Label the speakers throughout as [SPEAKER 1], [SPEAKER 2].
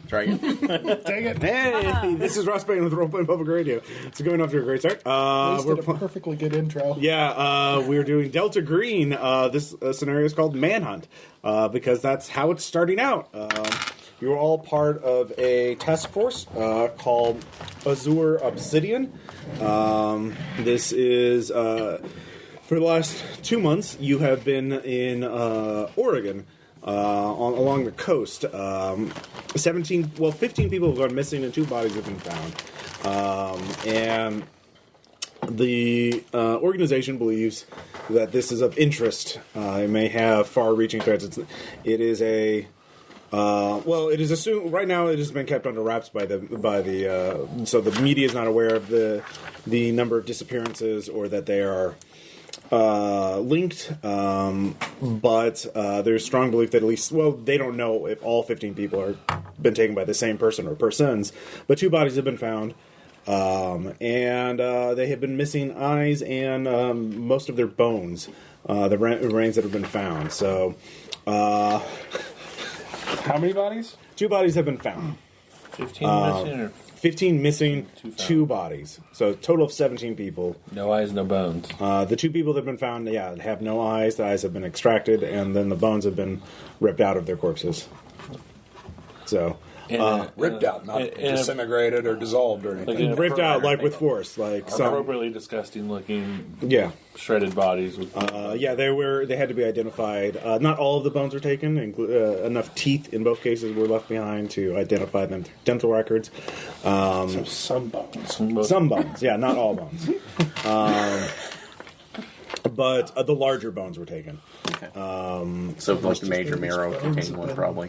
[SPEAKER 1] Try again.
[SPEAKER 2] Dang it.
[SPEAKER 3] Hey, this is Ross Payne with Role Playing Public Radio. It's going off to a great start.
[SPEAKER 2] Wasted a perfectly good intro.
[SPEAKER 3] Yeah, we're doing Delta Green. This scenario is called Manhunt, because that's how it's starting out. You're all part of a task force called Azure Obsidian. This is, for the last 2 months, you have been in Oregon. Along the coast, 15 people have gone missing and 2 bodies have been found. And the organization believes that this is of interest. It may have far-reaching threats. It is assumed right now. It has been kept under wraps by the so the media is not aware of the number of disappearances or that they are linked, but there's strong belief that at least, they don't know if all 15 people are been taken by the same person or persons, but 2 bodies have been found, and they have been missing eyes and most of their bones, the remains that have been found. So,
[SPEAKER 4] how many bodies?
[SPEAKER 3] 2 bodies have been found.
[SPEAKER 4] 15 missing or
[SPEAKER 3] 15 missing, 2 bodies. So a total of 17 people.
[SPEAKER 4] no eyes, no bones?
[SPEAKER 3] The 2 people that have been found, have no eyes. The eyes have been extracted, and then the bones have been ripped out of their corpses. So,
[SPEAKER 1] Ripped out, not disintegrated or dissolved or anything.
[SPEAKER 3] ripped out like with force, like some.
[SPEAKER 4] Appropriately disgusting looking,
[SPEAKER 3] Yeah,
[SPEAKER 4] shredded bodies. With
[SPEAKER 3] they had to be identified. Not all of the bones were taken. Enough teeth in both cases were left behind to identify them through dental records.
[SPEAKER 2] So some bones.
[SPEAKER 3] Some bones, yeah, not all bones. But the larger bones were taken.
[SPEAKER 1] Okay. So like the major marrow containing one, probably.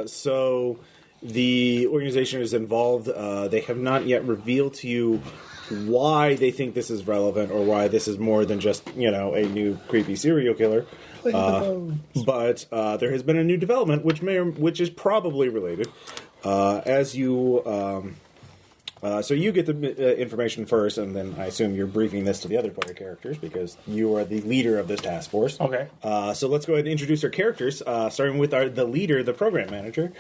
[SPEAKER 3] So the organization is involved. They have not yet revealed to you why they think this is relevant or why this is more than just, a new creepy serial killer. But there has been a new development which is probably related. As you so you get the information first, and then I assume you're briefing this to the other player characters because you are the leader of this task force.
[SPEAKER 2] Okay.
[SPEAKER 3] So let's go ahead and introduce our characters, starting with the leader, the program manager,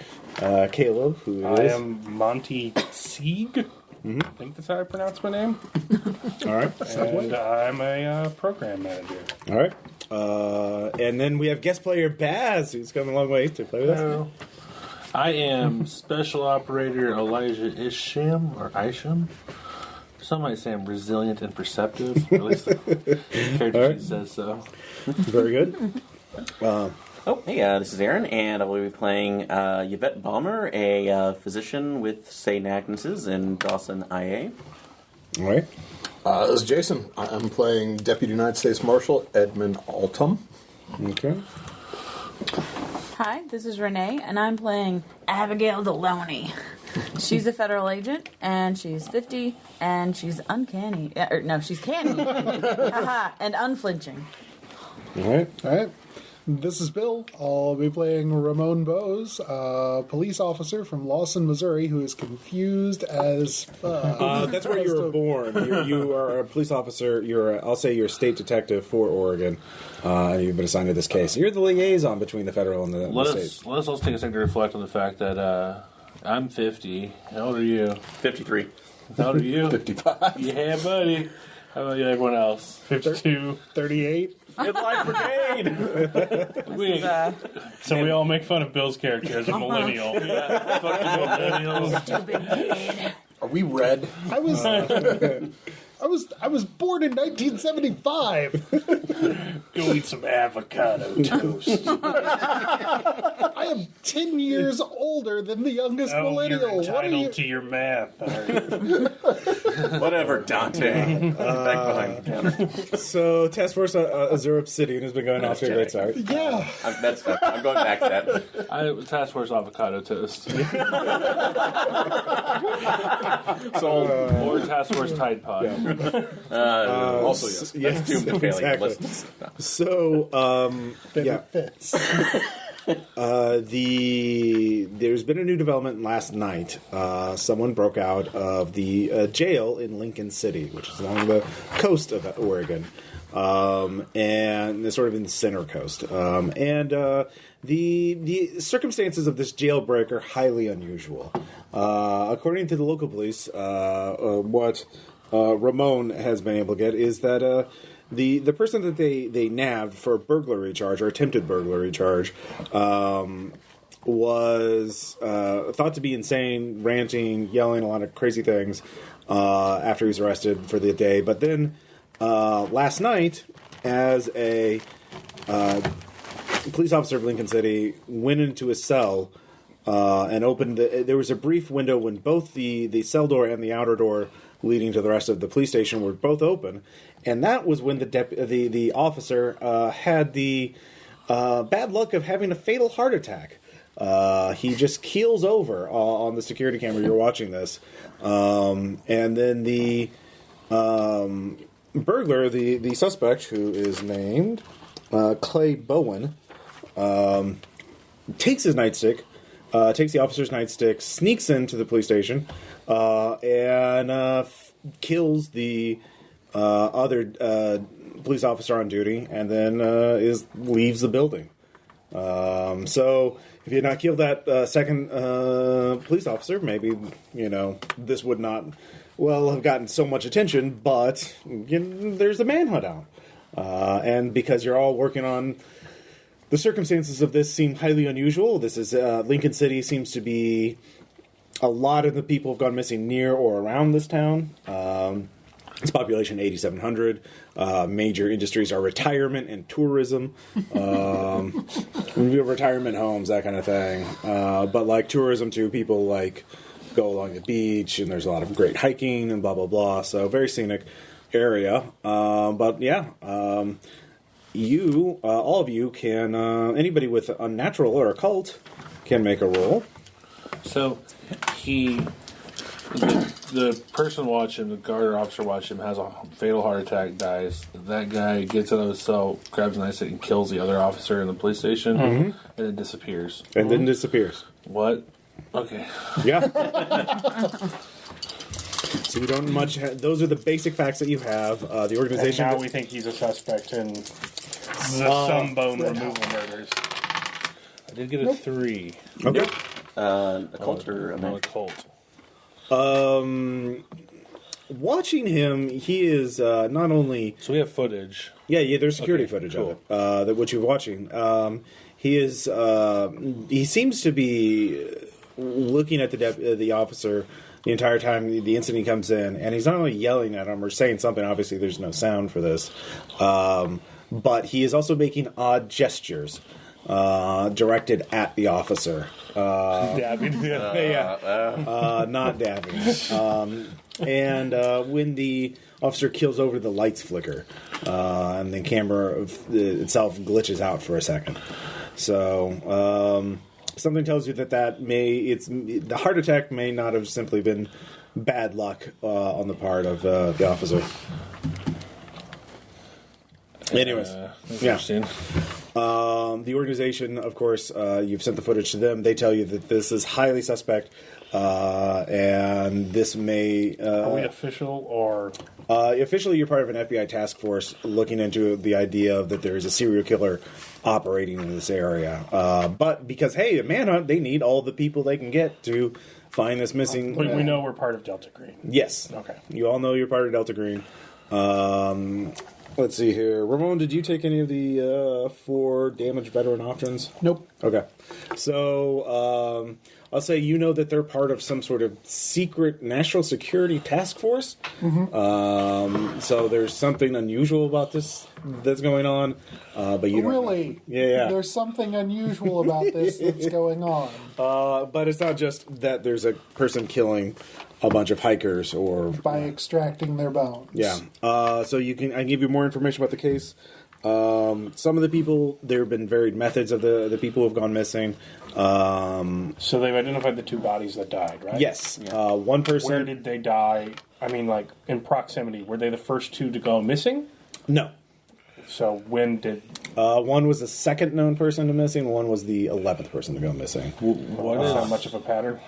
[SPEAKER 3] Caleb, who is...
[SPEAKER 2] I am Monty Sieg.
[SPEAKER 3] Mm-hmm.
[SPEAKER 2] I think that's how I pronounce my name.
[SPEAKER 3] All right.
[SPEAKER 2] And I'm a program manager.
[SPEAKER 3] All right. And then we have guest player Baz, who's come a long way to play with us.
[SPEAKER 4] I am Special Operator Elijah Isham. Some might say I'm resilient and perceptive. Or at least the character sheet says so.
[SPEAKER 3] Very good.
[SPEAKER 5] This is Aaron, and I will be playing Yvette Balmer, a physician with St. Agnes's in Dawson, IA.
[SPEAKER 3] All right.
[SPEAKER 1] This is Jason. I'm playing Deputy United States Marshal Edmund Altum.
[SPEAKER 3] Okay.
[SPEAKER 6] Hi, this is Renee, and I'm playing Abigail Deloney. She's a federal agent, and she's 50, and she's uncanny. She's canny. And unflinching.
[SPEAKER 3] All right.
[SPEAKER 2] This is Bill. I'll be playing Ramon Bose, a police officer from Lawson, Missouri, who is confused as fuck.
[SPEAKER 3] That's where you were born. You are a police officer. You're a state detective for Oregon. You've been assigned to this case. You're the liaison between the federal and the state.
[SPEAKER 4] Let us also take a second to reflect on the fact that I'm 50. How old are you?
[SPEAKER 5] 53.
[SPEAKER 4] How old are you?
[SPEAKER 1] 55.
[SPEAKER 4] Yeah, buddy. How about you, everyone else?
[SPEAKER 2] 52, 38.
[SPEAKER 4] Midlife Brigade! So we all make fun of Bill's character as a millennial. Yeah, fuck the millennials.
[SPEAKER 6] Stupid kid.
[SPEAKER 1] Are we red?
[SPEAKER 2] I was born in 1975.
[SPEAKER 4] Go eat some avocado toast.
[SPEAKER 2] I am 10 years older than the youngest millennial.
[SPEAKER 4] You're
[SPEAKER 2] What are you?
[SPEAKER 4] entitled to your math.
[SPEAKER 5] Whatever, Dante. Back behind the counter.
[SPEAKER 3] So, Task Force Azure Obsidian has been going off to a great start.
[SPEAKER 2] Yeah.
[SPEAKER 5] That's fine. I'm going back to that.
[SPEAKER 4] Task Force avocado toast. Or Task Force Tide Pod.
[SPEAKER 5] Also, yes. That's doomed to failing.
[SPEAKER 3] Exactly. So,
[SPEAKER 2] Fits.
[SPEAKER 3] There's been a new development last night. Someone broke out of the jail in Lincoln City, which is along the coast of Oregon. and it's sort of in the center coast. The circumstances of this jailbreak are highly unusual. According to the local police, what Ramon has been able to get is that the person that they nabbed for a burglary charge or attempted burglary charge was thought to be insane, ranting, yelling, a lot of crazy things after he was arrested for the day. But then last night, as a police officer of Lincoln City went into a cell and opened there was a brief window when both the cell door and the outer door leading to the rest of the police station were both open, and that was when the officer had the bad luck of having a fatal heart attack. He just keels over on the security camera. You're watching this, and then the burglar, the suspect, who is named Clay Bowen, takes his nightstick, takes the officer's nightstick, sneaks into the police station, and kills the other police officer on duty, and then leaves the building. So if he had not killed that second police officer, maybe this would not have gotten so much attention. But there's a manhunt out, and because you're all working on the circumstances of this seem highly unusual. This is Lincoln City seems to be a lot of the people have gone missing near or around this town. Its population 8,700. Major industries are retirement and tourism. Retirement homes, that kind of thing. But like tourism too, people like go along the beach, and there's a lot of great hiking and blah blah blah. So very scenic area. But yeah, you all of you can anybody with unnatural or occult can make a roll.
[SPEAKER 4] So the person watching, the guard or officer watching him, has a fatal heart attack, dies. That guy gets out of his cell, grabs a nightstick, and kills the other officer in the police station, and then disappears. What? Okay.
[SPEAKER 3] Yeah. So you don't much. Those are the basic facts that you have. The organization.
[SPEAKER 7] And now we think he's a suspect in the some bone removal murders.
[SPEAKER 4] I did get a 3.
[SPEAKER 3] Okay.
[SPEAKER 5] Occult or a
[SPEAKER 4] No, occult.
[SPEAKER 3] Watching him, he is not only.
[SPEAKER 4] So we have footage.
[SPEAKER 3] Yeah, there's security footage of it. That what you're watching. He is. He seems to be looking at the officer the entire time the incident comes in, and he's not only yelling at him or saying something. Obviously, there's no sound for this, but he is also making odd gestures directed at the officer.
[SPEAKER 7] Dabbing.
[SPEAKER 3] Not dabbing. And when the officer keels over, the lights flicker, and the camera itself glitches out for a second. So something tells you that the heart attack may not have simply been bad luck on the part of the officer. Anyways,
[SPEAKER 4] Interesting.
[SPEAKER 3] the organization, of course, you've sent the footage to them. They tell you that this is highly suspect, and this may...
[SPEAKER 7] Are we official or...
[SPEAKER 3] Officially, you're part of an FBI task force looking into the idea that there is a serial killer operating in this area. But because, hey, a manhunt, they need all the people they can get to find this missing...
[SPEAKER 7] We know we're part of Delta Green.
[SPEAKER 3] Yes.
[SPEAKER 7] Okay.
[SPEAKER 3] You all know you're part of Delta Green. Let's see here. Ramon, did you take any of the 4 damaged veteran options?
[SPEAKER 2] Nope.
[SPEAKER 3] Okay. So, I'll say you know that they're part of some sort of secret national security task force. Mm-hmm. So there's something unusual about this that's going on. But you don't...
[SPEAKER 2] Really?
[SPEAKER 3] Yeah.
[SPEAKER 2] There's something unusual about this that's going on.
[SPEAKER 3] But it's not just that there's a person killing a bunch of hikers or...
[SPEAKER 2] By extracting their bones.
[SPEAKER 3] Yeah. So I can give you more information about the case. Some of the people, there have been varied methods of the people who have gone missing.
[SPEAKER 7] So they've identified the 2 bodies that died, right?
[SPEAKER 3] Yes. One person...
[SPEAKER 7] Where did they die? I mean, like, in proximity. Were they the first 2 to go missing?
[SPEAKER 3] No.
[SPEAKER 7] So when did...
[SPEAKER 3] One was the second known person to missing. One was the 11th person to go missing.
[SPEAKER 7] What is not much of a pattern?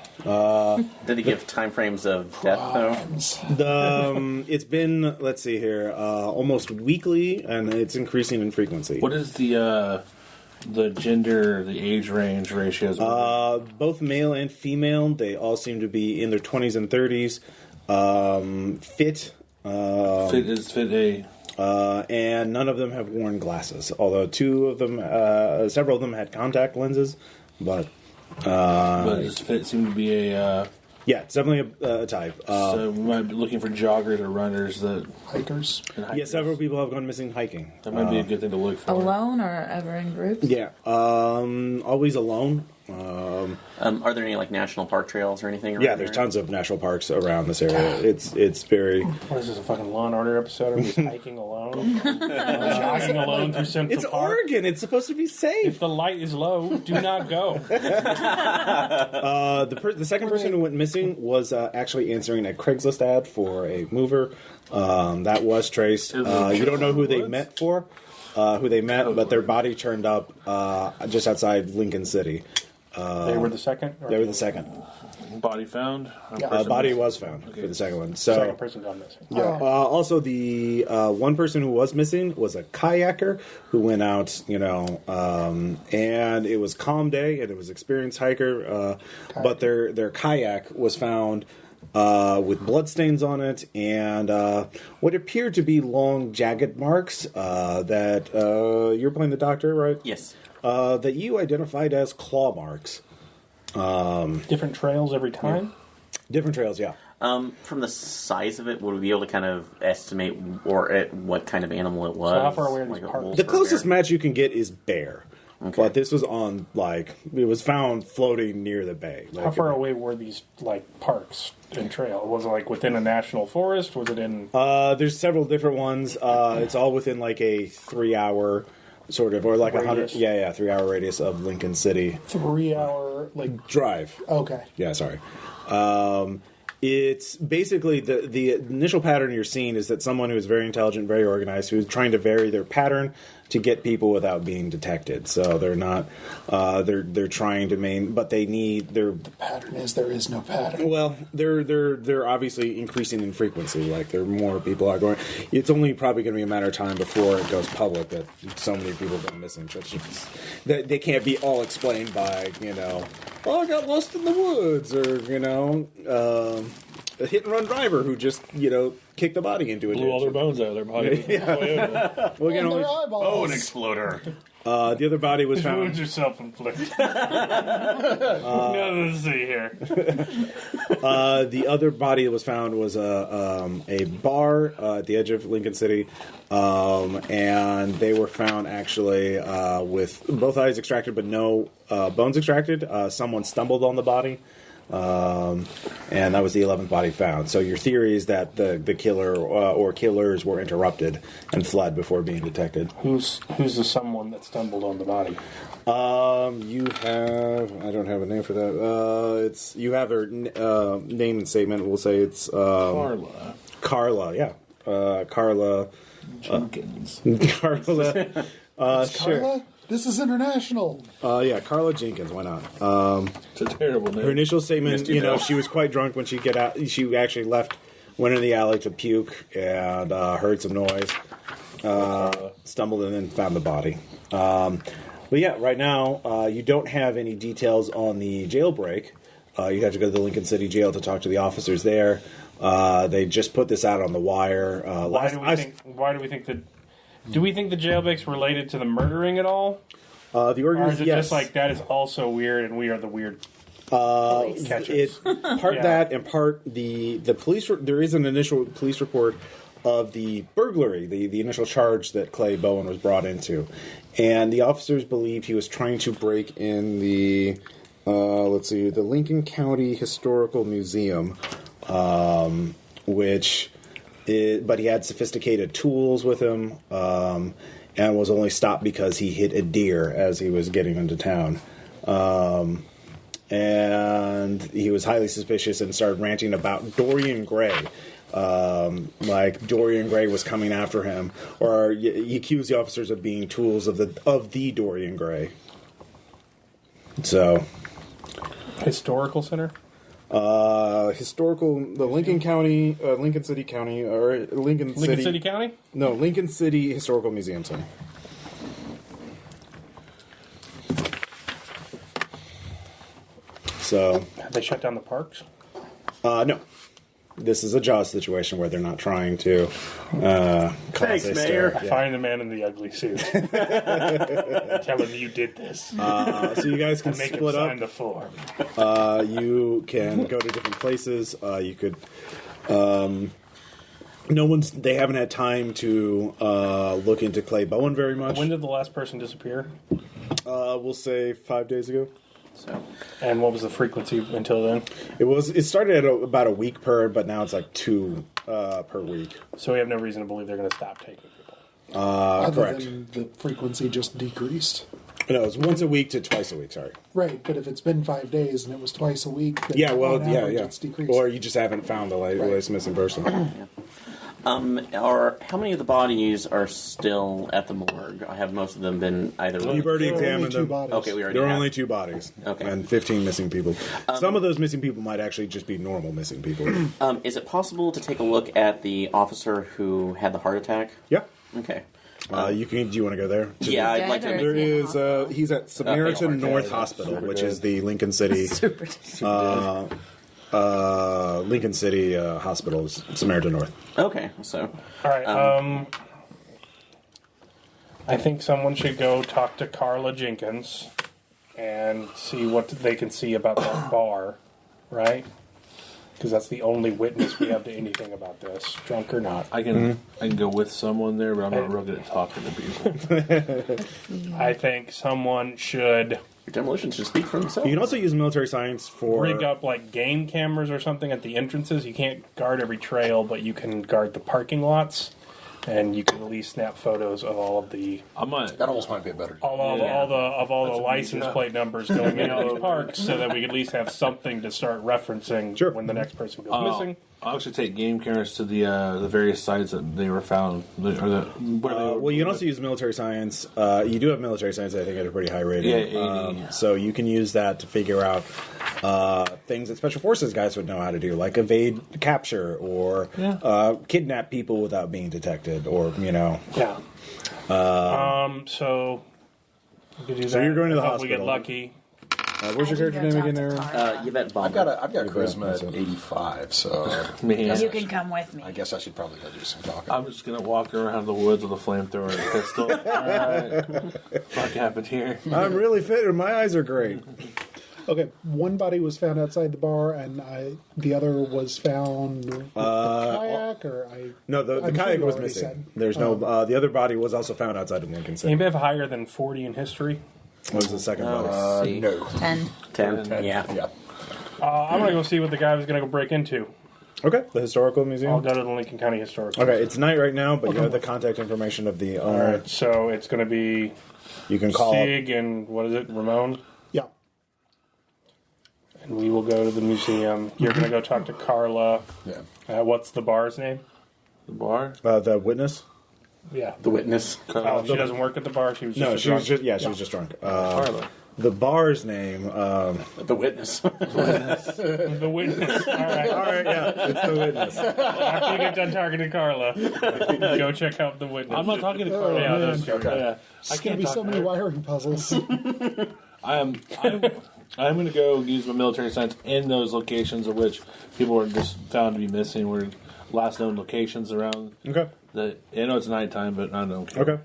[SPEAKER 5] Did he give time frames of death, though?
[SPEAKER 3] It's been, let's see here, almost weekly, and it's increasing in frequency.
[SPEAKER 4] What is the gender, the age range ratios?
[SPEAKER 3] Both male and female, they all seem to be in their 20s and 30s. Fit.
[SPEAKER 4] Fit A.
[SPEAKER 3] And none of them have worn glasses, although several of them had contact lenses, but
[SPEAKER 4] does fit seem to be a...
[SPEAKER 3] yeah, it's definitely a type.
[SPEAKER 4] so we might be looking for joggers or runners that...
[SPEAKER 2] Hikers.
[SPEAKER 3] Yeah, several people have gone missing hiking.
[SPEAKER 4] That might be a good thing to look for.
[SPEAKER 6] Alone or ever in groups?
[SPEAKER 3] Yeah, always alone.
[SPEAKER 5] Are there any national park trails or anything?
[SPEAKER 3] Yeah, there's tons of national parks around this area. It's very...
[SPEAKER 7] What is this, a fucking Law and Order episode? Are we just hiking alone? Jogging alone through Central
[SPEAKER 3] It's
[SPEAKER 7] Park?
[SPEAKER 3] Oregon. It's supposed to be safe.
[SPEAKER 7] If the light is low, do not go.
[SPEAKER 3] The second person who went missing was actually answering a Craigslist ad for a mover. That was traced. You don't know who they met but their body turned up just outside Lincoln City.
[SPEAKER 7] They were the second?
[SPEAKER 3] They were the second.
[SPEAKER 4] Body found?
[SPEAKER 3] Body was found for the second one. So,
[SPEAKER 7] Second person gone missing.
[SPEAKER 3] yeah. Also, the one person who was missing was a kayaker who went out, and it was calm day, and it was experienced hiker, but their kayak was found with bloodstains on it and what appeared to be long, jagged marks that you're playing the doctor, right?
[SPEAKER 5] Yes.
[SPEAKER 3] That you identified as claw marks.
[SPEAKER 7] Different trails every time?
[SPEAKER 3] Different trails, yeah.
[SPEAKER 5] From the size of it, would we be able to kind of estimate what kind of animal it was?
[SPEAKER 7] So how far away are these
[SPEAKER 5] a
[SPEAKER 7] parks?
[SPEAKER 5] wolf
[SPEAKER 3] The
[SPEAKER 5] or a
[SPEAKER 3] closest
[SPEAKER 5] bear?
[SPEAKER 3] match you can get is bear.
[SPEAKER 5] Okay.
[SPEAKER 3] But this was on, it was found floating near the bay.
[SPEAKER 7] How far away were these, parks and trail? Was it, within a national forest? Was it in...
[SPEAKER 3] There's several different ones. It's all within, a 3-hour sort of, or 100...
[SPEAKER 7] Radius?
[SPEAKER 3] 3-hour radius of Lincoln City.
[SPEAKER 2] 3-hour,
[SPEAKER 3] Drive.
[SPEAKER 2] Okay.
[SPEAKER 3] Yeah, sorry. It's basically the initial pattern you're seeing is that someone who is very intelligent, very organized, who's trying to vary their pattern to get people without being detected. So they're not they're trying to but they need their
[SPEAKER 2] Pattern is there is no pattern.
[SPEAKER 3] well, they're obviously increasing in frequency. There are more people are going. It's only probably going to be a matter of time before it goes public that so many people have been missing. That they can't be all explained by I got lost in the woods, or a hit and run driver who just kicked the body into a
[SPEAKER 4] Blew all their
[SPEAKER 3] ditch.
[SPEAKER 4] bones out of their body.
[SPEAKER 3] Well, again,
[SPEAKER 2] And
[SPEAKER 3] only,
[SPEAKER 2] their eyeballs.
[SPEAKER 5] exploder.
[SPEAKER 3] the other body was
[SPEAKER 7] His
[SPEAKER 3] found.
[SPEAKER 7] wounds are self-inflicted. Nothing to see here.
[SPEAKER 3] The other body that was found was a bar at the edge of Lincoln City, and they were found actually with both eyes extracted but no bones extracted. Someone stumbled on the body, and that was the 11th body found. So your theory is that the killer or killers were interrupted and fled before being detected.
[SPEAKER 7] Who's the someone that stumbled on the body?
[SPEAKER 3] You have... I don't have a name for that. You have her name and statement. We'll say it's... Carla, yeah. Carla...
[SPEAKER 4] Jenkins.
[SPEAKER 3] Carla... sure.
[SPEAKER 2] Carla? This is international.
[SPEAKER 3] Yeah, Carla Jenkins, why not?
[SPEAKER 4] It's a terrible name.
[SPEAKER 3] Her initial statement,
[SPEAKER 4] Misty Bell.
[SPEAKER 3] she was quite drunk when she she actually went in the alley to puke and heard some noise, stumbled and then found the body. But yeah, right now, you don't have any details on the jailbreak. You have to go to the Lincoln City Jail to talk to the officers there. They just put this out on the wire.
[SPEAKER 7] Why do we think that... Do we think the jailbreak's related to the murdering at all?
[SPEAKER 3] The
[SPEAKER 7] Or is
[SPEAKER 3] organization,
[SPEAKER 7] it
[SPEAKER 3] yes.
[SPEAKER 7] just that is also weird and we are the weird catchers?
[SPEAKER 3] It's part
[SPEAKER 7] Yeah.
[SPEAKER 3] that and part the police. There is an initial police report of the burglary, the initial charge that Clay Bowen was brought into, and the officers believed he was trying to break in the the Lincoln County Historical Museum, but he had sophisticated tools with him, and was only stopped because he hit a deer as he was getting into town. And he was highly suspicious and started ranting about Dorian Gray, like Dorian Gray was coming after him, or you accuse the officers of being tools of the Dorian Gray. So,
[SPEAKER 7] Historical center?
[SPEAKER 3] historical, the Lincoln County, Lincoln City County, or Lincoln
[SPEAKER 7] City County?
[SPEAKER 3] No, Lincoln City Historical Museum Center. So,
[SPEAKER 7] Have they shut down the parks?
[SPEAKER 3] no. This is a Jaws situation where they're not trying to cause
[SPEAKER 5] Thanks,
[SPEAKER 3] a
[SPEAKER 5] Mayor.
[SPEAKER 3] stir. Yeah.
[SPEAKER 7] Find the man in the ugly suit. Tell him you did this.
[SPEAKER 3] So you guys can
[SPEAKER 7] Make him
[SPEAKER 3] split
[SPEAKER 7] sign
[SPEAKER 3] up.
[SPEAKER 7] the form.
[SPEAKER 3] You can go to different places. You could. They haven't had time to look into Clay Bowen very much.
[SPEAKER 7] When did the last person disappear?
[SPEAKER 3] We'll say 5 days ago.
[SPEAKER 5] So,
[SPEAKER 7] And what was the frequency until then?
[SPEAKER 3] It started at about a week per, but now it's like 2 per week.
[SPEAKER 7] So we have no reason to believe they're going to stop taking people.
[SPEAKER 2] Other
[SPEAKER 3] correct.
[SPEAKER 2] than the frequency just decreased.
[SPEAKER 3] No, it's once a week to twice a week. Sorry.
[SPEAKER 2] Right, but if it's been 5 days and it was twice a week, then
[SPEAKER 3] Yeah, well,
[SPEAKER 2] on average
[SPEAKER 3] yeah.
[SPEAKER 2] it's decreased.
[SPEAKER 3] Or you just haven't found the latest missing person.
[SPEAKER 5] or how many of the bodies are still at the morgue? Have most of them been either?
[SPEAKER 3] You've already
[SPEAKER 2] There are only
[SPEAKER 3] examined
[SPEAKER 2] 2
[SPEAKER 3] them.
[SPEAKER 2] bodies.
[SPEAKER 5] Okay, we already
[SPEAKER 3] There are
[SPEAKER 5] have.
[SPEAKER 3] only 2 bodies.
[SPEAKER 5] Okay.
[SPEAKER 3] And 15 missing people. Some of those missing people might actually just be normal missing people.
[SPEAKER 5] Is it possible to take a look at the officer who had the heart attack?
[SPEAKER 3] Yeah.
[SPEAKER 5] Okay.
[SPEAKER 3] Do you want to go there?
[SPEAKER 5] Yeah, I'd like to.
[SPEAKER 6] Dead or-
[SPEAKER 3] There is. He's at Samaritan North Hospital, which is the Lincoln City. Lincoln City Hospital is Samaritan North.
[SPEAKER 5] Okay, so
[SPEAKER 7] All right. I think someone should go talk to Carla Jenkins and see what they can see about that bar, right? Because that's the only witness we have to anything about this, drunk or not.
[SPEAKER 4] I can go with someone there, but I'm not real good at talking to people.
[SPEAKER 7] I think someone should
[SPEAKER 5] your demolition should speak for themselves.
[SPEAKER 3] You can also use military science for.
[SPEAKER 7] rig up like game cameras or something at the entrances. You can't guard every trail, but you can guard the parking lots, and you can at least snap photos of all of the
[SPEAKER 1] That almost might be a better.
[SPEAKER 7] all the license plate numbers going into those parks, so that we can at least have something to start referencing
[SPEAKER 3] Sure.
[SPEAKER 7] when the next person goes missing.
[SPEAKER 4] I'll actually take game cameras to the various sites that they were found. Where they were,
[SPEAKER 3] Well, you can also use military science. You do have military science, I think, at a pretty high rating.
[SPEAKER 4] Yeah, 80.
[SPEAKER 3] So you can use that to figure out things that special forces guys would know how to do, like evade capture or kidnap people without being detected, or
[SPEAKER 7] Yeah. So we could do
[SPEAKER 3] So
[SPEAKER 7] that.
[SPEAKER 3] you're going to the
[SPEAKER 7] Hope we get
[SPEAKER 3] hospital.
[SPEAKER 7] lucky.
[SPEAKER 3] where's your character name again there?
[SPEAKER 5] Yvette Bomber.
[SPEAKER 1] I've got charisma at 85, so
[SPEAKER 4] Man.
[SPEAKER 6] You can come with me.
[SPEAKER 1] I guess I should probably go do some talking.
[SPEAKER 4] I'm just gonna walk around the woods with a flamethrower and a pistol. Alright. Fuck happened here.
[SPEAKER 3] I'm really fit, and my eyes are great.
[SPEAKER 2] Okay, one body was found outside the bar, and the other was found with the kayak, or
[SPEAKER 3] No, the
[SPEAKER 2] I'm sure
[SPEAKER 3] kayak
[SPEAKER 2] you
[SPEAKER 3] was
[SPEAKER 2] already
[SPEAKER 3] missing.
[SPEAKER 2] said.
[SPEAKER 3] There's no. The other body was also found outside of Lincoln City.
[SPEAKER 7] Anybody have higher than 40 in history?
[SPEAKER 3] What was the second body?
[SPEAKER 5] See.
[SPEAKER 1] No.
[SPEAKER 6] 10.
[SPEAKER 5] 10. Yeah.
[SPEAKER 1] Yeah.
[SPEAKER 7] I'm gonna go see what the guy was gonna go break into.
[SPEAKER 3] Okay, the historical museum.
[SPEAKER 7] I'll go to the Lincoln County Historical.
[SPEAKER 3] Okay, it's night right now, but you have the contact information of the
[SPEAKER 7] All
[SPEAKER 3] owner.
[SPEAKER 7] right, so it's gonna be
[SPEAKER 3] You can call.
[SPEAKER 7] Sig and what is it, Ramon?
[SPEAKER 2] yeah.
[SPEAKER 7] And we will go to the museum. You're gonna go talk to Carla.
[SPEAKER 1] Yeah.
[SPEAKER 7] What's the bar's name?
[SPEAKER 4] The bar?
[SPEAKER 3] The witness.
[SPEAKER 7] Yeah.
[SPEAKER 5] The witness.
[SPEAKER 7] Oh, she doesn't work at the bar. She was just
[SPEAKER 3] No,
[SPEAKER 7] a
[SPEAKER 3] she was
[SPEAKER 7] drunk.
[SPEAKER 3] just she was just drunk.
[SPEAKER 4] Carla.
[SPEAKER 3] The bar's name.
[SPEAKER 5] The witness.
[SPEAKER 7] the witness. All right.
[SPEAKER 3] All right, yeah, it's the witness.
[SPEAKER 7] After you get done talking to Carla, go check out the witness.
[SPEAKER 4] I'm not talking to Carla.
[SPEAKER 7] Yeah, that's true.
[SPEAKER 1] Okay.
[SPEAKER 4] Yeah.
[SPEAKER 2] There's going to be so many wiring puzzles.
[SPEAKER 4] I'm going to go use my military science in those locations of which people were just found to be missing, were last known locations around.
[SPEAKER 3] Okay.
[SPEAKER 4] I know it's nighttime, but I don't care.
[SPEAKER 3] Okay.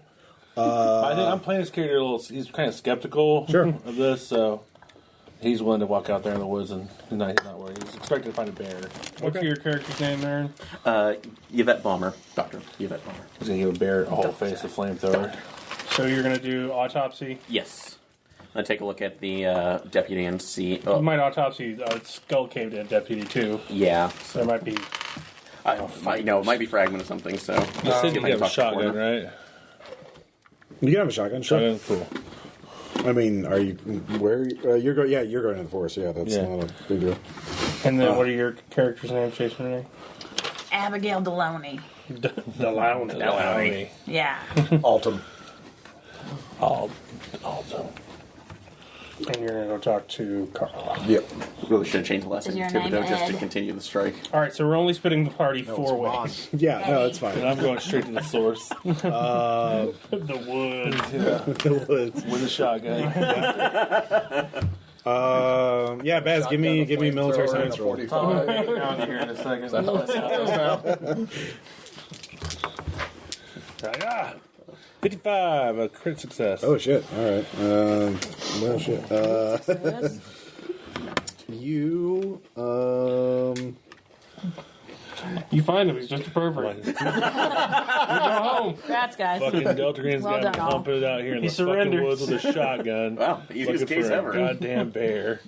[SPEAKER 4] I think I'm playing this character a little. He's kind of skeptical of this, so he's willing to walk out there in the woods, and he's not worried. He's expecting to find a bear.
[SPEAKER 7] What's your character's name, Aaron?
[SPEAKER 5] Yvette Bomber. Dr. Yvette Bomber.
[SPEAKER 4] He's going to give a bear a whole face of flamethrower.
[SPEAKER 7] So you're going to do autopsy?
[SPEAKER 5] Yes. I take a look at the deputy and see.
[SPEAKER 7] You
[SPEAKER 5] Oh,
[SPEAKER 7] might autopsy skull caved in deputy too.
[SPEAKER 5] yeah.
[SPEAKER 7] So there might be.
[SPEAKER 5] It might be fragment or something. So
[SPEAKER 4] You said
[SPEAKER 5] see if
[SPEAKER 4] you
[SPEAKER 5] I can
[SPEAKER 4] have a
[SPEAKER 5] talk to the
[SPEAKER 4] shotgun,
[SPEAKER 5] coroner.
[SPEAKER 4] right?
[SPEAKER 3] You can have a shotgun, sure.
[SPEAKER 4] Shotgun, cool.
[SPEAKER 3] I mean, are you where you're going? Yeah, you're going to the forest. Yeah, that's
[SPEAKER 4] Yeah.
[SPEAKER 3] not a big deal.
[SPEAKER 7] And then what are your character's names, Jason Renee?
[SPEAKER 6] Abigail Deloney.
[SPEAKER 7] Delowny.
[SPEAKER 6] Yeah.
[SPEAKER 1] Altum.
[SPEAKER 7] Alton. And you're going to go talk to Carl.
[SPEAKER 1] Yep.
[SPEAKER 5] Really should have changed the last
[SPEAKER 6] Is
[SPEAKER 5] name
[SPEAKER 6] your
[SPEAKER 5] to
[SPEAKER 6] name
[SPEAKER 5] Thibodeau just to
[SPEAKER 6] Ed?
[SPEAKER 5] continue the strike.
[SPEAKER 7] All right, so we're only splitting the party four ways.
[SPEAKER 1] Yeah, no, that's
[SPEAKER 4] And
[SPEAKER 1] fine.
[SPEAKER 4] I'm going straight to the source.
[SPEAKER 7] The woods.
[SPEAKER 1] The woods.
[SPEAKER 4] With a shotgun.
[SPEAKER 3] Yeah, Baz, give me military science roll.
[SPEAKER 1] 45.
[SPEAKER 4] Down here in a second.
[SPEAKER 7] Ah,
[SPEAKER 4] 55, a crit success.
[SPEAKER 3] Oh shit! All right. Well, shit. You
[SPEAKER 7] you find him. He's just a pervert. We go home.
[SPEAKER 6] Congrats, guys.
[SPEAKER 4] Fucking Delta Green's
[SPEAKER 6] Well
[SPEAKER 4] got
[SPEAKER 6] done, all.
[SPEAKER 4] pumping it out here in
[SPEAKER 7] He
[SPEAKER 4] the fucking
[SPEAKER 7] surrendered.
[SPEAKER 4] woods with a shotgun.
[SPEAKER 5] Wow, easiest
[SPEAKER 4] looking
[SPEAKER 5] case
[SPEAKER 4] for a
[SPEAKER 5] ever.
[SPEAKER 4] goddamn bear.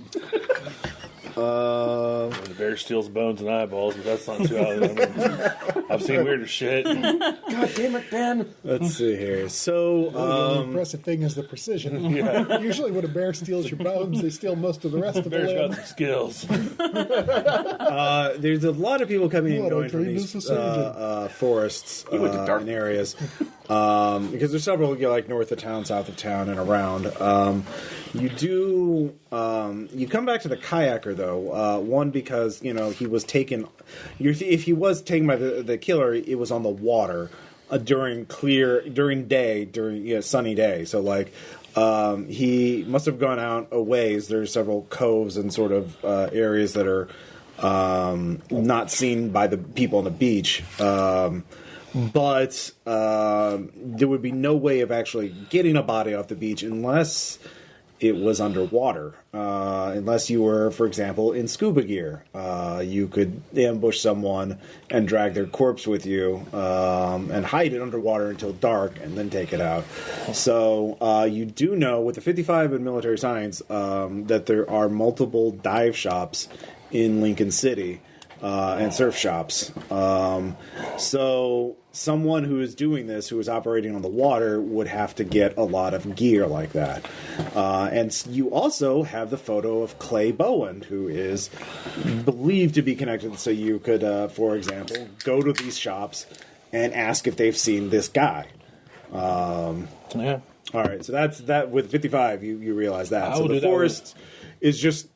[SPEAKER 4] When the bear steals bones and eyeballs, but that's not too out of them. I've seen weirder shit.
[SPEAKER 5] God damn it, Ben.
[SPEAKER 3] let's see here. So
[SPEAKER 2] The impressive thing is the precision. Usually when a bear steals your bones, they steal most of the rest of the
[SPEAKER 4] Bear's got
[SPEAKER 2] limb.
[SPEAKER 4] some skills.
[SPEAKER 3] there's a lot of people coming and
[SPEAKER 2] What,
[SPEAKER 3] going
[SPEAKER 2] I
[SPEAKER 3] from
[SPEAKER 2] trained
[SPEAKER 3] these
[SPEAKER 2] as a surgeon.
[SPEAKER 3] forests
[SPEAKER 5] went to dark.
[SPEAKER 3] and areas because there's several like north of town, south of town, and around. You do you come back to the kayaker though. One because he was taken. If he was taken by the killer, it was on the water during sunny day. So like. He must have gone out a ways. There's several coves and sort of areas that are not seen by the people on the beach. But there would be no way of actually getting a body off the beach unless it was underwater. Unless you were, for example, in scuba gear. You could ambush someone and drag their corpse with you and hide it underwater until dark and then take it out. So you do know, with the 55 in military science, that there are multiple dive shops in Lincoln City and surf shops. So someone who is doing this, who is operating on the water, would have to get a lot of gear like that. And you also have the photo of Clay Bowen, who is believed to be connected. So you could, for example, go to these shops and ask if they've seen this guy.
[SPEAKER 4] Yeah.
[SPEAKER 3] All right, so that's that. With 55, you realize that.
[SPEAKER 4] I
[SPEAKER 3] So
[SPEAKER 4] will
[SPEAKER 3] the
[SPEAKER 4] do that
[SPEAKER 3] forest is just.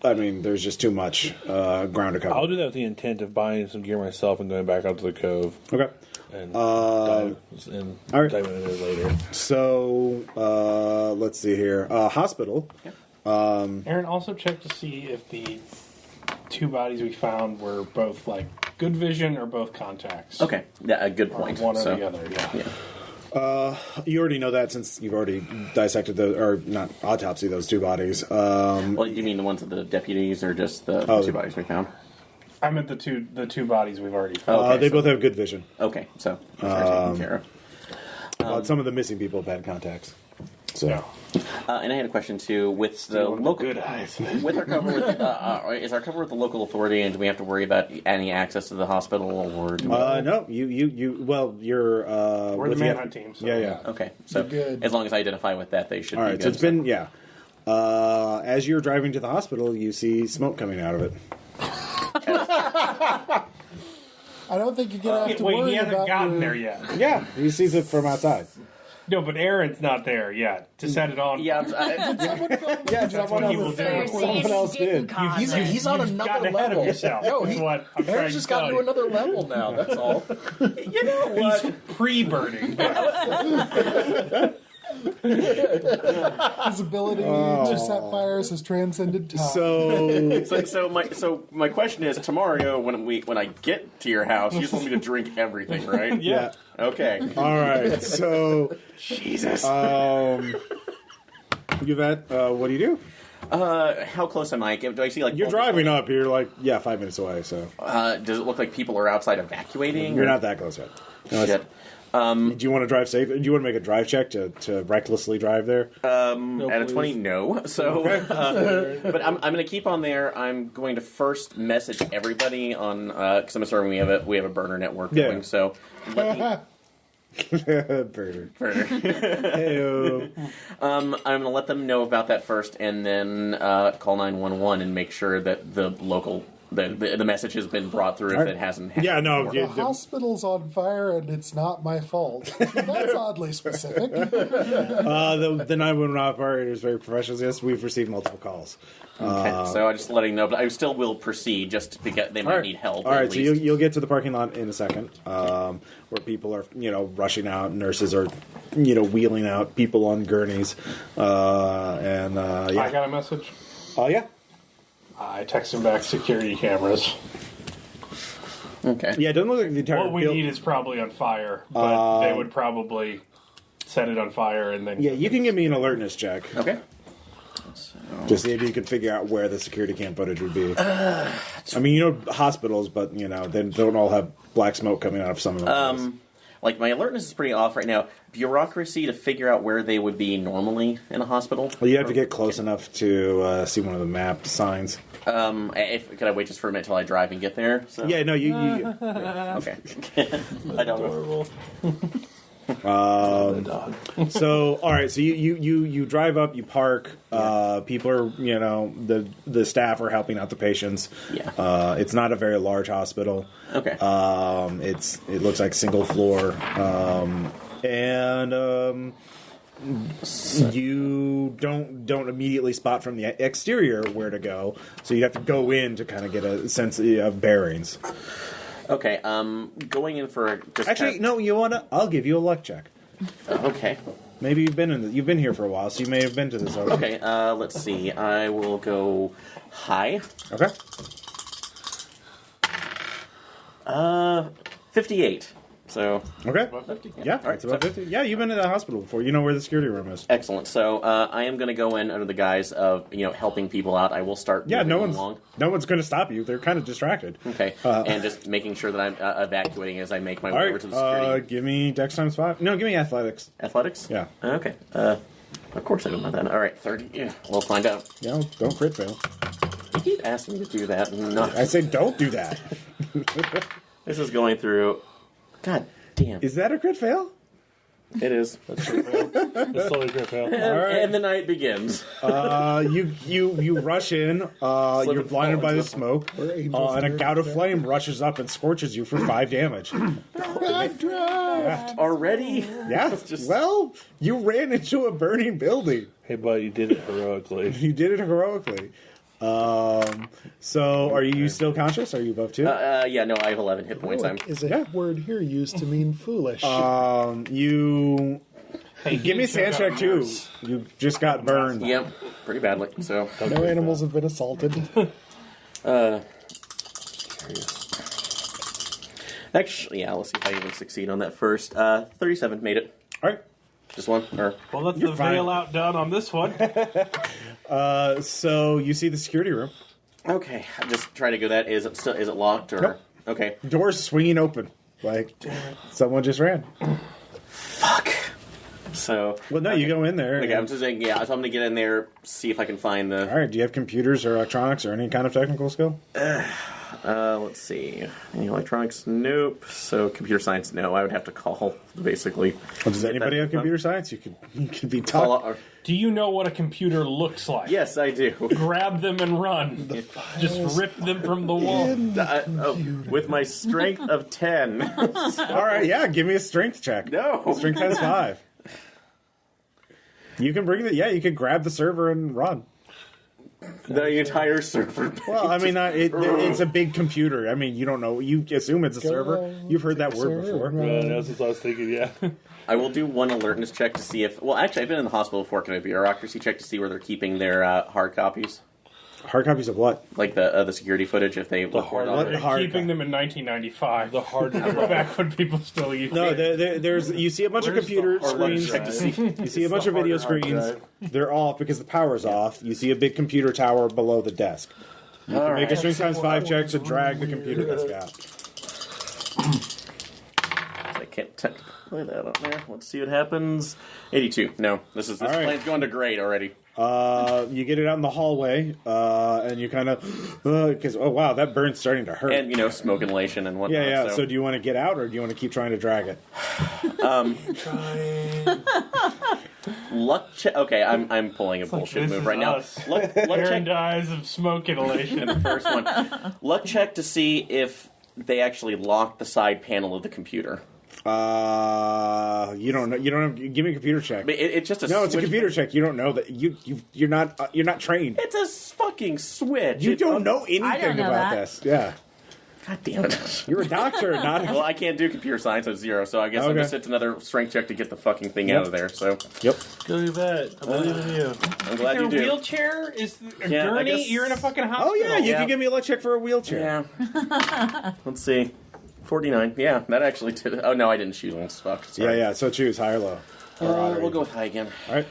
[SPEAKER 3] I mean, there's just too much ground to cover.
[SPEAKER 4] I'll do that with the intent of buying some gear myself and going back out to the cove.
[SPEAKER 3] Okay.
[SPEAKER 4] And
[SPEAKER 3] all right.
[SPEAKER 4] dive into it later.
[SPEAKER 3] So, let's see here. Hospital.
[SPEAKER 7] Aaron, also check to see if the two bodies we found were both like good vision or both contacts.
[SPEAKER 5] Okay, yeah, a good
[SPEAKER 7] Or
[SPEAKER 5] point.
[SPEAKER 7] one or
[SPEAKER 5] So,
[SPEAKER 7] the other, yeah.
[SPEAKER 3] You already know that since you've already dissected those, or not autopsy those two bodies.
[SPEAKER 5] Well, you mean the ones of the deputies or just the two bodies we found?
[SPEAKER 7] I meant the two bodies we've already found.
[SPEAKER 5] Okay,
[SPEAKER 3] they
[SPEAKER 5] so-
[SPEAKER 3] both have good vision.
[SPEAKER 5] Okay, so those are taken care of.
[SPEAKER 3] But some of the missing people have had contacts. So,
[SPEAKER 5] And I had a question too. With the local,
[SPEAKER 4] Good eyes.
[SPEAKER 5] with our cover, is our cover with the local authority, and do we have to worry about any access to the hospital, or do we?
[SPEAKER 3] no, well, you're
[SPEAKER 7] We're the
[SPEAKER 3] with
[SPEAKER 7] Manhunt team. So.
[SPEAKER 3] Yeah.
[SPEAKER 5] Okay, so
[SPEAKER 2] good.
[SPEAKER 5] as long as I identify with that, they should.
[SPEAKER 3] All
[SPEAKER 5] be
[SPEAKER 3] right,
[SPEAKER 5] good.
[SPEAKER 3] so it's been as you're driving to the hospital, you see smoke coming out of it.
[SPEAKER 2] I don't think you're gonna have to
[SPEAKER 7] Wait,
[SPEAKER 2] worry
[SPEAKER 7] he hasn't
[SPEAKER 2] about
[SPEAKER 7] gotten
[SPEAKER 2] your-
[SPEAKER 7] there yet.
[SPEAKER 3] Yeah, he sees it from outside.
[SPEAKER 7] No, but Aaron's not there yet to set it on.
[SPEAKER 5] Yeah,
[SPEAKER 7] That's what he will
[SPEAKER 6] So you're
[SPEAKER 7] do.
[SPEAKER 6] saying
[SPEAKER 3] Someone else
[SPEAKER 6] she didn't
[SPEAKER 3] did.
[SPEAKER 6] cause it.
[SPEAKER 1] He's on
[SPEAKER 7] You've
[SPEAKER 1] another
[SPEAKER 7] gotten ahead
[SPEAKER 1] level.
[SPEAKER 7] of yourself.
[SPEAKER 1] No,
[SPEAKER 7] That's what I'm trying
[SPEAKER 1] Aaron's
[SPEAKER 7] to
[SPEAKER 1] just
[SPEAKER 7] tell
[SPEAKER 1] gotten to
[SPEAKER 7] you.
[SPEAKER 1] another level now. That's all.
[SPEAKER 5] you know what?
[SPEAKER 7] He's pre-birding.
[SPEAKER 2] His ability to set fires has transcended time.
[SPEAKER 3] So
[SPEAKER 5] My question is, tomorrow when I get to your house, you just want me to drink everything, right?
[SPEAKER 3] yeah.
[SPEAKER 5] Okay.
[SPEAKER 3] All right. So
[SPEAKER 5] Jesus.
[SPEAKER 3] Yvette, what do you do?
[SPEAKER 5] How close am I? Do I see like
[SPEAKER 3] You're driving up. You're like 5 minutes away. So
[SPEAKER 5] does it look like people are outside evacuating?
[SPEAKER 3] you're
[SPEAKER 5] or-
[SPEAKER 3] not that close yet. No,
[SPEAKER 5] Shit.
[SPEAKER 3] do you want to drive safe? Do you want to make a drive check to recklessly drive there?
[SPEAKER 5] At a 20, no. So, but I'm going to keep on there. I'm going to first message everybody on because I'm assuming we have a burner network
[SPEAKER 3] Yeah.
[SPEAKER 5] going. So let me.
[SPEAKER 3] Burner.
[SPEAKER 5] Burner.
[SPEAKER 3] Heyo.
[SPEAKER 5] I'm going to let them know about that first, and then call 911 and make sure that the the message has been brought through if it hasn't happened.
[SPEAKER 3] Yeah, no.
[SPEAKER 2] The hospital's on fire and it's not my fault. That's oddly specific.
[SPEAKER 3] The 911 operator is very professional. Yes, we've received multiple calls.
[SPEAKER 5] Okay, so I'm just letting you know, but I still will proceed just because they might need help.
[SPEAKER 3] All right, so you'll get to the parking lot in a second, where people are, rushing out. Nurses are, wheeling out people on gurneys,
[SPEAKER 7] I got a message.
[SPEAKER 3] Oh yeah.
[SPEAKER 7] I text him back security cameras.
[SPEAKER 5] Okay.
[SPEAKER 3] Yeah, it doesn't look like the entire.
[SPEAKER 7] What we need is probably on fire, but they would probably set it on fire and then.
[SPEAKER 3] Yeah, you can give me an alertness check.
[SPEAKER 5] Okay.
[SPEAKER 3] Just see if you can figure out where the security cam footage would be. I mean, hospitals, but they don't all have black smoke coming out of some of them.
[SPEAKER 5] Like, my alertness is pretty off right now. Bureaucracy to figure out where they would be normally in a hospital.
[SPEAKER 3] Well, you have to get close enough to see one of the map signs.
[SPEAKER 5] Could I wait just for a minute till I drive and get there? So?
[SPEAKER 3] Yeah, no, you
[SPEAKER 5] Okay. I don't know.
[SPEAKER 3] So, all right. So you drive up, you park. People are, the staff are helping out the patients.
[SPEAKER 5] Yeah.
[SPEAKER 3] It's not a very large hospital.
[SPEAKER 5] Okay.
[SPEAKER 3] It looks like single floor. You don't immediately spot from the exterior where to go. So you have to go in to kind of get a sense of bearings.
[SPEAKER 5] Okay, going in for just
[SPEAKER 3] Actually, no. You wanna? I'll give you a luck check.
[SPEAKER 5] Okay.
[SPEAKER 3] Maybe you've been here for a while, so you may have been to this already.
[SPEAKER 5] Okay. Let's see. I will go high.
[SPEAKER 3] Okay.
[SPEAKER 5] 58. So.
[SPEAKER 3] Okay.
[SPEAKER 7] About 50.
[SPEAKER 3] Yeah,
[SPEAKER 5] All right,
[SPEAKER 3] it's about 50. Yeah, you've been in the hospital before. You know where the security room is.
[SPEAKER 5] Excellent. So I am going to go in under the guise of helping people out. I will start.
[SPEAKER 3] Yeah, no
[SPEAKER 5] moving along.
[SPEAKER 3] one's going to stop you. They're kind of distracted.
[SPEAKER 5] Okay, and just making sure that I'm evacuating as I make my way over to the
[SPEAKER 3] All
[SPEAKER 5] security.
[SPEAKER 3] right, give me Dex times 5. No, give me Athletics.
[SPEAKER 5] Athletics?
[SPEAKER 3] Yeah.
[SPEAKER 5] Okay. Of course I don't know that. All right, 30. Yeah, we'll find out.
[SPEAKER 3] Yeah, don't crit fail.
[SPEAKER 5] You keep asking me to do that. No.
[SPEAKER 3] I say don't do that.
[SPEAKER 5] This is going through. God damn.
[SPEAKER 3] Is that a crit fail?
[SPEAKER 5] It is.
[SPEAKER 4] That's totally a crit fail.
[SPEAKER 5] And the night begins.
[SPEAKER 3] You rush in. You're blinded by the smoke,
[SPEAKER 2] We're angels
[SPEAKER 3] and a
[SPEAKER 2] there.
[SPEAKER 3] gout of flame rushes up and scorches you for 5 damage.
[SPEAKER 5] Already?
[SPEAKER 3] Yeah. Well, you ran into a burning building.
[SPEAKER 4] Hey, bud, you did it heroically.
[SPEAKER 3] You did it heroically. So, are you still conscious? Are you above 2?
[SPEAKER 5] Yeah, no, I have 11 hit points.
[SPEAKER 2] Is a word here used to mean foolish?
[SPEAKER 3] You give me a sand check too. You just got burned.
[SPEAKER 5] Yep, pretty badly. So
[SPEAKER 2] No animals have been assaulted.
[SPEAKER 5] actually, yeah, let's see if I even succeed on that first. 37 made it.
[SPEAKER 3] All right.
[SPEAKER 5] Just one? Or
[SPEAKER 7] Well, that's
[SPEAKER 3] You're
[SPEAKER 7] the
[SPEAKER 3] fine.
[SPEAKER 7] veil out done on this one.
[SPEAKER 3] So you see the security room.
[SPEAKER 5] okay, I just try to go. That is it locked or
[SPEAKER 3] Nope.
[SPEAKER 5] okay?
[SPEAKER 3] Doors swinging open. Like someone just ran.
[SPEAKER 5] Fuck. So
[SPEAKER 3] Well, no, you go in there.
[SPEAKER 5] Okay, I'm just saying. Yeah, so I'm gonna get in there, see if I can find the.
[SPEAKER 3] All right. Do you have computers or electronics or any kind of technical skill?
[SPEAKER 5] Let's see. Any electronics? Nope. So computer science? No. I would have to call basically.
[SPEAKER 3] Well, does anybody have computer science? You could be
[SPEAKER 5] Call
[SPEAKER 3] taught.
[SPEAKER 7] Do you know what a computer looks like?
[SPEAKER 5] Yes, I do.
[SPEAKER 7] Grab them and run. Just rip them from the wall.
[SPEAKER 5] With my strength of 10.
[SPEAKER 3] All right. Yeah. Give me a strength check.
[SPEAKER 5] No.
[SPEAKER 3] Strength times 5. You can bring the. Yeah. You could grab the server and run.
[SPEAKER 5] The entire server.
[SPEAKER 3] Well, I mean, it's a big computer. I mean, you don't know. You assume it's a server.
[SPEAKER 2] on,
[SPEAKER 3] You've heard that
[SPEAKER 2] take a
[SPEAKER 3] word
[SPEAKER 2] server,
[SPEAKER 3] before.
[SPEAKER 2] run.
[SPEAKER 4] That's what I was thinking, yeah.
[SPEAKER 5] I will do one alertness check to see if. Well, actually, I've been in the hospital before. Can I bureaucracy check to see where they're keeping their hard copies,
[SPEAKER 3] Hard copies of what?
[SPEAKER 5] like the security footage? If they report on
[SPEAKER 3] what-
[SPEAKER 5] it.
[SPEAKER 3] hard
[SPEAKER 7] Keeping
[SPEAKER 3] copy.
[SPEAKER 7] them in 1995.
[SPEAKER 4] The hard
[SPEAKER 7] Back when people still used
[SPEAKER 3] No,
[SPEAKER 7] it.
[SPEAKER 3] there's. You see a bunch of
[SPEAKER 4] Where's the
[SPEAKER 3] computer
[SPEAKER 4] hard
[SPEAKER 3] screens.
[SPEAKER 5] check to see.
[SPEAKER 3] You see a bunch of video
[SPEAKER 4] hard
[SPEAKER 3] screens.
[SPEAKER 4] drive.
[SPEAKER 3] They're off because the power's off. You see a big computer tower below the desk.
[SPEAKER 5] All
[SPEAKER 3] Make a
[SPEAKER 5] right.
[SPEAKER 3] strength times 5 check to drag the computer desk out.
[SPEAKER 5] I can't technically play that on there. Let's see what happens. 82. No, this
[SPEAKER 3] All right.
[SPEAKER 5] plan's going to great already.
[SPEAKER 3] You get it out in the hallway, and you kind of because oh wow, that burn's starting to hurt.
[SPEAKER 5] And smoke inhalation and whatnot.
[SPEAKER 3] yeah.
[SPEAKER 5] So,
[SPEAKER 3] So do you want to get out or do you want to keep trying to drag it?
[SPEAKER 5] Luck check. Okay, I'm pulling a bullshit
[SPEAKER 7] this
[SPEAKER 5] move
[SPEAKER 7] is
[SPEAKER 5] right now.
[SPEAKER 7] us.
[SPEAKER 5] Luck
[SPEAKER 7] Aaron
[SPEAKER 5] check.
[SPEAKER 7] dies of smoke inhalation.
[SPEAKER 5] The first one. Luck check to see if they actually lock the side panel of the computer.
[SPEAKER 3] You don't know. You don't have. Give me a computer check.
[SPEAKER 5] But it's just a
[SPEAKER 3] No, it's a
[SPEAKER 5] switch.
[SPEAKER 3] computer check. You don't know that. You're not trained.
[SPEAKER 5] It's a fucking switch.
[SPEAKER 3] You don't know anything
[SPEAKER 6] I don't know
[SPEAKER 3] about
[SPEAKER 6] that.
[SPEAKER 3] this. Yeah.
[SPEAKER 5] God damn it.
[SPEAKER 3] You're a doctor, not a...
[SPEAKER 5] Well, I can't do computer science at 0, so I guess
[SPEAKER 3] Okay.
[SPEAKER 5] it's another strength check to get the fucking thing out of there. So
[SPEAKER 3] Yep.
[SPEAKER 4] Go do that. I believe in you.
[SPEAKER 5] I'm glad
[SPEAKER 7] Your
[SPEAKER 5] you do.
[SPEAKER 7] wheelchair is a
[SPEAKER 5] Yeah, I
[SPEAKER 7] gurney.
[SPEAKER 5] guess-
[SPEAKER 7] You're in a fucking hospital.
[SPEAKER 3] Oh, yeah, you
[SPEAKER 5] Yeah.
[SPEAKER 3] can give me a luck check for a wheelchair.
[SPEAKER 5] Yeah. Let's see. 49. Yeah, that actually did it. Oh, no, I didn't choose one. Fuck. Sorry.
[SPEAKER 3] Yeah. So choose high or low.
[SPEAKER 5] We'll go with high again.
[SPEAKER 3] All right.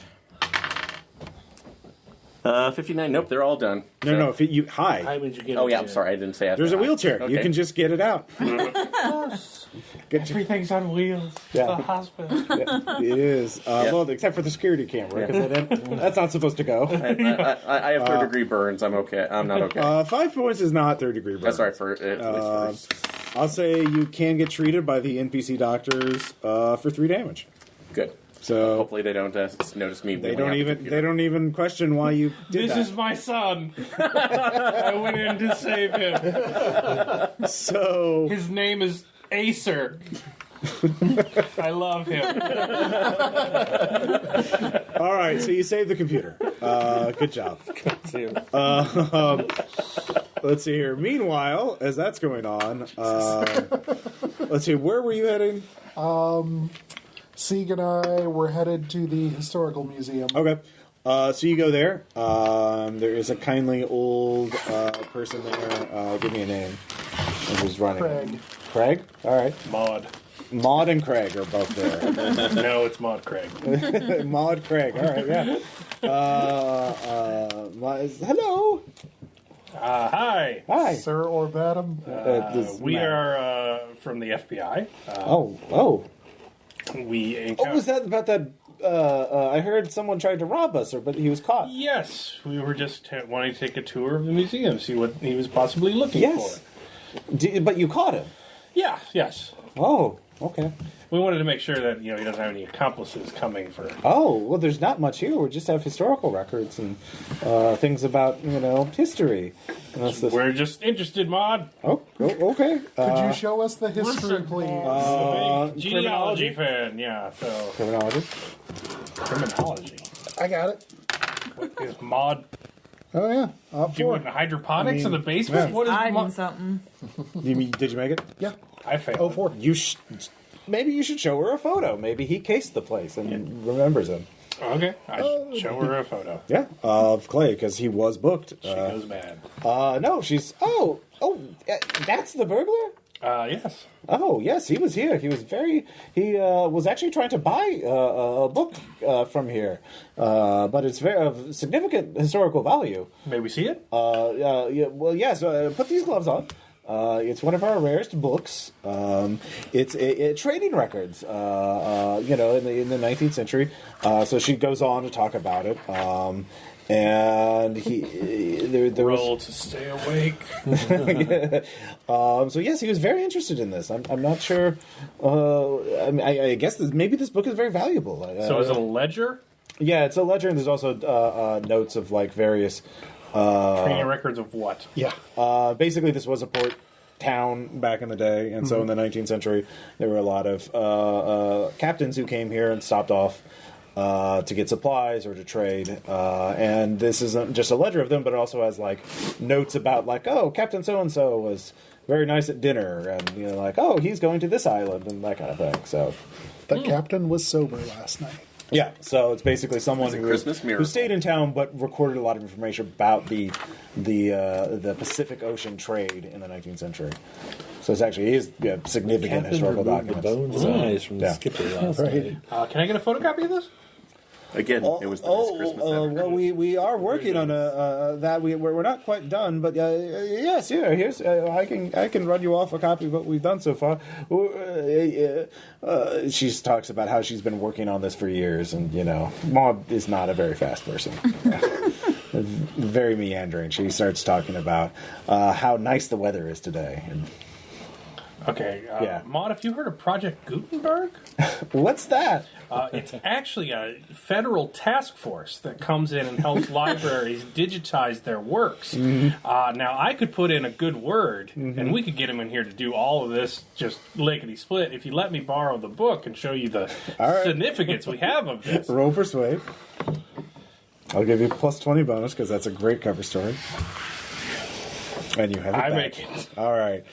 [SPEAKER 5] 59. Nope, they're all done.
[SPEAKER 3] No,
[SPEAKER 5] So-
[SPEAKER 3] no, if you... High.
[SPEAKER 4] How would you get
[SPEAKER 5] Oh,
[SPEAKER 4] it
[SPEAKER 5] yeah, I'm
[SPEAKER 4] there?
[SPEAKER 5] sorry. I didn't say it.
[SPEAKER 3] There's a wheelchair.
[SPEAKER 5] Okay.
[SPEAKER 3] You can just get it out. Get you,
[SPEAKER 7] Everything's on wheels.
[SPEAKER 3] Yeah.
[SPEAKER 7] It's a hospital.
[SPEAKER 3] yeah, it is. Well, except for the security camera, because that's not supposed to go.
[SPEAKER 5] I have third-degree burns. I'm okay. I'm not okay.
[SPEAKER 3] 5 points is not third-degree burn.
[SPEAKER 5] That's right, for at least first.
[SPEAKER 3] I'll say you can get treated by the NPC doctors for 3 damage.
[SPEAKER 5] Good.
[SPEAKER 3] So
[SPEAKER 5] Hopefully they don't notice me.
[SPEAKER 3] they
[SPEAKER 5] wheeling
[SPEAKER 3] don't
[SPEAKER 5] out the
[SPEAKER 3] even
[SPEAKER 5] computer.
[SPEAKER 3] they don't even question why you did
[SPEAKER 7] This
[SPEAKER 3] that.
[SPEAKER 7] is my son. I went in to save him.
[SPEAKER 3] So
[SPEAKER 7] His name is Acer. I love him.
[SPEAKER 3] all right. So you saved the computer. Good job. Let's see here. Meanwhile, as that's going on, let's see. Where were you heading?
[SPEAKER 2] Sieg and I were headed to the historical museum.
[SPEAKER 3] Okay. So you go there. There is a kindly old person there. Give me a name. Who's running?
[SPEAKER 2] Craig.
[SPEAKER 3] Craig? All right.
[SPEAKER 7] Maud.
[SPEAKER 3] Maud and Craig are both there.
[SPEAKER 7] No, it's Maud Craig.
[SPEAKER 3] Maud Craig. All right, yeah. Hello.
[SPEAKER 7] Hi.
[SPEAKER 3] Hi.
[SPEAKER 2] Sir or madam?
[SPEAKER 7] We are from the FBI.
[SPEAKER 3] Oh.
[SPEAKER 7] We
[SPEAKER 3] Oh,
[SPEAKER 7] encountered.
[SPEAKER 3] was that about that? I heard someone tried to rob us, but he was caught.
[SPEAKER 7] Yes, we were just wanting to take a tour of the museum, see what he was possibly looking
[SPEAKER 3] Yes.
[SPEAKER 7] for.
[SPEAKER 3] But you caught him.
[SPEAKER 7] Yeah, yes.
[SPEAKER 3] Oh, okay.
[SPEAKER 7] We wanted to make sure that he doesn't have any accomplices coming for.
[SPEAKER 3] Oh, well, there's not much here. We just have historical records and things about, history. And that's the-
[SPEAKER 7] We're just interested, Maud.
[SPEAKER 3] Oh, okay.
[SPEAKER 2] Could you show us the history, please?
[SPEAKER 7] A big genealogy
[SPEAKER 3] criminology.
[SPEAKER 7] fan, yeah. So
[SPEAKER 3] Criminology.
[SPEAKER 7] criminology
[SPEAKER 2] I got it.
[SPEAKER 7] is Maud
[SPEAKER 2] Oh, yeah.
[SPEAKER 7] doing
[SPEAKER 2] 4.
[SPEAKER 7] hidroponics in the basement?
[SPEAKER 2] yeah.
[SPEAKER 7] What is
[SPEAKER 6] Hiding
[SPEAKER 7] Maud?
[SPEAKER 6] something.
[SPEAKER 3] Did you make it?
[SPEAKER 2] Yeah.
[SPEAKER 7] I failed.
[SPEAKER 2] 4.
[SPEAKER 3] Maybe you should show her a photo. Maybe he cased the place and remembers him.
[SPEAKER 7] Okay, I should show her a photo.
[SPEAKER 3] Yeah, of Clay because he was booked.
[SPEAKER 7] She goes mad.
[SPEAKER 3] No, she's. Oh, that's the burglar.
[SPEAKER 7] Yes.
[SPEAKER 3] Oh, yes, he was here. He was He was actually trying to buy a book from here, but it's very of significant historical value.
[SPEAKER 7] May we see it?
[SPEAKER 3] Yeah. Well, yes. Put these gloves on. It's one of our rarest books. It's trading records. In the 19th century. So she goes on to talk about it. And there
[SPEAKER 7] Roll
[SPEAKER 3] was.
[SPEAKER 7] to stay awake.
[SPEAKER 3] So yes, he was very interested in this. I'm not sure. I guess maybe this book is very valuable.
[SPEAKER 7] So is it a ledger?
[SPEAKER 3] Yeah, it's a ledger, and there's also notes of like various.
[SPEAKER 7] Training records of what?
[SPEAKER 2] Yeah.
[SPEAKER 3] Basically, this was a port town back in the day, and so in the 19th century, there were a lot of captains who came here and stopped off to get supplies or to trade. And this isn't just a ledger of them, but it also has like notes about like, oh, Captain so and so was very nice at dinner, and like, oh, he's going to this island and that kind of thing. So
[SPEAKER 2] The captain was sober last night.
[SPEAKER 3] yeah, so it's basically someone
[SPEAKER 5] It's a
[SPEAKER 3] who
[SPEAKER 5] Christmas miracle.
[SPEAKER 3] who stayed in town but recorded a lot of information about the Pacific Ocean trade in the 19th century. So it's actually significant historical documents.
[SPEAKER 4] bones and eyes from the
[SPEAKER 3] Yeah.
[SPEAKER 4] skipper last night.
[SPEAKER 7] Can I get a photocopy of this?
[SPEAKER 5] Again, it was the best Christmas ever.
[SPEAKER 3] well, we are working on that. We're not quite done, but yes, yeah. Here's I can run you off a copy of what we've done so far. She talks about how she's been working on this for years, and Maud is not a very fast person. Very meandering. She starts talking about how nice the weather is today. And
[SPEAKER 7] Okay,
[SPEAKER 3] Yeah.
[SPEAKER 7] Maud, have you heard of Project Gutenberg?
[SPEAKER 3] What's that?
[SPEAKER 7] It's actually a federal task force that comes in and helps libraries digitize their works. Now, I could put in a good word, and we could get him in here to do all of this just lickety-split if you let me borrow the book and show you the significance we have of this.
[SPEAKER 3] Roll persuade. I'll give you plus 20 bonus because that's a great cover story. And you have it
[SPEAKER 7] I
[SPEAKER 3] back.
[SPEAKER 7] make it.
[SPEAKER 3] All right.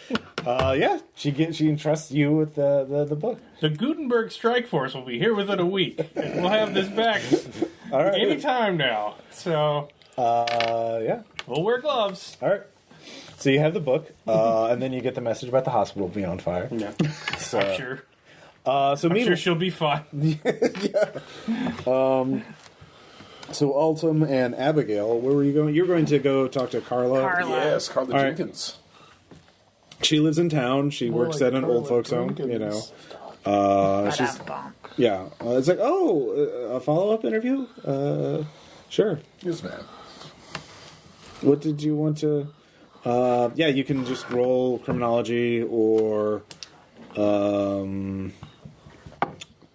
[SPEAKER 3] Yeah, she entrusts you with the book.
[SPEAKER 7] The Gutenberg Strike Force will be here within a week. And we'll have this back
[SPEAKER 3] All right.
[SPEAKER 7] anytime now. So,
[SPEAKER 3] Yeah.
[SPEAKER 7] we'll wear gloves.
[SPEAKER 3] All right. So you have the book, and then you get the message about the hospital being on fire.
[SPEAKER 7] Yeah.
[SPEAKER 3] So,
[SPEAKER 7] I'm sure.
[SPEAKER 3] So
[SPEAKER 7] I'm
[SPEAKER 3] meanwhile,
[SPEAKER 7] sure she'll be fine.
[SPEAKER 3] so Altum and Abigail, where were you going? You're going to go talk to Carla.
[SPEAKER 1] Yes, Carla
[SPEAKER 3] All right.
[SPEAKER 1] Jenkins.
[SPEAKER 3] She lives in town. She
[SPEAKER 2] More
[SPEAKER 3] works
[SPEAKER 2] like
[SPEAKER 3] at an old
[SPEAKER 2] Carla
[SPEAKER 3] folks home.
[SPEAKER 2] Jenkins.
[SPEAKER 3] You know. She's yeah. It's like a follow up interview. Sure.
[SPEAKER 1] Yes, ma'am.
[SPEAKER 3] What did you want to? Yeah, you can just roll criminology or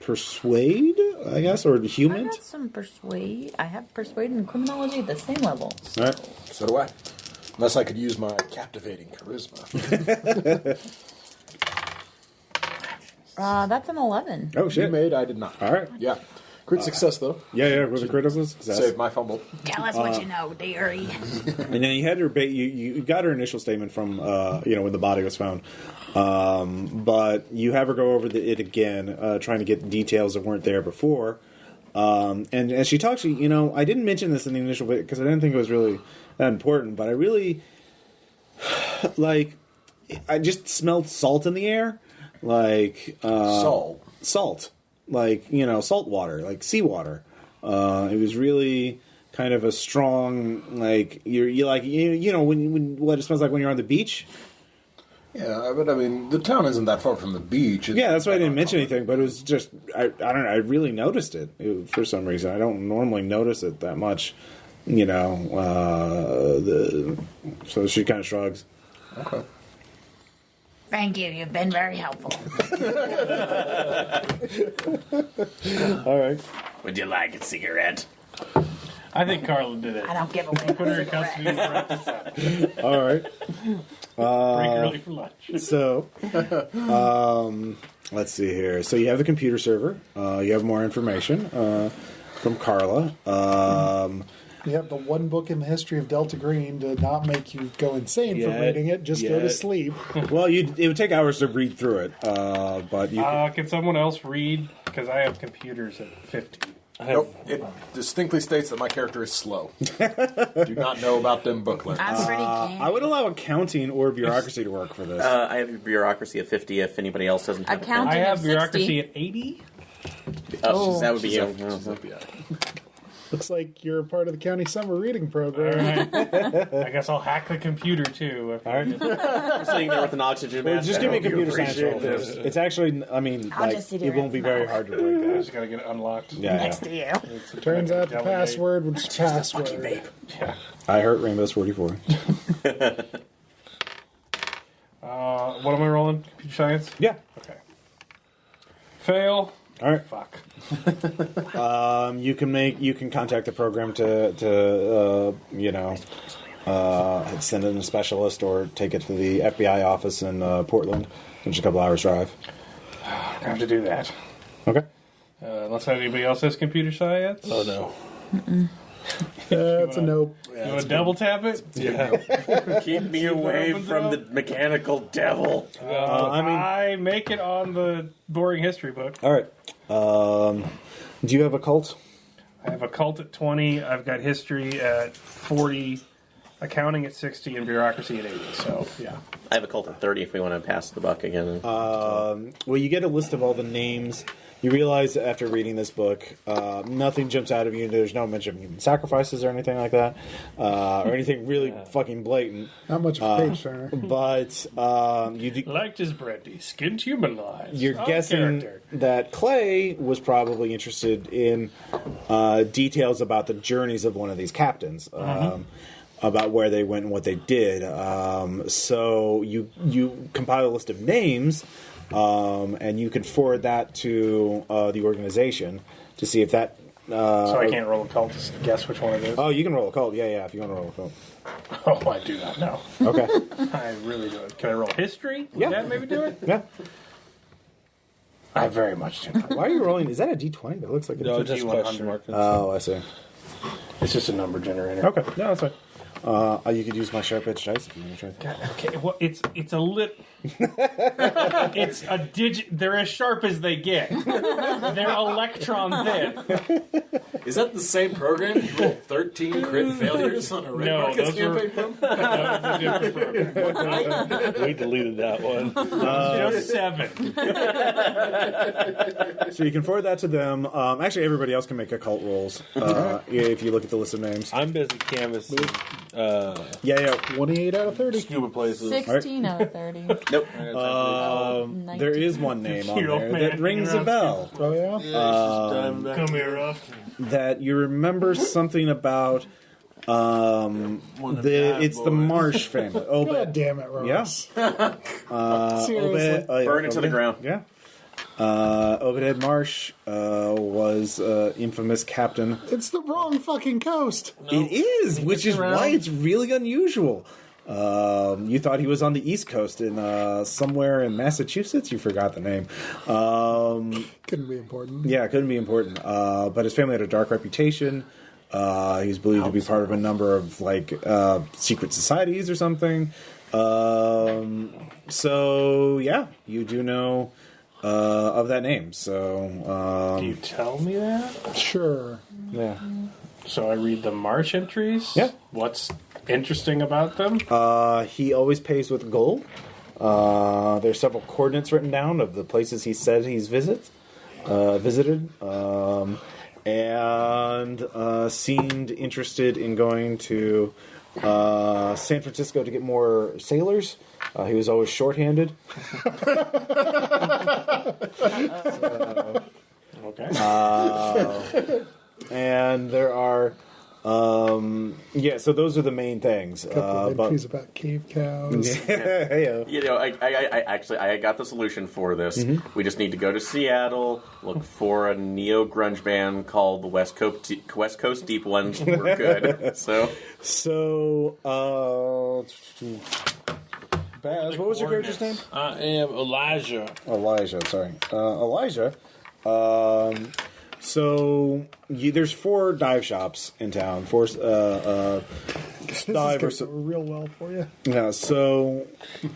[SPEAKER 3] persuade, I guess, or
[SPEAKER 6] I
[SPEAKER 3] human.
[SPEAKER 6] got some persuade. I have persuade and criminology at the same level.
[SPEAKER 3] All right.
[SPEAKER 1] So do I. Unless I could use my captivating charisma.
[SPEAKER 6] That's an 11.
[SPEAKER 3] Oh
[SPEAKER 1] You
[SPEAKER 3] shit!
[SPEAKER 1] made, I did not.
[SPEAKER 3] All right.
[SPEAKER 1] Yeah. Crit success, though.
[SPEAKER 3] Yeah, with a critical success.
[SPEAKER 1] Saved my fumble.
[SPEAKER 6] Tell us what you know, dearie.
[SPEAKER 3] And then you had her. You got her initial statement from when the body was found, but you have her go over it again, trying to get details that weren't there before. And as she talks, I didn't mention this in the initial bit because I didn't think it was really that important, but I really I just smelled salt in the air, salt, salt water, like seawater. It was really kind of a strong, when what it smells like when you're on the beach.
[SPEAKER 1] Yeah, but I mean, the town isn't that far from the beach.
[SPEAKER 3] Yeah, that's why I didn't mention anything, but it was just, I don't know, I really noticed it for some reason. I don't normally notice it that much, so she kind of shrugs.
[SPEAKER 1] Okay.
[SPEAKER 6] Thank you. You've been very helpful.
[SPEAKER 3] All right.
[SPEAKER 5] Would you like a cigarette?
[SPEAKER 7] I think Carla did it.
[SPEAKER 6] I don't give away
[SPEAKER 7] Put her in
[SPEAKER 6] my
[SPEAKER 7] custody
[SPEAKER 6] cigarette.
[SPEAKER 7] for breakfast.
[SPEAKER 3] All right.
[SPEAKER 7] Break early for lunch.
[SPEAKER 3] So, let's see here. So you have the computer server. You have more information from Carla.
[SPEAKER 2] You have the one book in the history of Delta Green to not make you go insane from reading it. Just go to sleep.
[SPEAKER 3] Well, it would take hours to read through it, but you.
[SPEAKER 7] Can someone else read? Because I have computers at 50.
[SPEAKER 1] Nope. It distinctly states that my character is slow. Do not know about them booklets.
[SPEAKER 6] I'm pretty keen.
[SPEAKER 3] I would allow accounting or bureaucracy to work for this.
[SPEAKER 5] I have a bureaucracy of 50 if anybody else doesn't have
[SPEAKER 6] Accounting.
[SPEAKER 7] I have
[SPEAKER 6] 60.
[SPEAKER 7] bureaucracy at 80.
[SPEAKER 5] Oh, that would be you.
[SPEAKER 1] Yeah.
[SPEAKER 2] Looks like you're a part of the county summer reading
[SPEAKER 7] All
[SPEAKER 2] program.
[SPEAKER 7] right. I guess I'll hack the computer too.
[SPEAKER 3] All right.
[SPEAKER 5] I'm sitting there with an oxygen mask.
[SPEAKER 3] Just give me a computer science roll.
[SPEAKER 5] this.
[SPEAKER 3] It's actually,
[SPEAKER 6] I'll just sit
[SPEAKER 3] it
[SPEAKER 6] here
[SPEAKER 3] won't
[SPEAKER 6] and
[SPEAKER 3] be very
[SPEAKER 6] smile.
[SPEAKER 3] hard to break
[SPEAKER 7] I
[SPEAKER 3] that.
[SPEAKER 7] just gotta get it unlocked.
[SPEAKER 3] Yeah,
[SPEAKER 6] Next to you.
[SPEAKER 2] Turns out the
[SPEAKER 7] Delegate.
[SPEAKER 2] password was password.
[SPEAKER 7] Yeah.
[SPEAKER 3] I heart Rainbow's 44.
[SPEAKER 7] What am I rolling? Computer science?
[SPEAKER 3] Yeah.
[SPEAKER 7] Okay. Fail.
[SPEAKER 3] All right.
[SPEAKER 7] Fuck.
[SPEAKER 3] You can contact the program to send in a specialist or take it to the FBI office in Portland, which is a couple hours drive.
[SPEAKER 7] I have to do that.
[SPEAKER 3] Okay.
[SPEAKER 7] Unless anybody else has computer science.
[SPEAKER 3] Oh no.
[SPEAKER 2] That's a nope.
[SPEAKER 7] You want to double tap it?
[SPEAKER 5] Keep me away
[SPEAKER 7] opens it
[SPEAKER 5] from
[SPEAKER 7] up.
[SPEAKER 5] the mechanical devil.
[SPEAKER 7] I make it on the boring history book.
[SPEAKER 3] All right. Do you have a cult?
[SPEAKER 7] I have a cult at 20. I've got history at 40, accounting at 60, and bureaucracy at 80. So, yeah.
[SPEAKER 5] I have a cult at 30 if we want to pass the buck again.
[SPEAKER 3] Well, you get a list of all the names. You realize after reading this book, nothing jumps out of you. There's no mention of human sacrifices or anything like that, or anything really fucking blatant.
[SPEAKER 2] Not much of a page turner.
[SPEAKER 3] But
[SPEAKER 7] Liked his brandy, skinned human lives.
[SPEAKER 3] you're
[SPEAKER 7] Odd
[SPEAKER 3] guessing
[SPEAKER 7] character.
[SPEAKER 3] that Clay was probably interested in details about the journeys of one of these captains. about where they went and what they did. So you compile a list of names, and you can forward that to the organization to see if that.
[SPEAKER 7] So I can't roll a cult to guess which one it is?
[SPEAKER 3] Oh, you can roll a cult. Yeah, if you want to roll a cult.
[SPEAKER 7] Oh, I do not know.
[SPEAKER 3] Okay.
[SPEAKER 7] I really do it. Can I roll history? Would
[SPEAKER 3] Yeah.
[SPEAKER 7] that maybe do it?
[SPEAKER 3] Yeah.
[SPEAKER 7] I very much do not.
[SPEAKER 3] Why are you rolling? Is that a D20? That looks like a
[SPEAKER 4] No,
[SPEAKER 3] D20.
[SPEAKER 4] just question mark.
[SPEAKER 3] Oh, I see.
[SPEAKER 7] It's just a number generator.
[SPEAKER 3] Okay. No, that's fine. You could use my sharp edge dice if you want to try.
[SPEAKER 7] God, okay, well, it's a lit. It's a digit. They're as sharp as they get. They're electron thin.
[SPEAKER 1] Is that the same program you rolled 13 crit failures on a Red
[SPEAKER 7] No,
[SPEAKER 1] Markets
[SPEAKER 7] those were-
[SPEAKER 1] campaign from?
[SPEAKER 7] That was a different program.
[SPEAKER 4] We deleted that one.
[SPEAKER 7] Just 7.
[SPEAKER 3] So you can forward that to them. Actually, everybody else can make occult rolls if you look at the list of names.
[SPEAKER 4] I'm busy canvassing
[SPEAKER 3] Yeah.
[SPEAKER 2] 28 out of 30.
[SPEAKER 4] scuba places.
[SPEAKER 6] 16 out of 30.
[SPEAKER 5] Nope.
[SPEAKER 3] There is one name on
[SPEAKER 7] Cute old
[SPEAKER 3] there
[SPEAKER 7] man
[SPEAKER 3] that rings a
[SPEAKER 7] hanging
[SPEAKER 3] bell.
[SPEAKER 2] Oh, yeah?
[SPEAKER 7] Come here often.
[SPEAKER 3] That you remember something about. It's the Marsh family.
[SPEAKER 2] God damn it, Ross.
[SPEAKER 3] Yeah.
[SPEAKER 2] Seriously.
[SPEAKER 5] Burn it to the ground.
[SPEAKER 3] Yeah. Obed Marsh was infamous captain.
[SPEAKER 2] It's the wrong fucking coast.
[SPEAKER 3] It is, which is why it's really unusual. You thought he was on the East Coast in somewhere in Massachusetts. You forgot the name.
[SPEAKER 2] Couldn't be important.
[SPEAKER 3] Yeah, it couldn't be important. But his family had a dark reputation. He was believed to be part of a number of secret societies or something. So yeah, you do know of that name. So
[SPEAKER 7] Do you tell me that?
[SPEAKER 2] Sure.
[SPEAKER 3] yeah.
[SPEAKER 7] So I read the Marsh entries?
[SPEAKER 3] Yeah.
[SPEAKER 7] What's interesting about them?
[SPEAKER 3] He always pays with gold. There's several coordinates written down of the places he said he's visited, and seemed interested in going to San Francisco to get more sailors. He was always shorthanded.
[SPEAKER 7] Okay.
[SPEAKER 3] And there are, so those are the main things.
[SPEAKER 2] Couple of entries about cave cows.
[SPEAKER 3] Hey-o.
[SPEAKER 5] You know, I got the solution for this. We just need to go to Seattle, look for a neo grunge band called the West Coast Deep Ones. We're good.
[SPEAKER 3] So, Baz, what was your character's name?
[SPEAKER 4] I am Elijah.
[SPEAKER 3] Elijah, sorry. Elijah. There's 4 dive shops in town. 4
[SPEAKER 2] This
[SPEAKER 3] dive.
[SPEAKER 2] is going real well for you.
[SPEAKER 3] Yeah. So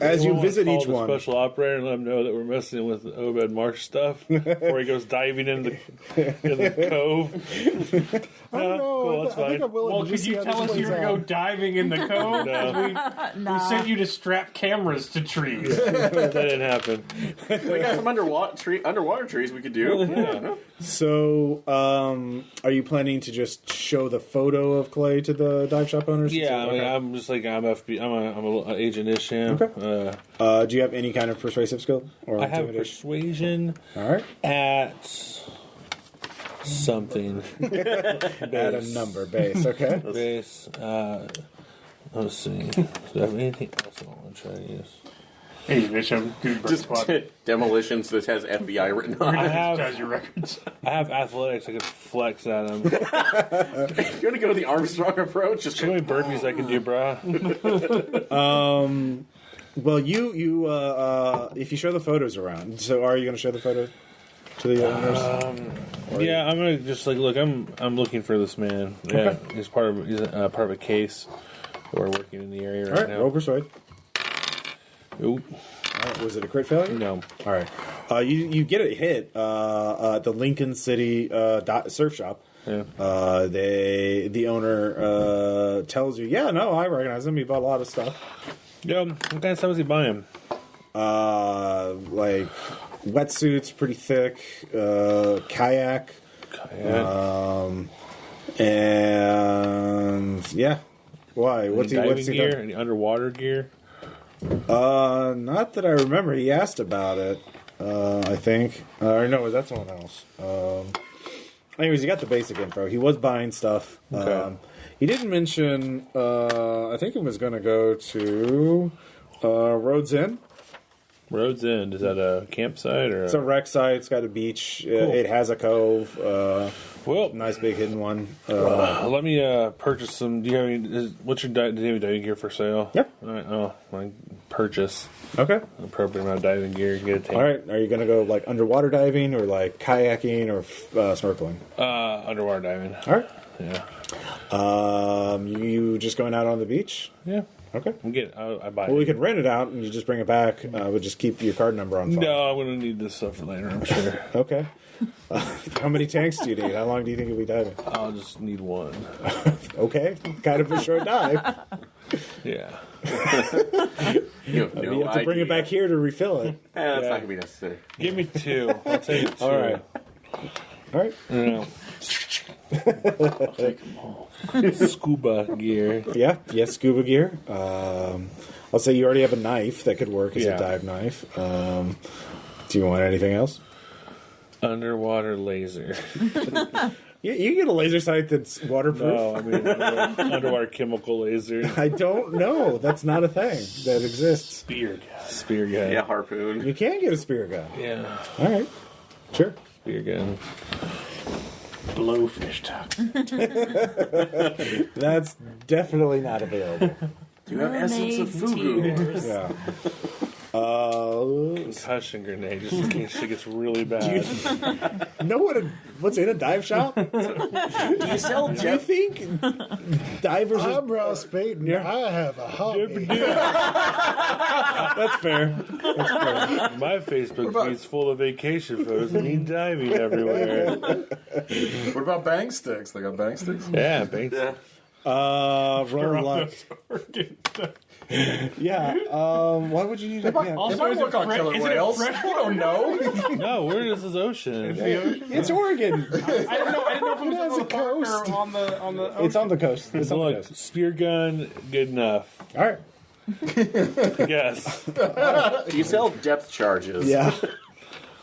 [SPEAKER 3] as you visit each
[SPEAKER 4] the
[SPEAKER 3] one,
[SPEAKER 4] special operator and let him know that we're messing with the Obed Marsh stuff before he goes diving in the cove.
[SPEAKER 2] I don't know.
[SPEAKER 4] Cool, that's
[SPEAKER 2] I think
[SPEAKER 4] fine.
[SPEAKER 2] I'm willing
[SPEAKER 7] Well,
[SPEAKER 2] to
[SPEAKER 7] could
[SPEAKER 2] just
[SPEAKER 7] you
[SPEAKER 2] see how
[SPEAKER 7] tell
[SPEAKER 2] this
[SPEAKER 7] us you were
[SPEAKER 2] plays
[SPEAKER 7] to go
[SPEAKER 2] out.
[SPEAKER 7] diving in the cove?
[SPEAKER 4] No,
[SPEAKER 7] We sent you to strap cameras to trees.
[SPEAKER 4] that didn't happen.
[SPEAKER 5] We got some underwater trees we could do.
[SPEAKER 4] Yeah.
[SPEAKER 3] so are you planning to just show the photo of Clay to the dive shop owners?
[SPEAKER 4] Yeah, I mean,
[SPEAKER 3] Okay.
[SPEAKER 4] I'm just like I'm an agent-ish. Yeah.
[SPEAKER 3] Okay. Do you have any kind of persuasive skill or
[SPEAKER 4] I have
[SPEAKER 3] intimidation?
[SPEAKER 4] persuasion
[SPEAKER 3] All right.
[SPEAKER 4] at something.
[SPEAKER 3] At a number base. Okay.
[SPEAKER 4] Base. Let's see. Do I have anything else I want to try to use?
[SPEAKER 7] Hey, Bishop, good bird
[SPEAKER 5] Just
[SPEAKER 7] squad.
[SPEAKER 5] demolitions that has FBI written on
[SPEAKER 4] I
[SPEAKER 5] it.
[SPEAKER 4] have
[SPEAKER 7] Digitize your records.
[SPEAKER 4] I have athletics. I can flex at them.
[SPEAKER 5] You're gonna go the Armstrong approach. Just
[SPEAKER 4] How many burpees I can do, brah?
[SPEAKER 3] Well, you if you show the photos around, so are you going to show the photo to the owners?
[SPEAKER 4] Yeah, I'm gonna just look. I'm looking for this man. Yeah, he's part of a case. We're working in the area
[SPEAKER 3] All
[SPEAKER 4] right
[SPEAKER 3] right.
[SPEAKER 4] now.
[SPEAKER 3] Roll persuade.
[SPEAKER 4] Oop,
[SPEAKER 3] All right, was it a crit failure?
[SPEAKER 4] no.
[SPEAKER 3] All right. You get a hit at the Lincoln City surf shop.
[SPEAKER 4] Yeah.
[SPEAKER 3] The owner tells you, yeah, no, I recognize him. He bought a lot of stuff.
[SPEAKER 4] Yeah. What kind of stuff is he buying?
[SPEAKER 3] Like wetsuits, pretty thick, kayak, and yeah. Why? What's he?
[SPEAKER 4] Diving
[SPEAKER 3] What's he
[SPEAKER 4] gear?
[SPEAKER 3] done?
[SPEAKER 4] Any underwater gear?
[SPEAKER 3] Not that I remember. He asked about it. I think. Or no, that's someone else. Anyways, you got the basic info. He was buying stuff.
[SPEAKER 4] Okay.
[SPEAKER 3] He didn't mention. I think he was going to go to Rhodes Inn.
[SPEAKER 4] Rhodes End, is that a campsite or?
[SPEAKER 3] It's a rec site. It's got a beach. It has a cove.
[SPEAKER 4] Well,
[SPEAKER 3] Nice big hidden one.
[SPEAKER 4] let me purchase some. Do you have any? What's your do you have any diving gear for sale?
[SPEAKER 3] Yep.
[SPEAKER 4] All right. Oh, I purchase
[SPEAKER 3] Okay.
[SPEAKER 4] an appropriate amount of diving gear. Get a tank.
[SPEAKER 3] All right. Are you going to go like underwater diving or like kayaking or snorkeling?
[SPEAKER 4] Underwater diving.
[SPEAKER 3] All right.
[SPEAKER 4] Yeah.
[SPEAKER 3] You just going out on the beach?
[SPEAKER 4] Yeah.
[SPEAKER 3] Okay.
[SPEAKER 4] I buy.
[SPEAKER 3] Well, we
[SPEAKER 4] it.
[SPEAKER 3] can rent it out and you just bring it back. We'll just keep your card number on file.
[SPEAKER 4] No, I'm gonna need this stuff for later. I'm sure.
[SPEAKER 3] Okay. How many tanks do you need? How long do you think you'll be diving?
[SPEAKER 4] I'll just need one.
[SPEAKER 3] Okay. Kind of a short dive.
[SPEAKER 4] Yeah.
[SPEAKER 5] You have no
[SPEAKER 3] You have to bring it back here to refill it.
[SPEAKER 5] That's not going to be necessary.
[SPEAKER 4] Give me two. I'll take two.
[SPEAKER 3] All right. All right.
[SPEAKER 4] Yeah. Scuba gear.
[SPEAKER 3] Yeah. Yes, scuba gear. I'll say you already have a knife that could work as a dive knife. Do you want anything else?
[SPEAKER 4] Underwater laser.
[SPEAKER 3] You can get a laser sight that's waterproof.
[SPEAKER 4] No, I mean underwater chemical laser.
[SPEAKER 3] I don't know. That's not a thing that exists.
[SPEAKER 7] Spear gun.
[SPEAKER 4] Spear gun.
[SPEAKER 5] Yeah, harpoon.
[SPEAKER 3] You can get a spear gun.
[SPEAKER 4] Yeah.
[SPEAKER 3] All right. Sure.
[SPEAKER 4] Spear gun.
[SPEAKER 7] Blowfish tuck.
[SPEAKER 3] That's definitely not available.
[SPEAKER 5] You have essence of fugu.
[SPEAKER 3] Yeah.
[SPEAKER 4] Concussion grenade, just in case shit gets really bad.
[SPEAKER 3] Know what's in a dive shop?
[SPEAKER 5] Do you sell
[SPEAKER 3] Do you think divers?
[SPEAKER 2] I'm Ross Payton. I have a hobby.
[SPEAKER 3] That's fair.
[SPEAKER 4] My Facebook feed's full of vacation photos of me diving everywhere.
[SPEAKER 1] What about bang sticks? They got bang sticks?
[SPEAKER 4] Yeah, thanks.
[SPEAKER 3] Roll luck. Yeah. Why would you use that? Yeah.
[SPEAKER 1] It might work on killer whales. You don't know.
[SPEAKER 4] No, where is this ocean?
[SPEAKER 3] It's Oregon.
[SPEAKER 7] I didn't know if it was
[SPEAKER 2] It has
[SPEAKER 7] on
[SPEAKER 2] a
[SPEAKER 7] the park
[SPEAKER 2] coast.
[SPEAKER 7] or on the
[SPEAKER 3] It's on the coast. It's on the
[SPEAKER 4] Look,
[SPEAKER 3] coast.
[SPEAKER 4] spear gun, good enough.
[SPEAKER 3] All right.
[SPEAKER 4] Yes.
[SPEAKER 5] Do you sell depth charges?
[SPEAKER 3] Yeah.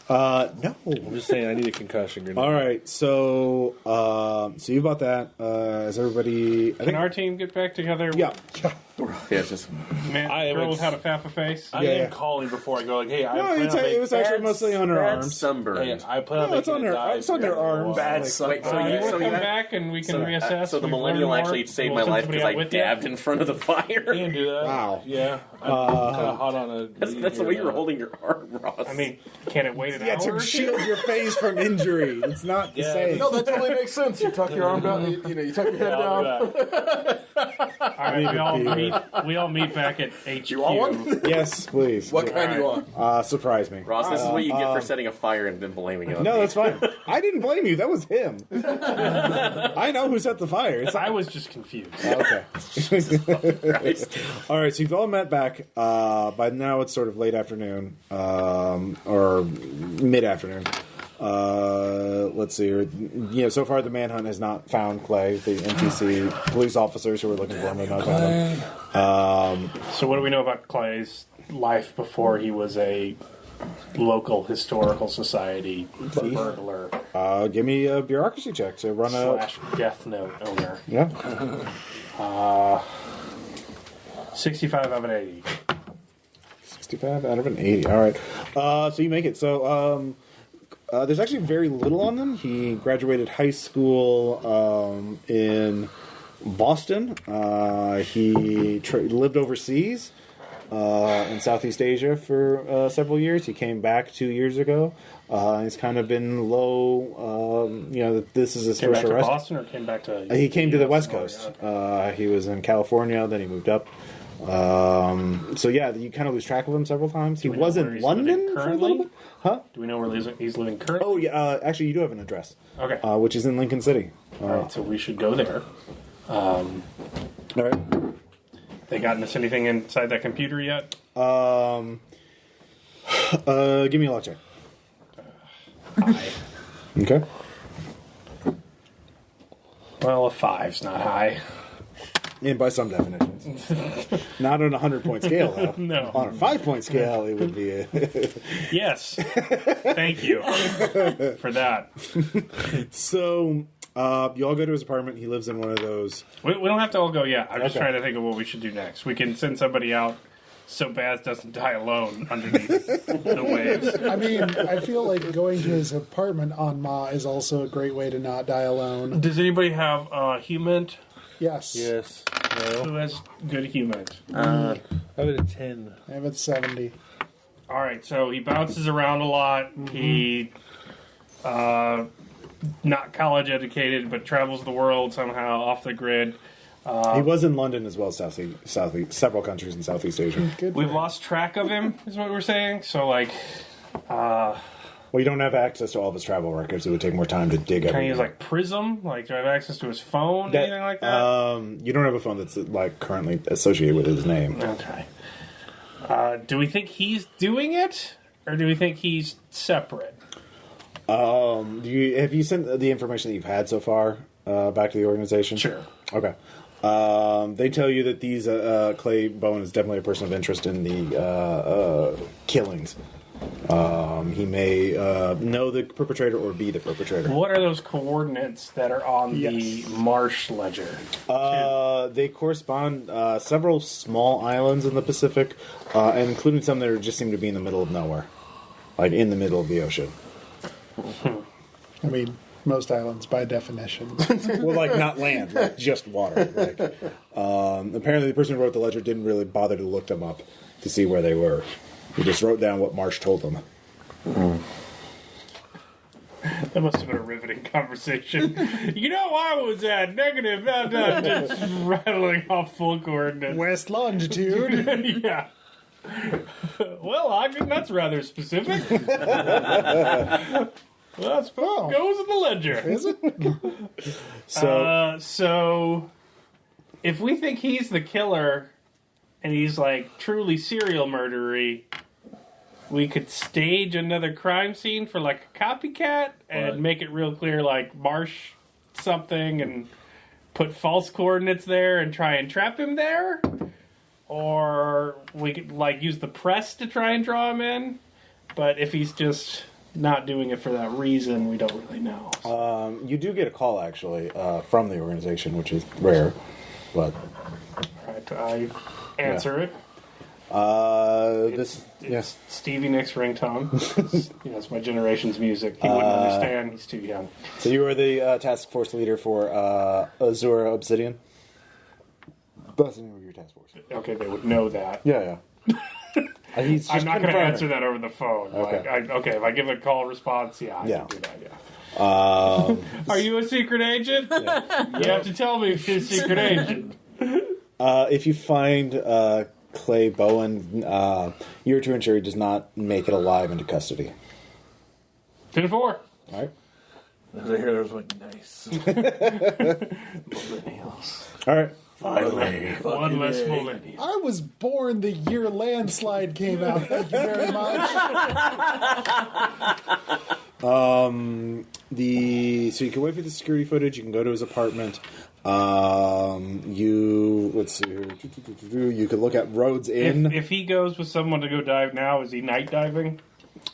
[SPEAKER 3] No.
[SPEAKER 4] I'm just saying I need a concussion grenade.
[SPEAKER 3] All right. So, so you bought that. Is everybody? I
[SPEAKER 7] Can
[SPEAKER 3] think.
[SPEAKER 7] our team get back together?
[SPEAKER 3] Yeah.
[SPEAKER 5] Yeah, it's just
[SPEAKER 7] Man,
[SPEAKER 4] I
[SPEAKER 7] girl
[SPEAKER 4] would-
[SPEAKER 7] without a faffa face.
[SPEAKER 4] I
[SPEAKER 3] Yeah,
[SPEAKER 4] am
[SPEAKER 3] yeah.
[SPEAKER 4] calling before I go. Like, hey, I
[SPEAKER 3] No,
[SPEAKER 4] plan on
[SPEAKER 3] it was actually mostly on her
[SPEAKER 5] bad
[SPEAKER 3] arms.
[SPEAKER 5] sunburn.
[SPEAKER 4] Hey, I plan on
[SPEAKER 3] No, it's
[SPEAKER 4] making
[SPEAKER 3] on
[SPEAKER 4] a
[SPEAKER 3] her.
[SPEAKER 4] dive
[SPEAKER 3] It's on your
[SPEAKER 4] for a
[SPEAKER 3] arms.
[SPEAKER 4] while.
[SPEAKER 5] Wait, so
[SPEAKER 7] You
[SPEAKER 5] you
[SPEAKER 7] want to come
[SPEAKER 5] have-
[SPEAKER 7] back and we can reassess?
[SPEAKER 5] So the
[SPEAKER 7] We've
[SPEAKER 5] millennial
[SPEAKER 7] learned
[SPEAKER 5] actually
[SPEAKER 7] more.
[SPEAKER 5] saved
[SPEAKER 7] We'll
[SPEAKER 5] my life
[SPEAKER 7] send
[SPEAKER 5] because
[SPEAKER 7] somebody
[SPEAKER 5] I
[SPEAKER 7] out with you.
[SPEAKER 5] dabbed in front of the fire.
[SPEAKER 4] You can do that.
[SPEAKER 3] Wow.
[SPEAKER 4] Yeah. I'm kind of hot on a.
[SPEAKER 5] That's the way you were holding your arm, Ross.
[SPEAKER 7] I mean, can it wait an
[SPEAKER 3] Yeah,
[SPEAKER 7] hour?
[SPEAKER 3] to
[SPEAKER 7] or two?
[SPEAKER 3] shield your face from injury. It's not the
[SPEAKER 4] Yeah.
[SPEAKER 3] same.
[SPEAKER 1] No, that totally makes sense. You tuck your arm down. You tuck your head down.
[SPEAKER 7] All right, we all meet back at HQ.
[SPEAKER 1] You want one?
[SPEAKER 3] Yes, please.
[SPEAKER 1] What kind do you want?
[SPEAKER 3] Surprise me.
[SPEAKER 5] Ross, this is what you get for setting a fire and then blaming it on
[SPEAKER 3] No,
[SPEAKER 5] me.
[SPEAKER 3] that's fine. I didn't blame you. That was him. I know who set the fire. It's
[SPEAKER 7] I was just confused.
[SPEAKER 3] okay.
[SPEAKER 5] Christ.
[SPEAKER 3] All right, so you've all met back. By now, it's sort of late afternoon or mid-afternoon. Let's see. So far the manhunt has not found Clay. The NPC police officers who were looking for him have not found him.
[SPEAKER 7] So, what do we know about Clay's life before he was a local historical society burglar
[SPEAKER 3] Give me a bureaucracy check to run a.
[SPEAKER 7] / Death Note owner?
[SPEAKER 3] Yeah.
[SPEAKER 7] 65 out of an 80.
[SPEAKER 3] 65 out of an 80. All right. So you make it. So there's actually very little on them. He graduated high school in Boston. He lived overseas in Southeast Asia for several years. He came back 2 years ago. He's kind of been low. This is his
[SPEAKER 7] Came
[SPEAKER 3] first
[SPEAKER 7] back to
[SPEAKER 3] arrest.
[SPEAKER 7] Boston or came back to.
[SPEAKER 3] He came to the West
[SPEAKER 7] Oh,
[SPEAKER 3] Coast.
[SPEAKER 7] yeah.
[SPEAKER 3] He was in California, then he moved up. So yeah, you kind of lose track of him several times. He
[SPEAKER 7] we know
[SPEAKER 3] was
[SPEAKER 7] where
[SPEAKER 3] in
[SPEAKER 7] he's
[SPEAKER 3] London
[SPEAKER 7] living
[SPEAKER 3] for a
[SPEAKER 7] currently?
[SPEAKER 3] little bit. Huh?
[SPEAKER 7] Do we know where he's living currently?
[SPEAKER 3] Oh yeah. Actually, you do have an address.
[SPEAKER 7] Okay.
[SPEAKER 3] Which is in Lincoln City.
[SPEAKER 7] All right, so we should go there.
[SPEAKER 3] All right.
[SPEAKER 7] They gotten us anything inside that computer yet?
[SPEAKER 3] Give me a luck check.
[SPEAKER 7] High.
[SPEAKER 3] Okay.
[SPEAKER 7] Well, a 5's not high.
[SPEAKER 3] And by some definitions. Not on a 100-point scale, though.
[SPEAKER 7] No.
[SPEAKER 3] On a 5-point scale, it would be
[SPEAKER 7] Yes. Thank you for that.
[SPEAKER 3] So, you all go to his apartment. He lives in one of those.
[SPEAKER 7] We don't have to all go yet. I'm just
[SPEAKER 3] Okay.
[SPEAKER 7] trying to think of what we should do next. We can send somebody out so Baz doesn't die alone underneath the waves.
[SPEAKER 2] I mean, I feel like going to his apartment on Ma is also a great way to not die alone.
[SPEAKER 7] Does anybody have human?
[SPEAKER 2] Yes.
[SPEAKER 4] Yes.
[SPEAKER 7] Who
[SPEAKER 4] No.
[SPEAKER 7] has good human?
[SPEAKER 4] I have it at 10.
[SPEAKER 2] I have it 70.
[SPEAKER 7] All right, so he bounces around a lot. He, not college educated, but travels the world somehow off the grid.
[SPEAKER 3] He was in London as well, Southeast, several countries in Southeast Asia.
[SPEAKER 2] Good.
[SPEAKER 7] We've lost track of him, is what we're saying. So, like,
[SPEAKER 3] Well, you don't have access to all of his travel records. It would take more time to dig
[SPEAKER 7] can I
[SPEAKER 3] everything.
[SPEAKER 7] use, like, Prism? Like, do I have access to his phone? Anything like that?
[SPEAKER 3] You don't have a phone that's like currently associated with his name.
[SPEAKER 7] Okay. Do we think he's doing it? Or do we think he's separate?
[SPEAKER 3] Have you sent the information that you've had so far back to the organization?
[SPEAKER 7] Sure.
[SPEAKER 3] Okay. They tell you that these Clay Bowen is definitely a person of interest in the killings. He may know the perpetrator or be the perpetrator.
[SPEAKER 7] What are those coordinates that are on
[SPEAKER 2] Yes.
[SPEAKER 7] the Marsh ledger?
[SPEAKER 3] They correspond several small islands in the Pacific, and including some that just seem to be in the middle of nowhere, like in the middle of the ocean.
[SPEAKER 2] I mean, most islands by definition.
[SPEAKER 3] Well, like not land, like just water. Like, apparently, the person who wrote the ledger didn't really bother to look them up to see where they were. He just wrote down what Marsh told them.
[SPEAKER 7] That must have been a riveting conversation. You know, I was at negative, just rattling off full coordinates.
[SPEAKER 2] West longitude.
[SPEAKER 7] Yeah. Well, I mean, that's rather specific. Well, that's what goes in the ledger.
[SPEAKER 2] Is it?
[SPEAKER 7] So, if we think he's the killer, and he's like truly serial murdery, we could stage another crime scene for like a copycat and make it real clear, like Marsh something, and put false coordinates there and try and trap him there. Or we could like use the press to try and draw him in. But if he's just not doing it for that reason, we don't really know.
[SPEAKER 3] You do get a call, actually, from the organization, which is rare, but...
[SPEAKER 7] Right, I answer it.
[SPEAKER 3] Yes.
[SPEAKER 7] Stevie Nicks' ringtone. It's my generation's music. He wouldn't understand. He's too young.
[SPEAKER 3] So you are the task force leader for Azura Obsidian? That's the name of your task force.
[SPEAKER 7] Okay, they would know that.
[SPEAKER 3] Yeah. He's just
[SPEAKER 7] I'm not going to
[SPEAKER 3] confirming.
[SPEAKER 7] answer that over the phone.
[SPEAKER 3] Okay.
[SPEAKER 7] If I give a call response, I
[SPEAKER 3] Yeah.
[SPEAKER 7] can do that, yeah. Are you a secret agent?
[SPEAKER 3] Yeah.
[SPEAKER 7] You have to tell me if you're a secret agent.
[SPEAKER 3] If you find Clay Bowen, you're to ensure he does not make it alive into custody.
[SPEAKER 7] 10-4.
[SPEAKER 3] All right.
[SPEAKER 4] As I hear, there's like, nice.
[SPEAKER 7] Millennials.
[SPEAKER 3] All right.
[SPEAKER 4] Finally.
[SPEAKER 7] One less millennial.
[SPEAKER 2] I was born the year Landslide came out. Thank you very much.
[SPEAKER 3] So you can wait for the security footage. You can go to his apartment. Let's see here. You can look at roads in.
[SPEAKER 7] If he goes with someone to go dive now, is he night diving?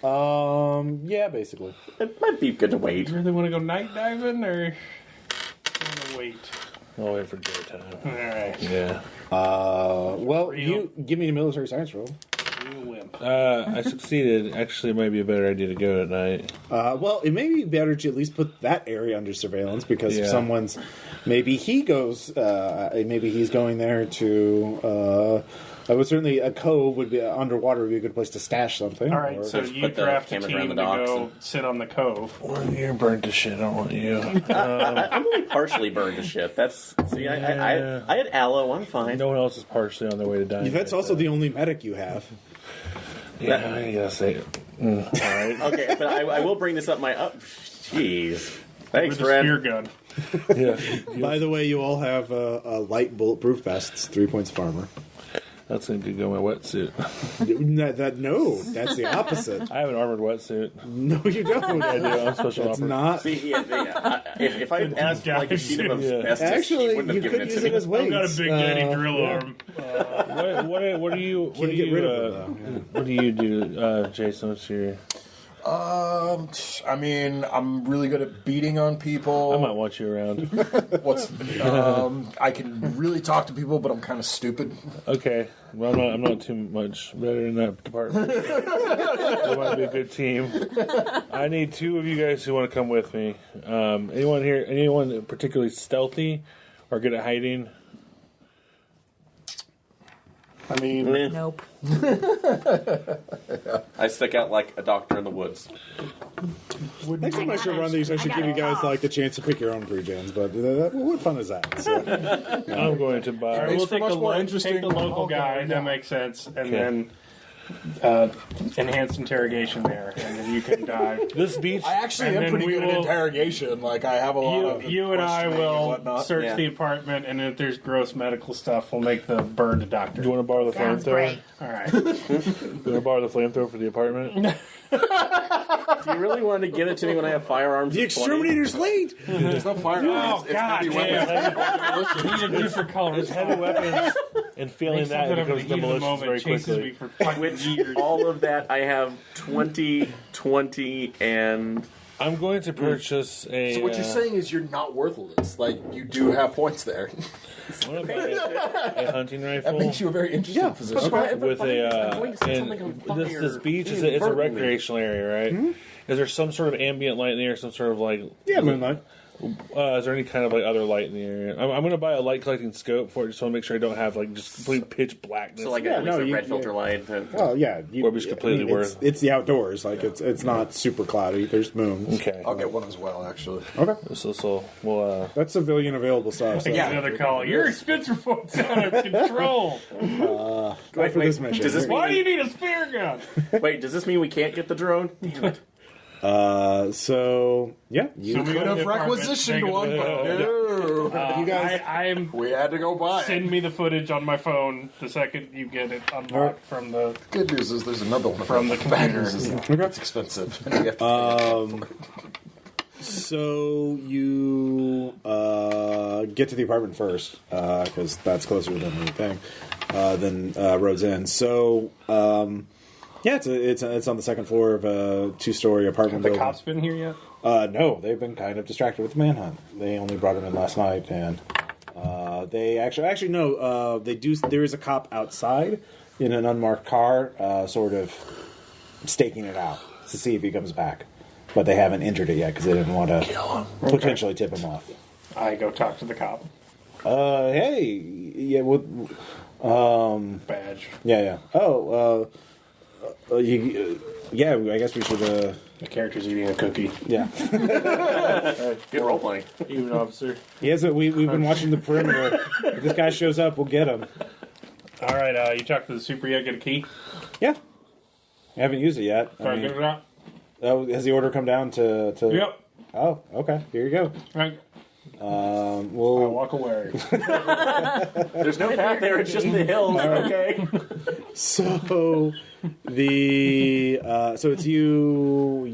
[SPEAKER 3] Yeah, basically.
[SPEAKER 5] It might be good to wait.
[SPEAKER 7] Do you really want to go night diving, or want to wait?
[SPEAKER 4] I'll wait for daytime.
[SPEAKER 7] All right.
[SPEAKER 4] Yeah.
[SPEAKER 3] Well,
[SPEAKER 7] Real.
[SPEAKER 3] you give me a military science roll.
[SPEAKER 7] You wimp.
[SPEAKER 4] I succeeded. Actually, it might be a better idea to go at night.
[SPEAKER 3] Well, it may be better to at least put that area under surveillance because if
[SPEAKER 4] Yeah.
[SPEAKER 3] someone's, maybe he goes, maybe he's going there to. Certainly a cove would be underwater would be a good place to stash something.
[SPEAKER 7] All right,
[SPEAKER 3] or-
[SPEAKER 7] so
[SPEAKER 5] just
[SPEAKER 7] you
[SPEAKER 5] put the
[SPEAKER 7] draft a
[SPEAKER 5] cameras
[SPEAKER 7] team
[SPEAKER 5] around
[SPEAKER 7] to
[SPEAKER 5] the docks
[SPEAKER 7] go
[SPEAKER 5] and-
[SPEAKER 7] sit on the cove.
[SPEAKER 4] Well, you're burnt to shit. I don't want you.
[SPEAKER 5] I'm only partially burned to shit. That's see, I had aloe. I'm fine.
[SPEAKER 4] No one else is partially on their way to dying.
[SPEAKER 3] That's also the only medic you have.
[SPEAKER 4] Yeah, I guess they. All right.
[SPEAKER 5] Okay, but I will bring this up. Jeez. Thanks,
[SPEAKER 7] With a spear
[SPEAKER 5] Fred.
[SPEAKER 7] gun.
[SPEAKER 4] Yeah.
[SPEAKER 3] By the way, you all have light bulletproof vests, 3 points of armor.
[SPEAKER 4] That's going to go in my wetsuit.
[SPEAKER 3] No, that's the opposite.
[SPEAKER 4] I have an armored wetsuit.
[SPEAKER 3] No, you don't.
[SPEAKER 4] I do. I'm special
[SPEAKER 3] That's
[SPEAKER 4] offer.
[SPEAKER 3] not.
[SPEAKER 5] See, if I had asked like a sheet of
[SPEAKER 4] Yeah.
[SPEAKER 5] asbestos, he
[SPEAKER 3] Actually,
[SPEAKER 5] wouldn't
[SPEAKER 3] you
[SPEAKER 5] have given
[SPEAKER 3] could
[SPEAKER 5] it
[SPEAKER 3] use
[SPEAKER 5] to
[SPEAKER 3] it
[SPEAKER 5] me.
[SPEAKER 3] as weights.
[SPEAKER 7] I've got a Big Daddy drill arm.
[SPEAKER 4] What do you
[SPEAKER 3] Can't get rid of it, though. Yeah.
[SPEAKER 4] what do you do, Jason? What's your?
[SPEAKER 1] I mean, I'm really good at beating on people.
[SPEAKER 4] I might want you around.
[SPEAKER 1] I can really talk to people, but I'm kind of stupid.
[SPEAKER 4] Okay, well, I'm not too much better in that department. That might be a good team. I need 2 of you guys who want to come with me. Anyone here? Anyone particularly stealthy or good at hiding?
[SPEAKER 2] I mean,
[SPEAKER 6] Nope.
[SPEAKER 5] I stick out like a doctor in the woods.
[SPEAKER 3] Next time I should run these, I should give you guys like the chance to pick your own pre-gens. But what fun is that? So,
[SPEAKER 4] I'm going to buy.
[SPEAKER 7] All right,
[SPEAKER 1] makes
[SPEAKER 7] we'll
[SPEAKER 1] for
[SPEAKER 7] take
[SPEAKER 1] much
[SPEAKER 7] the,
[SPEAKER 1] more
[SPEAKER 7] take
[SPEAKER 1] interesting-
[SPEAKER 7] the local
[SPEAKER 1] Okay,
[SPEAKER 7] guy.
[SPEAKER 1] yeah.
[SPEAKER 7] That makes sense. And
[SPEAKER 4] Okay.
[SPEAKER 7] then enhanced interrogation there. And then you can dive.
[SPEAKER 4] This beach.
[SPEAKER 1] I actually
[SPEAKER 7] And
[SPEAKER 1] am
[SPEAKER 7] then
[SPEAKER 1] pretty
[SPEAKER 7] we
[SPEAKER 1] good at
[SPEAKER 7] will-
[SPEAKER 1] interrogation. Like, I have a lot of
[SPEAKER 7] You and I
[SPEAKER 1] questioning and
[SPEAKER 7] will
[SPEAKER 1] whatnot.
[SPEAKER 7] search
[SPEAKER 5] Yeah.
[SPEAKER 7] the apartment, and if there's gross medical stuff, we'll make the bird a doctor.
[SPEAKER 4] Do you want to borrow the
[SPEAKER 6] Sounds
[SPEAKER 4] flamethrower?
[SPEAKER 6] great.
[SPEAKER 7] All right.
[SPEAKER 4] Do you want to borrow the flamethrower for the apartment?
[SPEAKER 5] Do you really want to give it to me when I have firearms?
[SPEAKER 3] the
[SPEAKER 5] at 20?
[SPEAKER 3] exterminator's late.
[SPEAKER 1] There's no firearms.
[SPEAKER 7] Oh, God
[SPEAKER 1] heavy
[SPEAKER 7] damn.
[SPEAKER 1] weapons.
[SPEAKER 7] Need a different color.
[SPEAKER 4] There's heavy weapons, and feeling
[SPEAKER 7] Make
[SPEAKER 4] that
[SPEAKER 7] something over the
[SPEAKER 4] becomes
[SPEAKER 7] heat of the
[SPEAKER 4] demolitions very
[SPEAKER 7] moment chases me
[SPEAKER 4] quickly.
[SPEAKER 7] for fucking
[SPEAKER 5] Which
[SPEAKER 7] years.
[SPEAKER 5] all of that I have 20, 20, and
[SPEAKER 4] I'm going to purchase a.
[SPEAKER 1] So what you're saying is you're not worthless. Like, you do have points there.
[SPEAKER 4] I'm gonna buy a hunting rifle.
[SPEAKER 1] That makes you a very interesting physician.
[SPEAKER 4] With this beach is a recreational area, right? Is there some sort of ambient light in the air? Some sort of like
[SPEAKER 3] Moonlight.
[SPEAKER 4] Is there any kind of like other light in the area? I'm going to buy a light collecting scope for it, just to make sure I don't have like just complete pitch blackness.
[SPEAKER 5] so like
[SPEAKER 3] Yeah,
[SPEAKER 5] at least
[SPEAKER 3] no,
[SPEAKER 5] a
[SPEAKER 3] you-
[SPEAKER 5] red filter light.
[SPEAKER 3] Well, yeah,
[SPEAKER 4] Or it's completely worth-
[SPEAKER 3] It's the outdoors. Like it's not super cloudy. There's moon.
[SPEAKER 4] Okay,
[SPEAKER 1] I'll get one as well, actually.
[SPEAKER 3] Okay,
[SPEAKER 4] so we'll
[SPEAKER 3] that's civilian available stuff. So.
[SPEAKER 7] Get another call. Your expense report's out of control.
[SPEAKER 3] Not for this mission.
[SPEAKER 5] Does this
[SPEAKER 7] Why do
[SPEAKER 5] mean,
[SPEAKER 7] you need a spear gun?
[SPEAKER 5] wait, does this mean we can't get the drone? Damn it.
[SPEAKER 3] So yeah, you,
[SPEAKER 7] So we
[SPEAKER 1] Could
[SPEAKER 7] go to
[SPEAKER 1] have
[SPEAKER 7] the apartment,
[SPEAKER 1] requisitioned
[SPEAKER 7] take a-
[SPEAKER 1] one, but no.
[SPEAKER 3] you guys.
[SPEAKER 7] I'm
[SPEAKER 1] We had to go buy it.
[SPEAKER 7] send me the footage on my phone the second you get it unlocked from the.
[SPEAKER 1] Good news is there's another one
[SPEAKER 7] From the
[SPEAKER 1] Bad
[SPEAKER 7] computer.
[SPEAKER 1] news is it's expensive. And you have to pay
[SPEAKER 3] So you get to the apartment first because that's closer than the thing than Roads End. So yeah, it's on the second floor of a 2-story apartment
[SPEAKER 7] The
[SPEAKER 3] building.
[SPEAKER 7] cops been here yet?
[SPEAKER 3] No, they've been kind of distracted with the manhunt. They only brought him in last night, and they actually no. They do. There is a cop outside in an unmarked car, sort of staking it out to see if he comes back. But they haven't entered it yet because they didn't want to potentially tip him off.
[SPEAKER 7] I go talk to the cop.
[SPEAKER 3] Hey, yeah, what?
[SPEAKER 7] Badge.
[SPEAKER 3] Yeah. Oh, yeah. I guess we should.
[SPEAKER 7] The character's eating a cookie.
[SPEAKER 3] Yeah.
[SPEAKER 5] Good role playing.
[SPEAKER 4] even officer.
[SPEAKER 3] He has. We've been watching the perimeter. If this guy shows up, we'll get him.
[SPEAKER 7] All right, you talk to the super yet? Get a key?
[SPEAKER 3] Yeah. I haven't used it yet. I
[SPEAKER 7] Sorry,
[SPEAKER 3] mean,
[SPEAKER 7] get it out.
[SPEAKER 3] has the order come down to?
[SPEAKER 7] Yep.
[SPEAKER 3] Oh, okay. Here you go.
[SPEAKER 7] Right. I
[SPEAKER 3] We'll.
[SPEAKER 7] walk away.
[SPEAKER 5] There's no path there, it's just the hills. Okay.
[SPEAKER 3] So the so it's you.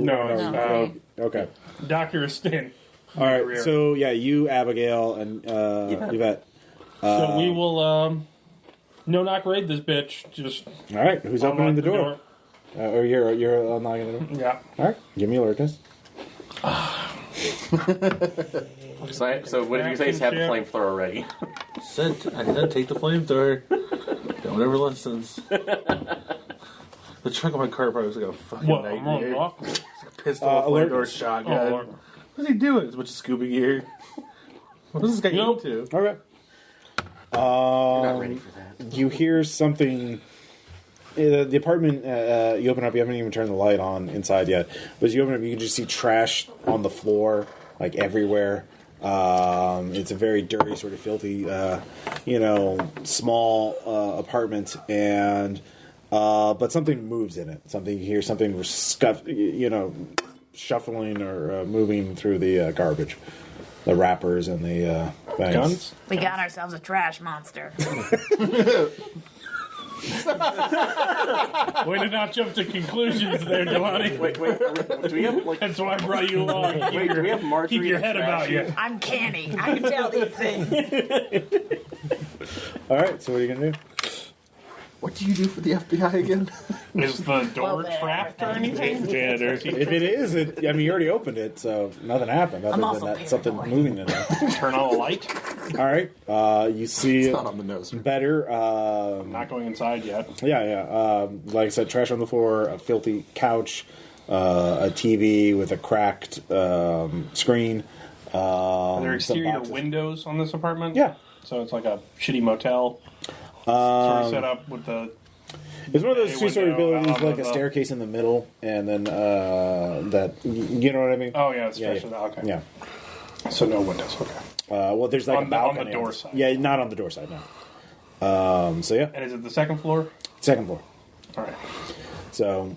[SPEAKER 7] No, it's
[SPEAKER 6] No.
[SPEAKER 3] Okay.
[SPEAKER 7] Dr. Stin.
[SPEAKER 3] All right. So yeah, you, Abigail, and Yvette.
[SPEAKER 7] So we will no knock raid this bitch. Just
[SPEAKER 3] All right. Who's opening
[SPEAKER 7] unlock
[SPEAKER 3] the door? Or you're unlocking the door.
[SPEAKER 7] Yeah.
[SPEAKER 3] All right. Give me alertness.
[SPEAKER 5] So what did you say? Have the flamethrower ready.
[SPEAKER 4] I said take the flamethrower. Don't ever listens. The trunk of my car probably was like a fucking
[SPEAKER 7] What? I'm on
[SPEAKER 4] nightmare.
[SPEAKER 7] lock.
[SPEAKER 4] Pistol,
[SPEAKER 3] alert.
[SPEAKER 4] flamethrower, shotgun.
[SPEAKER 7] Oh,
[SPEAKER 4] What's he doing? It's a bunch of scuba gear. What does this guy
[SPEAKER 7] Nope.
[SPEAKER 4] into?
[SPEAKER 3] Okay.
[SPEAKER 5] Not ready for that.
[SPEAKER 3] You hear something. The apartment, you open up, you haven't even turned the light on inside yet. But as you open up, you can just see trash on the floor, like everywhere. It's a very dirty, sort of filthy, small apartment. And, but something moves in it. You hear something shuffling or moving through the garbage. the wrappers and the things.
[SPEAKER 7] Guns?
[SPEAKER 6] We got ourselves a trash monster.
[SPEAKER 7] Way to not jump to conclusions there, Delani.
[SPEAKER 5] Wait. Do we have like?
[SPEAKER 7] That's why I brought you along.
[SPEAKER 5] Wait, do we have Marjorie?
[SPEAKER 7] Keep your head
[SPEAKER 5] and
[SPEAKER 7] about you.
[SPEAKER 6] I'm canny. I can tell these things.
[SPEAKER 3] All right, so what are you gonna do?
[SPEAKER 1] What do you do for the FBI again?
[SPEAKER 7] Is the door
[SPEAKER 6] Well,
[SPEAKER 7] trapped or anything?
[SPEAKER 3] Janitor. If it is, you already opened it, so nothing happened other
[SPEAKER 6] also
[SPEAKER 3] than that something
[SPEAKER 6] paranoid.
[SPEAKER 3] moving in there.
[SPEAKER 7] Turn on a light?
[SPEAKER 3] All right, you see
[SPEAKER 1] It's not on the nose.
[SPEAKER 3] better.
[SPEAKER 7] Not going inside yet.
[SPEAKER 3] Yeah. Like I said, trash on the floor, a filthy couch, a TV with a cracked screen.
[SPEAKER 7] Are there
[SPEAKER 3] some
[SPEAKER 7] exterior
[SPEAKER 3] boxes.
[SPEAKER 7] windows on this apartment?
[SPEAKER 3] Yeah.
[SPEAKER 7] So it's like a shitty motel. Sort of set up with the...
[SPEAKER 3] It's one of those
[SPEAKER 7] A
[SPEAKER 3] two-story
[SPEAKER 7] window,
[SPEAKER 3] buildings, like a
[SPEAKER 7] the-
[SPEAKER 3] staircase in the middle, and then that you know what I mean?
[SPEAKER 7] Oh, yeah, it's
[SPEAKER 3] Yeah,
[SPEAKER 7] stretched out. Okay.
[SPEAKER 3] Yeah.
[SPEAKER 7] So no windows. Okay.
[SPEAKER 3] Well, there's like
[SPEAKER 7] On
[SPEAKER 3] a
[SPEAKER 7] the- on the
[SPEAKER 3] balcony
[SPEAKER 7] door side.
[SPEAKER 3] Yeah, not on the door side. No. So yeah,
[SPEAKER 7] And is it the second floor?
[SPEAKER 3] second floor.
[SPEAKER 7] All right.
[SPEAKER 3] So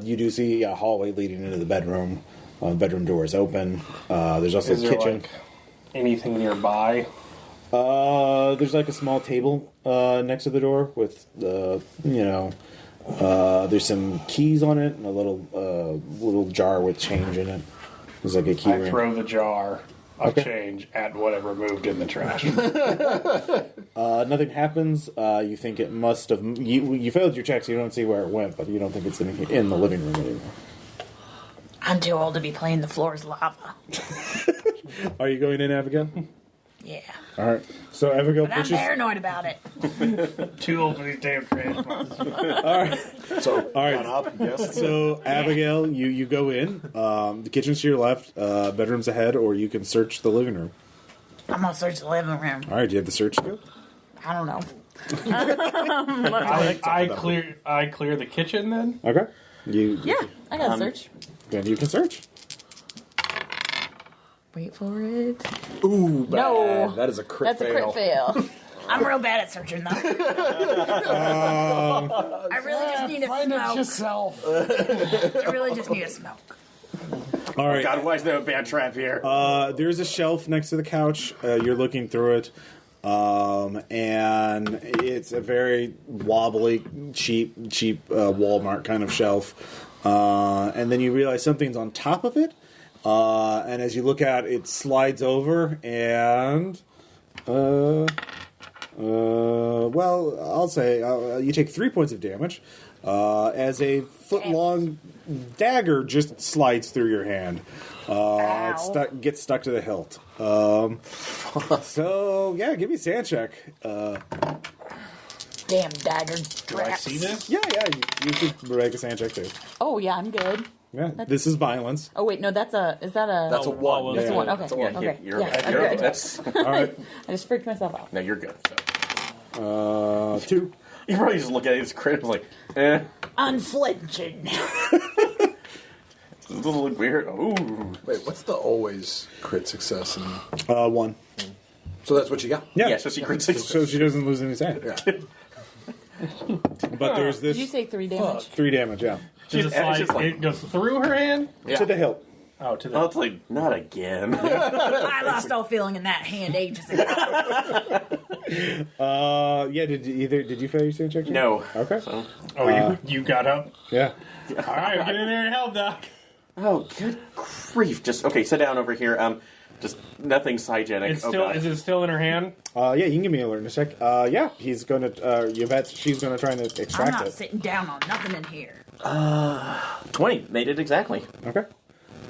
[SPEAKER 3] you do see a hallway leading into the bedroom. Bedroom door is open. There's also
[SPEAKER 7] Is
[SPEAKER 3] a
[SPEAKER 7] there
[SPEAKER 3] kitchen.
[SPEAKER 7] like anything nearby?
[SPEAKER 3] There's like a small table next to the door with there's some keys on it and a little jar with change in it. There's like a key
[SPEAKER 7] I
[SPEAKER 3] ring.
[SPEAKER 7] throw the jar of
[SPEAKER 3] Okay.
[SPEAKER 7] change at whatever moved in the trash.
[SPEAKER 3] Nothing happens. You think it must have. You failed your checks. You don't see where it went, but you don't think it's in the living room anymore.
[SPEAKER 6] I'm too old to be playing the floor's lava.
[SPEAKER 3] Are you going in, Abigail?
[SPEAKER 6] Yeah.
[SPEAKER 3] All right. So Abigail
[SPEAKER 6] But I'm
[SPEAKER 3] pushes.
[SPEAKER 6] paranoid about it.
[SPEAKER 7] Too old for these damn trash monsters.
[SPEAKER 3] All right.
[SPEAKER 1] So,
[SPEAKER 3] All right.
[SPEAKER 1] gone up, yes.
[SPEAKER 3] So Abigail, you go in. The kitchen's to your left. Bedroom's ahead, or you can search the living room.
[SPEAKER 6] I'm gonna search the living room.
[SPEAKER 3] All right. Do you have the search skill?
[SPEAKER 6] I don't know.
[SPEAKER 7] I clear the kitchen then?
[SPEAKER 3] Okay.
[SPEAKER 6] Yeah, I got to search.
[SPEAKER 3] Then you can search.
[SPEAKER 6] Wait for it.
[SPEAKER 1] Ooh, bad.
[SPEAKER 6] No.
[SPEAKER 1] That is a crit
[SPEAKER 6] That's a
[SPEAKER 1] fail.
[SPEAKER 6] crit fail. I'm real bad at searching though. I really just need a
[SPEAKER 2] Find it
[SPEAKER 6] smoke.
[SPEAKER 2] yourself.
[SPEAKER 6] I really just need a smoke.
[SPEAKER 3] All right.
[SPEAKER 5] God, why is there a bad trap here?
[SPEAKER 3] There's a shelf next to the couch. You're looking through it. And it's a very wobbly, cheap Walmart kind of shelf. And then you realize something's on top of it. And as you look at it, it slides over and, well, I'll say you take 3 points of damage as a foot-long dagger just slides through your hand. It gets stuck to the hilt. So, yeah, give me a sand check.
[SPEAKER 6] Damn dagger
[SPEAKER 7] Do I
[SPEAKER 6] traps.
[SPEAKER 7] see this?
[SPEAKER 3] Yeah, you should make a sand check too.
[SPEAKER 6] Oh yeah, I'm good.
[SPEAKER 3] Yeah, this is violence.
[SPEAKER 6] Oh wait, no, is that a?
[SPEAKER 1] That's a one.
[SPEAKER 6] That's a one. Okay.
[SPEAKER 1] That's a one.
[SPEAKER 6] Okay.
[SPEAKER 5] You're,
[SPEAKER 6] Yes, I'm
[SPEAKER 5] you're
[SPEAKER 6] good.
[SPEAKER 5] that's
[SPEAKER 3] All right,
[SPEAKER 6] I just freaked myself out.
[SPEAKER 5] no, you're good. So.
[SPEAKER 3] 2.
[SPEAKER 5] You probably just look at it as crit and like,
[SPEAKER 6] Unflinching.
[SPEAKER 5] This doesn't look weird. Ooh.
[SPEAKER 1] Wait, what's the always crit success?
[SPEAKER 3] 1.
[SPEAKER 1] So that's what you got?
[SPEAKER 5] Yeah, so she crit success.
[SPEAKER 3] So she doesn't lose any sand.
[SPEAKER 1] Yeah.
[SPEAKER 3] But there's this
[SPEAKER 6] Did you say 3 damage?
[SPEAKER 3] 3 damage. Yeah,
[SPEAKER 7] Does it,
[SPEAKER 5] it's just like-
[SPEAKER 7] it goes through her hand?
[SPEAKER 1] Yeah.
[SPEAKER 3] to the hilt.
[SPEAKER 7] Oh, to the...
[SPEAKER 5] Oh, it's like, not again.
[SPEAKER 6] I lost all feeling in that hand ages ago.
[SPEAKER 3] Yeah. Did you fail your sand check?
[SPEAKER 5] No.
[SPEAKER 3] Okay.
[SPEAKER 7] Oh, you got up?
[SPEAKER 3] Yeah.
[SPEAKER 7] All right, get in there and help, Doc.
[SPEAKER 5] Oh, good grief. Just, okay, sit down over here. Just nothing hygienic.
[SPEAKER 7] It's
[SPEAKER 5] Oh,
[SPEAKER 7] still,
[SPEAKER 5] God.
[SPEAKER 7] is it still in her hand?
[SPEAKER 3] Yeah. You can give me an alertness check. Yeah. He's gonna. You bet. She's gonna try and
[SPEAKER 6] I'm
[SPEAKER 3] extract
[SPEAKER 6] not
[SPEAKER 3] it.
[SPEAKER 6] sitting down on nothing in here.
[SPEAKER 5] 20. Made it exactly.
[SPEAKER 3] Okay.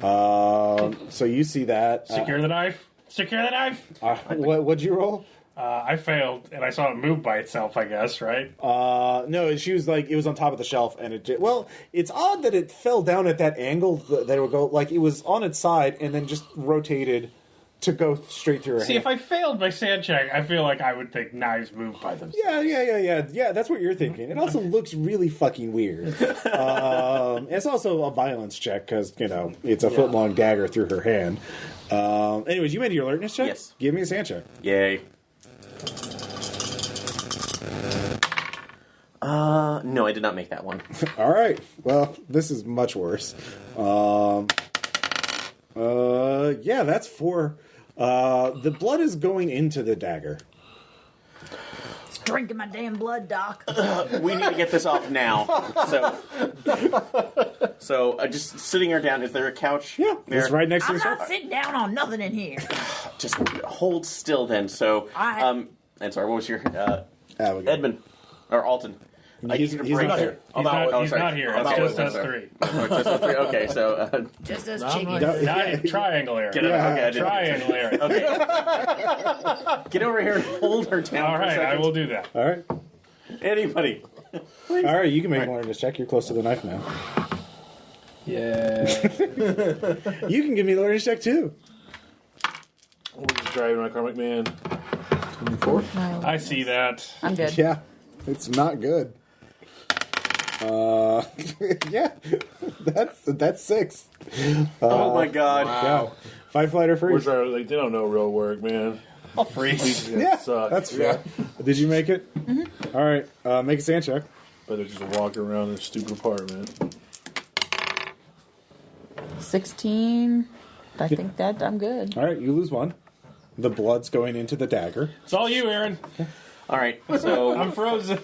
[SPEAKER 3] So you see that.
[SPEAKER 7] Secure the knife. Secure the knife.
[SPEAKER 3] What'd you roll?
[SPEAKER 7] I failed, and I saw it move by itself, I guess, right?
[SPEAKER 3] No, she was like, it was on top of the shelf, and it's odd that it fell down at that angle that it would go, like, it was on its side, and then just rotated to go straight through her
[SPEAKER 7] See,
[SPEAKER 3] hand.
[SPEAKER 7] if I failed my sand check, I feel like I would think knives move by themselves.
[SPEAKER 3] Yeah, that's what you're thinking. It also looks really fucking weird. It's also a violence check, because, it's a foot-long dagger through her hand. Anyways, you made your alertness check?
[SPEAKER 5] Yes.
[SPEAKER 3] Give me a sand check.
[SPEAKER 5] Yay. No, I did not make that one.
[SPEAKER 3] All right. Well, this is much worse. Yeah, that's 4. The blood is going into the dagger.
[SPEAKER 6] It's drinking my damn blood, Doc.
[SPEAKER 5] We need to get this off now. So just sitting her down. Is there a couch?
[SPEAKER 3] Yeah,
[SPEAKER 5] there?
[SPEAKER 3] it's right next to
[SPEAKER 6] I'm
[SPEAKER 3] the
[SPEAKER 6] not
[SPEAKER 3] sofa.
[SPEAKER 6] sitting down on nothing in here.
[SPEAKER 5] Just hold still then. So,
[SPEAKER 6] Alright.
[SPEAKER 5] and sorry, what was your
[SPEAKER 3] Abigail.
[SPEAKER 5] Edmund or Alton? I need you to break
[SPEAKER 1] not
[SPEAKER 5] it.
[SPEAKER 1] here.
[SPEAKER 7] He's not
[SPEAKER 5] sorry.
[SPEAKER 7] here.
[SPEAKER 5] I'm
[SPEAKER 7] It's
[SPEAKER 5] not
[SPEAKER 7] just
[SPEAKER 5] with
[SPEAKER 7] us
[SPEAKER 5] him,
[SPEAKER 7] three.
[SPEAKER 5] Oh, just us three. Okay, so
[SPEAKER 6] Just as
[SPEAKER 4] I'm
[SPEAKER 6] cheeky.
[SPEAKER 4] not-
[SPEAKER 7] Not triangle area.
[SPEAKER 5] get over. Okay, I didn't.
[SPEAKER 7] Triangle area.
[SPEAKER 5] Okay. Get over here and hold her down.
[SPEAKER 7] All
[SPEAKER 5] for a
[SPEAKER 7] right,
[SPEAKER 5] second.
[SPEAKER 7] I will do that.
[SPEAKER 3] All right.
[SPEAKER 5] Anybody?
[SPEAKER 3] All right, you can make an awareness check. You're close to the knife now.
[SPEAKER 7] Yeah.
[SPEAKER 3] You can give me the awareness check too.
[SPEAKER 4] We're just driving my car, McMahon.
[SPEAKER 1] 24?
[SPEAKER 7] I see that.
[SPEAKER 6] I'm good.
[SPEAKER 3] Yeah, it's not good. Yeah, that's 6.
[SPEAKER 5] Oh my God!
[SPEAKER 3] Yeah, 5 flight or
[SPEAKER 4] We're
[SPEAKER 3] freeze.
[SPEAKER 4] driving, like, they don't know real work, man.
[SPEAKER 7] I'll freeze.
[SPEAKER 4] These guys
[SPEAKER 3] Yeah,
[SPEAKER 4] suck.
[SPEAKER 3] that's fair. Did you make it? Mm-hmm. All right, make a sand check.
[SPEAKER 4] But they're just walking around their stupid apartment.
[SPEAKER 6] 16. I think that I'm good.
[SPEAKER 3] All right, you lose 1. The blood's going into the dagger.
[SPEAKER 7] It's all you, Aaron.
[SPEAKER 5] All right, so
[SPEAKER 7] I'm frozen.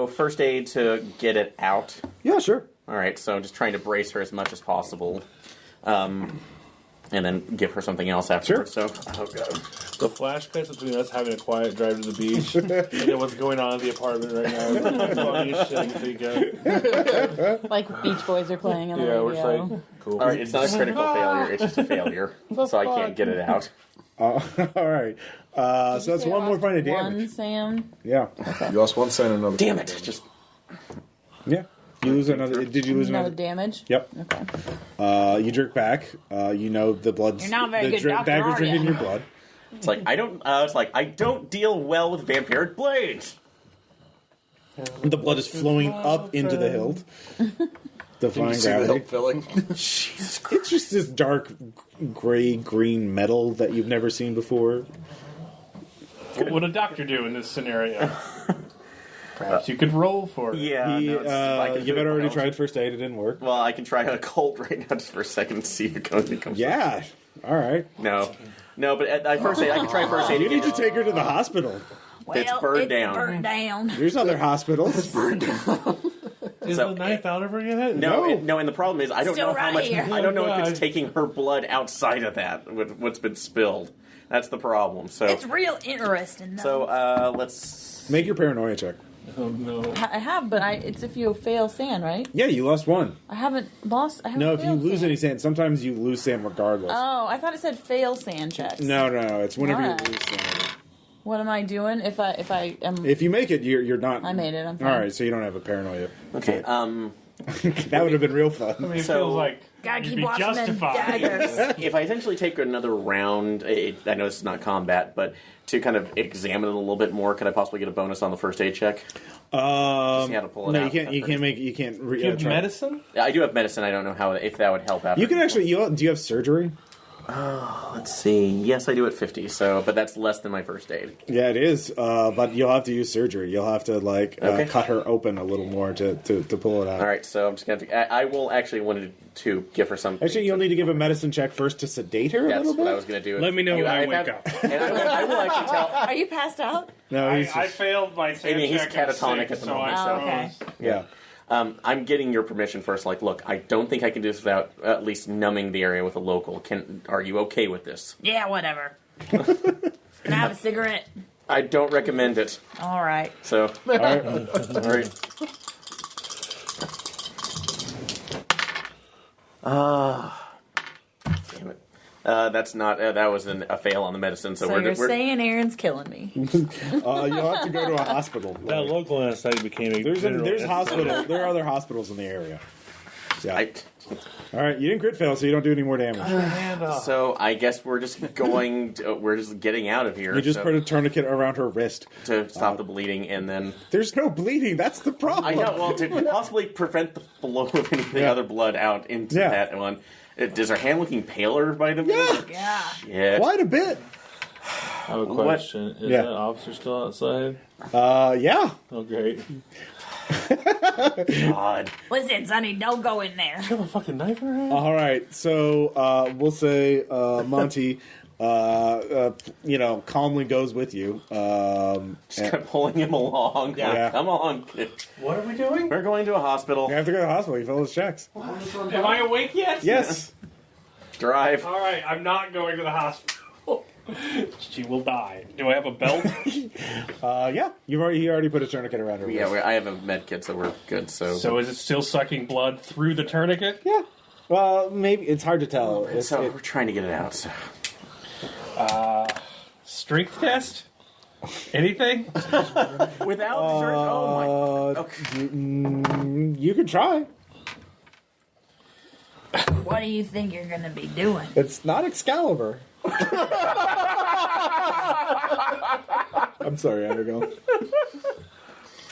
[SPEAKER 5] first aid to get it out.
[SPEAKER 3] Yeah, sure.
[SPEAKER 5] All right, so I'm just trying to brace her as much as possible, and then give her something else afterwards.
[SPEAKER 3] Sure.
[SPEAKER 5] So, oh God.
[SPEAKER 4] The flashbacks between us having a quiet drive to the beach and then what's going on in the apartment right now is the funniest shit I can think of.
[SPEAKER 6] Like Beach Boys are playing on the
[SPEAKER 4] Yeah, we're just
[SPEAKER 6] radio.
[SPEAKER 4] like, cool.
[SPEAKER 5] All right, it's not a critical failure; it's just a failure, so I can't get it out.
[SPEAKER 3] All right. So that's
[SPEAKER 6] You
[SPEAKER 3] 1 more point of
[SPEAKER 6] lost
[SPEAKER 3] damage.
[SPEAKER 6] One, Sam.
[SPEAKER 3] Yeah.
[SPEAKER 1] You lost 1 cent and another.
[SPEAKER 5] Damn
[SPEAKER 1] point
[SPEAKER 5] it!
[SPEAKER 1] of
[SPEAKER 5] Just
[SPEAKER 3] Yeah. You lose another. Did you lose
[SPEAKER 6] Another
[SPEAKER 3] another?
[SPEAKER 6] damage.
[SPEAKER 3] Yep.
[SPEAKER 6] Okay.
[SPEAKER 3] You jerk back. You know the blood's.
[SPEAKER 6] You're not a very
[SPEAKER 3] the
[SPEAKER 6] good doctor,
[SPEAKER 3] dagger's
[SPEAKER 6] are
[SPEAKER 3] drinking
[SPEAKER 6] ya?
[SPEAKER 3] your blood.
[SPEAKER 5] it's like I don't. It's like I don't deal well with vampiric blades.
[SPEAKER 3] The blood is flowing up into the hilt.
[SPEAKER 1] You
[SPEAKER 3] Defying
[SPEAKER 1] see the
[SPEAKER 3] gravity.
[SPEAKER 1] hilt filling?
[SPEAKER 5] Jesus Christ!
[SPEAKER 3] It's just this dark gray green metal that you've never seen before.
[SPEAKER 7] What would a doctor do in this scenario? Perhaps you could roll for it.
[SPEAKER 5] Yeah,
[SPEAKER 3] He,
[SPEAKER 5] no, I can do
[SPEAKER 3] you
[SPEAKER 5] it
[SPEAKER 3] had already
[SPEAKER 5] now.
[SPEAKER 3] tried first aid. It didn't work.
[SPEAKER 5] Well, I can try an occult right now just for a second to see if it comes.
[SPEAKER 3] Yeah. All right.
[SPEAKER 5] No, but I first aid. I can try first aid.
[SPEAKER 3] You need to take her to the hospital.
[SPEAKER 6] Well,
[SPEAKER 5] It's burned down.
[SPEAKER 6] Burned down.
[SPEAKER 3] There's other hospitals.
[SPEAKER 4] Is
[SPEAKER 5] So-
[SPEAKER 4] the knife out of her yet?
[SPEAKER 5] No, and the problem is I don't
[SPEAKER 6] Still
[SPEAKER 5] know how
[SPEAKER 6] right
[SPEAKER 5] much.
[SPEAKER 6] here.
[SPEAKER 5] I don't know if
[SPEAKER 4] God.
[SPEAKER 5] it's taking her blood outside of that with what's been spilled. That's the problem. So,
[SPEAKER 6] It's real interesting, though.
[SPEAKER 5] let's.
[SPEAKER 3] Make your paranoia check.
[SPEAKER 4] Oh, no.
[SPEAKER 6] I have, but it's if you fail sand, right?
[SPEAKER 3] Yeah, you lost 1.
[SPEAKER 6] I haven't lost. I haven't
[SPEAKER 3] No, if you
[SPEAKER 6] failed
[SPEAKER 3] lose
[SPEAKER 6] sand.
[SPEAKER 3] any sand, sometimes you lose sand regardless.
[SPEAKER 6] Oh, I thought it said fail sand checks.
[SPEAKER 3] No, it's whenever
[SPEAKER 6] Alright.
[SPEAKER 3] you lose sand.
[SPEAKER 6] What am I doing if I am?
[SPEAKER 3] If you make it, you're not.
[SPEAKER 6] I made it. I'm fine.
[SPEAKER 3] All right, so you don't have a paranoia.
[SPEAKER 5] Okay.
[SPEAKER 3] That would have been real fun.
[SPEAKER 7] I mean, it
[SPEAKER 5] So-
[SPEAKER 7] feels like
[SPEAKER 6] Gotta
[SPEAKER 7] you'd
[SPEAKER 6] keep
[SPEAKER 7] be
[SPEAKER 6] watching them
[SPEAKER 7] justified.
[SPEAKER 6] daggers.
[SPEAKER 5] If I essentially take another round, I know this is not combat, but to kind of examine it a little bit more, could I possibly get a bonus on the first aid check? See how to pull it
[SPEAKER 3] No,
[SPEAKER 5] out.
[SPEAKER 3] you can't.
[SPEAKER 7] Do you have
[SPEAKER 3] try.
[SPEAKER 7] medicine?
[SPEAKER 5] I do have medicine. I don't know if that would help out.
[SPEAKER 3] You can actually. Do you have surgery?
[SPEAKER 5] Let's see. Yes, I do at 50. So, but that's less than my first aid.
[SPEAKER 3] Yeah, it is. But you'll have to use surgery. You'll have to
[SPEAKER 5] Okay.
[SPEAKER 3] cut her open a little more to pull it out.
[SPEAKER 5] All right. So I'm just gonna. I will actually wanted to give her some.
[SPEAKER 3] Actually, you'll need to give a medicine check first to sedate her a
[SPEAKER 5] That's
[SPEAKER 3] little bit.
[SPEAKER 5] what I was gonna do.
[SPEAKER 7] Let me know when I wake
[SPEAKER 5] have-
[SPEAKER 7] up.
[SPEAKER 5] And I will actually tell.
[SPEAKER 6] Are you passed out?
[SPEAKER 3] No,
[SPEAKER 7] I
[SPEAKER 3] he's just,
[SPEAKER 7] failed my sand
[SPEAKER 5] mean, he's
[SPEAKER 7] check at
[SPEAKER 5] catatonic
[SPEAKER 7] 6,
[SPEAKER 5] at the
[SPEAKER 7] so
[SPEAKER 5] moment,
[SPEAKER 7] I
[SPEAKER 6] so- Okay.
[SPEAKER 7] froze.
[SPEAKER 3] yeah.
[SPEAKER 5] I'm getting your permission first. Like, look, I don't think I can do this without at least numbing the area with a local. Are you okay with this?
[SPEAKER 6] Yeah, whatever. Can I have a cigarette?
[SPEAKER 5] I don't recommend it.
[SPEAKER 6] All right.
[SPEAKER 5] So,
[SPEAKER 3] All right.
[SPEAKER 5] all right. Damn it. That's not. That was a fail on the medicine. So,
[SPEAKER 6] So
[SPEAKER 5] we're
[SPEAKER 6] you're saying Aaron's killing me?
[SPEAKER 3] You'll have to go to a hospital.
[SPEAKER 4] That local anesthetic became a
[SPEAKER 3] There's
[SPEAKER 4] general
[SPEAKER 3] hospital. There are other hospitals in the area. Yeah.
[SPEAKER 5] I,
[SPEAKER 3] All right, you didn't crit fail, so you don't do any more damage.
[SPEAKER 5] so I guess we're just going. We're just getting out of here.
[SPEAKER 3] You just
[SPEAKER 5] so-
[SPEAKER 3] put a tourniquet around her wrist.
[SPEAKER 5] to stop the bleeding, and then
[SPEAKER 3] There's no bleeding. That's the problem.
[SPEAKER 5] I know. Well, to possibly prevent the flow of anything
[SPEAKER 3] Yeah.
[SPEAKER 5] other blood out into
[SPEAKER 3] Yeah.
[SPEAKER 5] that one. Is her hand looking paler by the
[SPEAKER 3] Yeah.
[SPEAKER 5] minute?
[SPEAKER 6] Yeah.
[SPEAKER 5] Yeah.
[SPEAKER 3] Quite a bit.
[SPEAKER 4] I have a question. Is
[SPEAKER 3] Yeah.
[SPEAKER 4] that officer still outside?
[SPEAKER 3] Yeah.
[SPEAKER 4] Oh, great.
[SPEAKER 5] God.
[SPEAKER 6] Listen, Sonny, don't go in there.
[SPEAKER 4] You have a fucking knife in her hand?
[SPEAKER 3] All right. So we'll say, Monty, calmly goes with you.
[SPEAKER 5] Just kept pulling him along.
[SPEAKER 3] Yeah.
[SPEAKER 5] Come on, kid.
[SPEAKER 7] What are we doing?
[SPEAKER 5] We're going to a hospital.
[SPEAKER 3] You have to go to the hospital. You fill those checks.
[SPEAKER 7] Am I awake yet?
[SPEAKER 3] Yes.
[SPEAKER 5] Drive.
[SPEAKER 7] All right, I'm not going to the hospital. She will die. Do I have a belt?
[SPEAKER 3] Yeah. He already put a tourniquet around her.
[SPEAKER 5] Yeah,
[SPEAKER 3] waist.
[SPEAKER 5] I have a med kit, so we're good.
[SPEAKER 7] So is it still sucking blood through the tourniquet?
[SPEAKER 3] Yeah. Well, maybe it's hard to tell.
[SPEAKER 5] We're trying to get it out. So.
[SPEAKER 7] Strength test? Anything?
[SPEAKER 5] Without oh my. Okay.
[SPEAKER 3] You can try.
[SPEAKER 6] What do you think you're going to be doing?
[SPEAKER 3] It's not Excalibur. I'm sorry, Undergo.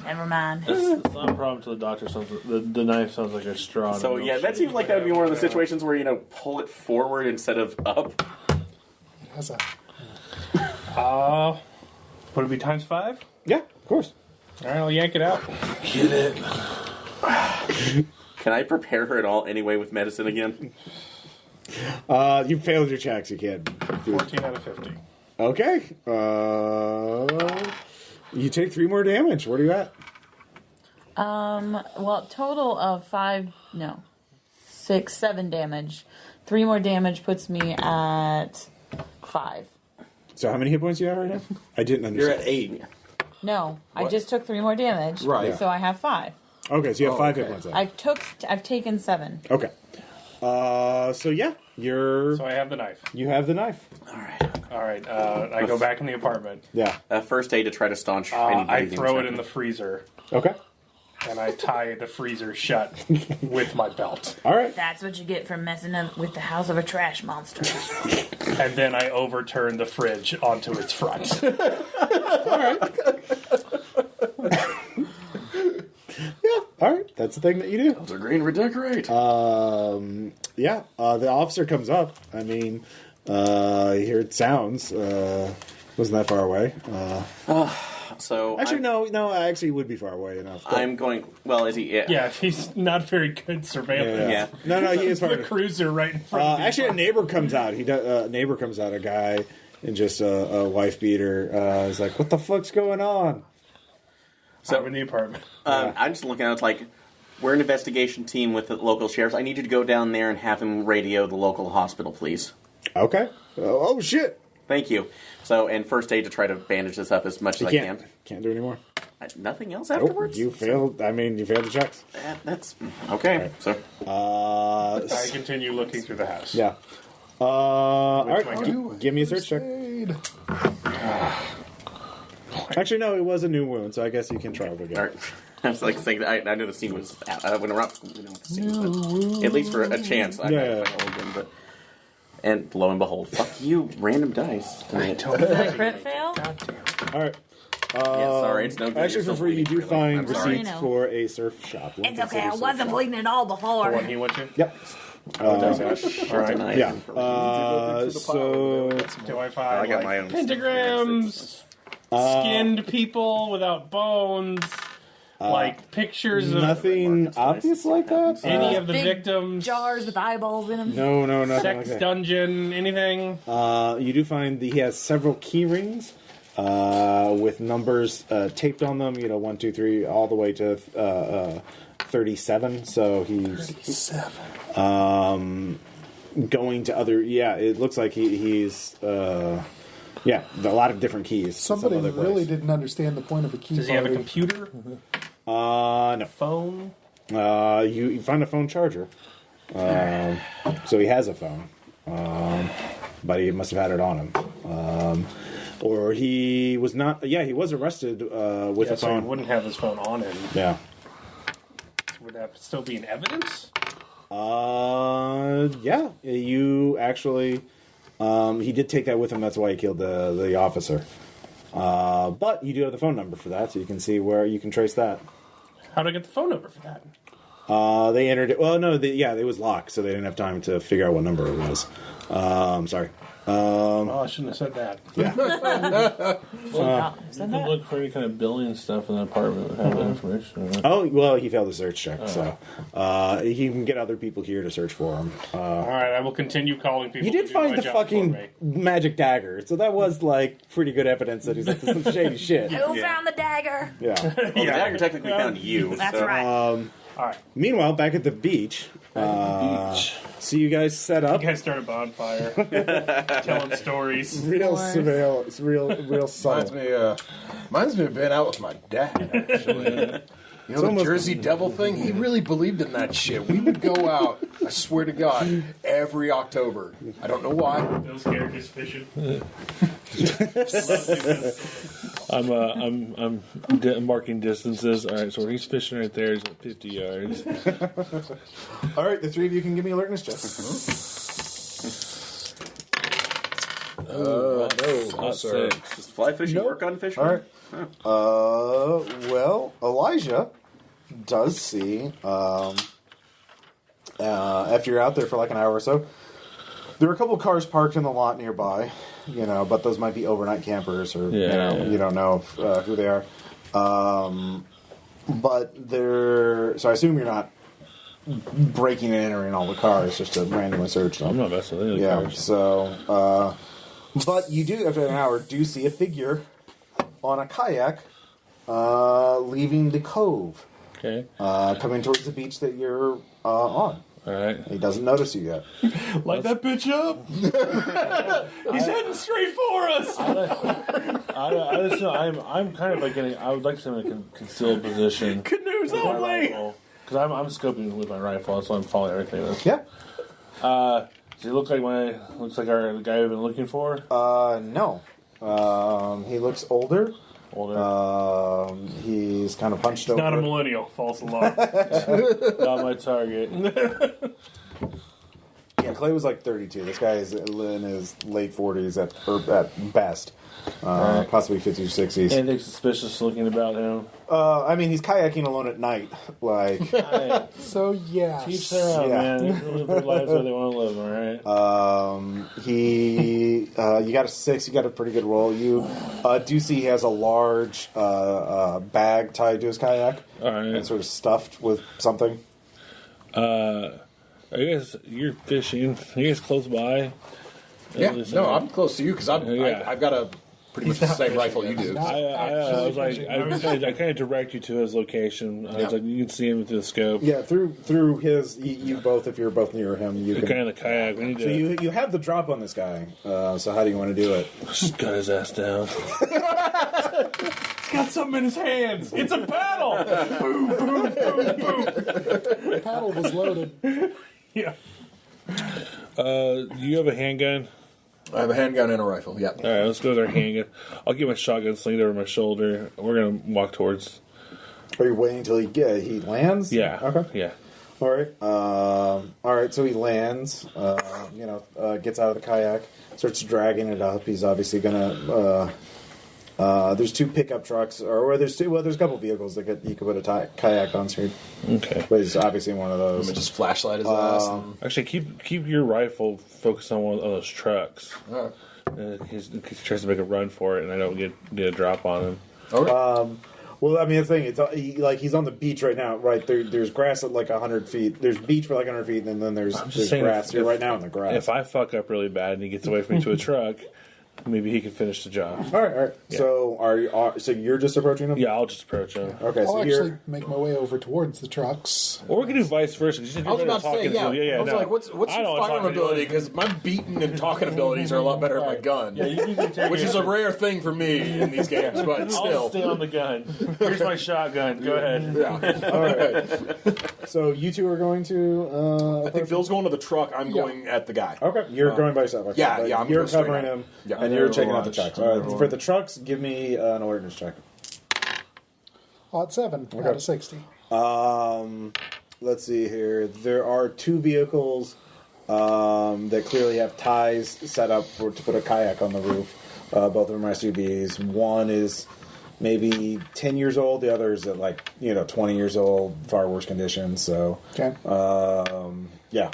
[SPEAKER 6] Never mind.
[SPEAKER 4] It's not a problem to the doctor. The knife sounds like a straw.
[SPEAKER 5] So yeah, that seems like that would be one of the situations where pull it forward instead of up.
[SPEAKER 2] How's that?
[SPEAKER 7] Would it be times 5?
[SPEAKER 3] Yeah, of course.
[SPEAKER 7] All right, I'll yank it out.
[SPEAKER 4] Get it.
[SPEAKER 5] Can I prepare her at all anyway with medicine again?
[SPEAKER 3] You failed your checks. You can't.
[SPEAKER 7] 14 out of 50.
[SPEAKER 3] Okay. You take 3 more damage. What are you at?
[SPEAKER 6] Well, total of 6, 7 damage. 3 more damage puts me at 5.
[SPEAKER 3] So how many hit points do you have right now? I didn't understand.
[SPEAKER 1] You're at 8.
[SPEAKER 6] No, I just took 3 more damage.
[SPEAKER 1] Right.
[SPEAKER 6] So I have 5.
[SPEAKER 3] Okay, so you have 5 hit points left.
[SPEAKER 6] I've taken 7.
[SPEAKER 3] Okay. So yeah,
[SPEAKER 7] So I have the knife.
[SPEAKER 3] you have the knife.
[SPEAKER 7] All right, I go back in the apartment.
[SPEAKER 3] Yeah.
[SPEAKER 5] First aid to try to staunch any
[SPEAKER 7] I
[SPEAKER 5] bleeding.
[SPEAKER 7] throw it in the freezer,
[SPEAKER 3] Okay.
[SPEAKER 7] and I tie the freezer shut with my belt.
[SPEAKER 3] All right.
[SPEAKER 6] That's what you get for messing up with the house of a trash monster.
[SPEAKER 7] And then I overturn the fridge onto its front.
[SPEAKER 3] All right. That's the thing that you do.
[SPEAKER 5] Those are green redecorate.
[SPEAKER 3] Yeah. The officer comes up. I mean, you hear it sounds. Wasn't that far away?
[SPEAKER 5] So
[SPEAKER 3] Actually, no. Actually, it would be far away enough. But-
[SPEAKER 5] I'm going. Well, is he?
[SPEAKER 7] Yeah, he's not very good surveillance.
[SPEAKER 5] Yeah.
[SPEAKER 3] No, he is far.
[SPEAKER 7] The cruiser right in front of me.
[SPEAKER 3] Actually, a neighbor comes out. A neighbor comes out. A guy and just a wife beater. Is like, what the fuck's going on?
[SPEAKER 7] So I'm in the apartment.
[SPEAKER 5] I'm just looking at it. It's like, we're an investigation team with the local sheriffs. I need you to go down there and have him radio the local hospital, please.
[SPEAKER 3] Okay. Oh shit.
[SPEAKER 5] Thank you. So, and first aid to try to bandage this up as much as I can.
[SPEAKER 3] Can't do anymore.
[SPEAKER 5] Nothing else
[SPEAKER 3] Nope.
[SPEAKER 5] afterwards?
[SPEAKER 3] You failed. I mean, you failed the checks.
[SPEAKER 5] That's okay. Right. So,
[SPEAKER 7] I continue looking through the house.
[SPEAKER 3] Yeah. All right.
[SPEAKER 7] my
[SPEAKER 3] Give me a search check. Actually, no. It was a new wound, so I guess you can try it again.
[SPEAKER 5] all right. I was like saying that I knew the scene was out. When around, we know what the scene was, but at least for a chance. I
[SPEAKER 3] Yeah.
[SPEAKER 5] failed again, but. And lo and behold, fuck you, random dice.
[SPEAKER 6] Is it a crit fail?
[SPEAKER 3] All right.
[SPEAKER 5] Yeah, sorry, it's no good.
[SPEAKER 3] Actually,
[SPEAKER 5] You're
[SPEAKER 3] for
[SPEAKER 5] still
[SPEAKER 3] free, you do
[SPEAKER 5] bleeding, really.
[SPEAKER 3] find
[SPEAKER 5] I'm sorry.
[SPEAKER 3] receipts
[SPEAKER 6] I know.
[SPEAKER 3] for a surf shop.
[SPEAKER 6] It's okay. I wasn't bleeding at all before.
[SPEAKER 7] The one he went to?
[SPEAKER 3] Yep.
[SPEAKER 7] All right.
[SPEAKER 3] Yeah. So
[SPEAKER 7] Do I find
[SPEAKER 5] I got my own
[SPEAKER 7] pentagrams, skinned people without bones, like pictures of
[SPEAKER 3] nothing obvious like that.
[SPEAKER 7] any of the
[SPEAKER 6] Big
[SPEAKER 7] victims,
[SPEAKER 6] jars with eyeballs in them.
[SPEAKER 3] No, nothing
[SPEAKER 7] sex
[SPEAKER 3] like that.
[SPEAKER 7] dungeon, anything?
[SPEAKER 3] You do find that he has several key rings with numbers taped on them. 1, 2, 3, all the way to 37. So he's
[SPEAKER 2] 37.
[SPEAKER 3] going to other. Yeah, it looks like he's. Yeah, a lot of different keys.
[SPEAKER 2] Somebody
[SPEAKER 3] some other
[SPEAKER 2] really
[SPEAKER 3] place.
[SPEAKER 2] didn't understand the point of a key
[SPEAKER 7] Does he have a
[SPEAKER 2] party.
[SPEAKER 7] computer?
[SPEAKER 3] No.
[SPEAKER 7] Phone?
[SPEAKER 3] You find a phone charger. So he has a phone. But he must have had it on him. Or he was not. Yeah, he was arrested with a
[SPEAKER 7] So he
[SPEAKER 3] phone.
[SPEAKER 7] wouldn't have his phone on him.
[SPEAKER 3] Yeah.
[SPEAKER 7] Would that still be in evidence?
[SPEAKER 3] Yeah. You actually. He did take that with him. That's why he killed the officer. But you do have the phone number for that, so you can see where you can trace that.
[SPEAKER 7] How do I get the phone number for that?
[SPEAKER 3] They entered it. Well, no, it was locked, so they didn't have time to figure out what number it was. Sorry.
[SPEAKER 4] I shouldn't have said that. You can look for any kind of building stuff in the apartment and have that information.
[SPEAKER 3] Oh, well, he failed the search check, so he can get other people here to search for him.
[SPEAKER 7] All right, I will continue calling people.
[SPEAKER 3] You did
[SPEAKER 7] to do
[SPEAKER 3] find
[SPEAKER 7] my
[SPEAKER 3] the
[SPEAKER 7] job
[SPEAKER 3] fucking
[SPEAKER 7] for me.
[SPEAKER 3] magic dagger, so that was like pretty good evidence that he's like, this is some shady shit.
[SPEAKER 6] Who found the dagger?
[SPEAKER 3] Yeah.
[SPEAKER 5] Well, the dagger technically found you.
[SPEAKER 6] That's
[SPEAKER 5] so.
[SPEAKER 6] right.
[SPEAKER 7] All right,
[SPEAKER 3] Meanwhile, back at the beach, so you guys set up
[SPEAKER 7] you guys start a bonfire, telling stories.
[SPEAKER 3] real surveillance, real subtle.
[SPEAKER 1] Reminds me of being out with my dad, actually. You know, the Jersey Devil thing? He really believed in that shit. We would go out, I swear to God, every October. I don't know why.
[SPEAKER 7] Those characters fishing.
[SPEAKER 4] I'm marking distances. All right, so he's fishing right there. He's at 50 yards.
[SPEAKER 3] All right, the three of you can give me alertness checks.
[SPEAKER 1] No, sir.
[SPEAKER 5] Does fly fishing work on fish?
[SPEAKER 3] All right. Well, Elijah does see, after you're out there for like an hour or so, there are a couple cars parked in the lot nearby, you know, but those might be overnight campers or, you don't know who they are. But they're, so I assume you're not breaking and entering all the cars just to randomly search them.
[SPEAKER 4] I'm not messing with any
[SPEAKER 3] Yeah,
[SPEAKER 4] cars.
[SPEAKER 3] so, but you do, after an hour, do see a figure on a kayak leaving the cove,
[SPEAKER 4] Okay.
[SPEAKER 3] coming towards the beach that you're on.
[SPEAKER 4] All right.
[SPEAKER 3] He doesn't notice you yet.
[SPEAKER 7] Light that bitch up. He's heading straight for us.
[SPEAKER 4] I just know I'm kind of like getting. I would like to see him in a concealed position.
[SPEAKER 7] Canoes
[SPEAKER 4] with my
[SPEAKER 7] only.
[SPEAKER 4] rifle. Because I'm scoping with my rifle, so I'm following everything.
[SPEAKER 3] Yeah.
[SPEAKER 4] Does he look like the guy we've been looking for?
[SPEAKER 3] No. He looks older.
[SPEAKER 4] Older.
[SPEAKER 3] He's kind of hunched
[SPEAKER 7] He's
[SPEAKER 3] over.
[SPEAKER 7] not a millennial. False alarm.
[SPEAKER 4] Not my target.
[SPEAKER 3] Yeah, Clay was like 32. This guy is in his late 40s at best. Possibly 50s or 60s.
[SPEAKER 4] Anything suspicious looking about him?
[SPEAKER 3] I mean, he's kayaking alone at night. Like,
[SPEAKER 4] Hey,
[SPEAKER 2] So, yeah.
[SPEAKER 4] teach their own,
[SPEAKER 3] Yeah.
[SPEAKER 4] man. They can live their lives how they want to live, all right?
[SPEAKER 3] you got a 6. You got a pretty good roll. You do see he has a large bag tied to his kayak.
[SPEAKER 4] All right.
[SPEAKER 3] And sort of stuffed with something.
[SPEAKER 4] I guess you're fishing. Are you guys close by?
[SPEAKER 1] Yeah, no, I'm close to you because
[SPEAKER 4] Yeah.
[SPEAKER 1] I've got a pretty much the same rifle you do.
[SPEAKER 4] I was like, I kind of direct you to his location. I was like, you can see him through the scope.
[SPEAKER 3] Yeah, through his, you both, if you're both near him, you
[SPEAKER 4] The
[SPEAKER 3] can.
[SPEAKER 4] guy in the kayak. We need
[SPEAKER 3] So
[SPEAKER 4] to
[SPEAKER 3] you have the drop on this guy. So how do you want to do it?
[SPEAKER 4] just cut his ass down.
[SPEAKER 7] He's got something in his hands. It's a paddle. Boom, boom, boom, boom.
[SPEAKER 2] The paddle was loaded.
[SPEAKER 7] Yeah.
[SPEAKER 4] Do you have a handgun?
[SPEAKER 1] I have a handgun and a rifle. Yeah.
[SPEAKER 4] All right, let's go with our handgun. I'll get my shotgun slinged over my shoulder. We're gonna walk towards.
[SPEAKER 3] Are you waiting until he lands?
[SPEAKER 4] Yeah.
[SPEAKER 3] Okay.
[SPEAKER 4] Yeah.
[SPEAKER 3] All right. All right. So he lands. Gets out of the kayak, starts dragging it up. He's obviously gonna. There's 2 pickup trucks, there's a couple vehicles that you could put a kayak on. So
[SPEAKER 4] Okay.
[SPEAKER 3] but he's obviously in one of
[SPEAKER 1] Let
[SPEAKER 3] those.
[SPEAKER 1] me just flashlight his ass.
[SPEAKER 4] Actually, keep your rifle focused on one of those trucks.
[SPEAKER 1] All right.
[SPEAKER 4] He tries to make a run for it, and I don't get a drop on him.
[SPEAKER 3] Well, I mean, the thing is, he's on the beach right now. Right there's grass at like 100 feet. There's beach for like 100 feet, and then there's
[SPEAKER 4] saying
[SPEAKER 3] grass.
[SPEAKER 4] if-
[SPEAKER 3] You're right now in the grass.
[SPEAKER 4] If I fuck up really bad and he gets away from me to a truck, maybe he can finish the job.
[SPEAKER 3] All right.
[SPEAKER 4] Yeah.
[SPEAKER 3] So so you're just approaching him?
[SPEAKER 4] Yeah, I'll just approach him.
[SPEAKER 3] Okay.
[SPEAKER 2] I'll
[SPEAKER 3] So
[SPEAKER 2] actually
[SPEAKER 3] you're.
[SPEAKER 2] make my way over towards the trucks.
[SPEAKER 4] Or we can do vice versa.
[SPEAKER 1] I was about to say, yeah. I was like, what's your firearm ability? Because my beating and talking abilities are a lot better than my gun.
[SPEAKER 4] Yeah, you can take
[SPEAKER 1] Which is a rare thing for me in these games, but
[SPEAKER 4] I'll
[SPEAKER 1] still.
[SPEAKER 4] stay on the gun. Here's my shotgun. Go ahead.
[SPEAKER 1] Yeah.
[SPEAKER 3] All right. So you two are going to.
[SPEAKER 1] I think Phil's going to the truck. I'm going at the guy.
[SPEAKER 3] Okay, you're going by yourself. Okay.
[SPEAKER 1] Yeah,
[SPEAKER 3] But
[SPEAKER 1] I'm
[SPEAKER 3] you're
[SPEAKER 1] going straight
[SPEAKER 3] covering
[SPEAKER 1] out.
[SPEAKER 3] him,
[SPEAKER 1] Yeah.
[SPEAKER 3] and you're checking out the
[SPEAKER 4] Overwatch.
[SPEAKER 3] trucks. All right, for the trucks, give me an alertness check.
[SPEAKER 2] Odd 7 out of 60.
[SPEAKER 3] Let's see here. There are 2 vehicles that clearly have ties set up to put a kayak on the roof. Both of them are SUVs. One is maybe 10 years old. The other is at 20 years old, far worse condition. So,
[SPEAKER 2] Okay.
[SPEAKER 3] yeah.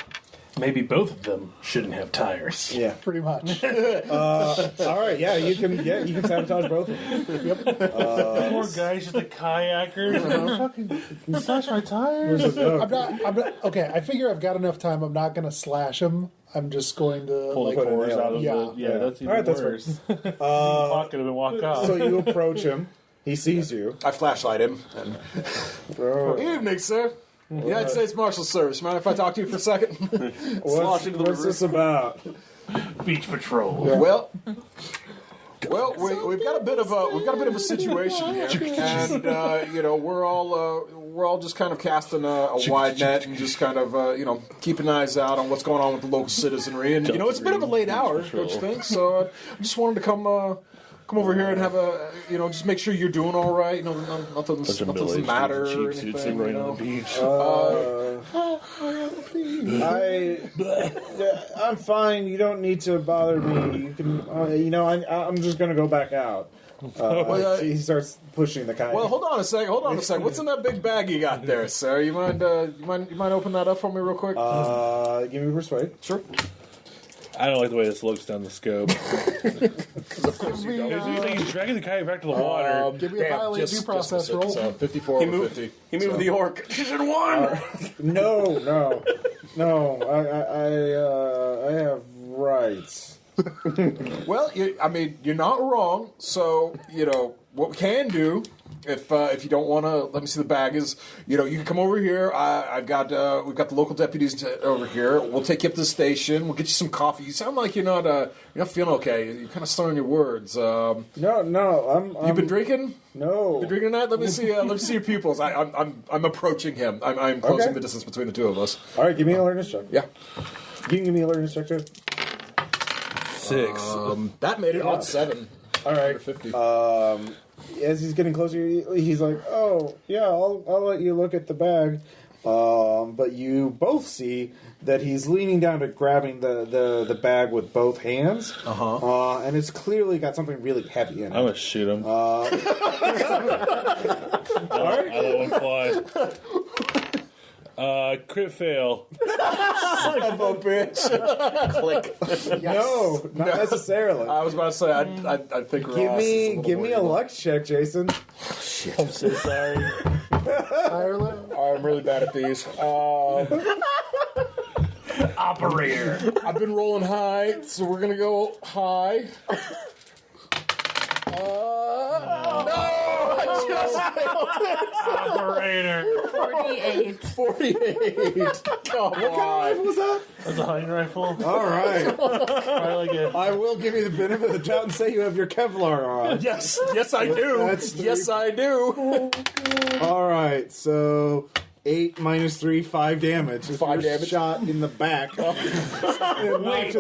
[SPEAKER 7] Maybe both of them shouldn't have tires.
[SPEAKER 3] Yeah.
[SPEAKER 2] Pretty much.
[SPEAKER 3] All right. Yeah. You can sabotage both of them.
[SPEAKER 7] Poor guys at the kayakers. Fucking slash my tires.
[SPEAKER 2] I'm not. Okay, I figure I've got enough time. I'm not going to slash him. I'm just going to
[SPEAKER 7] Pull the
[SPEAKER 2] like,
[SPEAKER 7] cores out of
[SPEAKER 2] yeah.
[SPEAKER 7] the... Yeah, that's even
[SPEAKER 3] All right, that's
[SPEAKER 7] worse. Pocket him and walk off.
[SPEAKER 3] So you approach him. He sees you.
[SPEAKER 1] I flashlight him. And, Good evening, sir. United States Marshal Service. Mind if I talk to you for a second?
[SPEAKER 3] What's this about?
[SPEAKER 7] Beach patrol.
[SPEAKER 1] Well, we've got a bit of a situation here, and we're all just kind of casting a wide net and just kind of keeping eyes out on what's going on with the local citizenry. And it's a bit of a late hour, don't you think? So I just wanted to come over here and have just make sure you're doing all right. Nothing's matter or anything.
[SPEAKER 7] Right on the beach.
[SPEAKER 3] I'm fine. You don't need to bother me. You can, I'm just gonna go back out. He starts pushing the kayak.
[SPEAKER 1] Well, hold on a second. What's in that big bag you got there, sir? You mind open that up for me real quick?
[SPEAKER 3] Give me persuade.
[SPEAKER 1] Sure.
[SPEAKER 4] I don't like the way this looks down the scope.
[SPEAKER 1] Of course you don't.
[SPEAKER 7] He's dragging the kayak back to the water.
[SPEAKER 2] Give me a violent due process roll.
[SPEAKER 1] 54 over 50.
[SPEAKER 5] He moved the orc. She's in one.
[SPEAKER 3] No. I have rights.
[SPEAKER 1] Well, you're not wrong. So, what we can do, if you don't want to let me see the bag, is you can come over here. We've got the local deputies over here. We'll take you up to the station. We'll get you some coffee. You sound like you're not feeling okay. You're kind of slurring your words.
[SPEAKER 3] No,
[SPEAKER 1] You've been drinking?
[SPEAKER 3] No.
[SPEAKER 1] You've been drinking tonight? Let me see your pupils. I'm approaching him. I'm closing the distance between the two of us.
[SPEAKER 3] All right, give me an alertness check.
[SPEAKER 1] Yeah.
[SPEAKER 3] You can give me an alertness check too.
[SPEAKER 4] 6.
[SPEAKER 1] That made it on 7.
[SPEAKER 3] All right.
[SPEAKER 1] 50.
[SPEAKER 3] As he's getting closer, he's like, "Oh, yeah, I'll let you look at the bag." But you both see that he's leaning down to grabbing the bag with both hands. And it's clearly got something really heavy in it.
[SPEAKER 4] I'm gonna shoot him.
[SPEAKER 3] All right.
[SPEAKER 4] I let one fly. Crit fail.
[SPEAKER 1] Son of a bitch.
[SPEAKER 5] Click.
[SPEAKER 3] No, not necessarily.
[SPEAKER 1] I was about to say, I think
[SPEAKER 3] Give me a luck check, Jason.
[SPEAKER 4] I'm so sorry.
[SPEAKER 2] Ireland.
[SPEAKER 1] I'm really bad at these.
[SPEAKER 7] Operator.
[SPEAKER 1] I've been rolling high, so we're going to go high. No! I just failed
[SPEAKER 7] Operator.
[SPEAKER 6] 48.
[SPEAKER 1] 48. Come
[SPEAKER 3] What kind of rifle was that?
[SPEAKER 7] That's a hunting rifle.
[SPEAKER 3] All right.
[SPEAKER 7] Probably like a...
[SPEAKER 3] I will give you the benefit of the doubt and say you have your Kevlar on.
[SPEAKER 1] Yes, I do.
[SPEAKER 3] That's three.
[SPEAKER 1] Yes, I do.
[SPEAKER 3] All right, so 8 minus 3, 5 damage.
[SPEAKER 1] 5 damage.
[SPEAKER 3] Shot in the back.
[SPEAKER 7] Wait,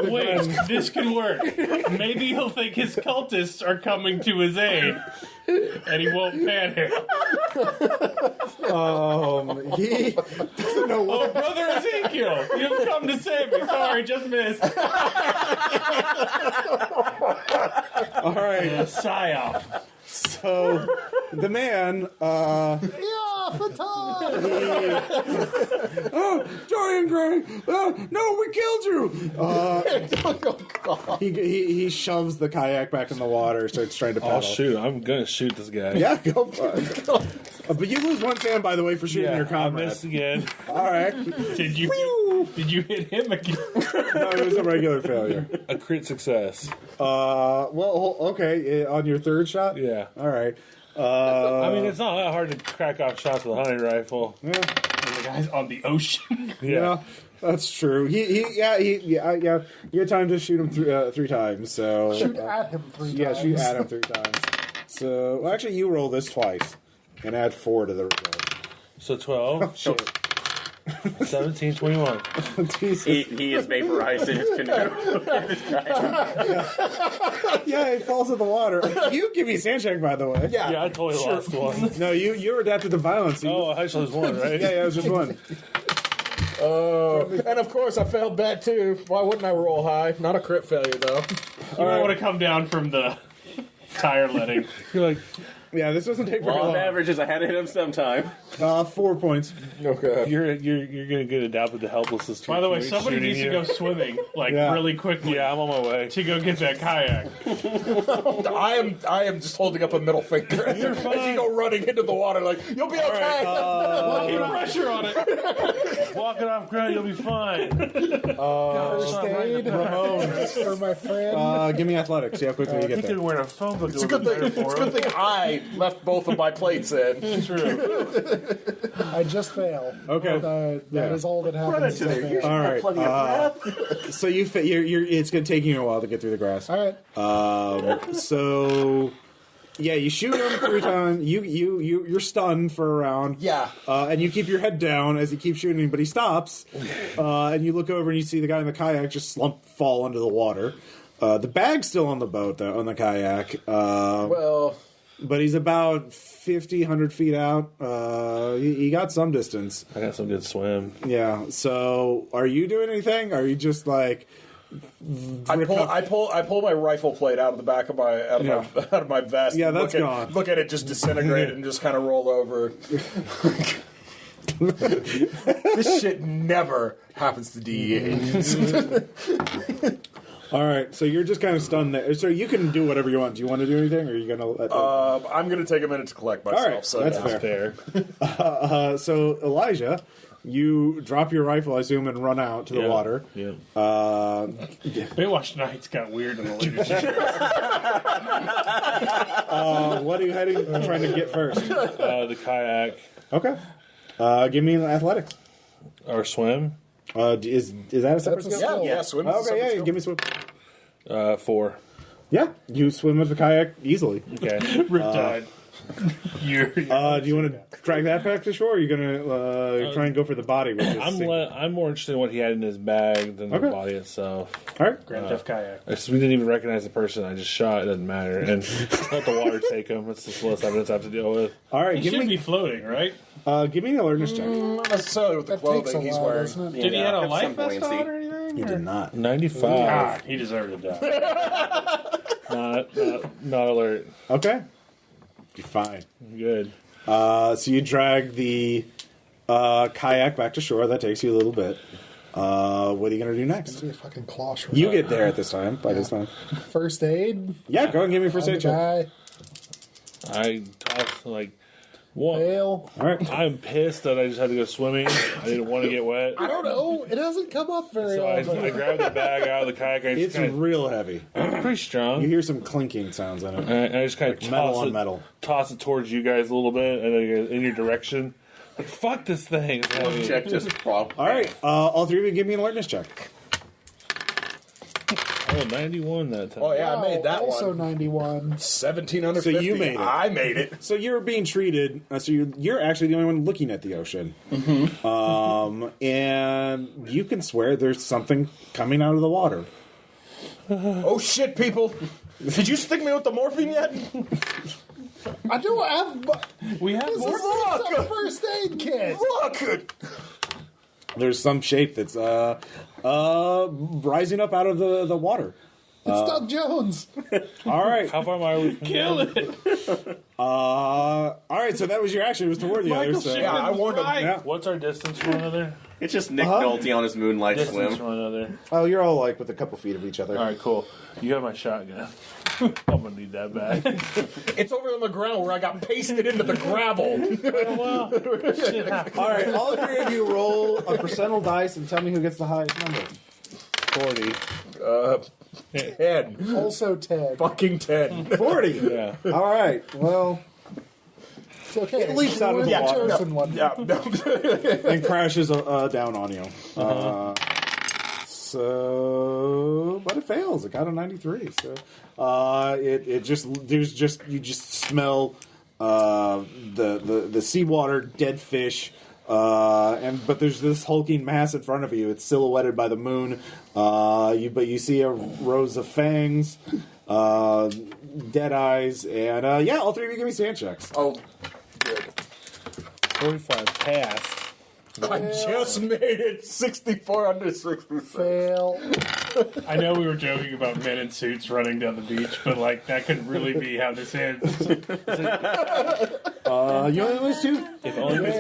[SPEAKER 7] this can work. Maybe he'll think his cultists are coming to his aid, and he won't panic.
[SPEAKER 3] He doesn't know
[SPEAKER 7] Oh,
[SPEAKER 3] what.
[SPEAKER 7] Brother Ezekiel, you've come to save me. Sorry, just missed.
[SPEAKER 3] All right,
[SPEAKER 7] Psyop.
[SPEAKER 3] so the man. Oh, Dorian Gray! No, we killed you! He shoves the kayak back in the water, starts trying to paddle.
[SPEAKER 4] I'll shoot. I'm gonna shoot this guy.
[SPEAKER 3] Yeah, go for it. But you lose 1 hand, by the way, for shooting your
[SPEAKER 7] I
[SPEAKER 3] comrade.
[SPEAKER 7] missed again.
[SPEAKER 3] All right.
[SPEAKER 7] Did you hit him again?
[SPEAKER 3] No, it was a regular failure.
[SPEAKER 4] A crit success.
[SPEAKER 3] Well, okay. On your third shot?
[SPEAKER 4] Yeah.
[SPEAKER 3] All right.
[SPEAKER 7] I mean, it's not that hard to crack off shots with a hunting rifle.
[SPEAKER 3] Yeah.
[SPEAKER 7] And the guy's on the ocean.
[SPEAKER 3] Yeah, that's true. You had time to shoot him 3 times. So
[SPEAKER 2] Shoot at him 3 times.
[SPEAKER 3] yeah, shoot at him 3 times. So well, actually, you roll this twice and add 4 to the result.
[SPEAKER 7] So 12.
[SPEAKER 3] Shit.
[SPEAKER 7] 17, 21.
[SPEAKER 5] He is vaporized in his canoe.
[SPEAKER 3] Yeah, it falls in the water. You give me a sand check, by the way.
[SPEAKER 7] Yeah, I totally lost one.
[SPEAKER 3] No, you were adapted to violence.
[SPEAKER 7] Oh, I saw this one, right?
[SPEAKER 3] Yeah, it was just one.
[SPEAKER 1] And of course, I failed that too. Why wouldn't I roll high? Not a crit failure, though.
[SPEAKER 7] You might want to come down from the tire letting. You're like,
[SPEAKER 3] Yeah, this doesn't take very
[SPEAKER 5] Law
[SPEAKER 3] long.
[SPEAKER 5] of averages, I had to hit him sometime.
[SPEAKER 3] 4 points.
[SPEAKER 1] Okay.
[SPEAKER 4] You're gonna get adapted to helplessness.
[SPEAKER 7] By the way, somebody needs to go swimming, really quickly.
[SPEAKER 4] Yeah, I'm on my way.
[SPEAKER 7] To go get that kayak.
[SPEAKER 1] I am just holding up a middle finger as you go running into the water like, you'll be okay.
[SPEAKER 7] Keep pressure on it. Walk it off ground, you'll be fine.
[SPEAKER 2] First aid for my friend.
[SPEAKER 3] Give me athletics. See how quickly you
[SPEAKER 7] I
[SPEAKER 3] get
[SPEAKER 7] think
[SPEAKER 3] there.
[SPEAKER 7] they're wearing a phone book.
[SPEAKER 1] It's a good thing. It's a good thing I left both of my plates in.
[SPEAKER 7] True.
[SPEAKER 2] I just fail.
[SPEAKER 3] Okay.
[SPEAKER 2] That is all that happens.
[SPEAKER 5] Run into there.
[SPEAKER 3] All right.
[SPEAKER 5] Plenty of breath.
[SPEAKER 3] So it's going to take you a while to get through the grass.
[SPEAKER 2] All right.
[SPEAKER 3] So yeah, you shoot him 3 times. You're stunned for a round.
[SPEAKER 1] Yeah.
[SPEAKER 3] And you keep your head down as he keeps shooting, but he stops. And you look over and you see the guy in the kayak just fall into the water. The bag's still on the boat, though, on the kayak.
[SPEAKER 1] Well,
[SPEAKER 3] But he's about 50, 100 feet out. He got some distance.
[SPEAKER 4] I got some good swim.
[SPEAKER 3] Yeah. So, are you doing anything? Are you just like?
[SPEAKER 1] I pull my rifle plate out of the back of out of my vest.
[SPEAKER 3] Yeah,
[SPEAKER 1] and
[SPEAKER 3] that's gone.
[SPEAKER 1] Look at it just disintegrate and just kind of roll over. This shit never happens to DEA.
[SPEAKER 3] All right. So you're just kind of stunned there. So you can do whatever you want. Do you want to do anything, or are you gonna?
[SPEAKER 1] I'm gonna take a minute to collect myself.
[SPEAKER 3] All right,
[SPEAKER 1] so
[SPEAKER 3] that's
[SPEAKER 1] yeah.
[SPEAKER 3] fair. So Elijah, you drop your rifle, I assume, and run out to the water.
[SPEAKER 4] Yeah.
[SPEAKER 7] Baywatch Nights got weird in the leadership.
[SPEAKER 3] What are you trying to get first?
[SPEAKER 4] The kayak
[SPEAKER 3] Okay. Give me an athletics.
[SPEAKER 4] or swim.
[SPEAKER 3] Is that a separate
[SPEAKER 2] That's a
[SPEAKER 3] skill?
[SPEAKER 2] skill.
[SPEAKER 1] Yeah, swim.
[SPEAKER 3] Okay, yeah, give me swim.
[SPEAKER 4] 4.
[SPEAKER 3] Yeah, you swim with the kayak easily.
[SPEAKER 4] Okay.
[SPEAKER 7] Riptide.
[SPEAKER 3] Do you want to drag that back to shore, or are you going to try and go for the body? Which is
[SPEAKER 4] I'm more interested in what he had in his bag than the body itself.
[SPEAKER 3] All right.
[SPEAKER 7] Grand Theft Kayak.
[SPEAKER 4] We didn't even recognize the person. I just shot. It doesn't matter. And let the water take him. It's just less evidence I have to deal with.
[SPEAKER 3] All right,
[SPEAKER 7] He
[SPEAKER 3] give
[SPEAKER 7] should
[SPEAKER 3] me
[SPEAKER 7] be floating, right?
[SPEAKER 3] give me an alertness check.
[SPEAKER 1] Not necessarily with the
[SPEAKER 2] That takes a
[SPEAKER 1] clothing he's
[SPEAKER 2] while,
[SPEAKER 1] wearing.
[SPEAKER 2] doesn't it?
[SPEAKER 7] Did he have a
[SPEAKER 5] have
[SPEAKER 7] life
[SPEAKER 5] some
[SPEAKER 7] vest
[SPEAKER 5] buoyancy.
[SPEAKER 7] on or anything?
[SPEAKER 3] You
[SPEAKER 7] or-
[SPEAKER 3] did not.
[SPEAKER 4] 95.
[SPEAKER 7] God, he deserved to die.
[SPEAKER 4] Not alert.
[SPEAKER 3] Okay. You're fine.
[SPEAKER 4] Good.
[SPEAKER 3] So you drag the kayak back to shore. That takes you a little bit. What are you going to do next?
[SPEAKER 2] Be a fucking claw shot.
[SPEAKER 3] You get there at this time. By this time.
[SPEAKER 2] First aid.
[SPEAKER 3] Yeah, go and give me a first
[SPEAKER 2] On
[SPEAKER 3] aid
[SPEAKER 2] the
[SPEAKER 3] check.
[SPEAKER 2] guy.
[SPEAKER 4] I tossed like one.
[SPEAKER 2] Fail.
[SPEAKER 3] All right.
[SPEAKER 4] I'm pissed that I just had to go swimming. I didn't want to get wet.
[SPEAKER 2] I don't know. It hasn't come up very
[SPEAKER 4] So I
[SPEAKER 2] often.
[SPEAKER 4] grabbed the bag out of the kayak. I
[SPEAKER 3] It's
[SPEAKER 4] just kinda,
[SPEAKER 3] real heavy.
[SPEAKER 4] pretty strong.
[SPEAKER 3] You hear some clinking sounds in it.
[SPEAKER 4] And I just kind of
[SPEAKER 3] Metal on metal.
[SPEAKER 4] toss it towards you guys a little bit and then in your direction. Like, fuck this thing. It's heavy.
[SPEAKER 5] Check just prompt.
[SPEAKER 3] All right. All three of you give me an alertness check.
[SPEAKER 4] Oh, 91 that time.
[SPEAKER 1] Oh yeah, I made that
[SPEAKER 2] also
[SPEAKER 1] one.
[SPEAKER 2] 91.
[SPEAKER 1] 1750.
[SPEAKER 3] So you made it.
[SPEAKER 1] I made it.
[SPEAKER 3] So you're being treated. So you're actually the only one looking at the ocean. And you can swear there's something coming out of the water.
[SPEAKER 1] Oh shit, people! Did you stick me with the morphine yet?
[SPEAKER 2] I don't have.
[SPEAKER 7] We have
[SPEAKER 2] This
[SPEAKER 7] more.
[SPEAKER 2] is a first aid kit.
[SPEAKER 1] Look!
[SPEAKER 3] There's some shape that's rising up out of the water.
[SPEAKER 2] It's Doug Jones.
[SPEAKER 3] All right.
[SPEAKER 4] How far am I from
[SPEAKER 7] Kill
[SPEAKER 4] him?
[SPEAKER 7] it.
[SPEAKER 3] All right. So that was your action. It was to warn the others. So.
[SPEAKER 1] Yeah, I warned him.
[SPEAKER 3] Yeah.
[SPEAKER 4] What's our distance from one another?
[SPEAKER 5] It's just Nick Nolte on his moonlight
[SPEAKER 4] Distance
[SPEAKER 5] swim.
[SPEAKER 4] from one another.
[SPEAKER 3] Oh, you're all like with a couple feet of each other.
[SPEAKER 4] All right, cool. You have my shotgun. I'm gonna need that back.
[SPEAKER 1] It's over on the ground where I got pasted into the gravel.
[SPEAKER 3] All right. All three of you roll a percentile dice and tell me who gets the highest number.
[SPEAKER 4] 40.
[SPEAKER 1] 10.
[SPEAKER 2] Also Ted.
[SPEAKER 1] Fucking 10.
[SPEAKER 3] 40.
[SPEAKER 4] Yeah.
[SPEAKER 3] All right. Well,
[SPEAKER 2] It's okay.
[SPEAKER 3] It leaps
[SPEAKER 2] You
[SPEAKER 3] out of
[SPEAKER 2] were
[SPEAKER 3] the water.
[SPEAKER 2] chosen one.
[SPEAKER 1] Yeah, no.
[SPEAKER 3] and crashes down on you. But it fails. It got a 93. So you just smell the seawater, dead fish, but there's this hulking mass in front of you. It's silhouetted by the moon. But you see a rows of fangs, dead eyes, and all three of you give me sand checks.
[SPEAKER 1] Oh, good.
[SPEAKER 4] 45 passed.
[SPEAKER 1] I just made it 64 under 66.
[SPEAKER 2] Fail.
[SPEAKER 7] I know we were joking about men in suits running down the beach, but like that could really be how this ends.
[SPEAKER 3] You only lose 2?
[SPEAKER 7] If only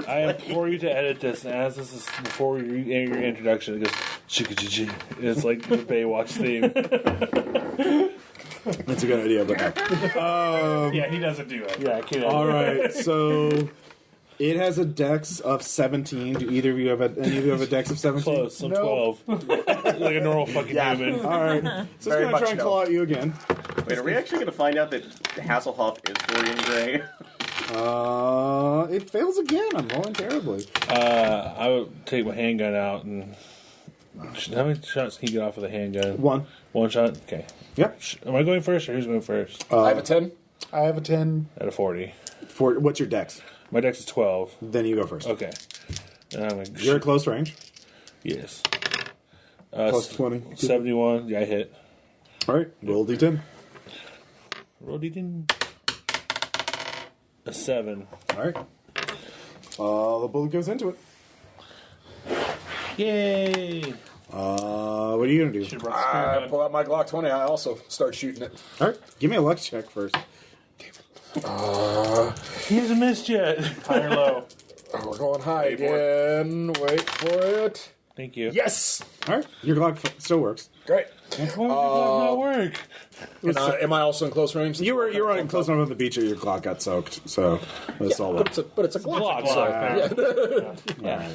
[SPEAKER 7] I implore you to edit this, and as this is before your introduction, it goes chicka-chee. It's like the Baywatch theme.
[SPEAKER 3] That's a good idea, but no.
[SPEAKER 7] Yeah, he doesn't do it. Yeah, I can't.
[SPEAKER 3] All right, so it has a dex of 17. Do either of you have any of you have a dex of 17?
[SPEAKER 7] Close. I'm
[SPEAKER 2] Nope.
[SPEAKER 7] 12. Like a normal fucking human.
[SPEAKER 3] All right, so it's
[SPEAKER 1] Very
[SPEAKER 3] going to
[SPEAKER 1] much
[SPEAKER 3] try and
[SPEAKER 1] no.
[SPEAKER 3] call out you again.
[SPEAKER 5] Wait, are we actually going to find out that Hasselhoff is Dorian Gray?
[SPEAKER 3] It fails again. I'm rolling terribly.
[SPEAKER 7] I would take my handgun out and. How many shots can you get off with a handgun?
[SPEAKER 3] 1.
[SPEAKER 7] One shot? Okay.
[SPEAKER 3] Yep.
[SPEAKER 7] Am I going first or who's going first?
[SPEAKER 1] I have a 10.
[SPEAKER 2] I have a 10.
[SPEAKER 7] At a 40.
[SPEAKER 3] What's your dex?
[SPEAKER 7] My dex is 12.
[SPEAKER 3] Then you go first.
[SPEAKER 7] Okay.
[SPEAKER 3] You're at close range.
[SPEAKER 7] Yes.
[SPEAKER 3] Plus 20.
[SPEAKER 7] 71. Yeah, I hit.
[SPEAKER 3] All right, roll d10.
[SPEAKER 7] Roll D10. A 7.
[SPEAKER 3] All right. The bullet goes into it.
[SPEAKER 7] Yay!
[SPEAKER 3] What are you going to do?
[SPEAKER 7] Should run
[SPEAKER 1] I pull out my Glock 20. I also start shooting it.
[SPEAKER 3] All right, give me a luck check first.
[SPEAKER 7] He hasn't missed yet. High or low?
[SPEAKER 1] Oh, we're going high
[SPEAKER 5] Wait for
[SPEAKER 1] again. Wait for it.
[SPEAKER 7] Thank you.
[SPEAKER 1] Yes!
[SPEAKER 3] All right, your Glock still works.
[SPEAKER 1] Great.
[SPEAKER 7] Why would not work?
[SPEAKER 1] And, am I also in close range?
[SPEAKER 3] You were running close enough on the beach that your Glock got soaked, so that's all
[SPEAKER 1] But
[SPEAKER 3] well.
[SPEAKER 1] it's a Glock.
[SPEAKER 7] Glock,
[SPEAKER 1] so,
[SPEAKER 7] yeah.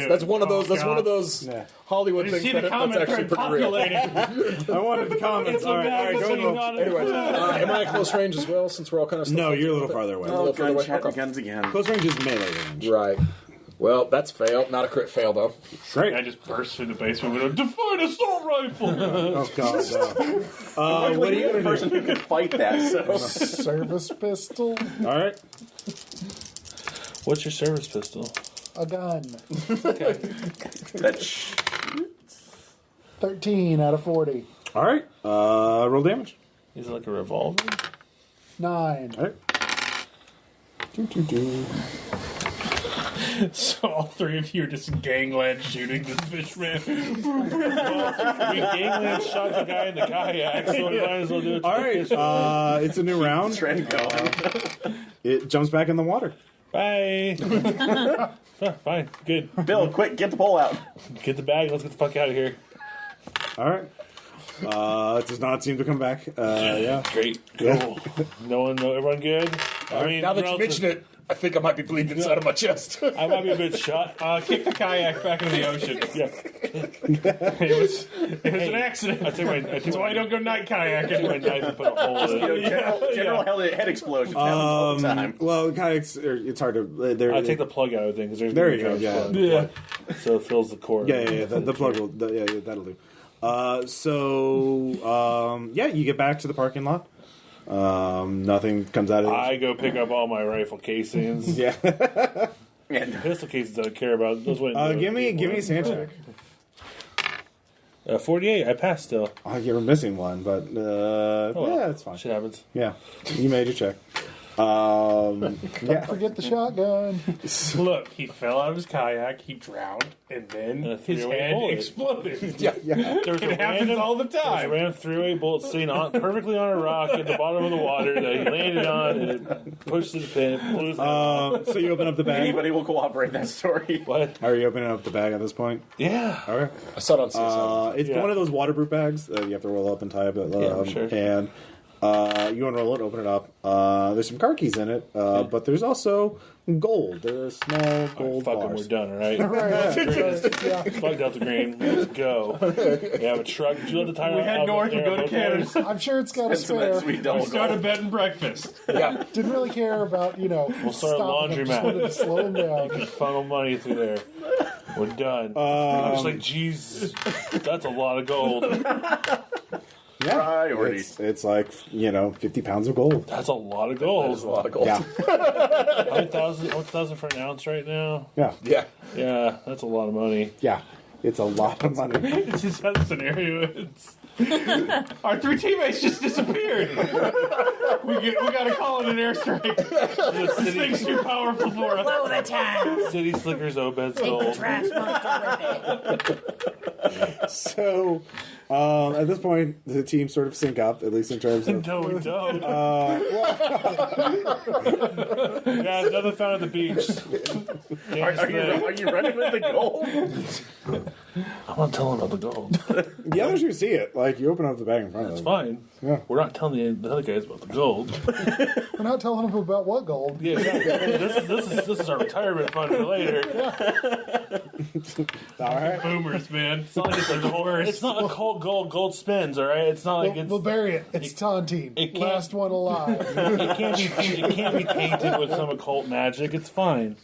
[SPEAKER 1] that's one of those. That's one of those Hollywood things
[SPEAKER 7] See the
[SPEAKER 1] that's
[SPEAKER 7] comment
[SPEAKER 1] actually
[SPEAKER 7] thread
[SPEAKER 1] pretty real.
[SPEAKER 7] populating.
[SPEAKER 3] I wanted the comments. All right, go.
[SPEAKER 1] Anyways, am I in close range as well? Since we're all kind of
[SPEAKER 3] No, you're a little farther away.
[SPEAKER 1] A little further away.
[SPEAKER 5] Gunshot
[SPEAKER 1] Okay.
[SPEAKER 5] guns again.
[SPEAKER 3] Close range is melee range.
[SPEAKER 1] Right. Well, that's fail. Not a crit fail though.
[SPEAKER 7] I
[SPEAKER 3] Great.
[SPEAKER 7] just burst through the basement with a divine assault rifle.
[SPEAKER 3] Oh god. No. What are you
[SPEAKER 5] the
[SPEAKER 3] gonna
[SPEAKER 5] person who could fight that? So
[SPEAKER 2] Service pistol.
[SPEAKER 3] do? All right.
[SPEAKER 7] What's your service pistol?
[SPEAKER 2] A gun.
[SPEAKER 5] that's
[SPEAKER 2] 13 out of 40.
[SPEAKER 3] All right. Roll damage.
[SPEAKER 7] Is it like a revolver?
[SPEAKER 2] 9.
[SPEAKER 3] All right.
[SPEAKER 7] So all three of you are just gangland shooting this fishman. Gangland shot the guy in the kayak, so we might as well do it.
[SPEAKER 3] All right. It's a new round.
[SPEAKER 5] trend going.
[SPEAKER 3] It jumps back in the water.
[SPEAKER 7] Bye. Fine, good.
[SPEAKER 5] Bill, quick, get the pole out.
[SPEAKER 7] Get the bag. Let's get the fuck out of here.
[SPEAKER 3] All right. It does not seem to come back. Yeah.
[SPEAKER 7] Great. Cool. Everyone good? I mean,
[SPEAKER 1] Now that you
[SPEAKER 7] relative-
[SPEAKER 1] mention it, I think I might be bleeding inside of my chest.
[SPEAKER 7] I might be a bit shot. Kick the kayak back into the ocean. Yeah. It was an accident. I took That's why I don't go night kayaking. I took my knife and put a hole in it.
[SPEAKER 5] General head explosion happens all the time.
[SPEAKER 3] Well, kayaks. It's hard to.
[SPEAKER 7] I take the plug out of the thing because there's
[SPEAKER 3] There
[SPEAKER 7] no
[SPEAKER 3] you go,
[SPEAKER 7] drugs
[SPEAKER 3] yeah.
[SPEAKER 7] flowing in the plug. So it fills the cord.
[SPEAKER 3] Yeah. The plug will. Yeah, that'll do. Yeah, you get back to the parking lot. Nothing comes out of it.
[SPEAKER 7] I go pick up all my rifle casings.
[SPEAKER 3] Yeah.
[SPEAKER 7] Pistol cases I don't care about. Those went.
[SPEAKER 3] Give me a sand check.
[SPEAKER 7] 48. I passed still.
[SPEAKER 3] Oh, you were missing one, but yeah, it's fine.
[SPEAKER 7] Shit happens.
[SPEAKER 3] Yeah, you made your check.
[SPEAKER 2] Don't forget the shotgun.
[SPEAKER 7] Look, he fell out of his kayak, he drowned, and then his
[SPEAKER 3] three-way
[SPEAKER 7] head
[SPEAKER 3] bullet.
[SPEAKER 7] exploded.
[SPEAKER 3] Yeah.
[SPEAKER 7] There was
[SPEAKER 3] It
[SPEAKER 7] a
[SPEAKER 3] happens
[SPEAKER 7] random,
[SPEAKER 3] all the
[SPEAKER 7] there was
[SPEAKER 3] time.
[SPEAKER 7] a random three-way bullet sitting perfectly on a rock at the bottom of the water that he landed on, and it pushed his pin. Blew his
[SPEAKER 3] So you open up the bag.
[SPEAKER 5] Anybody will cooperate that story.
[SPEAKER 7] What?
[SPEAKER 3] Are you opening up the bag at this point?
[SPEAKER 7] Yeah.
[SPEAKER 3] Okay.
[SPEAKER 1] I saw it on CSI.
[SPEAKER 3] It's one of those waterproof bags that you have to roll up and tie up.
[SPEAKER 7] Yeah, sure.
[SPEAKER 3] And you unroll it, open it up. There's some car keys in it, but there's also gold. There's small gold
[SPEAKER 7] Fuck 'em,
[SPEAKER 3] bars.
[SPEAKER 7] we're done, all right? Fuck Delta Green. Let's go. We have a truck. Did you let the tire
[SPEAKER 8] We head
[SPEAKER 7] out
[SPEAKER 8] north, we
[SPEAKER 7] there
[SPEAKER 8] go to
[SPEAKER 7] both
[SPEAKER 8] Canada.
[SPEAKER 7] ways?
[SPEAKER 2] I'm sure it's got a spare.
[SPEAKER 8] We start a bed and breakfast.
[SPEAKER 1] Yeah.
[SPEAKER 2] Didn't really care about,
[SPEAKER 7] We'll start a
[SPEAKER 2] stopping him. Just
[SPEAKER 7] laundromat.
[SPEAKER 2] wanted to slow him down.
[SPEAKER 7] You can funnel money through there. We're done. I'm just like, Jesus, that's a lot of gold.
[SPEAKER 3] Yeah.
[SPEAKER 5] Priorities.
[SPEAKER 3] It's like, 50 pounds of gold.
[SPEAKER 7] That's a lot of gold.
[SPEAKER 1] There's a lot of gold.
[SPEAKER 3] Yeah.
[SPEAKER 7] What's $1,000 for an ounce right now?
[SPEAKER 3] Yeah.
[SPEAKER 1] Yeah.
[SPEAKER 7] Yeah, that's a lot of money.
[SPEAKER 3] Yeah. It's a lot of money.
[SPEAKER 7] It's just that scenario.
[SPEAKER 8] Our 3 teammates just disappeared. we gotta call it an airstrike. This thing's too powerful for us.
[SPEAKER 6] Blow the town.
[SPEAKER 7] City Slickers Obed's
[SPEAKER 6] Take the
[SPEAKER 7] gold.
[SPEAKER 6] trash monster with it.
[SPEAKER 3] So, at this point, the teams sort of sync up, at least in terms of.
[SPEAKER 7] No, we don't. Yeah, another found at the beach.
[SPEAKER 5] Are you running with the gold?
[SPEAKER 4] I'm not telling about the gold.
[SPEAKER 3] The others you see it, like you open up the bag in front of
[SPEAKER 4] It's
[SPEAKER 3] them.
[SPEAKER 4] fine.
[SPEAKER 3] Yeah.
[SPEAKER 4] We're not telling the other guys about the gold.
[SPEAKER 2] We're not telling them about what gold.
[SPEAKER 4] Yeah, this is our retirement fund for later.
[SPEAKER 3] All right.
[SPEAKER 8] Boomers, man.
[SPEAKER 7] It's not like it's
[SPEAKER 8] the worst.
[SPEAKER 7] It's not a cold gold spins, all right? It's not like it's.
[SPEAKER 2] We'll bury it. It's Tontine.
[SPEAKER 7] it can't-
[SPEAKER 2] Last one alive.
[SPEAKER 7] It can't be tainted with some occult magic. It's fine.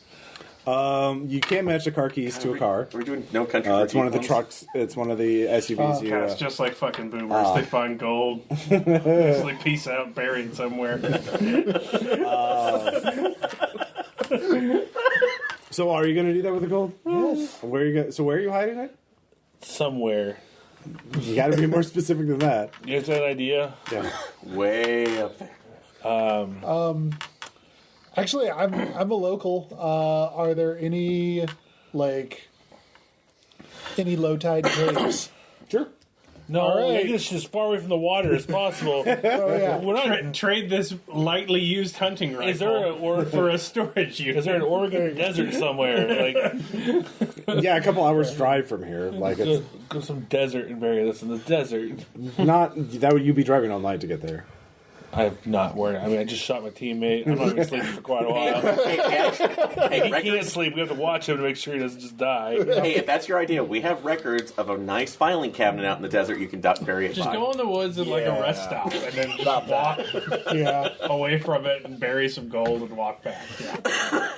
[SPEAKER 3] You can't match the car keys to a car.
[SPEAKER 5] We're doing no country. for
[SPEAKER 3] It's one of the
[SPEAKER 5] Old Ones?
[SPEAKER 3] trucks. It's one of the SUVs.
[SPEAKER 8] Yeah, it's just like fucking boomers. They find gold. It's like peace out, buried somewhere.
[SPEAKER 3] So, are you going to do that with the gold? Yes. Where are you? So, where are you hiding it?
[SPEAKER 7] Somewhere.
[SPEAKER 3] You got to be more specific than that.
[SPEAKER 7] You have that idea?
[SPEAKER 3] Yeah.
[SPEAKER 5] Way up there.
[SPEAKER 2] Actually, I'm a local. Are there any low tide caves?
[SPEAKER 3] Sure.
[SPEAKER 7] No,
[SPEAKER 2] All right.
[SPEAKER 7] I guess as far away from the water as possible.
[SPEAKER 2] Oh yeah.
[SPEAKER 7] We're not.
[SPEAKER 8] Trade this lightly used hunting rifle
[SPEAKER 7] Is there
[SPEAKER 8] for a storage unit.
[SPEAKER 7] Is there an Oregon desert somewhere? Like,
[SPEAKER 3] Yeah, a couple hours drive from here. Like it's
[SPEAKER 7] go some desert and bury this in the desert.
[SPEAKER 3] not that would you be driving all night to get there.
[SPEAKER 7] I have not worried. I mean, I just shot my teammate. I'm not going to sleep for quite a while.
[SPEAKER 5] Hey,
[SPEAKER 7] He can't
[SPEAKER 5] records.
[SPEAKER 7] sleep. We have to watch him to make sure he doesn't just die.
[SPEAKER 5] Hey, if that's your idea, we have records of a nice filing cabinet out in the desert. You can bury it.
[SPEAKER 8] Just
[SPEAKER 5] by.
[SPEAKER 8] go in the woods and like a rest stop, and then just walk
[SPEAKER 2] Yeah.
[SPEAKER 8] away from it and bury some gold and walk back. Yeah.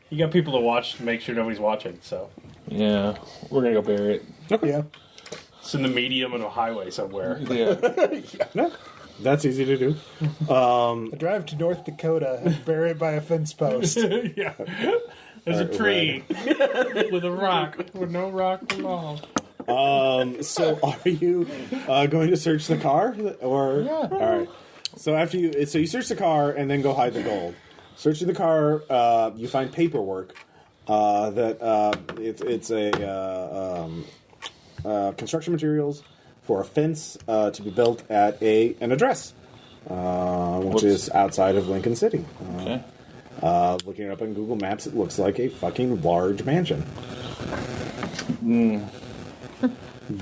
[SPEAKER 8] You got people to watch to make sure nobody's watching, so
[SPEAKER 7] Yeah, we're going to go bury it.
[SPEAKER 2] Yeah.
[SPEAKER 8] it's in the medium of a highway somewhere.
[SPEAKER 7] Yeah.
[SPEAKER 3] No, that's easy to do.
[SPEAKER 2] I drive to North Dakota and bury it by a fence post.
[SPEAKER 8] Yeah, there's a tree with a rock with no rock involved.
[SPEAKER 3] So, are you going to search the car, or
[SPEAKER 2] Yeah.
[SPEAKER 3] All right. So you search the car and then go hide the gold. Searching the car, you find paperwork that it's construction materials for a fence to be built at an address, which is outside of Lincoln City.
[SPEAKER 7] Okay.
[SPEAKER 3] Looking it up on Google Maps, it looks like a fucking large mansion.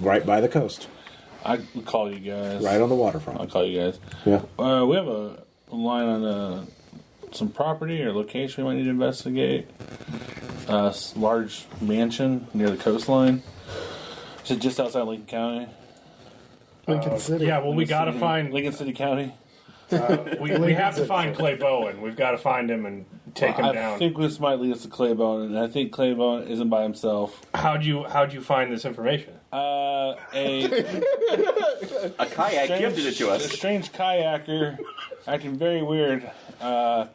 [SPEAKER 3] Right by the coast.
[SPEAKER 7] I'll call you guys.
[SPEAKER 3] Right on the waterfront.
[SPEAKER 7] I'll call you guys.
[SPEAKER 3] Yeah.
[SPEAKER 7] We have a line on some property or location we might need to investigate. Large mansion near the coastline. Is it just outside Lincoln County?
[SPEAKER 2] Lincoln City.
[SPEAKER 8] Yeah, well, we got to
[SPEAKER 7] City-
[SPEAKER 8] find
[SPEAKER 7] Lincoln City County.
[SPEAKER 8] we have to find Clay Bowen. We've got to find him and take him
[SPEAKER 7] I
[SPEAKER 8] down.
[SPEAKER 7] think this might lead us to Claybone, and I think Claybone isn't by himself.
[SPEAKER 8] How'd you find this information?
[SPEAKER 7] A
[SPEAKER 5] A kayak gifted it to
[SPEAKER 7] A
[SPEAKER 5] us.
[SPEAKER 7] strange kayaker acting very weird. Well,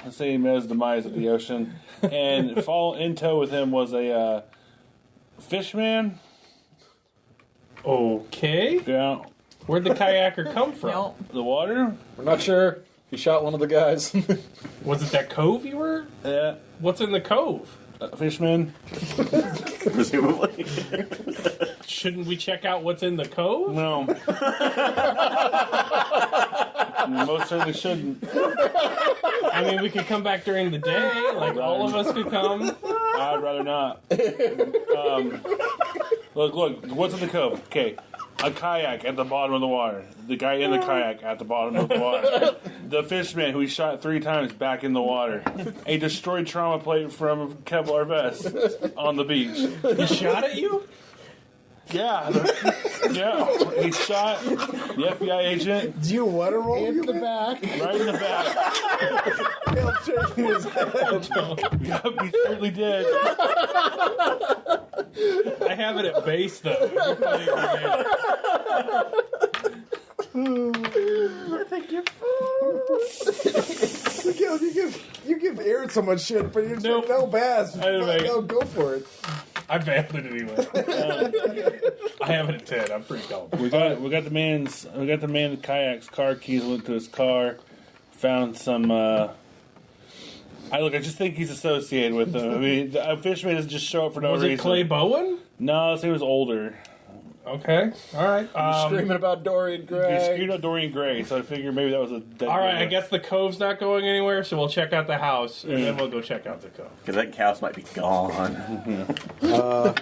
[SPEAKER 7] let's say he met his demise at the ocean, and in tow with him was a fishman.
[SPEAKER 8] Okay,
[SPEAKER 7] Yeah,
[SPEAKER 8] where'd the kayaker come from?
[SPEAKER 6] Nope.
[SPEAKER 7] the water.
[SPEAKER 1] We're not sure. He shot one of the guys.
[SPEAKER 8] Was it that cove you were?
[SPEAKER 7] Yeah,
[SPEAKER 8] What's in the cove?
[SPEAKER 7] fishman.
[SPEAKER 5] Presumably.
[SPEAKER 8] Shouldn't we check out what's in the cove?
[SPEAKER 7] No, most certainly shouldn't.
[SPEAKER 8] I mean, we could come back during the day. Like all of us could come.
[SPEAKER 7] I'd rather not. Look, what's in the cove? Okay, a kayak at the bottom of the water. The guy in the kayak at the bottom of the water. The fishman who he shot 3 times back in the water. A destroyed trauma plate from a Kevlar vest on the beach.
[SPEAKER 8] He shot at you?
[SPEAKER 7] Yeah, yeah. He shot the FBI agent
[SPEAKER 2] Do you want to roll in the back?
[SPEAKER 7] right in the back. Yep, he certainly did.
[SPEAKER 8] I have it at base though. It'd be funny if we did.
[SPEAKER 1] You give Aaron so much shit, but you're
[SPEAKER 8] Nope.
[SPEAKER 1] no bass.
[SPEAKER 8] Anyway.
[SPEAKER 1] No, go for it.
[SPEAKER 7] I failed it anyway. I have it at 10. I'm pretty dumb.
[SPEAKER 8] We got the man in the kayak's car keys. Went to his car, found some. I just think he's associated with them. I mean, a fisherman doesn't just show up for no
[SPEAKER 7] Was
[SPEAKER 8] reason.
[SPEAKER 7] it Clay Bowen?
[SPEAKER 8] No, he was older.
[SPEAKER 7] Okay, all right.
[SPEAKER 1] Screaming about Dorian
[SPEAKER 8] He
[SPEAKER 1] Gray.
[SPEAKER 8] screamed out Dorian Gray, so I figured maybe that was a dead
[SPEAKER 7] All right,
[SPEAKER 8] giveaway.
[SPEAKER 7] I guess the cove's not going anywhere, so we'll check out the house, and then we'll go check out the cove.
[SPEAKER 5] Because that house might be gone.
[SPEAKER 3] I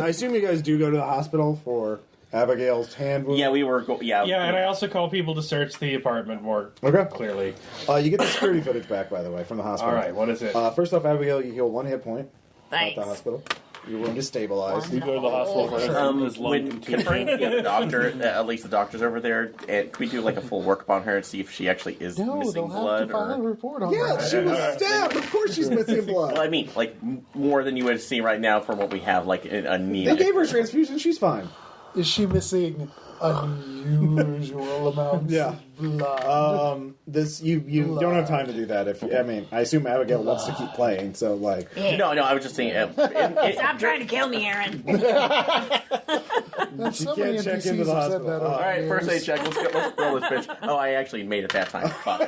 [SPEAKER 3] assume you guys do go to the hospital for Abigail's hand wound.
[SPEAKER 5] Yeah, we were.
[SPEAKER 7] Yeah, and I also call people to search the apartment more
[SPEAKER 3] Okay.
[SPEAKER 7] clearly.
[SPEAKER 3] You get the security footage back, by the way, from the hospital.
[SPEAKER 7] All right, what is it?
[SPEAKER 3] First off, Abigail, you heal 1 hit point
[SPEAKER 6] Thanks.
[SPEAKER 3] at the hospital. Your wound is stabilized.
[SPEAKER 8] We go to the hospital for his lung
[SPEAKER 5] When
[SPEAKER 8] contusion.
[SPEAKER 5] confirming the doctor, at least the doctor's over there, and can we do like a full workup on her and see if she actually is
[SPEAKER 2] No,
[SPEAKER 5] missing
[SPEAKER 2] they'll have
[SPEAKER 5] blood?
[SPEAKER 2] to file a
[SPEAKER 5] Or...
[SPEAKER 2] report on
[SPEAKER 3] Yeah,
[SPEAKER 2] that.
[SPEAKER 3] she was stabbed. Of course she's missing blood.
[SPEAKER 5] Well, I mean, like more than you would see right now from what we have, like a knee.
[SPEAKER 3] They gave her a transfusion. She's fine.
[SPEAKER 2] Is she missing unusual amounts
[SPEAKER 3] Yeah.
[SPEAKER 2] of blood?
[SPEAKER 3] You don't have time to do that. I assume Abigail wants to keep playing. So like,
[SPEAKER 5] No, I was just saying.
[SPEAKER 6] Stop trying to kill me, Aaron.
[SPEAKER 2] That's so many
[SPEAKER 3] can't check
[SPEAKER 2] NPCs
[SPEAKER 3] into the
[SPEAKER 2] have said
[SPEAKER 3] hospital.
[SPEAKER 2] that over
[SPEAKER 5] All right,
[SPEAKER 2] the
[SPEAKER 5] first aid
[SPEAKER 2] years.
[SPEAKER 5] check. Let's throw this bitch. Oh, I actually made it that time. Fuck.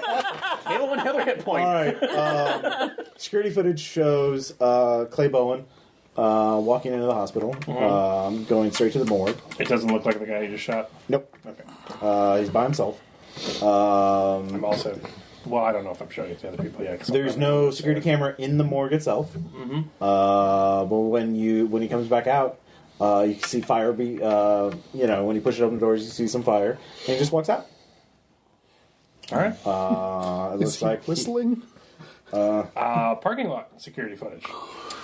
[SPEAKER 5] Halo another hit point.
[SPEAKER 3] all right. Security footage shows Clay Bowen walking into the hospital, going straight to the morgue.
[SPEAKER 7] It doesn't look like the guy you just shot.
[SPEAKER 3] Nope.
[SPEAKER 7] Okay.
[SPEAKER 3] He's by himself.
[SPEAKER 7] I'm also... Well, I don't know if I'm showing it to other people yet. 'cause I'm
[SPEAKER 3] There's
[SPEAKER 7] not-
[SPEAKER 3] no security camera in the morgue itself. But when he comes back out, you can see fire. When he pushes open the doors, you see some fire, and he just walks out.
[SPEAKER 7] All right.
[SPEAKER 3] It
[SPEAKER 2] Is
[SPEAKER 3] looks
[SPEAKER 2] he
[SPEAKER 3] like
[SPEAKER 2] whistling?
[SPEAKER 7] Parking lot security footage.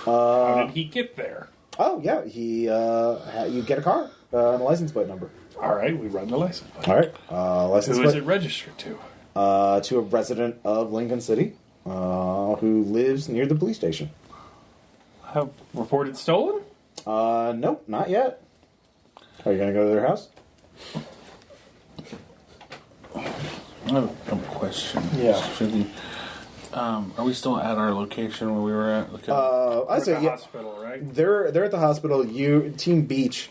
[SPEAKER 7] How did he get there?
[SPEAKER 3] Oh yeah, you get a car and a license plate number.
[SPEAKER 7] All right, we run the license plate.
[SPEAKER 3] All right, license
[SPEAKER 7] Who is
[SPEAKER 3] plate
[SPEAKER 7] it registered to?
[SPEAKER 3] to a resident of Lincoln City who lives near the police station.
[SPEAKER 7] Have reported stolen?
[SPEAKER 3] Nope, not yet. Are you gonna go to their house?
[SPEAKER 4] I have a question.
[SPEAKER 3] Yeah.
[SPEAKER 4] Are we still at our location where we were at?
[SPEAKER 3] I
[SPEAKER 7] At
[SPEAKER 3] say
[SPEAKER 7] the
[SPEAKER 3] yeah.
[SPEAKER 7] hospital, right?
[SPEAKER 3] They're at the hospital. Team Beach.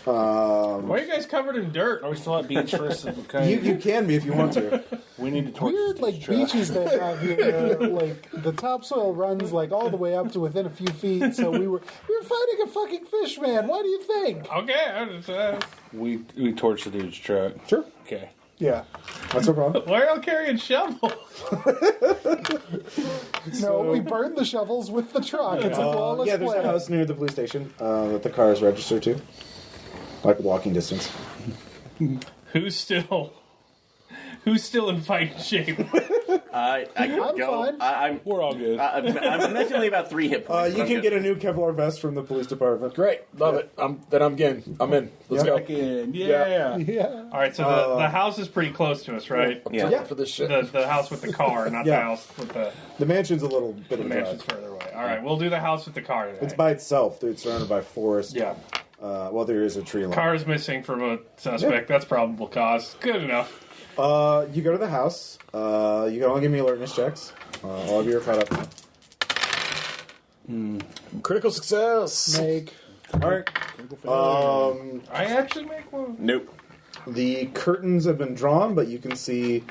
[SPEAKER 7] Why are you guys covered in dirt?
[SPEAKER 4] Are we still at beach first? Okay.
[SPEAKER 3] You can be if you want to.
[SPEAKER 8] We need to torch
[SPEAKER 2] Weird,
[SPEAKER 8] this
[SPEAKER 2] like,
[SPEAKER 8] truck.
[SPEAKER 2] beaches they have here. Like, the topsoil runs, like, all the way up to within a few feet, so we were fighting a fucking fish man. What do you think?
[SPEAKER 7] Okay, I understand.
[SPEAKER 8] We torched the dude's truck.
[SPEAKER 3] Sure,
[SPEAKER 8] Okay.
[SPEAKER 2] Yeah.
[SPEAKER 3] that's no problem.
[SPEAKER 7] Why are y'all carrying shovels?
[SPEAKER 2] No, we burned the shovels with the truck. It's a flawless
[SPEAKER 3] Yeah, there's a
[SPEAKER 2] plan.
[SPEAKER 3] house near the police station that the car is registered to, like walking distance.
[SPEAKER 7] Who's still in fighting shape?
[SPEAKER 5] I can
[SPEAKER 2] I'm
[SPEAKER 5] go.
[SPEAKER 2] fine.
[SPEAKER 8] We're all good.
[SPEAKER 5] I'm mentally about 3 hit points.
[SPEAKER 3] You
[SPEAKER 5] but I'm
[SPEAKER 3] can
[SPEAKER 5] good.
[SPEAKER 3] get a new Kevlar vest from the police department.
[SPEAKER 1] Great, love it. I'm in. I'm in. Let's go.
[SPEAKER 8] Yeah.
[SPEAKER 2] Yeah.
[SPEAKER 7] All right, so the house is pretty close to us, right?
[SPEAKER 5] Yeah.
[SPEAKER 3] Yeah.
[SPEAKER 1] For this shit.
[SPEAKER 7] The house with the car, not the
[SPEAKER 3] Yeah.
[SPEAKER 7] house with the
[SPEAKER 3] The mansion's a little bit of a
[SPEAKER 7] mansion's
[SPEAKER 3] drive.
[SPEAKER 7] further away. All right, we'll do the house with the car today.
[SPEAKER 3] It's by itself. It's surrounded by forest.
[SPEAKER 7] yeah.
[SPEAKER 3] Well, there is a tree line.
[SPEAKER 7] Car is missing from a suspect. That's probable cause. Good enough.
[SPEAKER 3] You go to the house. You can all give me alertness checks. All of you are caught up.
[SPEAKER 1] Critical success.
[SPEAKER 2] Make.
[SPEAKER 3] All right.
[SPEAKER 7] I actually make one.
[SPEAKER 5] Nope.
[SPEAKER 3] The curtains have been drawn, but you can see,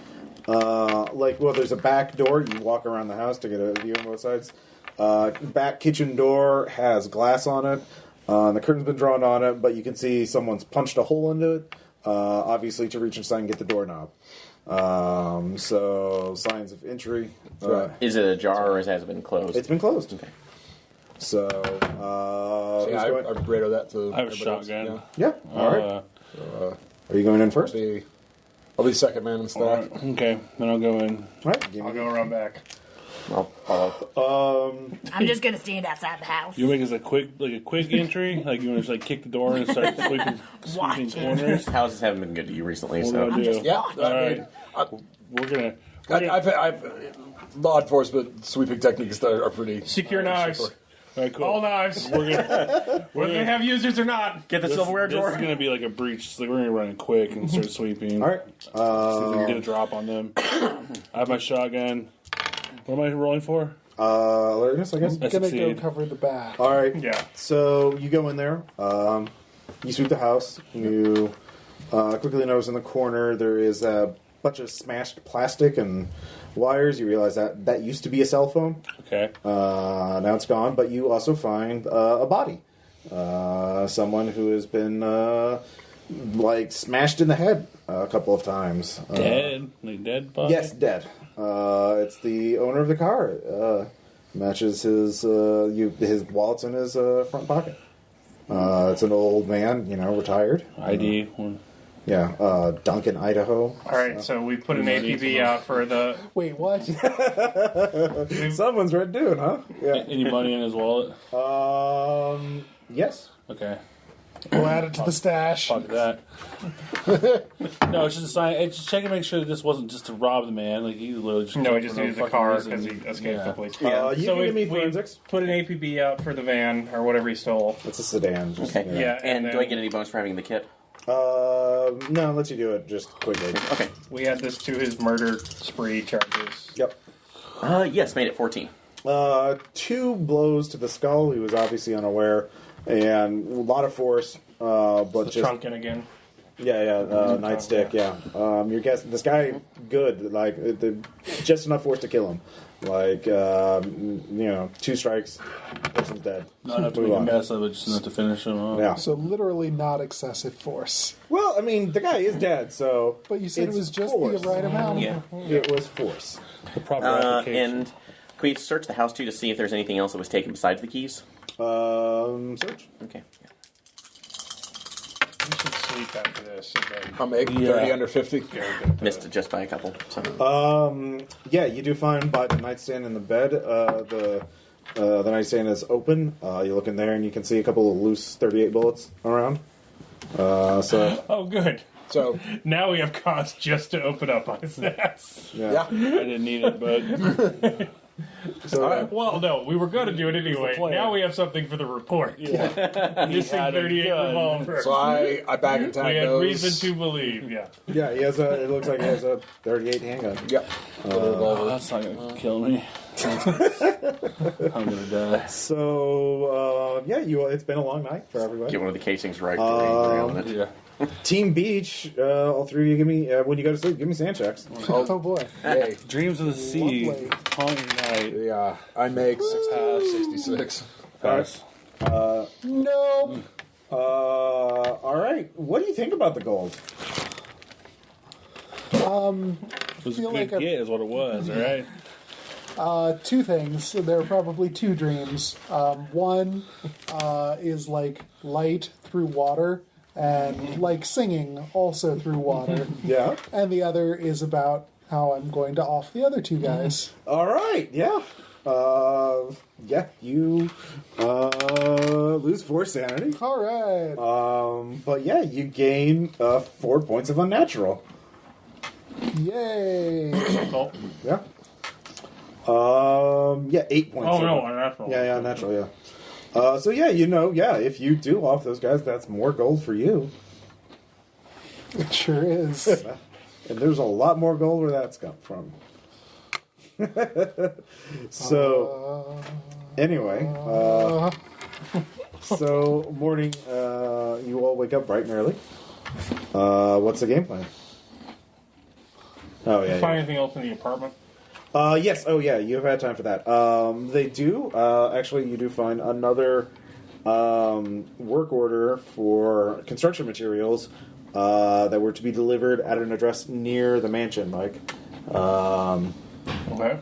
[SPEAKER 3] there's a back door. You walk around the house to get a view on both sides. Back kitchen door has glass on it. The curtain's been drawn on it, but you can see someone's punched a hole into it, obviously to reach inside and get the doorknob. So signs of injury.
[SPEAKER 5] Is it ajar or has it been closed?
[SPEAKER 3] It's been closed.
[SPEAKER 5] Okay.
[SPEAKER 3] So,
[SPEAKER 1] Yeah,
[SPEAKER 3] who's going?
[SPEAKER 1] I radar that to.
[SPEAKER 8] I have a
[SPEAKER 1] everybody else.
[SPEAKER 8] shotgun.
[SPEAKER 3] Yeah. All right. Are you going in first?
[SPEAKER 1] I'll be the second man in the
[SPEAKER 8] All
[SPEAKER 1] stack.
[SPEAKER 8] right. Okay. Then I'll go in.
[SPEAKER 3] All right. Give
[SPEAKER 7] I'll
[SPEAKER 3] me.
[SPEAKER 7] go around back.
[SPEAKER 5] I'll follow.
[SPEAKER 6] I'm just gonna stand outside the house.
[SPEAKER 8] You make us a quick entry, like you want to kick the door and start sweeping corners.
[SPEAKER 5] Houses haven't been good to you recently,
[SPEAKER 8] What
[SPEAKER 5] so
[SPEAKER 8] do I do?
[SPEAKER 1] Yeah,
[SPEAKER 8] All right. We're gonna.
[SPEAKER 1] I've law enforcement sweeping techniques that are pretty.
[SPEAKER 7] Secure knives.
[SPEAKER 8] All right, cool.
[SPEAKER 7] All knives.
[SPEAKER 8] We're gonna.
[SPEAKER 7] Whether they have users or not.
[SPEAKER 5] get the silverware
[SPEAKER 8] This
[SPEAKER 5] drawer.
[SPEAKER 8] is gonna be like a breach. So we're gonna run in quick and start sweeping.
[SPEAKER 3] All right.
[SPEAKER 8] See if we can get a drop on them. I have my shotgun. What am I rolling for?
[SPEAKER 3] Alertness, I guess.
[SPEAKER 2] I'm gonna go cover the back.
[SPEAKER 3] All right.
[SPEAKER 7] Yeah.
[SPEAKER 3] So you go in there. You sweep the house. You quickly notice in the corner there is a bunch of smashed plastic and wires. You realize that used to be a cell phone.
[SPEAKER 8] Okay.
[SPEAKER 3] Now it's gone. But you also find a body. Someone who has been smashed in the head a couple of times.
[SPEAKER 8] Dead? Like dead body?
[SPEAKER 3] Yes, dead. It's the owner of the car. Matches his wallet's in his front pocket. It's an old man, retired.
[SPEAKER 8] ID.
[SPEAKER 3] Yeah, Duncan, Idaho.
[SPEAKER 7] All right, so we put an APB out for the.
[SPEAKER 2] Wait, what?
[SPEAKER 3] Someone's red dude, huh? Yeah.
[SPEAKER 8] Any money in his wallet?
[SPEAKER 3] Yes.
[SPEAKER 8] Okay.
[SPEAKER 2] We'll add it to the stash.
[SPEAKER 8] Fuck that. No, it's just a sign. It's just checking to make sure that this wasn't just to rob the man. Like he literally just
[SPEAKER 7] No, we just
[SPEAKER 8] for no
[SPEAKER 7] used the
[SPEAKER 8] fucking
[SPEAKER 7] car
[SPEAKER 8] reason.
[SPEAKER 7] because he escaped the police.
[SPEAKER 3] You can give me
[SPEAKER 7] we
[SPEAKER 3] forensics.
[SPEAKER 7] put an APB out for the van or whatever he stole.
[SPEAKER 3] It's a sedan. Just,
[SPEAKER 5] Okay.
[SPEAKER 7] Yeah,
[SPEAKER 5] And
[SPEAKER 7] and
[SPEAKER 5] do I
[SPEAKER 7] then-
[SPEAKER 5] get any bonus for having the kit?
[SPEAKER 3] No, let you do it just quickly.
[SPEAKER 5] Okay.
[SPEAKER 7] We add this to his murder spree charges.
[SPEAKER 3] Yep.
[SPEAKER 5] Yes, made it 14.
[SPEAKER 3] 2 blows to the skull. He was obviously unaware, and a lot of force. But
[SPEAKER 7] The
[SPEAKER 3] just
[SPEAKER 7] trunking again.
[SPEAKER 3] yeah, nightstick. Yeah, you're guessing this guy good. Just enough force to kill him. 2 strikes, person's dead.
[SPEAKER 8] Not enough to
[SPEAKER 3] Move
[SPEAKER 8] make a
[SPEAKER 3] on.
[SPEAKER 8] mess of it, just enough to finish him off.
[SPEAKER 3] Yeah.
[SPEAKER 2] So literally not excessive force.
[SPEAKER 3] Well, I mean, the guy is dead, so.
[SPEAKER 2] But you said it
[SPEAKER 3] it's
[SPEAKER 2] was just
[SPEAKER 3] force.
[SPEAKER 2] the right amount.
[SPEAKER 5] Yeah.
[SPEAKER 3] It was force.
[SPEAKER 8] The proper application.
[SPEAKER 5] And can we search the house too to see if there's anything else that was taken besides the keys?
[SPEAKER 3] Search.
[SPEAKER 5] Okay.
[SPEAKER 7] You should sleep after this. And then
[SPEAKER 1] I'll make 30 under 50.
[SPEAKER 5] Missed it just by a couple. So.
[SPEAKER 3] Yeah, you do find by the nightstand in the bed, the nightstand is open. You look in there and you can see a couple of loose 38 bullets around.
[SPEAKER 7] Oh, good.
[SPEAKER 1] So,
[SPEAKER 7] Now we have cause just to open up on his ass.
[SPEAKER 1] yeah.
[SPEAKER 8] I didn't need it, but
[SPEAKER 7] Well, no, we were going to do it anyway.
[SPEAKER 8] plan.
[SPEAKER 7] Now we have something for the report.
[SPEAKER 8] yeah.
[SPEAKER 7] Missing
[SPEAKER 8] had a
[SPEAKER 7] 38
[SPEAKER 8] gun.
[SPEAKER 7] revolver.
[SPEAKER 1] So I bag and
[SPEAKER 7] We
[SPEAKER 1] tag
[SPEAKER 7] had
[SPEAKER 1] those.
[SPEAKER 7] reason to believe, yeah.
[SPEAKER 3] Yeah, it looks like he has a 38 handgun.
[SPEAKER 1] Yep.
[SPEAKER 8] Oh, that's not going to kill me. I'm going to die.
[SPEAKER 3] So, it's been a long night for everybody.
[SPEAKER 5] Get one of the casings right around it.
[SPEAKER 8] Yeah.
[SPEAKER 3] Team Beach, all 3 of you give me, when you go to sleep, give me sand checks.
[SPEAKER 2] Oh boy.
[SPEAKER 1] Yay.
[SPEAKER 8] Dreams of the sea,
[SPEAKER 2] Lovely.
[SPEAKER 8] haunting night.
[SPEAKER 1] Yeah, I make 66.
[SPEAKER 8] Pass.
[SPEAKER 2] No.
[SPEAKER 3] All right. What do you think about the gold?
[SPEAKER 8] It was a
[SPEAKER 2] feel
[SPEAKER 8] good
[SPEAKER 2] like a-
[SPEAKER 8] get, is what it was, all right?
[SPEAKER 2] 2 things. There are probably 2 dreams. One is like light through water and like singing also through water.
[SPEAKER 3] Yeah.
[SPEAKER 2] And the other is about how I'm going to off the other 2 guys.
[SPEAKER 3] All right. Yeah. You lose 4 sanity.
[SPEAKER 2] All right.
[SPEAKER 3] But yeah, you gain 4 points of unnatural.
[SPEAKER 2] Yay.
[SPEAKER 7] Oh,
[SPEAKER 3] Yeah. 8 points.
[SPEAKER 7] oh
[SPEAKER 3] of-
[SPEAKER 7] no, unnatural.
[SPEAKER 3] Yeah, natural, yeah. So yeah, if you do off those guys, that's more gold for you.
[SPEAKER 2] It sure is.
[SPEAKER 3] And there's a lot more gold where that's come from. So, anyway, so morning, you all wake up bright and early. What's the game plan? Oh yeah.
[SPEAKER 7] Find anything else in the apartment?
[SPEAKER 3] Yes. Oh, yeah. You've had time for that. They do. Actually, you do find another work order for construction materials that were to be delivered at an address near the mansion.
[SPEAKER 7] Okay.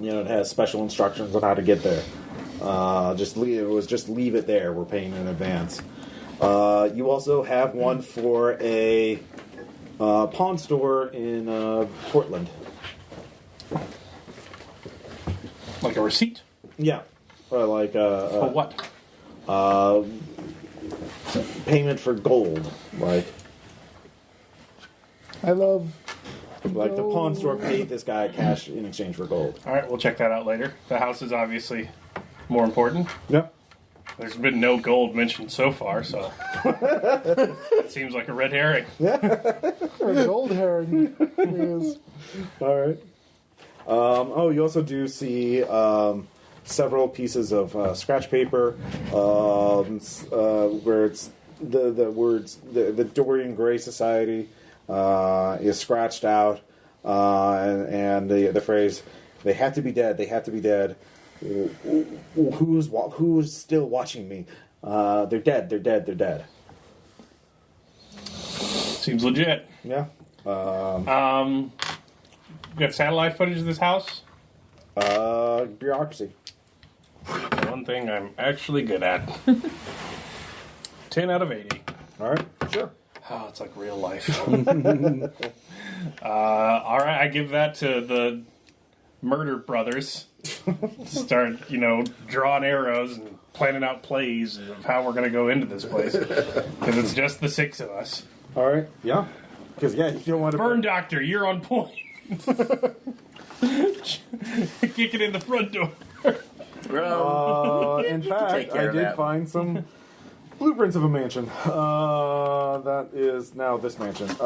[SPEAKER 3] It has special instructions on how to get there. Just leave it there. We're paying in advance. You also have one for a pawn store in Portland.
[SPEAKER 7] Like a receipt?
[SPEAKER 3] Yeah.
[SPEAKER 7] For what?
[SPEAKER 3] Payment for gold.
[SPEAKER 2] I love
[SPEAKER 3] The pawn store paid this guy cash in exchange for gold.
[SPEAKER 7] All right, we'll check that out later. The house is obviously more important.
[SPEAKER 3] Yep.
[SPEAKER 7] There's been no gold mentioned so far, so it seems like a red herring.
[SPEAKER 2] or gold herring is.
[SPEAKER 3] All right. You also do see several pieces of scratch paper where it's the words the Dorian Gray Society is scratched out, and the phrase "They had to be dead. They had to be dead." Who's still watching me? They're dead. They're dead. They're dead.
[SPEAKER 7] Seems legit.
[SPEAKER 3] Yeah.
[SPEAKER 7] You got satellite footage of this house?
[SPEAKER 3] Bureaucracy.
[SPEAKER 7] One thing I'm actually good at. 10 out of 80.
[SPEAKER 3] All right. Sure.
[SPEAKER 7] Oh, it's like real life. All right, I give that to the Murder Brothers. Start, drawing arrows and planning out plays of how we're going to go into this place. Because it's just the 6 of us.
[SPEAKER 3] All right. Yeah. Because you don't want to
[SPEAKER 7] Burn Doctor, you're on point. Kick it in the front door.
[SPEAKER 3] In fact, I did find some blueprints of a mansion. That is now this mansion. You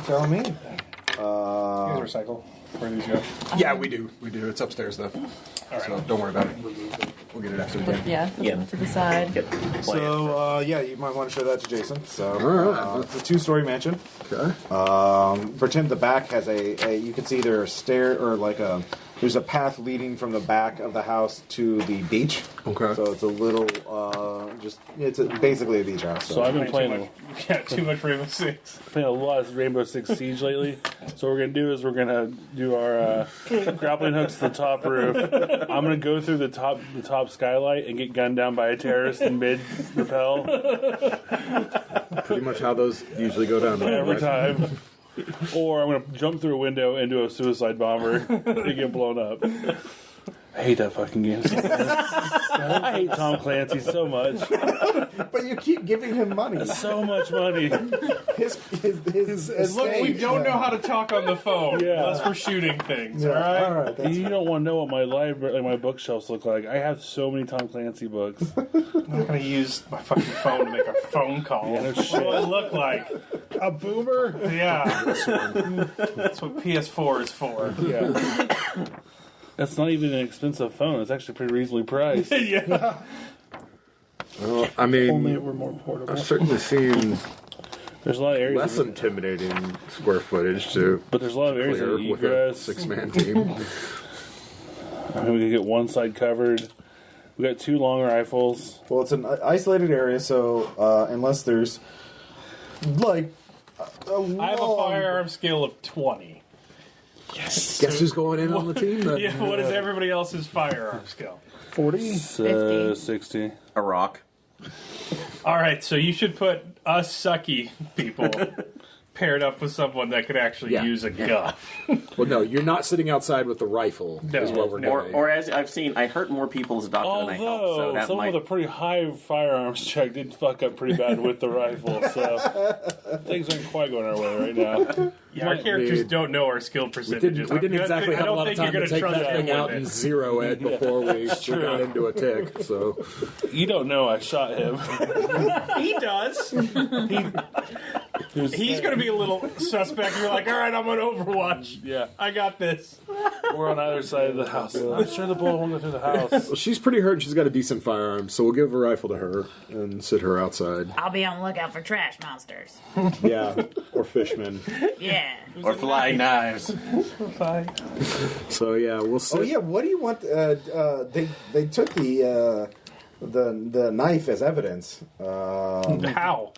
[SPEAKER 3] tell me.
[SPEAKER 7] You guys recycle where these go?
[SPEAKER 1] Yeah, we do. We do. It's upstairs, though.
[SPEAKER 7] All right.
[SPEAKER 1] So don't worry about it. We'll get it after the game.
[SPEAKER 6] Yeah, to the side.
[SPEAKER 5] Yep.
[SPEAKER 3] So, you might want to show that to Jason. So,
[SPEAKER 1] right.
[SPEAKER 3] it's a 2-story mansion.
[SPEAKER 1] Okay.
[SPEAKER 3] Pretend the back has you can see either a stair or there's a path leading from the back of the house to the beach.
[SPEAKER 1] Okay.
[SPEAKER 3] So it's a little, it's basically a beach house.
[SPEAKER 8] So I've been playing
[SPEAKER 7] Too much Rainbow Six.
[SPEAKER 8] playing a lot of Rainbow Six Siege lately. So what we're gonna do is we're gonna do our grappling hooks to the top roof. I'm gonna go through the top skylight and get gunned down by a terrorist in mid rappel
[SPEAKER 1] Pretty much how those usually go down.
[SPEAKER 8] every time. Or I'm gonna jump through a window and do a suicide bomber and get blown up. I hate that fucking game so much. I hate Tom Clancy so much.
[SPEAKER 3] But you keep giving him money.
[SPEAKER 8] So much money.
[SPEAKER 3] His
[SPEAKER 7] Look, we don't know how to talk on the phone
[SPEAKER 8] Yeah.
[SPEAKER 7] unless we're shooting things,
[SPEAKER 3] All
[SPEAKER 7] alright?
[SPEAKER 3] right. That's
[SPEAKER 8] You don't want to know what my library, my bookshelves look like. I have so many Tom Clancy books.
[SPEAKER 7] I'm not going to use my fucking phone to make a phone call.
[SPEAKER 8] Yeah, no
[SPEAKER 7] What do I look like?
[SPEAKER 2] A boomer?
[SPEAKER 7] Yeah. That's what PS4 is for.
[SPEAKER 8] Yeah. That's not even an expensive phone. It's actually pretty reasonably priced.
[SPEAKER 7] Yeah.
[SPEAKER 1] Well, I
[SPEAKER 2] Only it
[SPEAKER 1] mean,
[SPEAKER 2] were more portable.
[SPEAKER 1] I've certainly seen
[SPEAKER 8] There's a lot of areas,
[SPEAKER 1] less intimidating square footage to
[SPEAKER 8] but there's a lot of areas
[SPEAKER 1] clear
[SPEAKER 8] in
[SPEAKER 1] with a
[SPEAKER 8] egress.
[SPEAKER 1] 6-man team.
[SPEAKER 8] I mean, we can get one side covered. We got 2 long rifles.
[SPEAKER 3] Well, it's an isolated area, so unless there's
[SPEAKER 7] I have a firearm skill of 20.
[SPEAKER 1] Guess who's going in on the team then?
[SPEAKER 7] Yeah, what is everybody else's firearm skill?
[SPEAKER 2] 40?
[SPEAKER 8] 60.
[SPEAKER 5] A rock.
[SPEAKER 7] Alright, so you should put us sucky people paired up with someone that could actually
[SPEAKER 1] Yeah.
[SPEAKER 7] use a gun.
[SPEAKER 1] Well, no, you're not sitting outside with the rifle.
[SPEAKER 7] No.
[SPEAKER 1] Is what we're doing.
[SPEAKER 5] Or as I've seen, I hurt more people as a doctor than I helped. So
[SPEAKER 8] Although,
[SPEAKER 5] that
[SPEAKER 8] someone
[SPEAKER 5] might.
[SPEAKER 8] with a pretty high firearms check did fuck up pretty bad with the rifle, so things aren't quite going our way right now.
[SPEAKER 7] Yeah, our characters don't know our skill percentages.
[SPEAKER 1] we didn't exactly
[SPEAKER 7] I
[SPEAKER 1] have a
[SPEAKER 7] don't
[SPEAKER 1] lot of
[SPEAKER 7] think
[SPEAKER 1] time
[SPEAKER 7] you're
[SPEAKER 1] to
[SPEAKER 7] gonna
[SPEAKER 1] take
[SPEAKER 7] trust
[SPEAKER 1] that
[SPEAKER 7] them
[SPEAKER 1] thing out
[SPEAKER 7] with
[SPEAKER 1] and
[SPEAKER 7] it.
[SPEAKER 1] zero it before we got into a tick. So
[SPEAKER 8] You don't know I shot him.
[SPEAKER 7] He does. He's going to be a little suspect. You're like, all right, I'm on Overwatch.
[SPEAKER 8] Yeah.
[SPEAKER 7] I got this.
[SPEAKER 8] We're on either side of the house. I'm sure the bullet won't go through the house.
[SPEAKER 1] well, she's pretty hurt. She's got a decent firearm, so we'll give a rifle to her and sit her outside.
[SPEAKER 6] I'll be on the lookout for trash monsters.
[SPEAKER 3] yeah, or fishmen.
[SPEAKER 6] Yeah.
[SPEAKER 5] Or flying knives.
[SPEAKER 1] So yeah, we'll sit.
[SPEAKER 3] Oh yeah, what do you want? They took the knife as evidence.
[SPEAKER 7] How?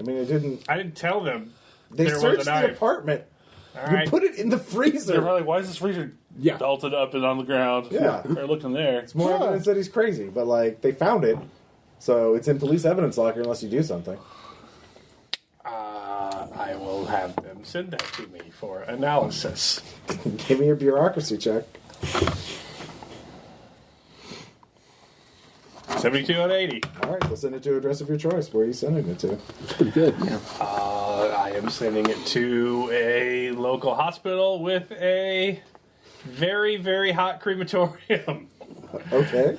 [SPEAKER 3] I mean, it didn't.
[SPEAKER 7] I didn't tell them
[SPEAKER 3] They
[SPEAKER 7] there was
[SPEAKER 3] searched
[SPEAKER 7] a
[SPEAKER 3] the
[SPEAKER 7] knife.
[SPEAKER 3] apartment.
[SPEAKER 7] All
[SPEAKER 3] You
[SPEAKER 7] right.
[SPEAKER 3] put it in the
[SPEAKER 8] They're
[SPEAKER 3] freezer.
[SPEAKER 8] probably, why is this freezer
[SPEAKER 1] Yeah.
[SPEAKER 8] belted up and on the ground?
[SPEAKER 3] Yeah.
[SPEAKER 8] They're looking there.
[SPEAKER 3] More evidence that he's crazy, but they found it, so it's in police evidence locker unless you do something.
[SPEAKER 7] I will have them send that to me for analysis.
[SPEAKER 3] Give me a bureaucracy check.
[SPEAKER 7] 72 out of 80.
[SPEAKER 3] All right, we'll send it to an address of your choice. Where are you sending it to?
[SPEAKER 1] Pretty good.
[SPEAKER 7] I am sending it to a local hospital with a very, very hot crematorium.
[SPEAKER 3] Okay.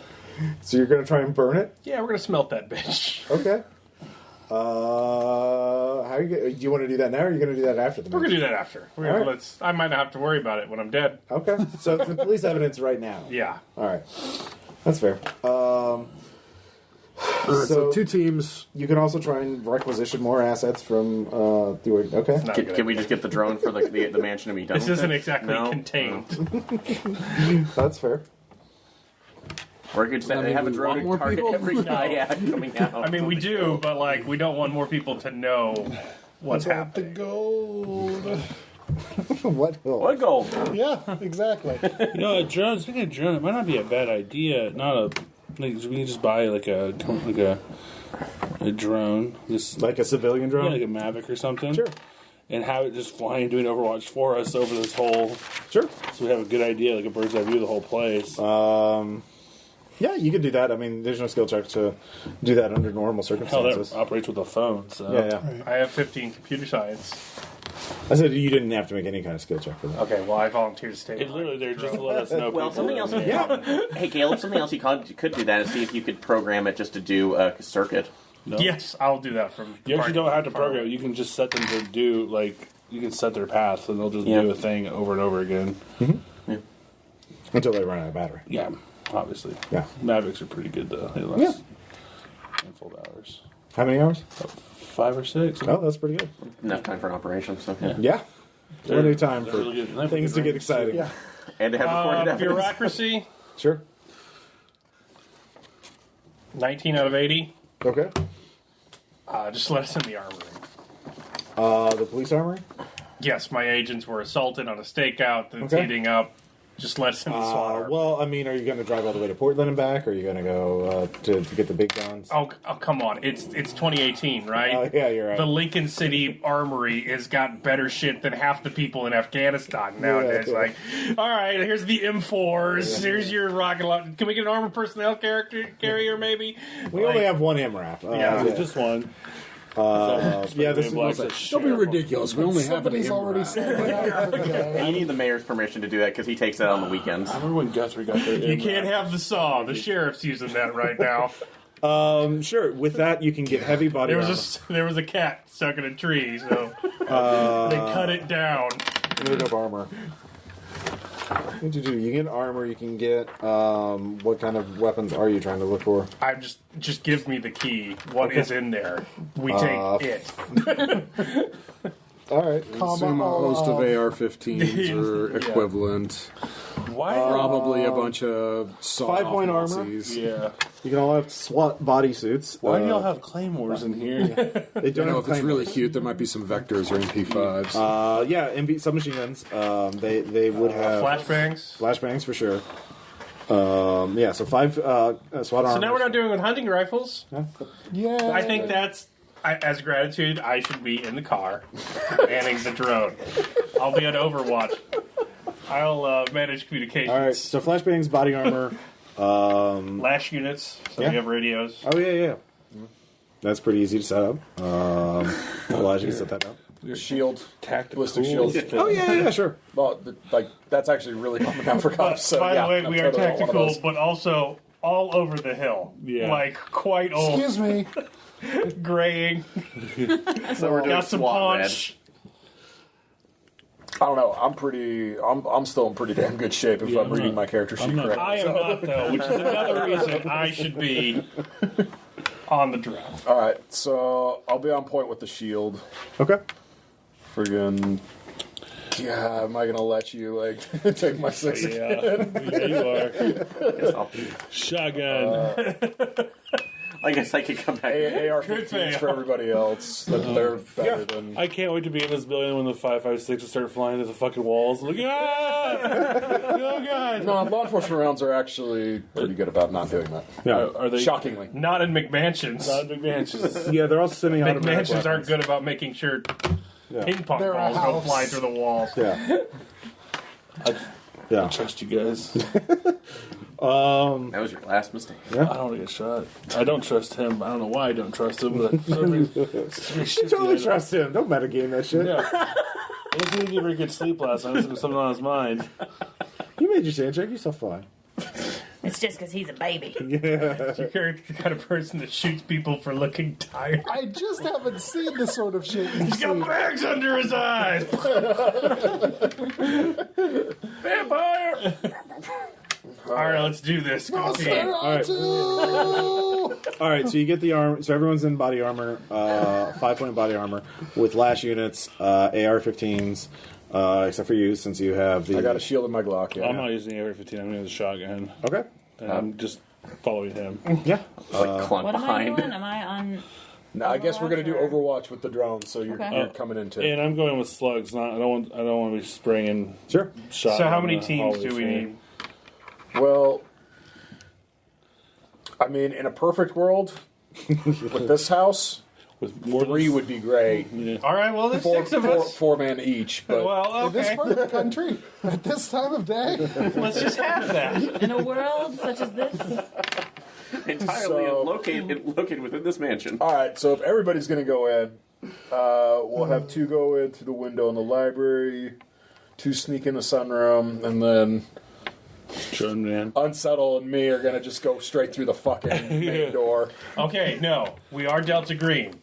[SPEAKER 3] So you're going to try and burn it?
[SPEAKER 7] Yeah, we're going to smelt that bitch.
[SPEAKER 3] Okay. How do you want to do that now, or are you going to do that after the
[SPEAKER 7] We're
[SPEAKER 3] match?
[SPEAKER 7] gonna do that after. I might not have to worry about it when I'm dead.
[SPEAKER 3] Okay, so it's the police evidence right now.
[SPEAKER 7] Yeah.
[SPEAKER 3] All right, that's fair.
[SPEAKER 1] So 2 teams.
[SPEAKER 3] You can also try and requisition more assets from the. Okay.
[SPEAKER 7] Not a good
[SPEAKER 5] Can we
[SPEAKER 7] idea.
[SPEAKER 5] just get the drone for the mansion to be done?
[SPEAKER 7] This
[SPEAKER 5] with
[SPEAKER 7] isn't
[SPEAKER 5] it?
[SPEAKER 7] exactly
[SPEAKER 5] No?
[SPEAKER 7] contained.
[SPEAKER 3] That's fair.
[SPEAKER 5] Or you could say
[SPEAKER 1] That
[SPEAKER 5] they
[SPEAKER 1] mean
[SPEAKER 5] have a
[SPEAKER 1] we
[SPEAKER 5] drone
[SPEAKER 1] want
[SPEAKER 5] to
[SPEAKER 1] more
[SPEAKER 5] target
[SPEAKER 1] people?
[SPEAKER 5] every guy coming out.
[SPEAKER 7] I mean, we do, but like, we don't want more people to know what's
[SPEAKER 2] The
[SPEAKER 7] happening.
[SPEAKER 2] gold.
[SPEAKER 3] What?
[SPEAKER 5] What gold?
[SPEAKER 2] Yeah, exactly.
[SPEAKER 8] You know, a drone. Speaking of drone, it might not be a bad idea. Not a. Like, we can just buy like a drone, just
[SPEAKER 3] Like a civilian
[SPEAKER 8] yeah,
[SPEAKER 3] drone?
[SPEAKER 8] like a Mavic or something.
[SPEAKER 3] Sure.
[SPEAKER 8] And have it just flying doing Overwatch for us over this whole.
[SPEAKER 3] Sure.
[SPEAKER 8] So we have a good idea, like a bird's eye view of the whole place.
[SPEAKER 3] Yeah, you can do that. I mean, there's no skill check to do that under normal
[SPEAKER 8] Hell,
[SPEAKER 3] circumstances.
[SPEAKER 8] that operates with a phone. So
[SPEAKER 3] Yeah.
[SPEAKER 7] I have 15 computer science.
[SPEAKER 3] I said you didn't have to make any kind of skill check for that.
[SPEAKER 7] Okay, well, I volunteered to stay.
[SPEAKER 8] It literally, they're just to let us know.
[SPEAKER 5] Well,
[SPEAKER 8] people
[SPEAKER 5] something else.
[SPEAKER 8] are-
[SPEAKER 5] Hey, Caleb, something else you could do that is see if you could program it just to do a circuit.
[SPEAKER 8] No.
[SPEAKER 7] Yes, I'll do that from.
[SPEAKER 8] You actually don't have to
[SPEAKER 7] far
[SPEAKER 8] program it.
[SPEAKER 7] away.
[SPEAKER 8] You can just set them to do, like, you can set their path and they'll just
[SPEAKER 5] Yeah.
[SPEAKER 8] do a thing over and over again.
[SPEAKER 3] Until they run out of battery.
[SPEAKER 8] Yeah, obviously.
[SPEAKER 3] Yeah.
[SPEAKER 8] Mavics are pretty good, though. They last a handful of hours.
[SPEAKER 3] How many hours?
[SPEAKER 8] 5 or 6.
[SPEAKER 3] Oh, that's pretty good.
[SPEAKER 5] Enough time for an operation. So yeah.
[SPEAKER 3] Yeah. Plenty of time
[SPEAKER 8] They're
[SPEAKER 3] for
[SPEAKER 8] really good.
[SPEAKER 3] things to get exciting.
[SPEAKER 2] Yeah.
[SPEAKER 5] And to have recorded evidence.
[SPEAKER 7] Bureaucracy,
[SPEAKER 3] Sure.
[SPEAKER 7] 19 out of 80.
[SPEAKER 3] Okay.
[SPEAKER 7] Just let us in the armory.
[SPEAKER 3] The police armory?
[SPEAKER 7] Yes, my agents were assaulted on a stakeout that's
[SPEAKER 3] Okay.
[SPEAKER 7] heating up. Just let us in the SWAT armory.
[SPEAKER 3] Well, I mean, are you going to drive all the way to Portland and back, or are you going to go to get the big guns?
[SPEAKER 7] Oh, come on. It's 2018, right?
[SPEAKER 3] Oh, yeah, you're right.
[SPEAKER 7] The Lincoln City Armory has got better shit than half the people in Afghanistan nowadays.
[SPEAKER 3] Yeah.
[SPEAKER 7] Like, all right, here's the M4s. Here's your rocket launcher. Can we get an armored personnel carrier, maybe?
[SPEAKER 3] We only have one MRAP.
[SPEAKER 7] Yeah.
[SPEAKER 8] Just one.
[SPEAKER 3] Yeah, this is
[SPEAKER 8] Black
[SPEAKER 1] Don't be ridiculous. We only have an
[SPEAKER 2] Somebody's already
[SPEAKER 1] MRAP.
[SPEAKER 2] said that for the day.
[SPEAKER 5] I need the mayor's permission to do that because he takes that on the weekends.
[SPEAKER 8] I remember when Guthrie got there.
[SPEAKER 7] You can't have the saw. The sheriff's using that right now.
[SPEAKER 3] Sure. With that, you can get heavy body armor.
[SPEAKER 7] There was a cat stuck in a tree, so they cut it down.
[SPEAKER 3] Load up armor. What do? You get armor. You can get. What kind of weapons are you trying to look for?
[SPEAKER 7] I just give me the key. What is in there? We take it.
[SPEAKER 3] All right.
[SPEAKER 1] Assume a host of AR-15s or
[SPEAKER 7] Yeah.
[SPEAKER 1] equivalent.
[SPEAKER 8] Why?
[SPEAKER 1] Probably a bunch of
[SPEAKER 3] 5-point armor?
[SPEAKER 8] Yeah.
[SPEAKER 3] You can all have SWAT bodysuits.
[SPEAKER 8] Why do y'all have claymores in here?
[SPEAKER 3] They
[SPEAKER 1] You
[SPEAKER 3] don't
[SPEAKER 1] know,
[SPEAKER 3] have
[SPEAKER 1] if it's really
[SPEAKER 3] claymores.
[SPEAKER 1] cute, there might be some vectors or MP5s.
[SPEAKER 3] Yeah, submachine guns. They would have
[SPEAKER 7] Flashbangs.
[SPEAKER 3] flashbangs for sure. Yeah, so 5 SWAT armor.
[SPEAKER 7] So now we're not doing with hunting rifles.
[SPEAKER 2] Yeah.
[SPEAKER 7] I think that's as gratitude. I should be in the car, manning the drone. I'll be on Overwatch. I'll manage communications.
[SPEAKER 3] All right, so flashbangs, body armor.
[SPEAKER 7] Lash units. So
[SPEAKER 3] Yeah.
[SPEAKER 7] we have radios.
[SPEAKER 3] Oh yeah. That's pretty easy to set up. Elijah, you can set that up.
[SPEAKER 1] Shield.
[SPEAKER 8] Tactical.
[SPEAKER 1] Ballistic shield.
[SPEAKER 3] Oh yeah, sure.
[SPEAKER 1] Well, that's actually really common now for cops. So,
[SPEAKER 7] By
[SPEAKER 1] yeah,
[SPEAKER 7] the way,
[SPEAKER 1] I'm
[SPEAKER 7] we are
[SPEAKER 1] totally on one of
[SPEAKER 7] tactical,
[SPEAKER 1] those.
[SPEAKER 7] but also all over the hill.
[SPEAKER 8] Yeah.
[SPEAKER 7] Like quite old,
[SPEAKER 2] Excuse me.
[SPEAKER 7] graying.
[SPEAKER 5] So we're doing
[SPEAKER 7] Got some
[SPEAKER 5] SWAT red.
[SPEAKER 7] punch.
[SPEAKER 1] I don't know. I'm still in pretty damn good shape if I'm reading my character sheet correctly.
[SPEAKER 7] I am not though, which is another reason I should be on the draft.
[SPEAKER 1] All right, so I'll be on point with the shield.
[SPEAKER 3] Okay.
[SPEAKER 1] Friggin'. Yeah, am I gonna let you take my 6?
[SPEAKER 8] Yeah, you are.
[SPEAKER 5] Guess I'll-
[SPEAKER 8] Shotgun.
[SPEAKER 5] I guess I could come back.
[SPEAKER 1] AR-15s for everybody else. They're better than.
[SPEAKER 8] I can't wait to be in this building when the 5.56 start flying to the fucking walls. Like, ah! Oh god!
[SPEAKER 1] No, law enforcement rounds are actually pretty good about not doing that.
[SPEAKER 3] Yeah.
[SPEAKER 8] Are they
[SPEAKER 1] Shockingly.
[SPEAKER 7] Not in McMansions.
[SPEAKER 8] not big mansions?
[SPEAKER 3] Yeah, they're all semi-automatic
[SPEAKER 7] McMansions aren't
[SPEAKER 3] weapons.
[SPEAKER 7] good about making sure ping pong
[SPEAKER 2] They're a
[SPEAKER 7] balls go
[SPEAKER 2] house.
[SPEAKER 7] flying through the walls.
[SPEAKER 3] Yeah. Yeah.
[SPEAKER 8] Trust you guys.
[SPEAKER 5] That was your last mistake.
[SPEAKER 8] I don't want to get shot. I don't trust him. I don't know why I don't trust him, but
[SPEAKER 3] You totally trust him. Don't metagame that shit.
[SPEAKER 8] Yeah. I wasn't even very good sleep last night. There was something on his mind.
[SPEAKER 3] You made your sand check. You're so fine.
[SPEAKER 6] It's just because he's a baby.
[SPEAKER 7] You're the kind of person that shoots people for looking tired.
[SPEAKER 2] I just haven't seen the sort of shit you
[SPEAKER 7] He's
[SPEAKER 2] see.
[SPEAKER 7] got bags under his eyes. Vampire! All right, let's do this. Go team.
[SPEAKER 3] All right, so you get the armor. So everyone's in body armor, 5-point body armor with lash units, AR-15s, except for you, since you have the.
[SPEAKER 1] I got a shield in my Glock. Yeah.
[SPEAKER 8] I'm not using the AR-15. I'm using the shotgun.
[SPEAKER 3] Okay.
[SPEAKER 8] And I'm just following him.
[SPEAKER 3] Yeah.
[SPEAKER 5] Like clunk
[SPEAKER 6] What am I
[SPEAKER 5] behind.
[SPEAKER 6] doing? Am I on?
[SPEAKER 1] No, I guess we're gonna do
[SPEAKER 6] Overwatch or-
[SPEAKER 1] Overwatch with the drone, so you're,
[SPEAKER 6] Okay.
[SPEAKER 1] you're coming into.
[SPEAKER 8] And I'm going with slugs. I don't want to be spraying
[SPEAKER 3] Sure.
[SPEAKER 8] shot.
[SPEAKER 7] So how
[SPEAKER 8] on
[SPEAKER 7] many
[SPEAKER 8] the
[SPEAKER 7] teams
[SPEAKER 8] hallways
[SPEAKER 7] do we
[SPEAKER 8] here.
[SPEAKER 7] need?
[SPEAKER 1] Well, I mean, in a perfect world, with this house,
[SPEAKER 8] With more
[SPEAKER 1] 3 would be great.
[SPEAKER 8] Yeah.
[SPEAKER 7] All right, well, there's 6 of us.
[SPEAKER 1] 4 man each. But
[SPEAKER 7] Well,
[SPEAKER 2] In this
[SPEAKER 7] okay.
[SPEAKER 2] part of the country, at this time of day,
[SPEAKER 7] Let's just have that.
[SPEAKER 6] In a world such as this,
[SPEAKER 5] Entirely
[SPEAKER 1] So-
[SPEAKER 5] located within this mansion.
[SPEAKER 1] all right, so if everybody's gonna go in, we'll have 2 go in through the window in the library, 2 sneak in the sunroom, and then
[SPEAKER 8] Drone man.
[SPEAKER 1] Unsettle and me are gonna just go straight through the fucking main door.
[SPEAKER 7] Okay, no, we are Delta Green.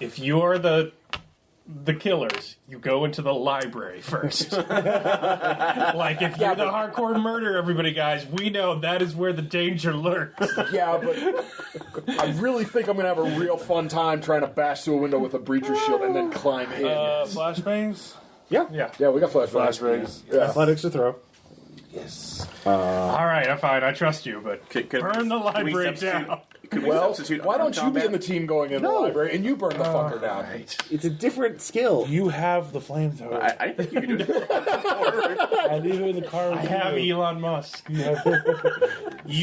[SPEAKER 7] If you're the killers, you go into the library first. Like if you're the hardcore murder everybody, guys, we know that is where the danger lurks.
[SPEAKER 1] Yeah, but I really think I'm gonna have a real fun time trying to bash through a window with a breacher shield and then climb in.
[SPEAKER 8] Flashbangs?
[SPEAKER 3] Yeah.
[SPEAKER 7] Yeah.
[SPEAKER 1] Yeah, we got flashbangs.
[SPEAKER 8] Flashbangs.
[SPEAKER 1] Yeah.
[SPEAKER 3] Athletics to throw.
[SPEAKER 8] Yes.
[SPEAKER 7] All right, I'm fine. I trust you, but
[SPEAKER 5] Could
[SPEAKER 7] burn the
[SPEAKER 5] we
[SPEAKER 7] library
[SPEAKER 5] substitute-
[SPEAKER 7] down.
[SPEAKER 5] Could we
[SPEAKER 1] Well,
[SPEAKER 5] substitute
[SPEAKER 1] why
[SPEAKER 5] armed
[SPEAKER 1] don't you be in the
[SPEAKER 5] combat?
[SPEAKER 1] team going in the library and you burn the fucker down?
[SPEAKER 3] It's a different skill.
[SPEAKER 8] You have the flamethrower.
[SPEAKER 5] I think you could do it.
[SPEAKER 8] I leave it in the car with
[SPEAKER 7] I have
[SPEAKER 8] you.
[SPEAKER 7] Elon Musk. Use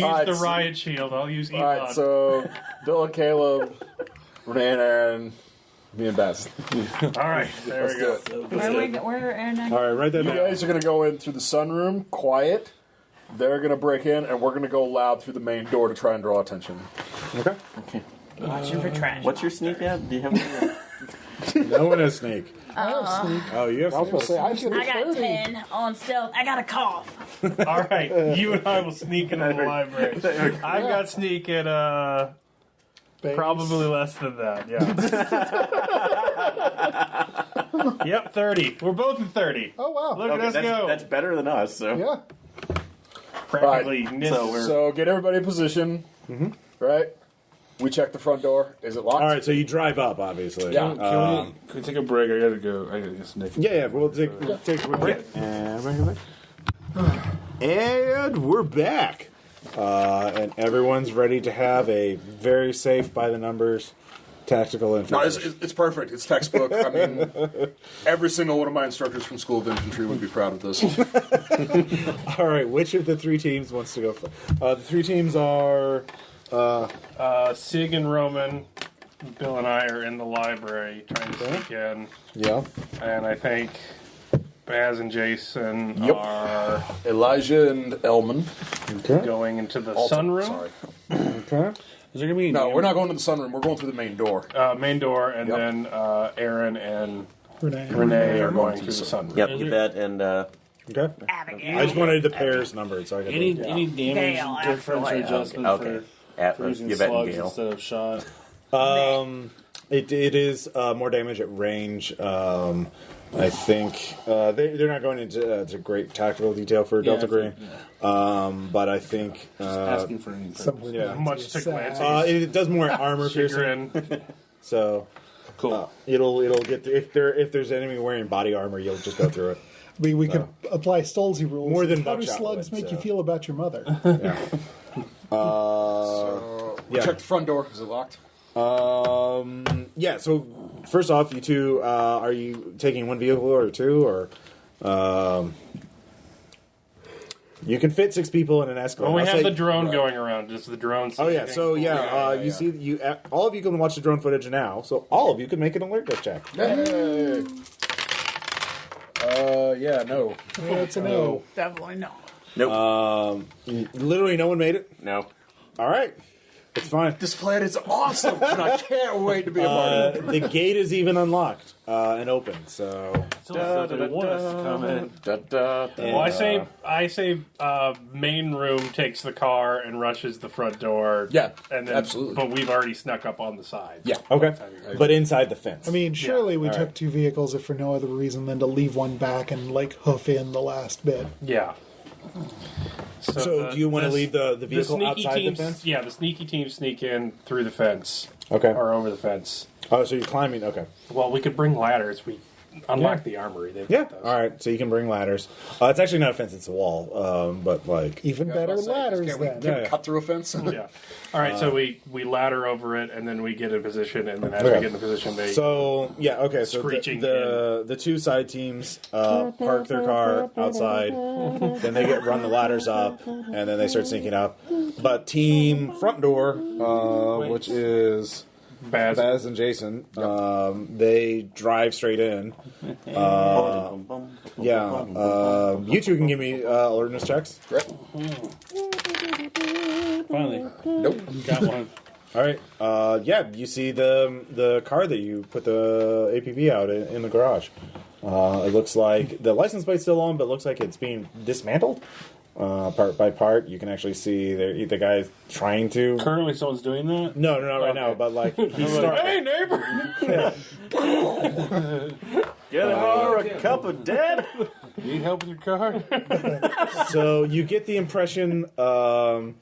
[SPEAKER 1] Alright,
[SPEAKER 7] the
[SPEAKER 1] so-
[SPEAKER 7] riot shield. I'll use Elon.
[SPEAKER 1] Alright, so Dylan, Caleb, Renee, and Aaron, me and Bess.
[SPEAKER 7] All right, there
[SPEAKER 1] Let's
[SPEAKER 7] we
[SPEAKER 1] do
[SPEAKER 7] go.
[SPEAKER 1] it.
[SPEAKER 6] where Aaron and I?
[SPEAKER 3] All right, write that
[SPEAKER 1] You
[SPEAKER 3] down.
[SPEAKER 1] guys are gonna go in through the sunroom, quiet. They're gonna break in, and we're gonna go loud through the main door to try and draw attention.
[SPEAKER 3] Okay.
[SPEAKER 6] Watching for trash.
[SPEAKER 5] What's your sneak at? Do you have any?
[SPEAKER 3] No one has snake.
[SPEAKER 2] I have sneak.
[SPEAKER 3] Oh, you have
[SPEAKER 2] I was
[SPEAKER 3] snake.
[SPEAKER 2] going to say, I get
[SPEAKER 6] I
[SPEAKER 2] a
[SPEAKER 6] got
[SPEAKER 2] 30.
[SPEAKER 6] 10 on stealth. I got a cough.
[SPEAKER 7] All right, you and I will sneak into the library. I've got sneak at
[SPEAKER 2] Base.
[SPEAKER 7] probably less than that. Yeah. Yep, 30. We're both at 30.
[SPEAKER 2] Oh, wow.
[SPEAKER 7] Look at us go.
[SPEAKER 5] That's better than us. So
[SPEAKER 2] Yeah.
[SPEAKER 7] Practically.
[SPEAKER 1] Right,
[SPEAKER 7] nil.
[SPEAKER 1] So get everybody in position. Right? We check the front door. Is it locked?
[SPEAKER 3] All right, so you drive up, obviously.
[SPEAKER 1] Yeah.
[SPEAKER 8] Can we take a break? I gotta go. I gotta get some Nick.
[SPEAKER 3] Yeah, we'll take a quick break. And we're back. And we're back. And everyone's ready to have a very safe, by the numbers, tactical
[SPEAKER 1] No,
[SPEAKER 3] infantry.
[SPEAKER 1] it's perfect. It's textbook. I mean, every single one of my instructors from School of Infantry would be proud of this.
[SPEAKER 3] All right, which of the 3 teams wants to go first? The 3 teams are.
[SPEAKER 7] Sig and Roman, Bill and I are in the library trying to sneak in.
[SPEAKER 3] Yeah.
[SPEAKER 7] And I think Baz and Jason
[SPEAKER 1] Yep.
[SPEAKER 7] are
[SPEAKER 1] Elijah and Elman.
[SPEAKER 3] Okay.
[SPEAKER 7] going into the
[SPEAKER 1] Alton,
[SPEAKER 7] sunroom.
[SPEAKER 1] Sorry.
[SPEAKER 3] Okay.
[SPEAKER 8] Is there gonna be?
[SPEAKER 1] No, we're not going to the sunroom. We're going through the main door.
[SPEAKER 7] Main door, and
[SPEAKER 1] Yep.
[SPEAKER 7] then Aaron and
[SPEAKER 2] Renee.
[SPEAKER 7] Renee are going through the sunroom.
[SPEAKER 5] yep, you bet. And
[SPEAKER 3] Okay.
[SPEAKER 6] Abigail.
[SPEAKER 3] I just wanted the pairs numbered so I could.
[SPEAKER 8] Any damage
[SPEAKER 6] Gale,
[SPEAKER 8] difference or
[SPEAKER 6] actually.
[SPEAKER 8] adjustment
[SPEAKER 5] okay,
[SPEAKER 8] for using
[SPEAKER 5] you bet and
[SPEAKER 8] slugs
[SPEAKER 5] Gale.
[SPEAKER 8] instead of shot?
[SPEAKER 3] It is more damage at range. I think they're not going into great tactical detail for Delta Green, but I think
[SPEAKER 8] Asking for any.
[SPEAKER 2] Someone
[SPEAKER 3] Yeah.
[SPEAKER 7] Much to
[SPEAKER 2] sad.
[SPEAKER 7] glance.
[SPEAKER 3] it does more armor piercing.
[SPEAKER 7] Chagrin.
[SPEAKER 3] So
[SPEAKER 8] Cool.
[SPEAKER 3] it'll get if there's an enemy wearing body armor, you'll just go through it.
[SPEAKER 2] We could apply Stolzy rules.
[SPEAKER 3] More than
[SPEAKER 2] How do
[SPEAKER 3] buckshot
[SPEAKER 2] slugs
[SPEAKER 3] would,
[SPEAKER 2] make
[SPEAKER 3] so.
[SPEAKER 2] you feel about your mother?
[SPEAKER 3] Yeah.
[SPEAKER 1] Check the front door. Is it locked?
[SPEAKER 3] Yeah. So first off, you two, are you taking one vehicle or 2, or you can fit 6 people in an Escalade?
[SPEAKER 7] Well, we
[SPEAKER 3] I'll
[SPEAKER 7] have
[SPEAKER 3] say-
[SPEAKER 7] the drone going around. Does the drone see
[SPEAKER 3] Oh yeah.
[SPEAKER 7] anything?
[SPEAKER 3] So
[SPEAKER 1] Yeah,
[SPEAKER 3] you see, all of you can watch the drone footage now. So all of you can make an alertness check.
[SPEAKER 1] Hey. Yeah, no.
[SPEAKER 2] It's a no.
[SPEAKER 6] Definitely not.
[SPEAKER 5] Nope.
[SPEAKER 3] Literally, no one made it.
[SPEAKER 5] No.
[SPEAKER 3] All right. It's fine.
[SPEAKER 1] This plan is awesome, and I can't wait to be a part of it.
[SPEAKER 3] The gate is even unlocked and open, so...
[SPEAKER 8] They want us to come in.
[SPEAKER 7] Well, I say, main room takes the car and rushes the front door.
[SPEAKER 1] Yeah,
[SPEAKER 7] and then,
[SPEAKER 1] absolutely.
[SPEAKER 7] But we've already snuck up on the side.
[SPEAKER 1] Yeah.
[SPEAKER 3] Okay. But inside the fence.
[SPEAKER 2] I mean, surely we
[SPEAKER 3] all
[SPEAKER 2] took
[SPEAKER 3] right.
[SPEAKER 2] 2 vehicles if for no other reason than to leave one back and like hoof in the last bit.
[SPEAKER 7] Yeah.
[SPEAKER 3] So do you want to leave the vehicle
[SPEAKER 7] sneaky
[SPEAKER 3] outside
[SPEAKER 7] teams,
[SPEAKER 3] the fence?
[SPEAKER 7] Yeah, the sneaky teams sneak in through the fence.
[SPEAKER 3] Okay.
[SPEAKER 7] Or over the fence.
[SPEAKER 3] Oh, so you're climbing. Okay.
[SPEAKER 7] Well, we could bring ladders. We unlock the armory. They've
[SPEAKER 3] Yeah.
[SPEAKER 7] got those.
[SPEAKER 3] All right. So you can bring ladders. It's actually not a fence; it's a wall. But like,
[SPEAKER 2] Even better ladders
[SPEAKER 1] Can we
[SPEAKER 2] then.
[SPEAKER 1] cut through a fence?
[SPEAKER 7] Yeah. All right, so we ladder over it, and then we get in position, and then as we
[SPEAKER 3] Okay.
[SPEAKER 7] get in the position, they...
[SPEAKER 3] so yeah. Okay. So
[SPEAKER 7] Screeching
[SPEAKER 3] the 2 side teams park their car outside. Then they run the ladders up, and then they start sneaking up. But team front door, which is Baz and Jason, they drive straight in. Yeah. You 2 can give me alertness checks.
[SPEAKER 1] Correct.
[SPEAKER 8] Finally,
[SPEAKER 1] Nope.
[SPEAKER 8] got one.
[SPEAKER 3] All right. Yeah, you see the car that you put the APB out in the garage. It looks like the license plate's still on, but it looks like it's being dismantled part by part. You can actually see the guy trying to.
[SPEAKER 8] Currently, someone's doing that.
[SPEAKER 3] No, not right now. But like he's starting.
[SPEAKER 8] Hey, neighbor!
[SPEAKER 5] Get her a cup of dead.
[SPEAKER 8] Need help with your car?
[SPEAKER 3] So you get the impression that.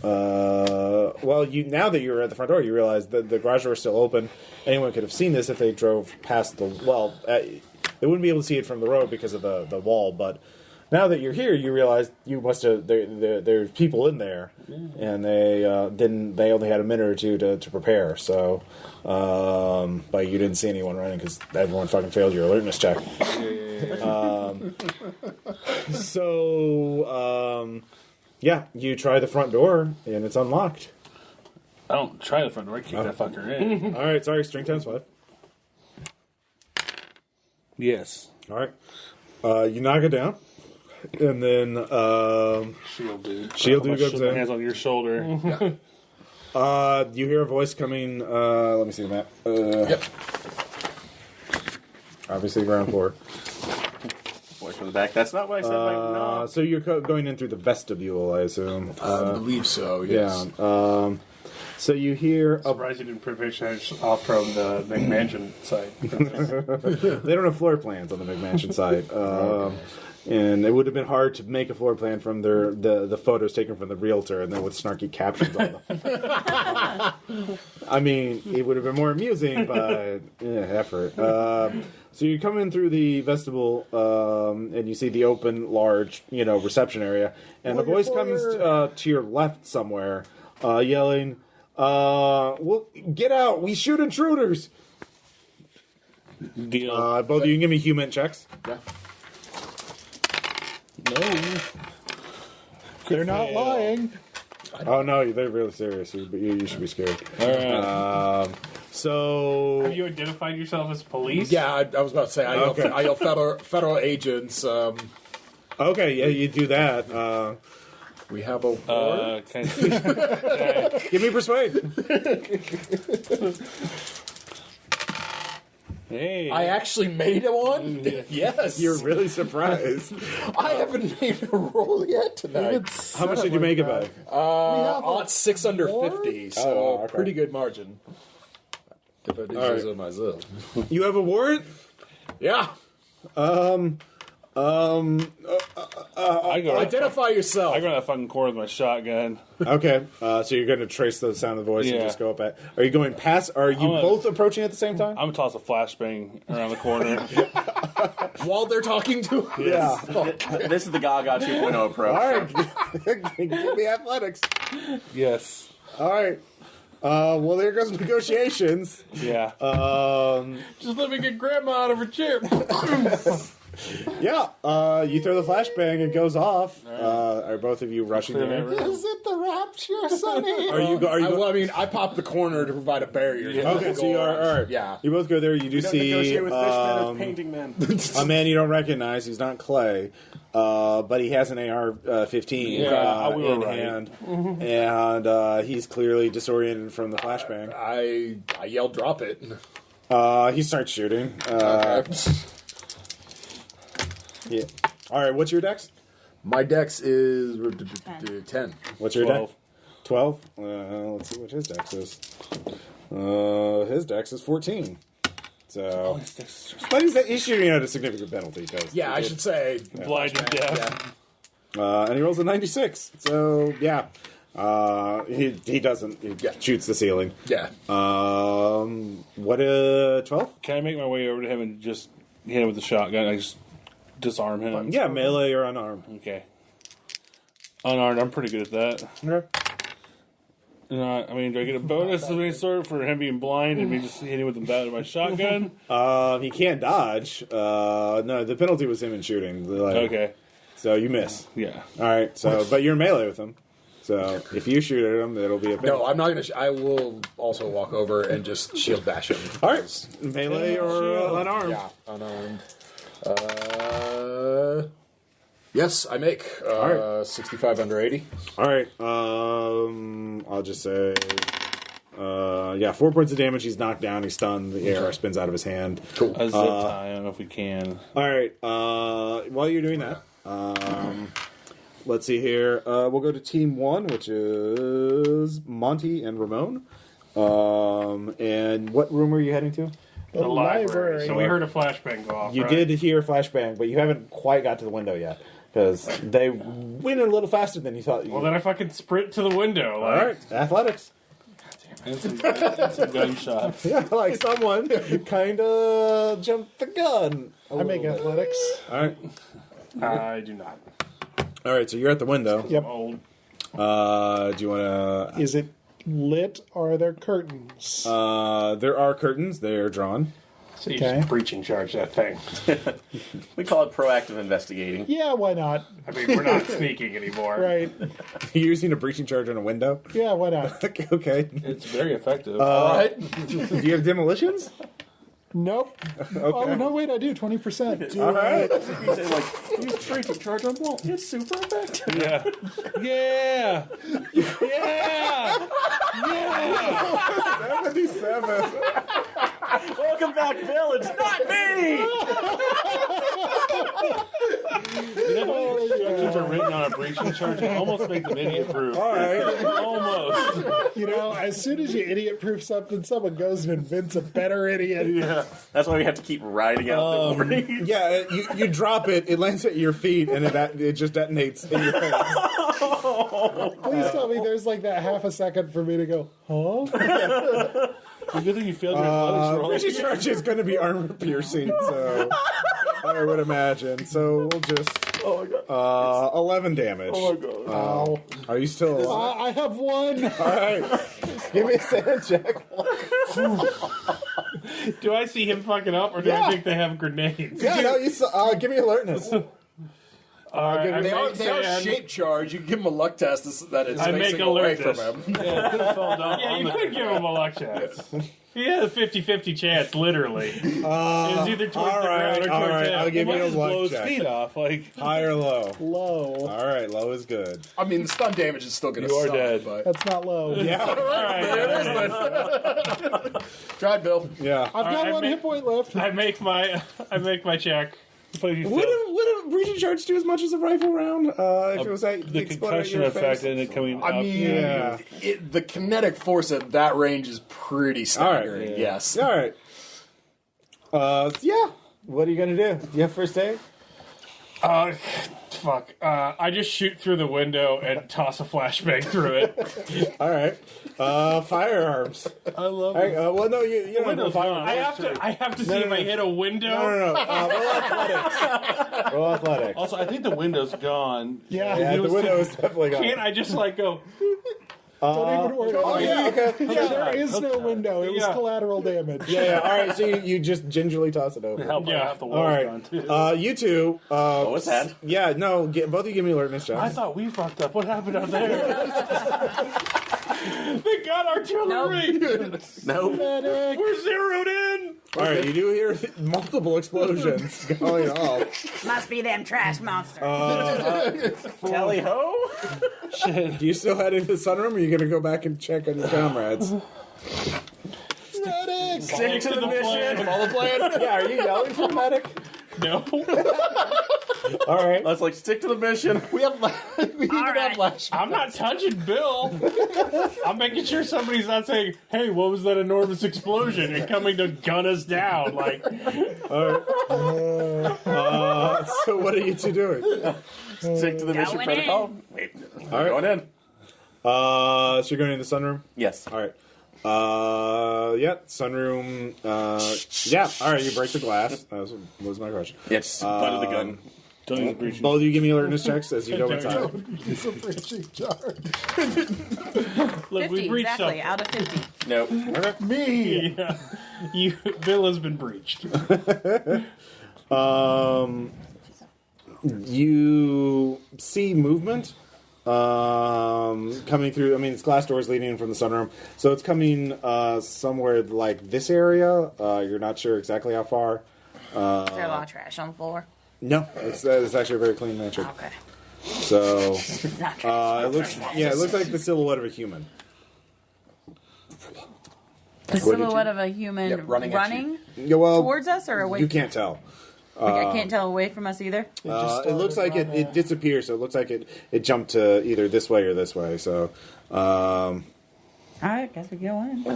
[SPEAKER 3] Now that you're at the front door, you realize that the garage door is still open. Anyone could have seen this if they drove past the. They wouldn't be able to see it from the road because of the wall. But now that you're here, you realize you must have. There's people in there, and they didn't. They only had a minute or 2 to prepare. So, but you didn't see anyone running because everyone fucking failed your alertness check. Yeah, you try the front door, and it's unlocked.
[SPEAKER 8] I don't try the front door. I kick that fucker in.
[SPEAKER 3] All right, sorry, string times 5.
[SPEAKER 8] Yes.
[SPEAKER 3] All right. You knock it down, and then
[SPEAKER 8] Shield dude.
[SPEAKER 3] Shield dude
[SPEAKER 8] My
[SPEAKER 3] goes in.
[SPEAKER 8] hands on your shoulder.
[SPEAKER 3] You hear a voice coming. Let me see the map.
[SPEAKER 1] Yep.
[SPEAKER 3] Obviously, ground floor.
[SPEAKER 5] Voice from the back. That's not what I said. No.
[SPEAKER 3] So you're going in through the vestibule, I assume.
[SPEAKER 1] I believe so, yes.
[SPEAKER 3] Yeah. So you hear.
[SPEAKER 7] Surprised you didn't put pictures off from the McMansion side.
[SPEAKER 3] They don't have floor plans on the McMansion side. And it would have been hard to make a floor plan from the photos taken from the realtor and then with snarky captions on them. I mean, it would have been more amusing, but effort. So you come in through the vestibule and you see the open, large, reception area, and a voice comes to your left somewhere, yelling, "Well, get out! We shoot intruders!"
[SPEAKER 8] Deal.
[SPEAKER 3] Both of you can give me human checks.
[SPEAKER 1] Yeah.
[SPEAKER 8] No.
[SPEAKER 2] They're not lying.
[SPEAKER 3] Oh no, they're really serious. You should be scared.
[SPEAKER 8] All right.
[SPEAKER 3] So
[SPEAKER 7] Have you identified yourself as police?
[SPEAKER 1] Yeah, I was about to say, I yell federal agents.
[SPEAKER 3] okay, yeah, you do that.
[SPEAKER 1] We have a warrant.
[SPEAKER 8] Can I
[SPEAKER 3] Give me persuade.
[SPEAKER 8] hey.
[SPEAKER 1] I actually made one? Yes.
[SPEAKER 3] You're really surprised.
[SPEAKER 1] I haven't made a roll yet tonight.
[SPEAKER 3] How much did you make it by?
[SPEAKER 1] On 6 under 50, so
[SPEAKER 3] Oh, okay.
[SPEAKER 1] pretty good margin. If I do
[SPEAKER 3] All right.
[SPEAKER 1] so myself.
[SPEAKER 3] You have a warrant?
[SPEAKER 1] Yeah.
[SPEAKER 8] I go.
[SPEAKER 1] Identify yourself.
[SPEAKER 8] I go to that fucking corner with my shotgun.
[SPEAKER 3] Okay, so you're going to trace the sound of the voice and
[SPEAKER 8] Yeah.
[SPEAKER 3] just go up at. Are you going past? Are you both approaching at the same time?
[SPEAKER 8] I'm gonna toss a flashbang around the corner.
[SPEAKER 1] While they're talking to us.
[SPEAKER 3] Yeah.
[SPEAKER 5] This is the Gaga 2.0 approach.
[SPEAKER 3] All right. Give me athletics.
[SPEAKER 8] Yes.
[SPEAKER 3] All right. Well, there goes negotiations.
[SPEAKER 8] Yeah.
[SPEAKER 7] Just let me get grandma out of her chair.
[SPEAKER 3] Yeah, you throw the flashbang, it goes off. Are both of you rushing there?
[SPEAKER 2] Is it the rapture, Sonny?
[SPEAKER 1] Well, I mean, I popped the corner to provide a barrier.
[SPEAKER 3] Okay, so you are, all right.
[SPEAKER 1] Yeah.
[SPEAKER 3] You both go there, you do see
[SPEAKER 9] Negotiate with fishmen or painting men.
[SPEAKER 3] a man you don't recognize. He's not Clay, but he has an AR-15
[SPEAKER 8] we were
[SPEAKER 3] in
[SPEAKER 8] right.
[SPEAKER 3] hand, and he's clearly disoriented from the flashbang.
[SPEAKER 1] I yelled, drop it.
[SPEAKER 3] He starts shooting.
[SPEAKER 1] Okay.
[SPEAKER 3] Yeah. All right, what's your dex?
[SPEAKER 1] My dex is 10.
[SPEAKER 3] What's your
[SPEAKER 8] 12.
[SPEAKER 3] dex? 12? Let's see what his dex is. His dex is 14. So, but he's shooting at a significant penalty.
[SPEAKER 1] Yeah, I should say.
[SPEAKER 8] Blind and deaf.
[SPEAKER 3] And he rolls a 96. So, yeah. He doesn't. He shoots the ceiling.
[SPEAKER 1] Yeah.
[SPEAKER 3] What, 12?
[SPEAKER 8] Can I make my way over to him and just hit him with the shotgun? I just disarm him.
[SPEAKER 3] Yeah, melee or unarmed.
[SPEAKER 8] Okay. Unarmed, I'm pretty good at that.
[SPEAKER 3] Okay.
[SPEAKER 8] I mean, do I get a bonus of any sort for him being blind and me just hitting with my shotgun?
[SPEAKER 3] He can't dodge. No, the penalty was him in shooting.
[SPEAKER 8] Okay.
[SPEAKER 3] So you miss.
[SPEAKER 8] Yeah.
[SPEAKER 3] All right. So, but you're melee with him. So if you shoot at him, it'll be a penalty.
[SPEAKER 1] No, I'm not going to. I will also walk over and just shield bash him.
[SPEAKER 3] All right. Melee or unarmed.
[SPEAKER 1] Yeah, unarmed. Yes, I make
[SPEAKER 3] right.
[SPEAKER 1] 65 under 80.
[SPEAKER 3] All right. I'll just say, 4 points of damage. He's knocked down. He's stunned. The AR spins out of his hand.
[SPEAKER 1] Cool.
[SPEAKER 8] A zip tie, I don't know if we can.
[SPEAKER 3] All right. While you're doing that, let's see here. We'll go to Team 1, which is Monty and Ramon. And what room are you heading to?
[SPEAKER 7] The library. So we heard a flashbang go off.
[SPEAKER 3] You
[SPEAKER 7] right?
[SPEAKER 3] did hear a flashbang, but you haven't quite got to the window yet. Because they went in a little faster than you thought.
[SPEAKER 7] Well, then I fucking sprint to the window.
[SPEAKER 3] All right, athletics.
[SPEAKER 8] And some gunshots.
[SPEAKER 3] Yeah, like someone kind of jumped the gun.
[SPEAKER 2] I make athletics.
[SPEAKER 3] All right.
[SPEAKER 7] I do not.
[SPEAKER 3] All right, so you're at the window.
[SPEAKER 2] Yep.
[SPEAKER 7] Old.
[SPEAKER 3] Do you want to...
[SPEAKER 2] Is it lit or are there curtains?
[SPEAKER 3] there are curtains. They're drawn.
[SPEAKER 7] So you
[SPEAKER 2] Okay.
[SPEAKER 7] just breaching charge that thing.
[SPEAKER 5] We call it proactive investigating.
[SPEAKER 2] Yeah, why not?
[SPEAKER 7] I mean, we're not sneaking anymore.
[SPEAKER 2] Right.
[SPEAKER 3] You're using a breaching charge on a window?
[SPEAKER 2] Yeah, why not?
[SPEAKER 3] Okay.
[SPEAKER 8] It's very effective.
[SPEAKER 1] All right.
[SPEAKER 3] Do you have demolitions?
[SPEAKER 2] Nope. Oh, no, wait, I do. 20%.
[SPEAKER 3] All right.
[SPEAKER 9] You say, like, use breaching charge on wall. It's super effective.
[SPEAKER 8] Yeah. Yeah. Yeah. Yeah.
[SPEAKER 3] 77.
[SPEAKER 9] Welcome back, Bill. It's not me.
[SPEAKER 8] You know, when instructions are written on a breaching charge, it almost make them idiot proof.
[SPEAKER 3] All right.
[SPEAKER 8] Almost.
[SPEAKER 2] You know, as soon as you idiot proof something, someone goes and invents a better idiot.
[SPEAKER 8] Yeah.
[SPEAKER 5] That's why we have to keep riding out the warning.
[SPEAKER 3] Yeah, you drop it, it lands at your feet, and it just detonates in your face.
[SPEAKER 2] Please tell me there's like that half a second for me to go, huh?
[SPEAKER 8] The good thing you failed your athletics roll.
[SPEAKER 3] Breaching charge is going to be armor piercing, so I would imagine. So we'll just 11 damage.
[SPEAKER 9] Oh my god.
[SPEAKER 2] Ow.
[SPEAKER 3] Are you still alive?
[SPEAKER 2] I have one.
[SPEAKER 3] All right, give me a sand check.
[SPEAKER 7] Do I see him fucking up, or do I think they have grenades?
[SPEAKER 3] Yeah, no, you saw, give me alertness.
[SPEAKER 7] I
[SPEAKER 1] They are
[SPEAKER 7] make
[SPEAKER 1] shape charge. You can give him a luck test that is
[SPEAKER 7] I make
[SPEAKER 1] facing away from
[SPEAKER 7] alertness.
[SPEAKER 1] him.
[SPEAKER 8] Yeah, could have fell down
[SPEAKER 7] Yeah,
[SPEAKER 8] on
[SPEAKER 7] you
[SPEAKER 8] the-
[SPEAKER 7] could give him a luck chance. He had a 50-50 chance, literally. It was either towards
[SPEAKER 3] all
[SPEAKER 7] the
[SPEAKER 3] right,
[SPEAKER 7] ground or
[SPEAKER 3] all
[SPEAKER 7] towards
[SPEAKER 3] right,
[SPEAKER 7] him.
[SPEAKER 3] I'll give
[SPEAKER 8] Might
[SPEAKER 3] you a
[SPEAKER 8] just blow
[SPEAKER 3] luck
[SPEAKER 8] his
[SPEAKER 3] check.
[SPEAKER 8] feet off. Like,
[SPEAKER 3] High or low?
[SPEAKER 2] Low.
[SPEAKER 3] All right, low is good.
[SPEAKER 1] I mean, the stun damage is still going to
[SPEAKER 8] You are
[SPEAKER 1] suck.
[SPEAKER 8] dead.
[SPEAKER 1] But...
[SPEAKER 2] That's not low.
[SPEAKER 3] Yeah,
[SPEAKER 1] Try it, Bill.
[SPEAKER 3] yeah.
[SPEAKER 2] I've got
[SPEAKER 7] I
[SPEAKER 2] one
[SPEAKER 7] make-
[SPEAKER 2] hit point left.
[SPEAKER 7] I make my check.
[SPEAKER 8] but you
[SPEAKER 3] Would
[SPEAKER 8] failed.
[SPEAKER 3] a breaching charge do as much as a rifle round? If it was like
[SPEAKER 8] The concussion effect and it coming
[SPEAKER 1] I
[SPEAKER 8] up.
[SPEAKER 1] mean,
[SPEAKER 3] Yeah.
[SPEAKER 1] the kinetic force at that range is pretty staggering.
[SPEAKER 3] yeah.
[SPEAKER 1] Yes.
[SPEAKER 3] All right. Yeah. What are you gonna do? You have first aid?
[SPEAKER 7] Fuck. I just shoot through the window and toss a flashbang through it.
[SPEAKER 3] All right. Firearms.
[SPEAKER 8] I love
[SPEAKER 3] All right,
[SPEAKER 8] it.
[SPEAKER 3] well, no, you don't have
[SPEAKER 8] Window's
[SPEAKER 3] to fire.
[SPEAKER 8] gone.
[SPEAKER 7] I have to see if I hit a window.
[SPEAKER 3] No. Roll athletics. Roll athletics.
[SPEAKER 8] Also, I think the window's gone.
[SPEAKER 2] Yeah.
[SPEAKER 3] Yeah, the window is definitely gone.
[SPEAKER 7] Can't I just like go?
[SPEAKER 2] Don't even worry.
[SPEAKER 1] Oh, yeah, okay.
[SPEAKER 2] There is no window. It was collateral damage.
[SPEAKER 3] Yeah. All right. So you just gingerly toss it over.
[SPEAKER 8] Help!
[SPEAKER 7] Yeah.
[SPEAKER 8] Half the
[SPEAKER 3] All
[SPEAKER 8] wall's
[SPEAKER 3] right.
[SPEAKER 8] gone too.
[SPEAKER 3] You two.
[SPEAKER 5] What's that?
[SPEAKER 3] Yeah. No. Both of you give me alertness checks.
[SPEAKER 8] I thought we fucked up. What happened out there?
[SPEAKER 7] They got artillery.
[SPEAKER 5] No.
[SPEAKER 7] We're zeroed in.
[SPEAKER 3] All right. You do hear multiple explosions going off.
[SPEAKER 6] Must be them trash monsters.
[SPEAKER 5] Tally ho!
[SPEAKER 3] Do you still head into the sunroom, or are you going to go back and check on your comrades?
[SPEAKER 5] Stick to the mission.
[SPEAKER 1] Follow plan.
[SPEAKER 3] Yeah. Are you yelling for medic?
[SPEAKER 7] No.
[SPEAKER 3] All right.
[SPEAKER 5] Let's stick to the mission.
[SPEAKER 1] We have flashbacks.
[SPEAKER 7] I'm not touching Bill. I'm making sure somebody's not saying, "Hey, what was that enormous explosion?" and coming to gun us down. Like,
[SPEAKER 3] So what are you two doing?
[SPEAKER 5] Stick to the mission
[SPEAKER 6] Going
[SPEAKER 5] protocol. Wait.
[SPEAKER 3] All right.
[SPEAKER 5] Going in.
[SPEAKER 3] So you're going in the sunroom.
[SPEAKER 5] Yes.
[SPEAKER 3] All right. Yeah, sunroom. Yeah. All right. You break the glass. That was my question.
[SPEAKER 5] Yeah, just butt of the gun.
[SPEAKER 8] Don't use breaching.
[SPEAKER 3] Both of you give me alertness checks as you go inside.
[SPEAKER 2] It's a breaching charge.
[SPEAKER 7] look,
[SPEAKER 6] 50
[SPEAKER 7] we breached
[SPEAKER 6] exactly
[SPEAKER 7] something.
[SPEAKER 6] out of 50.
[SPEAKER 5] Nope.
[SPEAKER 2] Me.
[SPEAKER 7] Yeah. Bill has been breached.
[SPEAKER 3] You see movement coming through. I mean, it's glass doors leading in from the sunroom, so it's coming somewhere like this area. You're not sure exactly how far.
[SPEAKER 6] Is there a lot of trash on the floor?
[SPEAKER 3] No, it's actually a very clean mansion.
[SPEAKER 6] Okay.
[SPEAKER 3] So
[SPEAKER 6] It's not trash.
[SPEAKER 3] it looks like the silhouette of a human.
[SPEAKER 6] The silhouette of a human
[SPEAKER 1] Yep, running at
[SPEAKER 3] Yeah, well,
[SPEAKER 6] towards us or away?
[SPEAKER 3] you can't tell.
[SPEAKER 6] I can't tell away from us either.
[SPEAKER 3] It looks like it disappears, so it looks like it jumped to either this way or this way. So,
[SPEAKER 6] All right, guess we go in.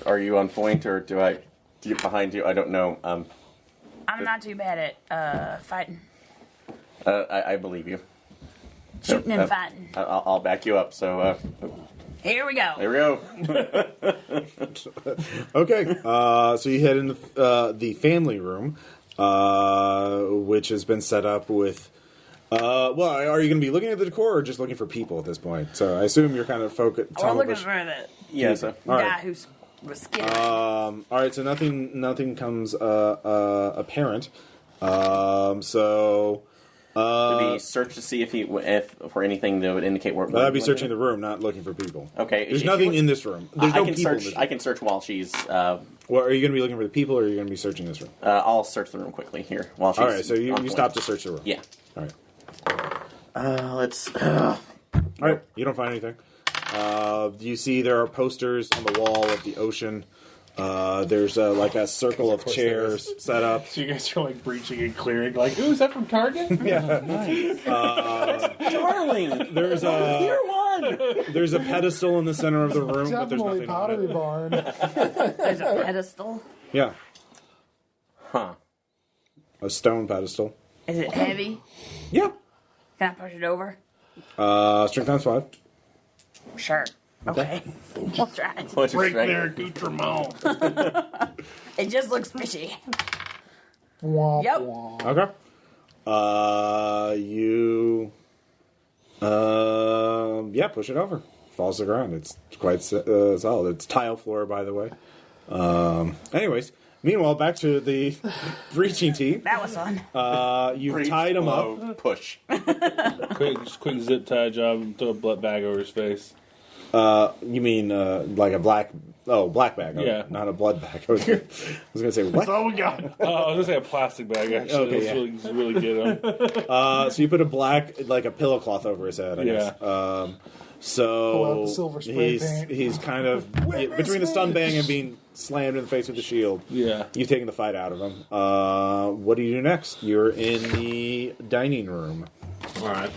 [SPEAKER 5] Are you on point, or do I get behind you? I don't know.
[SPEAKER 6] I'm not too bad at fighting.
[SPEAKER 5] I believe you.
[SPEAKER 6] Shooting and fighting.
[SPEAKER 5] I'll back you up. So
[SPEAKER 6] Here we go.
[SPEAKER 5] there we go.
[SPEAKER 3] okay. So you head into the family room, which has been set up with. Well, are you going to be looking at the decor or just looking for people at this point? So I assume you're kind of focused.
[SPEAKER 6] We're looking for the
[SPEAKER 5] Yeah. So
[SPEAKER 6] guy who was scared.
[SPEAKER 3] All right, so nothing comes apparent. So
[SPEAKER 5] maybe search to see if for anything that would indicate where.
[SPEAKER 3] I'd be searching the room, not looking for people.
[SPEAKER 5] Okay.
[SPEAKER 3] There's nothing in this room. There's no
[SPEAKER 5] I can
[SPEAKER 3] people in
[SPEAKER 5] search.
[SPEAKER 3] this
[SPEAKER 5] I
[SPEAKER 3] room.
[SPEAKER 5] can search while she's.
[SPEAKER 3] Well, are you going to be looking for the people, or are you going to be searching this room?
[SPEAKER 5] I'll search the room quickly here while she's.
[SPEAKER 3] All right, so
[SPEAKER 5] on
[SPEAKER 3] you
[SPEAKER 5] point.
[SPEAKER 3] stop to search the room.
[SPEAKER 5] Yeah.
[SPEAKER 3] All right.
[SPEAKER 5] Let's.
[SPEAKER 3] All right. You don't find anything. You see there are posters on the wall of the ocean. There's like a circle of chairs set up.
[SPEAKER 7] So you guys are like breaching and clearing. Like, ooh, is that from Target?
[SPEAKER 5] Darling.
[SPEAKER 3] There's
[SPEAKER 5] Here
[SPEAKER 3] a
[SPEAKER 5] one.
[SPEAKER 3] there's a pedestal in the center of the room, but there's
[SPEAKER 2] Definitely
[SPEAKER 3] nothing on
[SPEAKER 2] Pottery
[SPEAKER 3] it.
[SPEAKER 2] Barn.
[SPEAKER 6] There's a pedestal.
[SPEAKER 3] Yeah,
[SPEAKER 5] Huh.
[SPEAKER 3] a stone pedestal.
[SPEAKER 6] Is it heavy?
[SPEAKER 3] Yeah.
[SPEAKER 6] Can I push it over?
[SPEAKER 3] Strength times 5.
[SPEAKER 6] Sure. Okay. We'll try it.
[SPEAKER 5] What's your
[SPEAKER 7] Break
[SPEAKER 5] strength?
[SPEAKER 7] their accoutrement.
[SPEAKER 6] It just looks fishy.
[SPEAKER 2] Womp
[SPEAKER 6] Yep.
[SPEAKER 2] womp.
[SPEAKER 3] Okay. You. Yeah, push it over. Falls to the ground. It's quite solid. It's tile floor, by the way. Anyways, meanwhile, back to the breaching team.
[SPEAKER 6] That was fun.
[SPEAKER 3] You've
[SPEAKER 5] Breach,
[SPEAKER 3] tied him up.
[SPEAKER 5] blow, Push.
[SPEAKER 8] Quick zip tie job and throw a blood bag over his face.
[SPEAKER 3] You mean like a black bag? Okay.
[SPEAKER 8] Yeah.
[SPEAKER 3] Not a blood bag. I was gonna say what?
[SPEAKER 7] That's all we got.
[SPEAKER 8] I was gonna say a plastic bag. Actually,
[SPEAKER 3] Okay,
[SPEAKER 8] Let's really get him.
[SPEAKER 3] So you put a black, like a pillow cloth over his head, I guess.
[SPEAKER 2] Pull out
[SPEAKER 3] So
[SPEAKER 2] the silver spray paint.
[SPEAKER 3] he's kind of between the stun bang and being slammed in the face with the shield.
[SPEAKER 8] Yeah.
[SPEAKER 3] You've taken the fight out of him. What do you do next? You're in the dining room.
[SPEAKER 1] All right.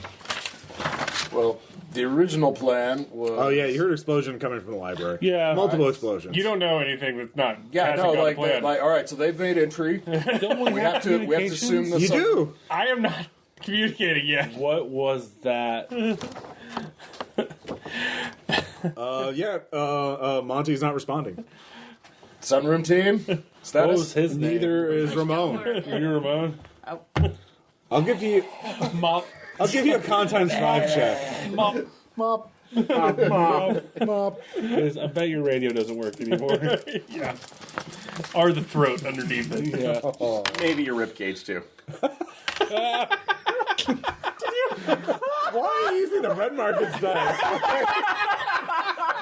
[SPEAKER 1] Well, the original plan was.
[SPEAKER 3] Oh yeah, you heard an explosion coming from the library.
[SPEAKER 8] Yeah.
[SPEAKER 3] multiple explosions.
[SPEAKER 7] You don't know anything that's not.
[SPEAKER 1] Yeah,
[SPEAKER 7] hasn't
[SPEAKER 1] no,
[SPEAKER 7] got a
[SPEAKER 1] like,
[SPEAKER 7] plan.
[SPEAKER 1] all right. So they've made entry.
[SPEAKER 8] Don't
[SPEAKER 1] We have to assume this.
[SPEAKER 3] You do.
[SPEAKER 7] I am not communicating yet.
[SPEAKER 8] What was that?
[SPEAKER 3] Monty's not responding.
[SPEAKER 1] Sunroom team. Status.
[SPEAKER 8] What was his name?
[SPEAKER 3] Neither is Ramon.
[SPEAKER 8] You, Ramon?
[SPEAKER 3] I'll give you
[SPEAKER 7] Mop.
[SPEAKER 3] a con times 5 check.
[SPEAKER 7] Mop.
[SPEAKER 2] Mop. Mop.
[SPEAKER 8] I bet your radio doesn't work anymore.
[SPEAKER 7] Yeah. Or the throat underneath it.
[SPEAKER 8] Yeah.
[SPEAKER 5] Maybe your rib cage too.
[SPEAKER 3] Why are you using the red markets dice?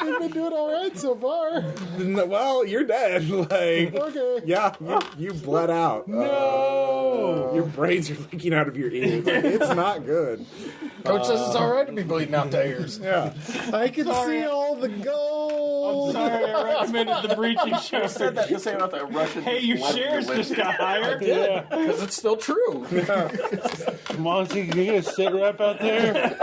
[SPEAKER 2] We've been doing all right so far.
[SPEAKER 3] Well, you're dead. Like,
[SPEAKER 2] Okay.
[SPEAKER 3] yeah, you bled out. No, your brains are leaking out of your ears. Like, it's not good.
[SPEAKER 1] Coach says it's all right to be bleeding out the ears.
[SPEAKER 3] Yeah.
[SPEAKER 2] I can see all the gold.
[SPEAKER 7] Sorry, I recommended the breaching show.
[SPEAKER 5] Said that to say about the Russian.
[SPEAKER 7] Hey, your shares just got higher.
[SPEAKER 1] Yeah, because it's still true.
[SPEAKER 8] Monty, can you get a sit rep out there?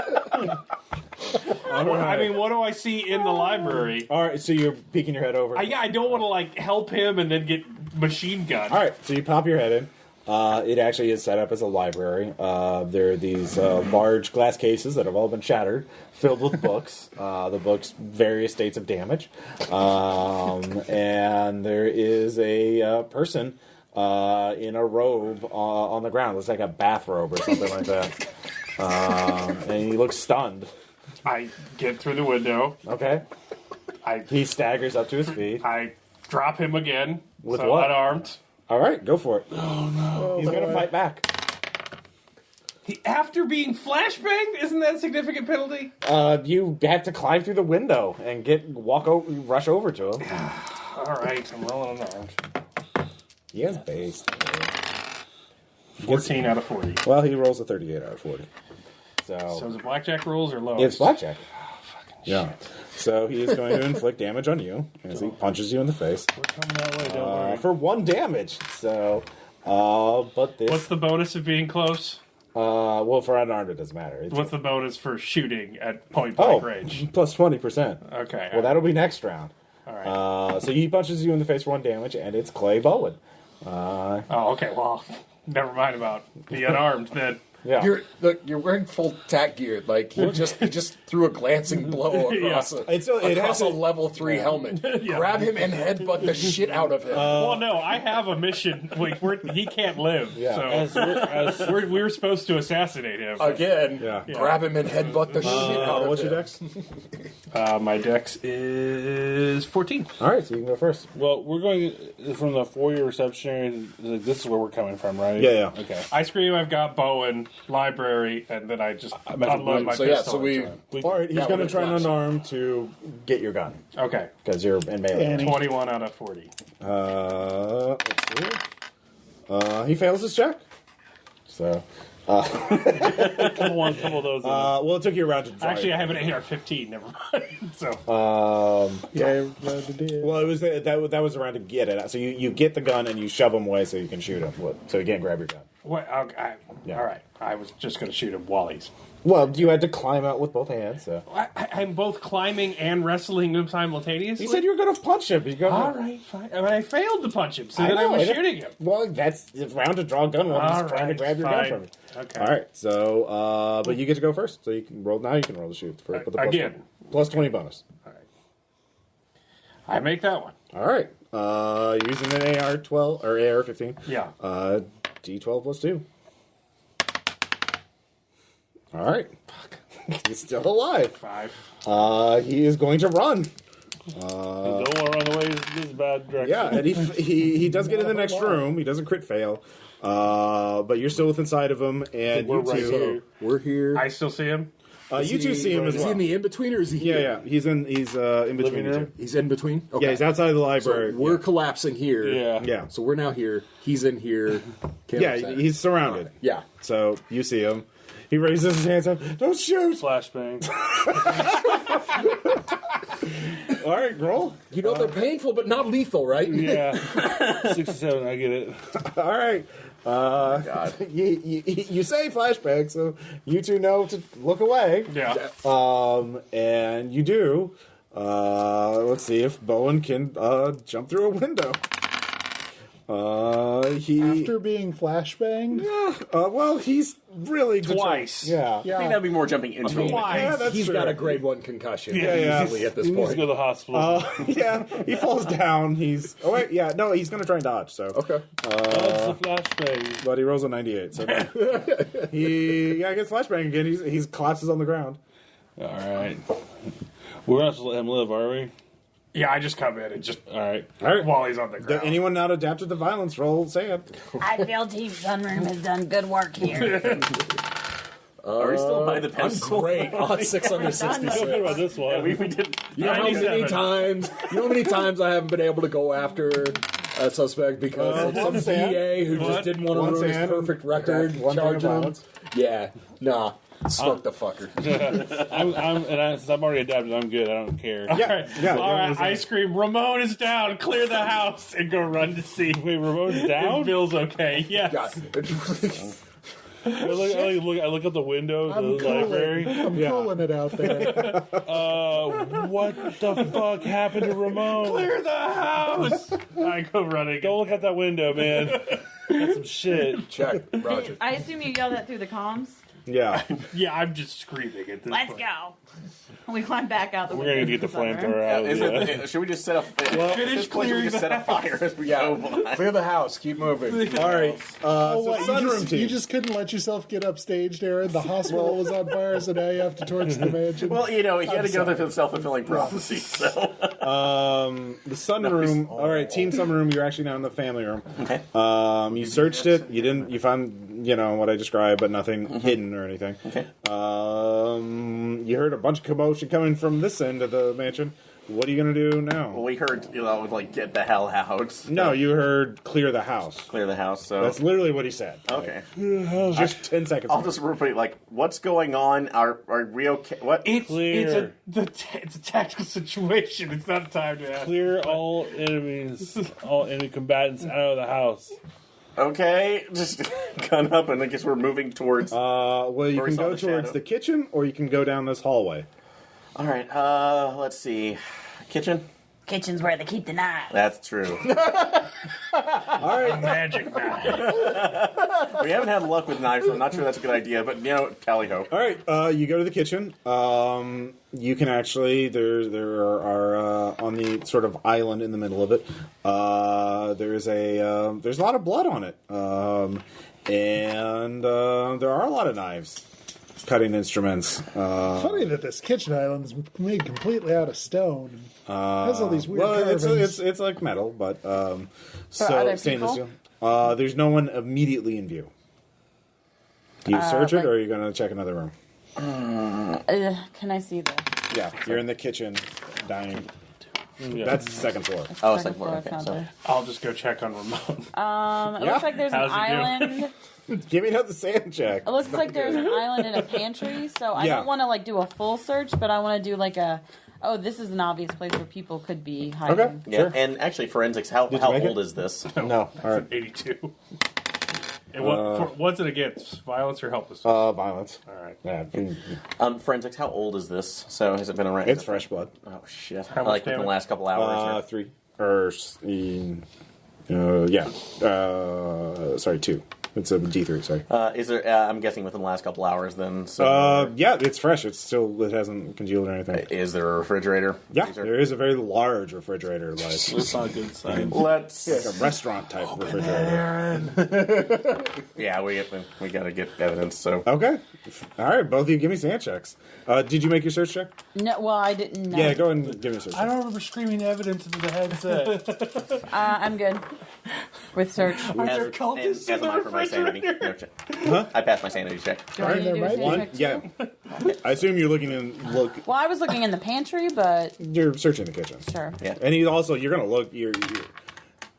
[SPEAKER 7] I mean, what do I see in the library?
[SPEAKER 3] All right, so you're peeking your head over.
[SPEAKER 7] I don't want to like help him and then get machine gunned.
[SPEAKER 3] All right, so you pop your head in. It actually is set up as a library. There are these large glass cases that have all been shattered, filled with books. The books, various states of damage. And there is a person in a robe on the ground. Looks like a bathrobe or something like that. And he looks stunned.
[SPEAKER 7] I get through the window.
[SPEAKER 3] Okay. He staggers up to his feet.
[SPEAKER 7] I drop him again.
[SPEAKER 3] With
[SPEAKER 7] so
[SPEAKER 3] what?
[SPEAKER 7] Unarmed.
[SPEAKER 3] All right, go for it. Oh, no. He's going to fight back.
[SPEAKER 7] After being flashbanged, isn't that a significant penalty?
[SPEAKER 3] You have to climb through the window and rush over to him.
[SPEAKER 7] All right, I'm rolling unarmed.
[SPEAKER 3] He has base.
[SPEAKER 7] 14 out of 40.
[SPEAKER 3] Well, he rolls a 38 out of 40.
[SPEAKER 7] So is it blackjack rolls or low?
[SPEAKER 3] It's blackjack. Yeah. So he is going to inflict damage on you as he punches you in the face.
[SPEAKER 8] We're coming that way, don't worry.
[SPEAKER 3] For 1 damage. So, but this.
[SPEAKER 7] What's the bonus of being close?
[SPEAKER 3] Well, for unarmed, it doesn't matter.
[SPEAKER 7] What's the bonus for shooting at point blank range?
[SPEAKER 3] Plus 20%.
[SPEAKER 7] Okay.
[SPEAKER 3] Well, that'll be next round.
[SPEAKER 7] All right.
[SPEAKER 3] So he punches you in the face for 1 damage, and it's Clay Bowen.
[SPEAKER 7] Oh, okay. Well, never mind about the unarmed then.
[SPEAKER 3] Yeah.
[SPEAKER 1] You're wearing full tack gear. Like he just threw a glancing blow across a level 3 helmet.
[SPEAKER 7] Yeah.
[SPEAKER 1] Grab him and headbutt the shit out of him.
[SPEAKER 7] Well, no, I have a mission. Like he can't live.
[SPEAKER 3] Yeah.
[SPEAKER 7] So we were supposed to assassinate him.
[SPEAKER 1] Again,
[SPEAKER 3] Yeah.
[SPEAKER 1] grab him and headbutt the shit out of
[SPEAKER 3] What's
[SPEAKER 1] him.
[SPEAKER 3] your dex?
[SPEAKER 7] My dex is 14.
[SPEAKER 3] All right, so you can go first.
[SPEAKER 8] Well, we're going from the foyer reception. This is where we're coming from, right?
[SPEAKER 3] Yeah.
[SPEAKER 8] Okay.
[SPEAKER 7] I scream, I've got Bowen, library, and then I just unload my
[SPEAKER 1] So
[SPEAKER 7] pistol.
[SPEAKER 1] yeah,
[SPEAKER 3] All right, he's
[SPEAKER 1] Yeah,
[SPEAKER 3] going to
[SPEAKER 1] with
[SPEAKER 3] try and
[SPEAKER 1] glass.
[SPEAKER 3] unarmed to get your gun
[SPEAKER 7] Okay.
[SPEAKER 3] because you're in melee.
[SPEAKER 7] 21 out of 40.
[SPEAKER 3] Let's see. He fails his check. So,
[SPEAKER 8] Couple of those.
[SPEAKER 3] well, it took you a round to try.
[SPEAKER 7] Actually, I have an AR-15. Never mind. So
[SPEAKER 3] Yeah. Well, it was that was around to get it. So you get the gun and you shove him away so you can shoot him. So you can't grab your gun.
[SPEAKER 7] what?
[SPEAKER 3] Yeah.
[SPEAKER 7] All right. I was just going to shoot him while he's.
[SPEAKER 3] Well, you had to climb out with both hands. So
[SPEAKER 7] I'm both climbing and wrestling him simultaneously.
[SPEAKER 3] you said you were going to punch him.
[SPEAKER 7] All right, fine. I mean, I failed to punch him, so then I was shooting him.
[SPEAKER 3] Well, that's a round to draw a gun while he's trying to grab your gun from you.
[SPEAKER 7] Okay.
[SPEAKER 3] All right. So, but you get to go first. So you can roll now. You can roll the shoot for the plus
[SPEAKER 7] Again.
[SPEAKER 3] plus 20 bonus.
[SPEAKER 7] All right. I make that one.
[SPEAKER 3] All right. Using an AR-12 or AR-15.
[SPEAKER 7] Yeah.
[SPEAKER 3] D12 plus 2. All right. Fuck. He's still alive.
[SPEAKER 7] 5.
[SPEAKER 3] He is going to run.
[SPEAKER 8] don't want to run away this bad direction.
[SPEAKER 3] Yeah, and he does get in the next room. He doesn't crit fail. But you're still within sight of him, and
[SPEAKER 8] We're
[SPEAKER 3] you
[SPEAKER 8] right
[SPEAKER 3] two,
[SPEAKER 8] here.
[SPEAKER 1] We're here.
[SPEAKER 7] I still see him.
[SPEAKER 3] you two see him as
[SPEAKER 1] Is he
[SPEAKER 3] well.
[SPEAKER 1] in the in between or is he
[SPEAKER 3] Yeah,
[SPEAKER 1] here?
[SPEAKER 3] yeah. He's in between
[SPEAKER 8] Living
[SPEAKER 3] you
[SPEAKER 8] room?
[SPEAKER 3] two.
[SPEAKER 1] He's in between. Okay.
[SPEAKER 3] Yeah, he's outside of the
[SPEAKER 1] So
[SPEAKER 3] library.
[SPEAKER 1] we're collapsing here.
[SPEAKER 8] Yeah.
[SPEAKER 3] yeah.
[SPEAKER 1] So we're now here. He's in here.
[SPEAKER 3] Yeah, he's surrounded.
[SPEAKER 1] Yeah.
[SPEAKER 3] So you see him. He raises his hands up. Don't shoot!
[SPEAKER 8] Flashbang.
[SPEAKER 3] All right, roll.
[SPEAKER 1] You know they're painful, but not lethal, right?
[SPEAKER 8] Yeah. 67, I get it.
[SPEAKER 3] All right.
[SPEAKER 1] God.
[SPEAKER 3] You say flashback, so you two know to look away.
[SPEAKER 7] Yeah.
[SPEAKER 3] And you do. Let's see if Bowen can jump through a window.
[SPEAKER 2] After being flashbanged?
[SPEAKER 3] Well, he's really
[SPEAKER 7] Twice.
[SPEAKER 3] Yeah.
[SPEAKER 5] I think that'd be more jumping into it.
[SPEAKER 3] Yeah, that's
[SPEAKER 1] He's
[SPEAKER 3] true.
[SPEAKER 1] got a grade 1 concussion.
[SPEAKER 3] Yeah.
[SPEAKER 1] Easily at this
[SPEAKER 8] He needs to
[SPEAKER 1] point.
[SPEAKER 8] go to the hospital.
[SPEAKER 3] Yeah, he falls down. He's. Oh wait, yeah, no, he's gonna try and dodge. So
[SPEAKER 1] Okay.
[SPEAKER 8] That's the flashbang.
[SPEAKER 3] but he rolls a 98. So no. He gets flashbang again. He's collapses on the ground.
[SPEAKER 8] All right. We're not supposed to let him live, are we?
[SPEAKER 7] Yeah, I just come in and just
[SPEAKER 8] All right.
[SPEAKER 7] while he's on the ground.
[SPEAKER 3] Anyone not adapted to violence, roll sand.
[SPEAKER 6] I feel Team Sunroom has done good work here.
[SPEAKER 5] Are we still by the pencil?
[SPEAKER 1] Great. On 666.
[SPEAKER 8] Don't care about this one.
[SPEAKER 5] We did.
[SPEAKER 1] You know how many
[SPEAKER 7] 97.
[SPEAKER 1] times? You know how many times I haven't been able to go after a suspect because of some
[SPEAKER 3] one sand.
[SPEAKER 1] DA who just didn't want to
[SPEAKER 3] One
[SPEAKER 1] ruin his
[SPEAKER 3] sand.
[SPEAKER 1] perfect record,
[SPEAKER 3] Okay, one thing of
[SPEAKER 1] charging him.
[SPEAKER 3] violence.
[SPEAKER 1] Yeah, nah, smoke the fucker.
[SPEAKER 8] Since I'm already adapted, I'm good. I don't care.
[SPEAKER 3] Yeah.
[SPEAKER 7] All right, I scream, Ramon is down, clear the house, and go run to see.
[SPEAKER 8] Wait, Ramon's down?
[SPEAKER 7] If Bill's okay, yes.
[SPEAKER 1] God.
[SPEAKER 8] I look out the window of the library.
[SPEAKER 2] I'm cooling it out there.
[SPEAKER 8] What the fuck happened to Ramon?
[SPEAKER 7] Clear the house! I go running.
[SPEAKER 8] Go look out that window, man. That's some shit.
[SPEAKER 1] Check, Roger.
[SPEAKER 6] I assume you yelled that through the comms.
[SPEAKER 3] Yeah.
[SPEAKER 7] Yeah, I'm just screaming at this
[SPEAKER 6] Let's
[SPEAKER 7] point.
[SPEAKER 6] go. We climb back out the
[SPEAKER 8] We're
[SPEAKER 6] window.
[SPEAKER 8] gonna get the
[SPEAKER 6] to sunroom.
[SPEAKER 8] flamethrower out.
[SPEAKER 5] Is
[SPEAKER 8] Yeah.
[SPEAKER 5] it, should we just set up?
[SPEAKER 7] Finish
[SPEAKER 5] should
[SPEAKER 7] clearing
[SPEAKER 5] we just
[SPEAKER 7] the
[SPEAKER 5] set a fire as we go by?
[SPEAKER 1] Clear the house. Keep moving.
[SPEAKER 3] All right.
[SPEAKER 2] Oh,
[SPEAKER 3] So
[SPEAKER 2] what,
[SPEAKER 3] sunroom team.
[SPEAKER 2] you just couldn't let yourself get upstaged, Aaron? The hospital was on fire, so now you have to torch the mansion?
[SPEAKER 5] Well, you know, he had
[SPEAKER 2] I'm
[SPEAKER 5] to go
[SPEAKER 2] sorry.
[SPEAKER 5] through the self-fulfilling prophecy. So
[SPEAKER 3] The sunroom. All right, team sunroom. You're actually now in the family room.
[SPEAKER 5] okay.
[SPEAKER 3] You searched it. You didn't. You found, what I described, but nothing hidden or anything.
[SPEAKER 5] Okay.
[SPEAKER 3] You heard a bunch of commotion coming from this end of the mansion. What are you gonna do now?
[SPEAKER 5] Well, we heard, like, get the hell out.
[SPEAKER 3] No, you heard clear the house.
[SPEAKER 5] Clear the house. So
[SPEAKER 3] That's literally what he said.
[SPEAKER 5] okay.
[SPEAKER 3] Just 10 seconds.
[SPEAKER 5] I'll just repeat. Like, what's going on? Are we okay? What?
[SPEAKER 7] It's
[SPEAKER 8] Clear.
[SPEAKER 7] it's a tactical situation. It's not time to ask.
[SPEAKER 8] Clear all enemies, all enemy combatants out of the house.
[SPEAKER 5] Okay, just gun up, and I guess we're moving towards.
[SPEAKER 3] Well, you
[SPEAKER 5] Or we
[SPEAKER 3] can
[SPEAKER 5] saw
[SPEAKER 3] go
[SPEAKER 5] the
[SPEAKER 3] towards
[SPEAKER 5] shadow.
[SPEAKER 3] the kitchen, or you can go down this hallway.
[SPEAKER 5] All right. Let's see. Kitchen.
[SPEAKER 6] Kitchen's where they keep the knives.
[SPEAKER 5] That's true.
[SPEAKER 3] All right.
[SPEAKER 7] Magic knife.
[SPEAKER 5] We haven't had luck with knives, so I'm not sure that's a good idea. But tally ho.
[SPEAKER 3] All right. You go to the kitchen. You can actually there are on the sort of island in the middle of it. There's a lot of blood on it, and there are a lot of knives, cutting instruments.
[SPEAKER 2] Funny that this kitchen island's made completely out of stone. It has all these weird carvings.
[SPEAKER 3] It's like metal, but
[SPEAKER 6] are there
[SPEAKER 3] stainless
[SPEAKER 6] people?
[SPEAKER 3] steel. There's no one immediately in view. Do you search it, or are you going to check another room?
[SPEAKER 6] Can I see the
[SPEAKER 3] Yeah, you're in the kitchen, dining.
[SPEAKER 8] Yeah.
[SPEAKER 3] That's the second floor.
[SPEAKER 5] Oh,
[SPEAKER 6] second floor?
[SPEAKER 5] Okay,
[SPEAKER 6] Found
[SPEAKER 5] so
[SPEAKER 6] it.
[SPEAKER 7] I'll just go check on Ramon.
[SPEAKER 6] It
[SPEAKER 3] Yeah.
[SPEAKER 6] looks like there's an
[SPEAKER 7] How's he doing?
[SPEAKER 6] island.
[SPEAKER 3] Give me another sand check.
[SPEAKER 6] It looks like there's an island and a pantry. So I
[SPEAKER 3] Yeah.
[SPEAKER 6] don't want to do a full search, but I want to do like a. Oh, this is an obvious place where people could be hiding.
[SPEAKER 3] Okay.
[SPEAKER 5] yeah,
[SPEAKER 3] Sure.
[SPEAKER 5] and actually, forensics. How
[SPEAKER 3] you
[SPEAKER 5] how
[SPEAKER 3] make it?
[SPEAKER 5] old is this?
[SPEAKER 3] No. All right.
[SPEAKER 7] 82. And what's it against? Violence or helpless?
[SPEAKER 3] Violence.
[SPEAKER 7] All right.
[SPEAKER 3] Yeah.
[SPEAKER 5] Forensics. How old is this? So has it been around?
[SPEAKER 3] It's fresh blood.
[SPEAKER 5] Oh shit!
[SPEAKER 7] How much
[SPEAKER 5] Like within the
[SPEAKER 7] damage?
[SPEAKER 5] last couple hours.
[SPEAKER 3] 3. Or, yeah. Sorry, 2. It's a D3, sorry.
[SPEAKER 5] Is there? I'm guessing within the last couple hours. Then. So,
[SPEAKER 3] Yeah, it's fresh. It hasn't congealed or anything.
[SPEAKER 5] is there a refrigerator?
[SPEAKER 3] Yeah,
[SPEAKER 5] Freezer?
[SPEAKER 3] there is a very large refrigerator, like
[SPEAKER 8] That's not a good sign.
[SPEAKER 5] Let's.
[SPEAKER 3] a restaurant type refrigerator.
[SPEAKER 5] Yeah, we got to get evidence. So.
[SPEAKER 3] Okay. All right, both of you give me sand checks. Did you make your search check?
[SPEAKER 6] No, well, I didn't know.
[SPEAKER 3] Yeah, go ahead and give me a search
[SPEAKER 8] I
[SPEAKER 3] check.
[SPEAKER 8] don't remember screaming evidence into the headset.
[SPEAKER 6] I'm good with search.
[SPEAKER 5] As,
[SPEAKER 7] cultists
[SPEAKER 5] as am I for my sanity. No check. I passed my sanity check.
[SPEAKER 6] Do I need to do a
[SPEAKER 2] Right,
[SPEAKER 6] sand
[SPEAKER 3] One,
[SPEAKER 6] check too?
[SPEAKER 3] yeah. I assume you're looking
[SPEAKER 6] Well, I was looking in the pantry, but
[SPEAKER 3] you're searching the kitchen.
[SPEAKER 6] sure.
[SPEAKER 5] Yeah.
[SPEAKER 3] And you're gonna look. No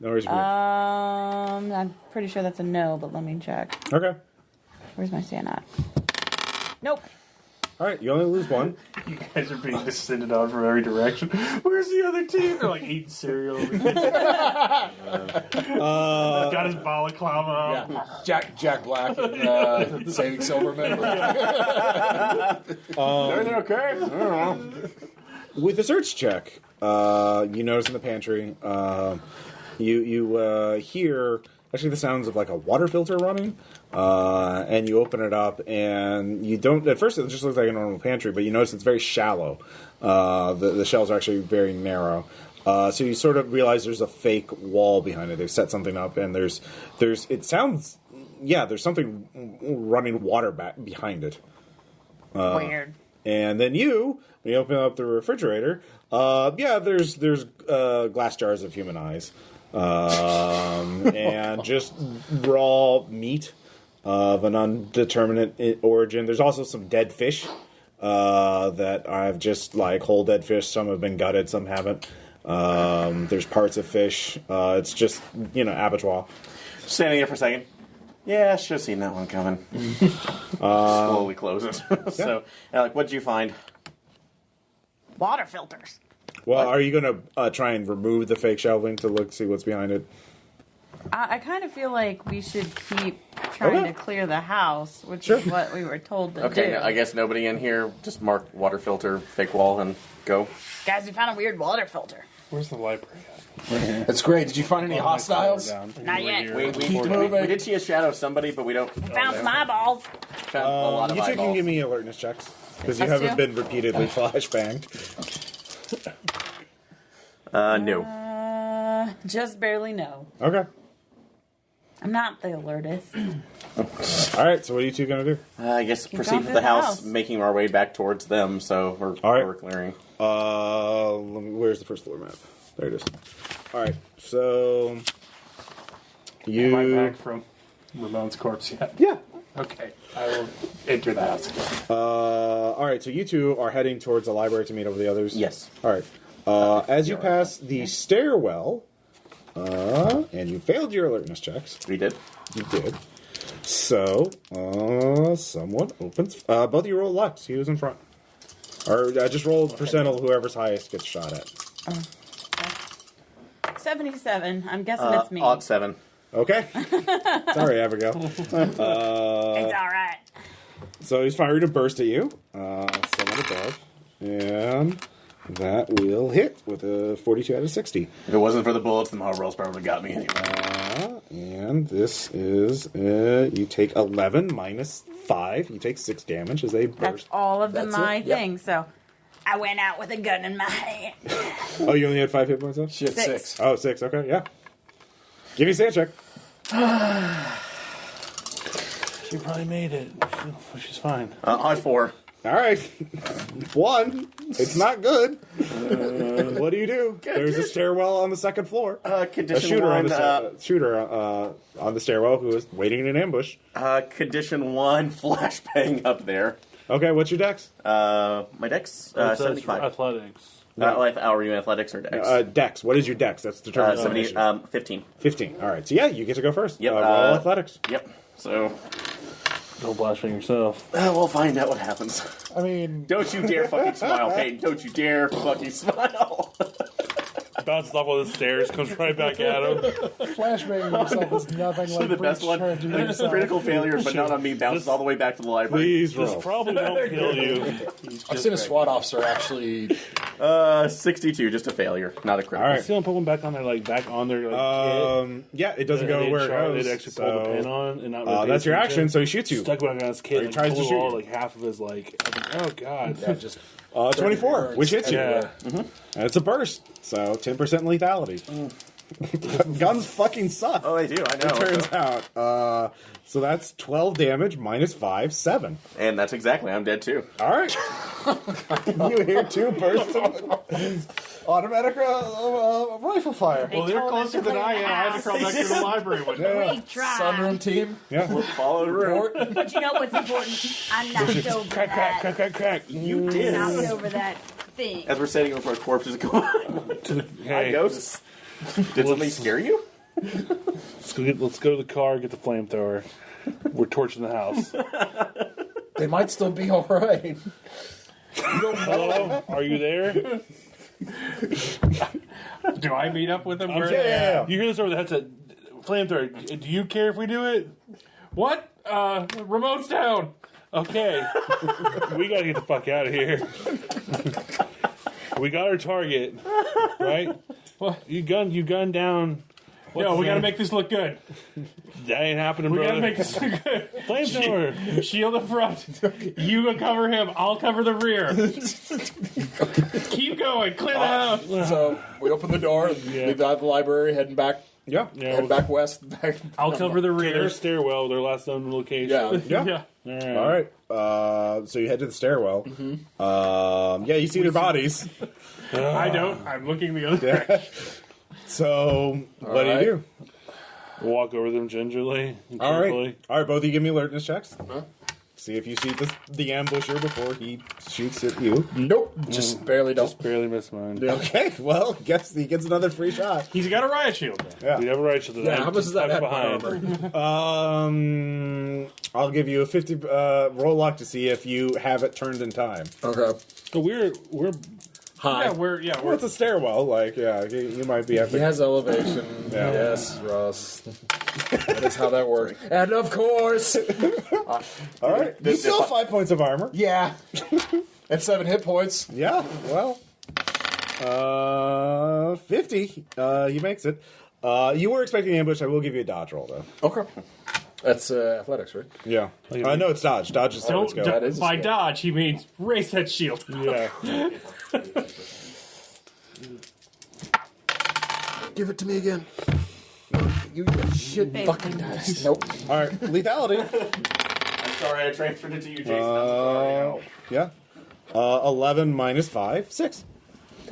[SPEAKER 3] worries.
[SPEAKER 6] I'm pretty sure that's a no, but let me check.
[SPEAKER 3] Okay.
[SPEAKER 6] Where's my sand at? Nope.
[SPEAKER 3] All right. You only lose one.
[SPEAKER 7] You guys are being descended on from every direction. Where's the other team? They're like eating cereal. Got his balaclava on.
[SPEAKER 1] Yeah. Jack Black and Saving Silverman.
[SPEAKER 5] Everything okay?
[SPEAKER 3] With a search check, you notice in the pantry, you hear actually the sounds of like a water filter running, and you open it up, and you don't. At first, it just looks like a normal pantry, but you notice it's very shallow. The shelves are actually very narrow. So you sort of realize there's a fake wall behind it. They've set something up, and there's it sounds, yeah, there's something running water back behind it.
[SPEAKER 6] Weird.
[SPEAKER 3] And then when you open up the refrigerator, there's glass jars of human eyes, and just raw meat of an undeterminate origin. There's also some dead fish that I've just whole dead fish. Some have been gutted, some haven't. There's parts of fish. It's just abattoir.
[SPEAKER 5] Standing there for a second. Yeah, I should have seen that one coming. Slowly close it. So, what'd you find?
[SPEAKER 6] Water filters.
[SPEAKER 3] Well, are you going to try and remove the fake shelving to see what's behind it?
[SPEAKER 6] I kind of feel like we should keep trying to clear the house, which is what we were told to do.
[SPEAKER 5] Okay, I guess nobody in here. Just mark water filter, fake wall, and go.
[SPEAKER 6] Guys, we found a weird water filter.
[SPEAKER 8] Where's the library
[SPEAKER 1] That's great. Did you find any hostiles?
[SPEAKER 6] Not yet.
[SPEAKER 5] We did see a shadow of somebody, but we don't.
[SPEAKER 6] Found some eyeballs.
[SPEAKER 5] Found a lot of
[SPEAKER 3] You two
[SPEAKER 5] eyeballs.
[SPEAKER 3] can give me alertness checks, because you
[SPEAKER 6] Us
[SPEAKER 3] haven't
[SPEAKER 6] too?
[SPEAKER 3] been repeatedly flashbanged.
[SPEAKER 5] No.
[SPEAKER 6] Just barely no.
[SPEAKER 3] Okay.
[SPEAKER 6] I'm not the alertest.
[SPEAKER 3] All right, so what are you two going to do?
[SPEAKER 5] I guess
[SPEAKER 6] Keep
[SPEAKER 5] proceed
[SPEAKER 6] going
[SPEAKER 5] with
[SPEAKER 6] through
[SPEAKER 5] the
[SPEAKER 6] the
[SPEAKER 5] house,
[SPEAKER 6] house.
[SPEAKER 5] making our way back towards them. So we're clearing.
[SPEAKER 3] Where's the first floor map? There it is. All right, so
[SPEAKER 7] Am I back from Ramon's corpse yet?
[SPEAKER 3] Yeah.
[SPEAKER 7] Okay, I will enter the house again.
[SPEAKER 3] All right, so you two are heading towards the library to meet up with the others?
[SPEAKER 5] Yes.
[SPEAKER 3] All right. As you pass the stairwell, and you failed your alertness checks.
[SPEAKER 5] We did.
[SPEAKER 3] You did. So, someone opens. Both of you roll luck. See who's in front. Or just roll percentile. Whoever's highest gets shot at.
[SPEAKER 6] 77. I'm guessing it's me.
[SPEAKER 5] Odd 7.
[SPEAKER 3] Okay. Sorry, Abigail.
[SPEAKER 6] It's all right.
[SPEAKER 3] So he's firing a burst at you. Someone above. And that will hit with a 42 out of 60.
[SPEAKER 5] If it wasn't for the bullets, the Marlboros probably got me anyway.
[SPEAKER 3] And this is, you take 11 minus 5. You take 6 damage as they burst.
[SPEAKER 6] That's all of my
[SPEAKER 1] it, yep.
[SPEAKER 6] things. So I went out with a gun in my hand.
[SPEAKER 3] Oh, you only had 5 hit points left?
[SPEAKER 1] She had
[SPEAKER 6] 6.
[SPEAKER 1] 6.
[SPEAKER 3] Oh, 6. Okay, yeah. Give me a sand check.
[SPEAKER 8] She probably made it. She's fine.
[SPEAKER 5] Odd 4.
[SPEAKER 3] All right. 1. It's not good. What do you do? There's a stairwell on the second floor. A
[SPEAKER 5] Condition
[SPEAKER 3] shooter
[SPEAKER 5] 1.
[SPEAKER 3] on the on the stairwell who is waiting in an ambush.
[SPEAKER 5] Condition 1. Flashbang up there.
[SPEAKER 3] Okay, what's your dex?
[SPEAKER 5] My dex 75.
[SPEAKER 8] Athletics.
[SPEAKER 5] Are you athletics or dex?
[SPEAKER 3] Dex. What is your dex? That's determined.
[SPEAKER 5] 15.
[SPEAKER 3] 15. All right. So yeah, you get to go first.
[SPEAKER 5] Yep.
[SPEAKER 3] Roll athletics.
[SPEAKER 5] Yep. So
[SPEAKER 8] Don't flashbang yourself.
[SPEAKER 5] we'll find out what happens.
[SPEAKER 2] I mean,
[SPEAKER 5] Don't you dare fucking smile, Peyton. Don't you dare fucking smile.
[SPEAKER 8] Bounces off one of the stairs, comes right back at him.
[SPEAKER 2] flashbanging yourself is nothing like
[SPEAKER 5] The best one.
[SPEAKER 2] trying to do yourself.
[SPEAKER 5] Critical failure, but not on me. Bounces all the way back to the library.
[SPEAKER 3] Please
[SPEAKER 8] This
[SPEAKER 3] roll.
[SPEAKER 8] probably won't kill you.
[SPEAKER 1] I've seen a SWAT officer actually.
[SPEAKER 5] 62, just a failure, not a critical.
[SPEAKER 3] All
[SPEAKER 8] I
[SPEAKER 3] right.
[SPEAKER 8] see them put one back on their back on their kit.
[SPEAKER 3] Yeah, it doesn't
[SPEAKER 8] And
[SPEAKER 3] go
[SPEAKER 8] they'd
[SPEAKER 3] where
[SPEAKER 8] try-
[SPEAKER 3] it goes.
[SPEAKER 8] They'd actually pull the pin on and not really pay
[SPEAKER 3] that's your
[SPEAKER 8] attention.
[SPEAKER 3] action, so he shoots you.
[SPEAKER 8] Stuck back on his kid
[SPEAKER 3] Or he
[SPEAKER 8] and
[SPEAKER 3] tries to
[SPEAKER 8] blew
[SPEAKER 3] shoot
[SPEAKER 8] all
[SPEAKER 3] you.
[SPEAKER 8] half of his I was like, oh god.
[SPEAKER 1] Yeah, just
[SPEAKER 3] 24, which hits you.
[SPEAKER 8] Yeah.
[SPEAKER 3] And it's a burst, so 10% lethality. Guns fucking suck.
[SPEAKER 5] Oh, they do, I know.
[SPEAKER 3] It turns out. So that's 12 damage minus 5, 7.
[SPEAKER 5] And that's exactly, I'm dead too.
[SPEAKER 3] All right. You hear 2 bursts of automatic rifle fire.
[SPEAKER 7] Well, they're closer than I am. I had to crawl back to the library one day.
[SPEAKER 6] We tried.
[SPEAKER 1] sunroom team.
[SPEAKER 3] Yeah.
[SPEAKER 5] Follow the route.
[SPEAKER 1] Report.
[SPEAKER 6] But you know what's important? I knocked over
[SPEAKER 8] Crack,
[SPEAKER 6] that.
[SPEAKER 8] crack, crack, crack.
[SPEAKER 5] You
[SPEAKER 6] I
[SPEAKER 5] did.
[SPEAKER 6] knocked over that thing.
[SPEAKER 5] As we're standing before corpses going, hi,
[SPEAKER 8] Hey,
[SPEAKER 5] ghosts. Did something scare you?
[SPEAKER 8] let's go to the car, get the flamethrower. We're torching the house.
[SPEAKER 1] They might still be all right.
[SPEAKER 8] Hello? Are you there?
[SPEAKER 7] Do I meet up with them?
[SPEAKER 3] Yeah.
[SPEAKER 8] You hear this over the headset? Flamethrower. Do you care if we do it?
[SPEAKER 7] What? Remote's down.
[SPEAKER 8] Okay. We gotta get the fuck out of here. We got our target, right?
[SPEAKER 7] What?
[SPEAKER 8] You gunned down.
[SPEAKER 7] No, we gotta make this look good.
[SPEAKER 8] That ain't happening,
[SPEAKER 7] We
[SPEAKER 8] brother.
[SPEAKER 7] gotta make this look good.
[SPEAKER 8] Flamethrower.
[SPEAKER 7] Shield the front. You cover him. I'll cover the rear. Keep going. Clear the house.
[SPEAKER 1] So we open the door and leave out of the library, heading back.
[SPEAKER 3] Yeah.
[SPEAKER 1] Head back west. Back.
[SPEAKER 7] I'll cover the
[SPEAKER 8] Their
[SPEAKER 7] rear.
[SPEAKER 8] stairwell, their last known location.
[SPEAKER 1] Yeah.
[SPEAKER 3] Yeah.
[SPEAKER 7] Yeah.
[SPEAKER 3] All right. So you head to the stairwell. Yeah, you see their bodies.
[SPEAKER 7] I don't. I'm looking the other direction.
[SPEAKER 3] So what do you do?
[SPEAKER 8] Walk over them gingerly. And
[SPEAKER 3] All
[SPEAKER 8] carefully.
[SPEAKER 3] right. Both of you give me alertness checks. See if you see the ambusher before he shoots at you.
[SPEAKER 1] Nope. Just barely don't.
[SPEAKER 8] Just barely missed mine.
[SPEAKER 3] Okay, well, guess he gets another free shot.
[SPEAKER 7] He's got a riot shield.
[SPEAKER 3] Yeah.
[SPEAKER 8] We have a right to the
[SPEAKER 1] Yeah, how much is that at my
[SPEAKER 8] behind?
[SPEAKER 1] armor?
[SPEAKER 3] I'll give you a 50 roll luck to see if you have it turned in time.
[SPEAKER 1] Okay.
[SPEAKER 8] So we're
[SPEAKER 1] High.
[SPEAKER 3] Well, it's a stairwell. Like, yeah, you might be.
[SPEAKER 1] He has elevation.
[SPEAKER 3] Yeah.
[SPEAKER 1] Yes, Ross. That is how that works. And of course.
[SPEAKER 3] All right. You still have 5 points of armor.
[SPEAKER 1] Yeah. And 7 hit points.
[SPEAKER 3] Yeah. Well. 50. He makes it. You were expecting an ambush. I will give you a dodge roll though.
[SPEAKER 1] Okay. That's athletics, right?
[SPEAKER 3] Yeah. No, it's dodge. Dodge is how it's
[SPEAKER 7] Don't,
[SPEAKER 3] going.
[SPEAKER 1] That is a
[SPEAKER 7] by
[SPEAKER 1] skill.
[SPEAKER 7] dodge, he means raise that shield.
[SPEAKER 3] Yeah.
[SPEAKER 1] Give it to me again. You shit fucking dice. Nope.
[SPEAKER 3] All right. Lethality.
[SPEAKER 5] I'm sorry, I transferred it to you, Jason. I'm sorry.
[SPEAKER 3] Yeah. 11 minus 5, 6.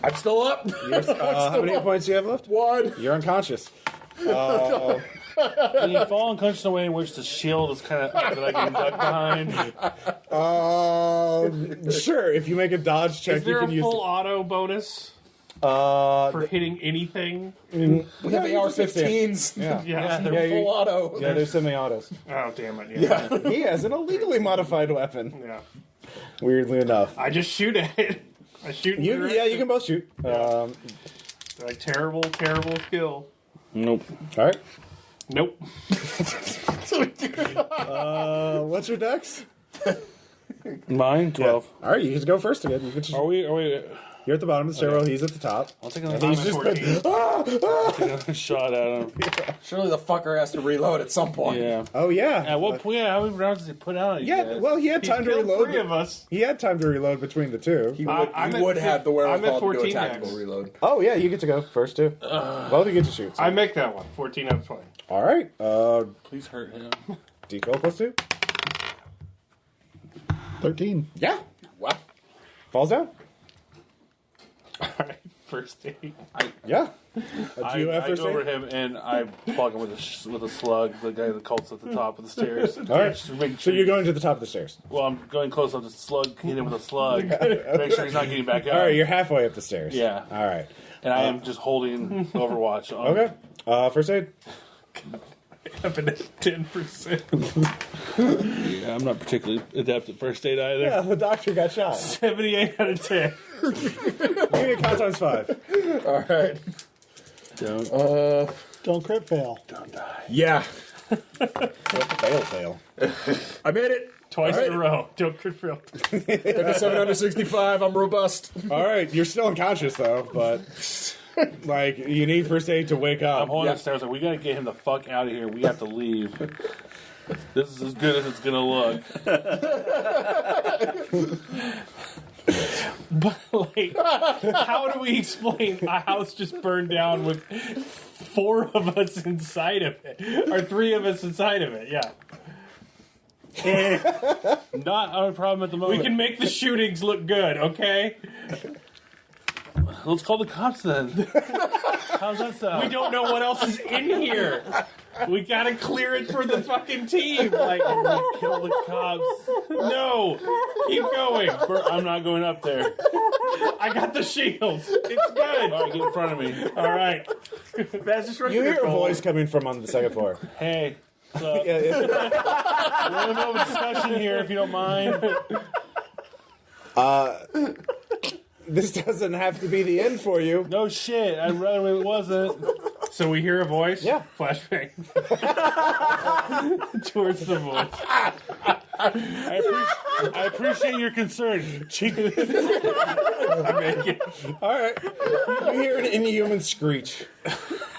[SPEAKER 1] I'm still up.
[SPEAKER 3] How many hit points do you have left?
[SPEAKER 1] 1.
[SPEAKER 3] You're unconscious.
[SPEAKER 8] Can you fall unconscious in a way in which the shield is kind of that I can duck behind?
[SPEAKER 3] Sure. If you make a dodge check,
[SPEAKER 7] Is there
[SPEAKER 3] you
[SPEAKER 7] a
[SPEAKER 3] can use.
[SPEAKER 7] full auto bonus for hitting anything?
[SPEAKER 1] We have AR-15s.
[SPEAKER 3] Yeah.
[SPEAKER 7] Yeah.
[SPEAKER 1] They're full auto.
[SPEAKER 3] Yeah, there's semi-autos.
[SPEAKER 7] Oh, damn it. Yeah.
[SPEAKER 3] He has an illegally modified weapon.
[SPEAKER 7] Yeah.
[SPEAKER 3] Weirdly enough.
[SPEAKER 7] I just shoot at it. I shoot in the
[SPEAKER 3] You
[SPEAKER 7] direction.
[SPEAKER 3] can both shoot. All
[SPEAKER 7] Like, terrible, terrible skill.
[SPEAKER 8] Nope.
[SPEAKER 3] right.
[SPEAKER 7] Nope.
[SPEAKER 3] What's your dex?
[SPEAKER 8] Mine 12.
[SPEAKER 3] All right, you can go first again. You can
[SPEAKER 8] Are we?
[SPEAKER 3] You're at the bottom of the stairwell. He's at the top.
[SPEAKER 8] I'll take
[SPEAKER 3] And
[SPEAKER 8] another,
[SPEAKER 3] he's just been,
[SPEAKER 8] take a shot at him.
[SPEAKER 1] Surely the fucker has to reload at some point.
[SPEAKER 8] Yeah.
[SPEAKER 3] oh yeah.
[SPEAKER 8] At what point? How many rounds did he put out?
[SPEAKER 3] Yeah. Well, he had time to
[SPEAKER 7] Killed
[SPEAKER 3] reload.
[SPEAKER 7] 3 of us.
[SPEAKER 3] He had time to reload between the two.
[SPEAKER 1] He
[SPEAKER 7] I'm
[SPEAKER 1] would
[SPEAKER 7] at
[SPEAKER 1] have the
[SPEAKER 7] I'm
[SPEAKER 1] wherewithal
[SPEAKER 7] at
[SPEAKER 1] to do a
[SPEAKER 7] 14
[SPEAKER 1] tactical
[SPEAKER 7] next.
[SPEAKER 1] reload.
[SPEAKER 3] Oh yeah, you get to go first too. Both of you get to shoot.
[SPEAKER 7] I make that one. 14 out of 20.
[SPEAKER 3] All right.
[SPEAKER 8] Please hurt him.
[SPEAKER 3] D12 plus 2.
[SPEAKER 2] 13.
[SPEAKER 3] Yeah.
[SPEAKER 1] Wow.
[SPEAKER 3] Falls down.
[SPEAKER 7] Alright, first aid.
[SPEAKER 3] Yeah. Do
[SPEAKER 8] I
[SPEAKER 3] you have first
[SPEAKER 8] go over
[SPEAKER 3] aid?
[SPEAKER 8] him and I plug him with a slug. The guy that cults at the top of the stairs.
[SPEAKER 3] All right.
[SPEAKER 8] Just to make
[SPEAKER 3] So
[SPEAKER 8] sure.
[SPEAKER 3] you're going to the top of the stairs.
[SPEAKER 8] Well, I'm going close up to the slug. Hit him with a slug. Make sure he's not getting back up.
[SPEAKER 3] All right, you're halfway up the stairs.
[SPEAKER 8] Yeah.
[SPEAKER 3] All right.
[SPEAKER 8] And I am just holding Overwatch on.
[SPEAKER 3] Okay. First aid.
[SPEAKER 7] Have an 10%.
[SPEAKER 8] Yeah, I'm not particularly adept at first aid either.
[SPEAKER 3] Yeah, the doctor got shot.
[SPEAKER 7] 78 out of 10.
[SPEAKER 3] Give me a count times 5.
[SPEAKER 1] All right.
[SPEAKER 2] Don't crit fail.
[SPEAKER 1] Yeah.
[SPEAKER 3] Fail.
[SPEAKER 1] I made it.
[SPEAKER 7] Twice
[SPEAKER 1] All right.
[SPEAKER 7] in a row. Don't crit fail.
[SPEAKER 1] 765. I'm robust.
[SPEAKER 3] All right, you're still unconscious though, but like you need first aid to wake
[SPEAKER 8] I'm
[SPEAKER 3] up.
[SPEAKER 8] holding upstairs like, we gotta get him the fuck out of here. We have to leave. This is as good as it's gonna look.
[SPEAKER 7] But, like, how do we explain a house just burned down with 4 of us inside of it? Or 3 of us inside of it, yeah.
[SPEAKER 8] Not our problem at the
[SPEAKER 7] We
[SPEAKER 8] moment.
[SPEAKER 7] can make the shootings look good, okay?
[SPEAKER 8] Let's call the cops then. How's that sound?
[SPEAKER 7] We don't know what else is in here. We gotta clear it for the fucking team. Like,
[SPEAKER 8] kill the cops.
[SPEAKER 7] no, keep going.
[SPEAKER 8] I'm not going up there.
[SPEAKER 7] I got the shield. It's good.
[SPEAKER 8] All right, get in front of me.
[SPEAKER 7] All right. That's just
[SPEAKER 3] You hear a voice coming from on the second floor.
[SPEAKER 8] Hey. What's up?
[SPEAKER 3] Yeah,
[SPEAKER 8] We're in the middle of a discussion here, if you don't mind.
[SPEAKER 3] this doesn't have to be the end for you.
[SPEAKER 8] No shit. I'd rather it wasn't.
[SPEAKER 7] So we hear a voice.
[SPEAKER 3] Yeah.
[SPEAKER 7] Flashbang. Towards the voice.
[SPEAKER 8] I appreciate your concern.
[SPEAKER 7] I make it.
[SPEAKER 3] All right, you hear an inhuman screech.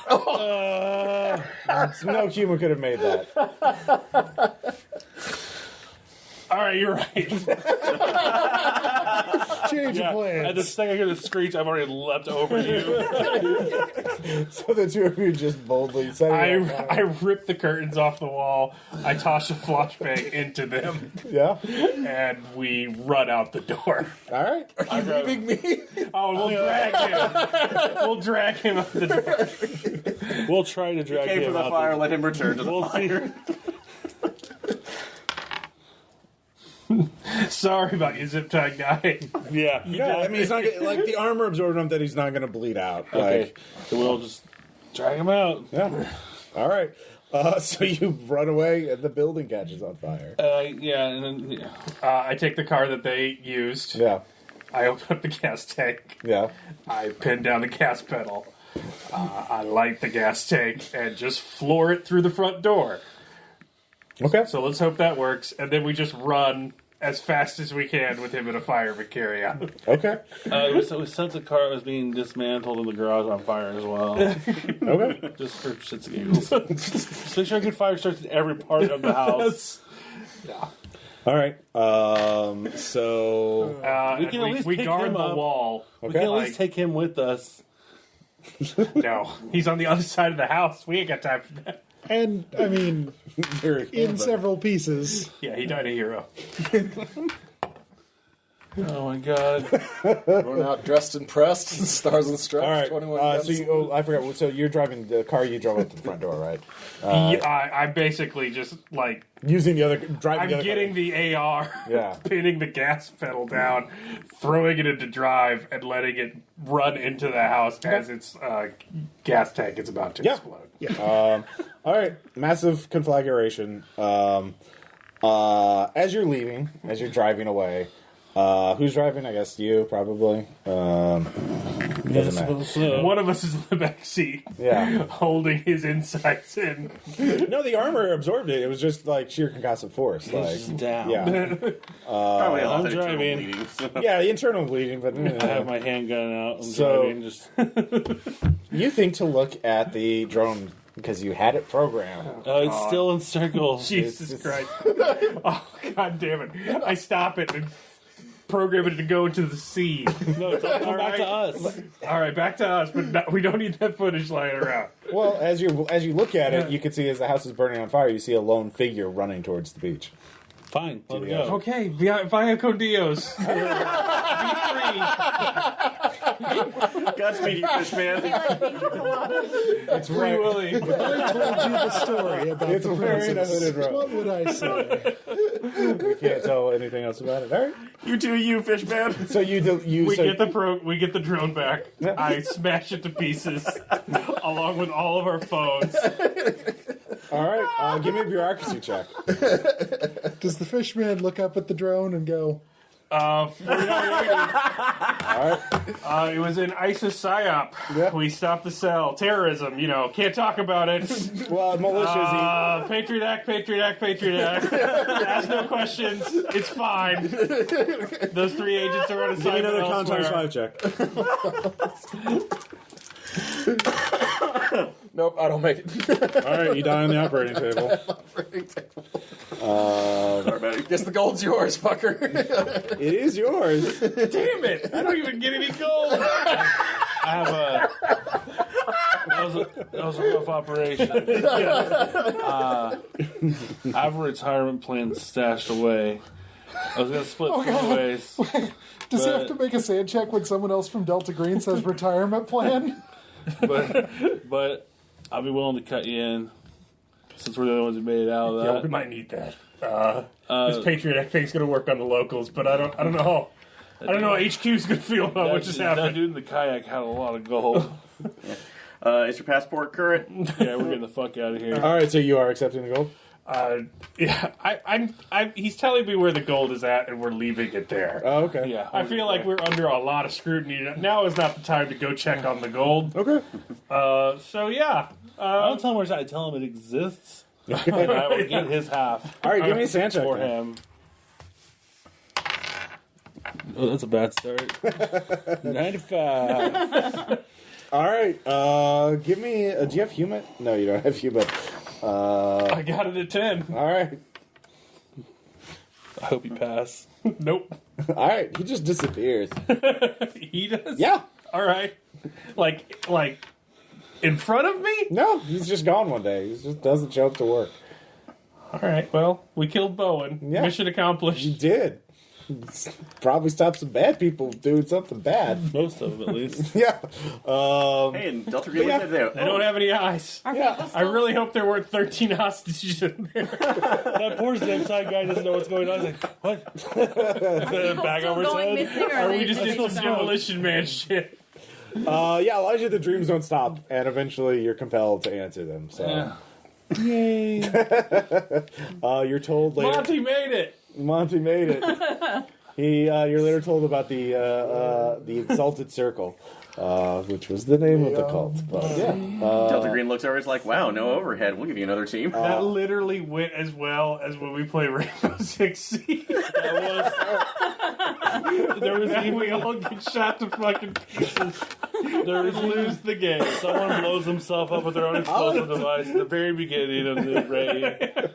[SPEAKER 3] No human could have made that.
[SPEAKER 7] All right, you're right.
[SPEAKER 2] change of
[SPEAKER 8] At the
[SPEAKER 2] plans.
[SPEAKER 8] second I hear the screech, I've already leapt over you.
[SPEAKER 3] So the two of you just boldly say,
[SPEAKER 7] I rip the curtains off the wall. I toss a flashbang into them,
[SPEAKER 3] yeah.
[SPEAKER 7] and we run out the door.
[SPEAKER 3] All right.
[SPEAKER 1] Are you leaving me?
[SPEAKER 7] Oh, we'll drag him. We'll drag him out the door.
[SPEAKER 8] We'll try to drag
[SPEAKER 5] Came
[SPEAKER 8] him
[SPEAKER 5] from the
[SPEAKER 8] out.
[SPEAKER 5] fire, let him return to the
[SPEAKER 8] We'll see.
[SPEAKER 5] fire.
[SPEAKER 7] Sorry about you, zip tie guy.
[SPEAKER 8] Yeah.
[SPEAKER 3] Yeah, I mean, he's not gonna, like the armor absorbed him that he's not going to bleed out.
[SPEAKER 8] Okay.
[SPEAKER 3] Like,
[SPEAKER 8] So we'll just drag him out.
[SPEAKER 3] yeah. All right. So you run away and the building catches on fire.
[SPEAKER 8] Yeah, and then yeah.
[SPEAKER 7] I take the car that they used.
[SPEAKER 3] Yeah.
[SPEAKER 7] I open up the gas tank.
[SPEAKER 3] Yeah.
[SPEAKER 7] I pin down the gas pedal. I light the gas tank and just floor it through the front door.
[SPEAKER 3] Okay.
[SPEAKER 7] So let's hope that works. And then we just run as fast as we can with him in a fire to carry out.
[SPEAKER 3] Okay.
[SPEAKER 8] We sent the car that was being dismantled in the garage on fire as well.
[SPEAKER 3] Okay.
[SPEAKER 8] Just for shits and giggles. Just make sure a good fire starts in every part of the house.
[SPEAKER 3] All right. So
[SPEAKER 8] We can at least
[SPEAKER 7] we
[SPEAKER 8] pick
[SPEAKER 7] guard
[SPEAKER 8] him
[SPEAKER 7] the
[SPEAKER 8] up.
[SPEAKER 7] wall.
[SPEAKER 8] We can at least take him with us.
[SPEAKER 7] No, he's on the other side of the house. We ain't got time for that.
[SPEAKER 2] And, I mean, in several pieces.
[SPEAKER 7] Yeah, he died a hero.
[SPEAKER 8] Oh my god.
[SPEAKER 1] Going out dressed and pressed, stars and stripes,
[SPEAKER 3] all right.
[SPEAKER 1] 21
[SPEAKER 3] So you, I forgot. So you're driving the car. You drove up to the front door, right?
[SPEAKER 7] I'm basically just like
[SPEAKER 3] Using the other driving.
[SPEAKER 7] I'm
[SPEAKER 3] the other
[SPEAKER 7] getting the AR,
[SPEAKER 3] Yeah.
[SPEAKER 7] pinning the gas pedal down, throwing it into drive, and letting it run into the house as its gas tank is about to
[SPEAKER 3] Yeah.
[SPEAKER 7] explode.
[SPEAKER 3] All right, massive conflagration. As you're leaving, as you're driving away, who's driving? I guess you probably. Doesn't matter.
[SPEAKER 8] So,
[SPEAKER 7] One of us is in the back seat,
[SPEAKER 3] Yeah.
[SPEAKER 7] holding his insides in.
[SPEAKER 3] No, the armor absorbed it. It was just like sheer concussive force. Like,
[SPEAKER 8] down.
[SPEAKER 3] yeah,
[SPEAKER 5] Probably
[SPEAKER 8] I'm
[SPEAKER 5] I'm
[SPEAKER 8] driving.
[SPEAKER 5] bleeding. So.
[SPEAKER 3] yeah, the internal bleeding. But
[SPEAKER 8] I have my handgun out. I'm
[SPEAKER 3] So-
[SPEAKER 8] driving. Just
[SPEAKER 3] you think to look at the drone because you had it programmed.
[SPEAKER 8] it's still in circles.
[SPEAKER 7] Jesus
[SPEAKER 3] It's-
[SPEAKER 7] Christ. Oh, God damn it. I stop it and program it to go into the sea.
[SPEAKER 8] No, it's all back to us.
[SPEAKER 7] All right, back to us, but no, we don't need that footage lying around.
[SPEAKER 3] Well, as you look at it, you can see as the house is burning on fire, you see a lone figure running towards the beach.
[SPEAKER 8] Fine, let it
[SPEAKER 3] Yeah.
[SPEAKER 8] go.
[SPEAKER 7] Okay, via con Dios. Be free.
[SPEAKER 5] Godspeed, you fish man.
[SPEAKER 3] It's
[SPEAKER 7] Free Willy.
[SPEAKER 2] If I told you the story about
[SPEAKER 3] It's
[SPEAKER 2] the
[SPEAKER 3] wearing a
[SPEAKER 2] princess,
[SPEAKER 3] hooded robe.
[SPEAKER 2] what would I say?
[SPEAKER 3] You can't tell anything else about it. All right.
[SPEAKER 5] You do you, fish man.
[SPEAKER 3] So you
[SPEAKER 7] We
[SPEAKER 3] so,
[SPEAKER 7] get the drone back. I smash it to pieces, along with all of our phones.
[SPEAKER 3] all right. Give me a bureaucracy check.
[SPEAKER 2] Does the fishman look up at the drone and go,
[SPEAKER 3] All right.
[SPEAKER 7] It was an ISIS psyop.
[SPEAKER 3] Yeah.
[SPEAKER 7] We stopped the cell. Terrorism, can't talk about it.
[SPEAKER 3] Well, militias.
[SPEAKER 7] Patriot Act, Patriot Act, Patriot Act. Ask no questions. It's fine. Those 3 agents are on
[SPEAKER 3] Give me
[SPEAKER 7] assignment
[SPEAKER 3] another con times
[SPEAKER 7] elsewhere.
[SPEAKER 3] 5 check.
[SPEAKER 1] Nope, I don't make it.
[SPEAKER 3] All right. You die on the operating table.
[SPEAKER 5] Sorry about it.
[SPEAKER 1] Guess the gold's yours, fucker.
[SPEAKER 3] It is yours.
[SPEAKER 7] Damn it! I don't even get any gold.
[SPEAKER 8] I have a. That was a rough operation. I have a retirement plan stashed away. I was going to split 3 ways.
[SPEAKER 2] does he have to make a sand check when someone else from Delta Green says retirement plan?
[SPEAKER 8] But I'll be willing to cut you in since we're the only ones who made it out of
[SPEAKER 7] Yeah,
[SPEAKER 8] that.
[SPEAKER 7] we might need that. This Patriot Act thing's going to work on the locals, but I don't know. I don't know how HQ's going to feel about what just
[SPEAKER 8] That
[SPEAKER 7] happened.
[SPEAKER 8] dude in the kayak had a lot of gold.
[SPEAKER 5] Is your passport current?
[SPEAKER 8] Yeah, we're getting the fuck out of here.
[SPEAKER 3] All right. So you are accepting the gold.
[SPEAKER 7] Yeah, I'm. He's telling me where the gold is at, and we're leaving it there.
[SPEAKER 3] Oh, okay.
[SPEAKER 8] Yeah,
[SPEAKER 7] I feel like we're under a lot of scrutiny. Now is not the time to go check on the gold.
[SPEAKER 3] Okay.
[SPEAKER 7] So yeah.
[SPEAKER 8] I don't tell him where it's at. I tell him it exists. And I will get his half
[SPEAKER 3] All right. Give me a sand check
[SPEAKER 8] for
[SPEAKER 3] then.
[SPEAKER 8] him. Oh, that's a bad start. 95.
[SPEAKER 3] All right. Give me. Do you have human? No, you don't have human.
[SPEAKER 7] I got it at 10.
[SPEAKER 3] All right.
[SPEAKER 8] I hope you pass.
[SPEAKER 7] Nope.
[SPEAKER 3] All right, he just disappears.
[SPEAKER 7] He does?
[SPEAKER 3] Yeah.
[SPEAKER 7] All right. Like in front of me?
[SPEAKER 3] No, he's just gone one day. He just doesn't show up to work.
[SPEAKER 7] All right. Well, we killed Bowen.
[SPEAKER 3] Yeah.
[SPEAKER 7] Mission accomplished.
[SPEAKER 3] He did. Probably stopped some bad people doing something bad.
[SPEAKER 8] Most of them, at least.
[SPEAKER 3] Yeah.
[SPEAKER 5] Hey, and Delta Green, what did they do?
[SPEAKER 7] They don't have any eyes.
[SPEAKER 3] Yeah.
[SPEAKER 7] I really hope there weren't 13 hostages in there.
[SPEAKER 8] That poor Zensai guy doesn't know what's going on. He's like, what? Back
[SPEAKER 6] Still
[SPEAKER 8] over his
[SPEAKER 6] going
[SPEAKER 8] head.
[SPEAKER 6] missing, or
[SPEAKER 7] Are
[SPEAKER 6] they
[SPEAKER 7] we just
[SPEAKER 6] take
[SPEAKER 7] did some
[SPEAKER 6] them out?
[SPEAKER 7] demolition man shit?
[SPEAKER 3] Yeah, Elijah, the dreams don't stop, and eventually you're compelled to answer them. So,
[SPEAKER 8] Yay.
[SPEAKER 3] you're told later.
[SPEAKER 7] Monty made it.
[SPEAKER 3] Monty made it. You're later told about the Exalted Circle, which was the name of the cult. But yeah,
[SPEAKER 5] Delta Green looks over, it's like, wow, no overhead. We'll give you another team.
[SPEAKER 7] That literally went as well as when we play Rainbow Six Siege.
[SPEAKER 8] There was
[SPEAKER 7] And we all get shot to fucking pieces.
[SPEAKER 8] There was
[SPEAKER 7] Lose the game.
[SPEAKER 8] someone blows himself up with their own explosive device at the very beginning of the raid.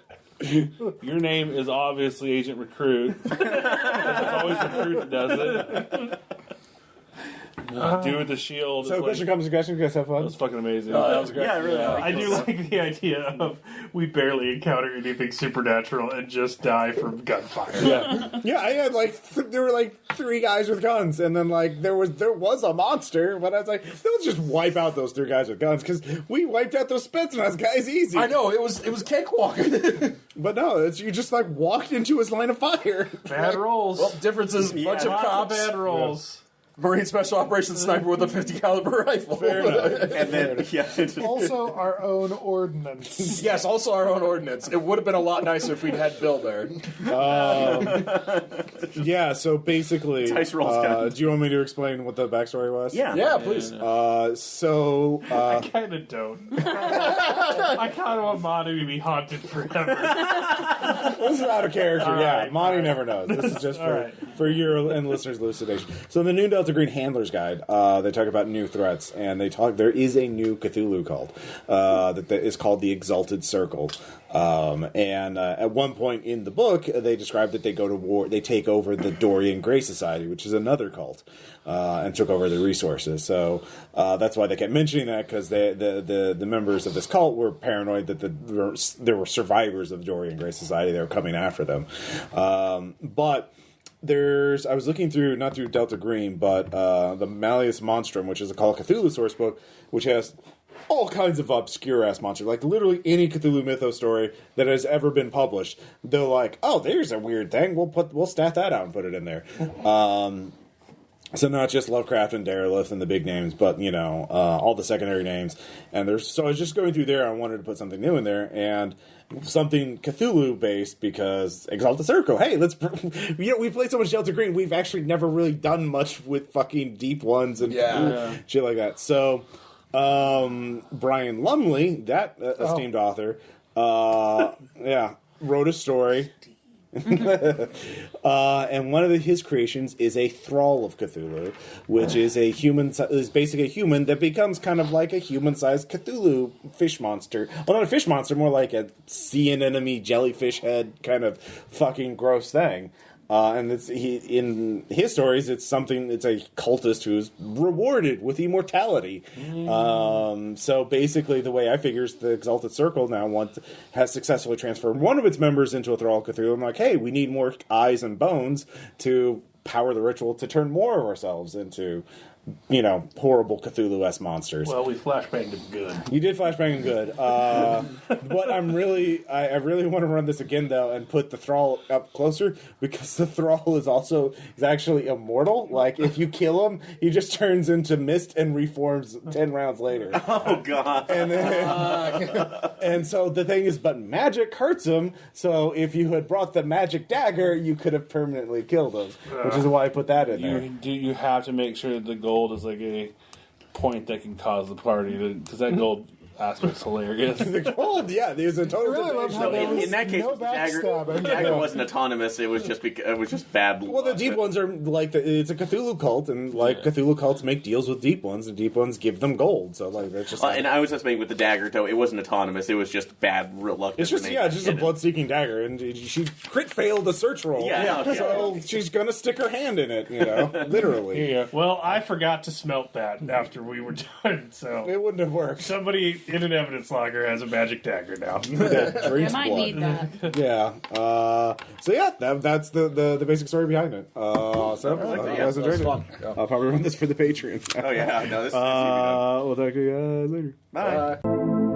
[SPEAKER 8] Your name is obviously Agent Recruit. It's always Recruit that does it. Dude with the shield.
[SPEAKER 3] so
[SPEAKER 8] it's
[SPEAKER 3] question
[SPEAKER 8] like,
[SPEAKER 3] comes to question. You guys have
[SPEAKER 8] that
[SPEAKER 3] fun.
[SPEAKER 8] was fucking amazing.
[SPEAKER 1] That was great.
[SPEAKER 5] Yeah, I really like
[SPEAKER 7] I do like the idea of we barely encounter anything supernatural and just die from gunfire.
[SPEAKER 3] Yeah, I had there were like 3 guys with guns, and then there was a monster, but I was like, let's just wipe out those 3 guys with guns because we wiped out those Spetsnaz guys easy.
[SPEAKER 1] I know, it was cakewalk.
[SPEAKER 3] But no, you just walked into his line of fire.
[SPEAKER 7] Bad rolls.
[SPEAKER 1] Well, difference is bunch of
[SPEAKER 7] Lots of
[SPEAKER 1] cops,
[SPEAKER 7] bad rolls.
[SPEAKER 1] Marine Special Operations sniper with a 50 caliber rifle.
[SPEAKER 3] Fair enough.
[SPEAKER 5] And then, yeah.
[SPEAKER 2] Also, our own ordnance.
[SPEAKER 1] Yes, also our own ordinance. It would have been a lot nicer if we'd had Bill there.
[SPEAKER 3] Yeah, so basically,
[SPEAKER 5] Dice rolls count.
[SPEAKER 3] do you want me to explain what the backstory was?
[SPEAKER 5] Yeah.
[SPEAKER 1] Yeah, please.
[SPEAKER 7] I kind of don't. I kind of want Monty to be haunted forever.
[SPEAKER 3] This is out of character.
[SPEAKER 7] All
[SPEAKER 3] Yeah,
[SPEAKER 7] right,
[SPEAKER 3] Monty
[SPEAKER 7] all right.
[SPEAKER 3] never knows. This is just
[SPEAKER 7] All right.
[SPEAKER 3] for your and listeners' elucidation. So in the new Delta Green Handler's Guide, they talk about new threats, and there is a new Cthulhu cult that is called the Exalted Circle. And at one point in the book, they describe that they go to war. They take over the Dorian Gray Society, which is another cult, and took over the resources. So that's why they kept mentioning that, because the members of this cult were paranoid that there were survivors of the Dorian Gray Society that were coming after them. But I was looking through, not through Delta Green, but the Malleus Monstrum, which is a Call of Cthulhu source book, which has all kinds of obscure-ass monsters. Like, literally any Cthulhu mythos story that has ever been published, they're like, oh, there's a weird thing, we'll stat that out and put it in there. So not just Lovecraft and Derelith and the big names, but, all the secondary names. So I was just going through there, I wanted to put something new in there, and something Cthulhu-based, because Exalted Circle, hey, we played so much Delta Green, we've actually never really done much with fucking Deep Ones and shit like that. So, Brian Lumley, that esteemed author, wrote a story. And one of his creations is a Thrall of Cthulhu, which is basically a human that becomes kind of like a human-sized Cthulhu fish monster. Well, not a fish monster, more like a sea anemone jellyfish head kind of fucking gross thing. And in his stories, it's a cultist who's rewarded with immortality. So basically, the way I figures the Exalted Circle now has successfully transferred one of its members into a Thrall of Cthulhu. I'm like, hey, we need more eyes and bones to power the ritual to turn more of ourselves into, horrible Cthulhu-esque monsters.
[SPEAKER 7] Well, we flashbanged him good.
[SPEAKER 3] You did flashbang good. But I really want to run this again, though, and put the Thrall up closer, because the Thrall is actually immortal. Like, if you kill him, he just turns into mist and reforms 10 rounds later.
[SPEAKER 5] Oh, God.
[SPEAKER 3] And so the thing is, but magic hurts him, so if you had brought the magic dagger, you could have permanently killed him, which is why I put that in there.
[SPEAKER 8] You have to make sure that the gold is like a point that can cause the party to, because that gold
[SPEAKER 4] aspect's hilarious.
[SPEAKER 3] The gold, yeah, there's a
[SPEAKER 2] I
[SPEAKER 3] total
[SPEAKER 2] really love
[SPEAKER 3] debate.
[SPEAKER 2] how
[SPEAKER 5] So
[SPEAKER 2] there was
[SPEAKER 5] in that case,
[SPEAKER 2] no
[SPEAKER 5] the dagger
[SPEAKER 2] backstabbing.
[SPEAKER 5] wasn't autonomous. It was just bad.
[SPEAKER 3] Well, the deep ones are like it's a Cthulhu cult, and Cthulhu cults make deals with deep ones, and deep ones give them gold. So like that's just.
[SPEAKER 5] And I was just saying with the dagger, though, it wasn't autonomous. It was just bad luck.
[SPEAKER 3] It's just just a blood-seeking dagger, and she crit failed a search roll. So she's gonna stick her hand in it, literally.
[SPEAKER 7] Yeah. Well, I forgot to smelt that after we were done, so
[SPEAKER 3] It wouldn't have worked.
[SPEAKER 7] somebody in an evidence logger has a magic dagger now.
[SPEAKER 3] That
[SPEAKER 6] I
[SPEAKER 3] drinks
[SPEAKER 6] might
[SPEAKER 3] blood.
[SPEAKER 6] need that.
[SPEAKER 3] Yeah. So yeah, that's the basic story behind it. So you guys enjoyed it.
[SPEAKER 1] fun. Yeah.
[SPEAKER 3] I'll probably run this for the Patreon.
[SPEAKER 5] Oh yeah, no, this is
[SPEAKER 3] We'll talk to you guys later.
[SPEAKER 5] Bye.
[SPEAKER 1] Bye.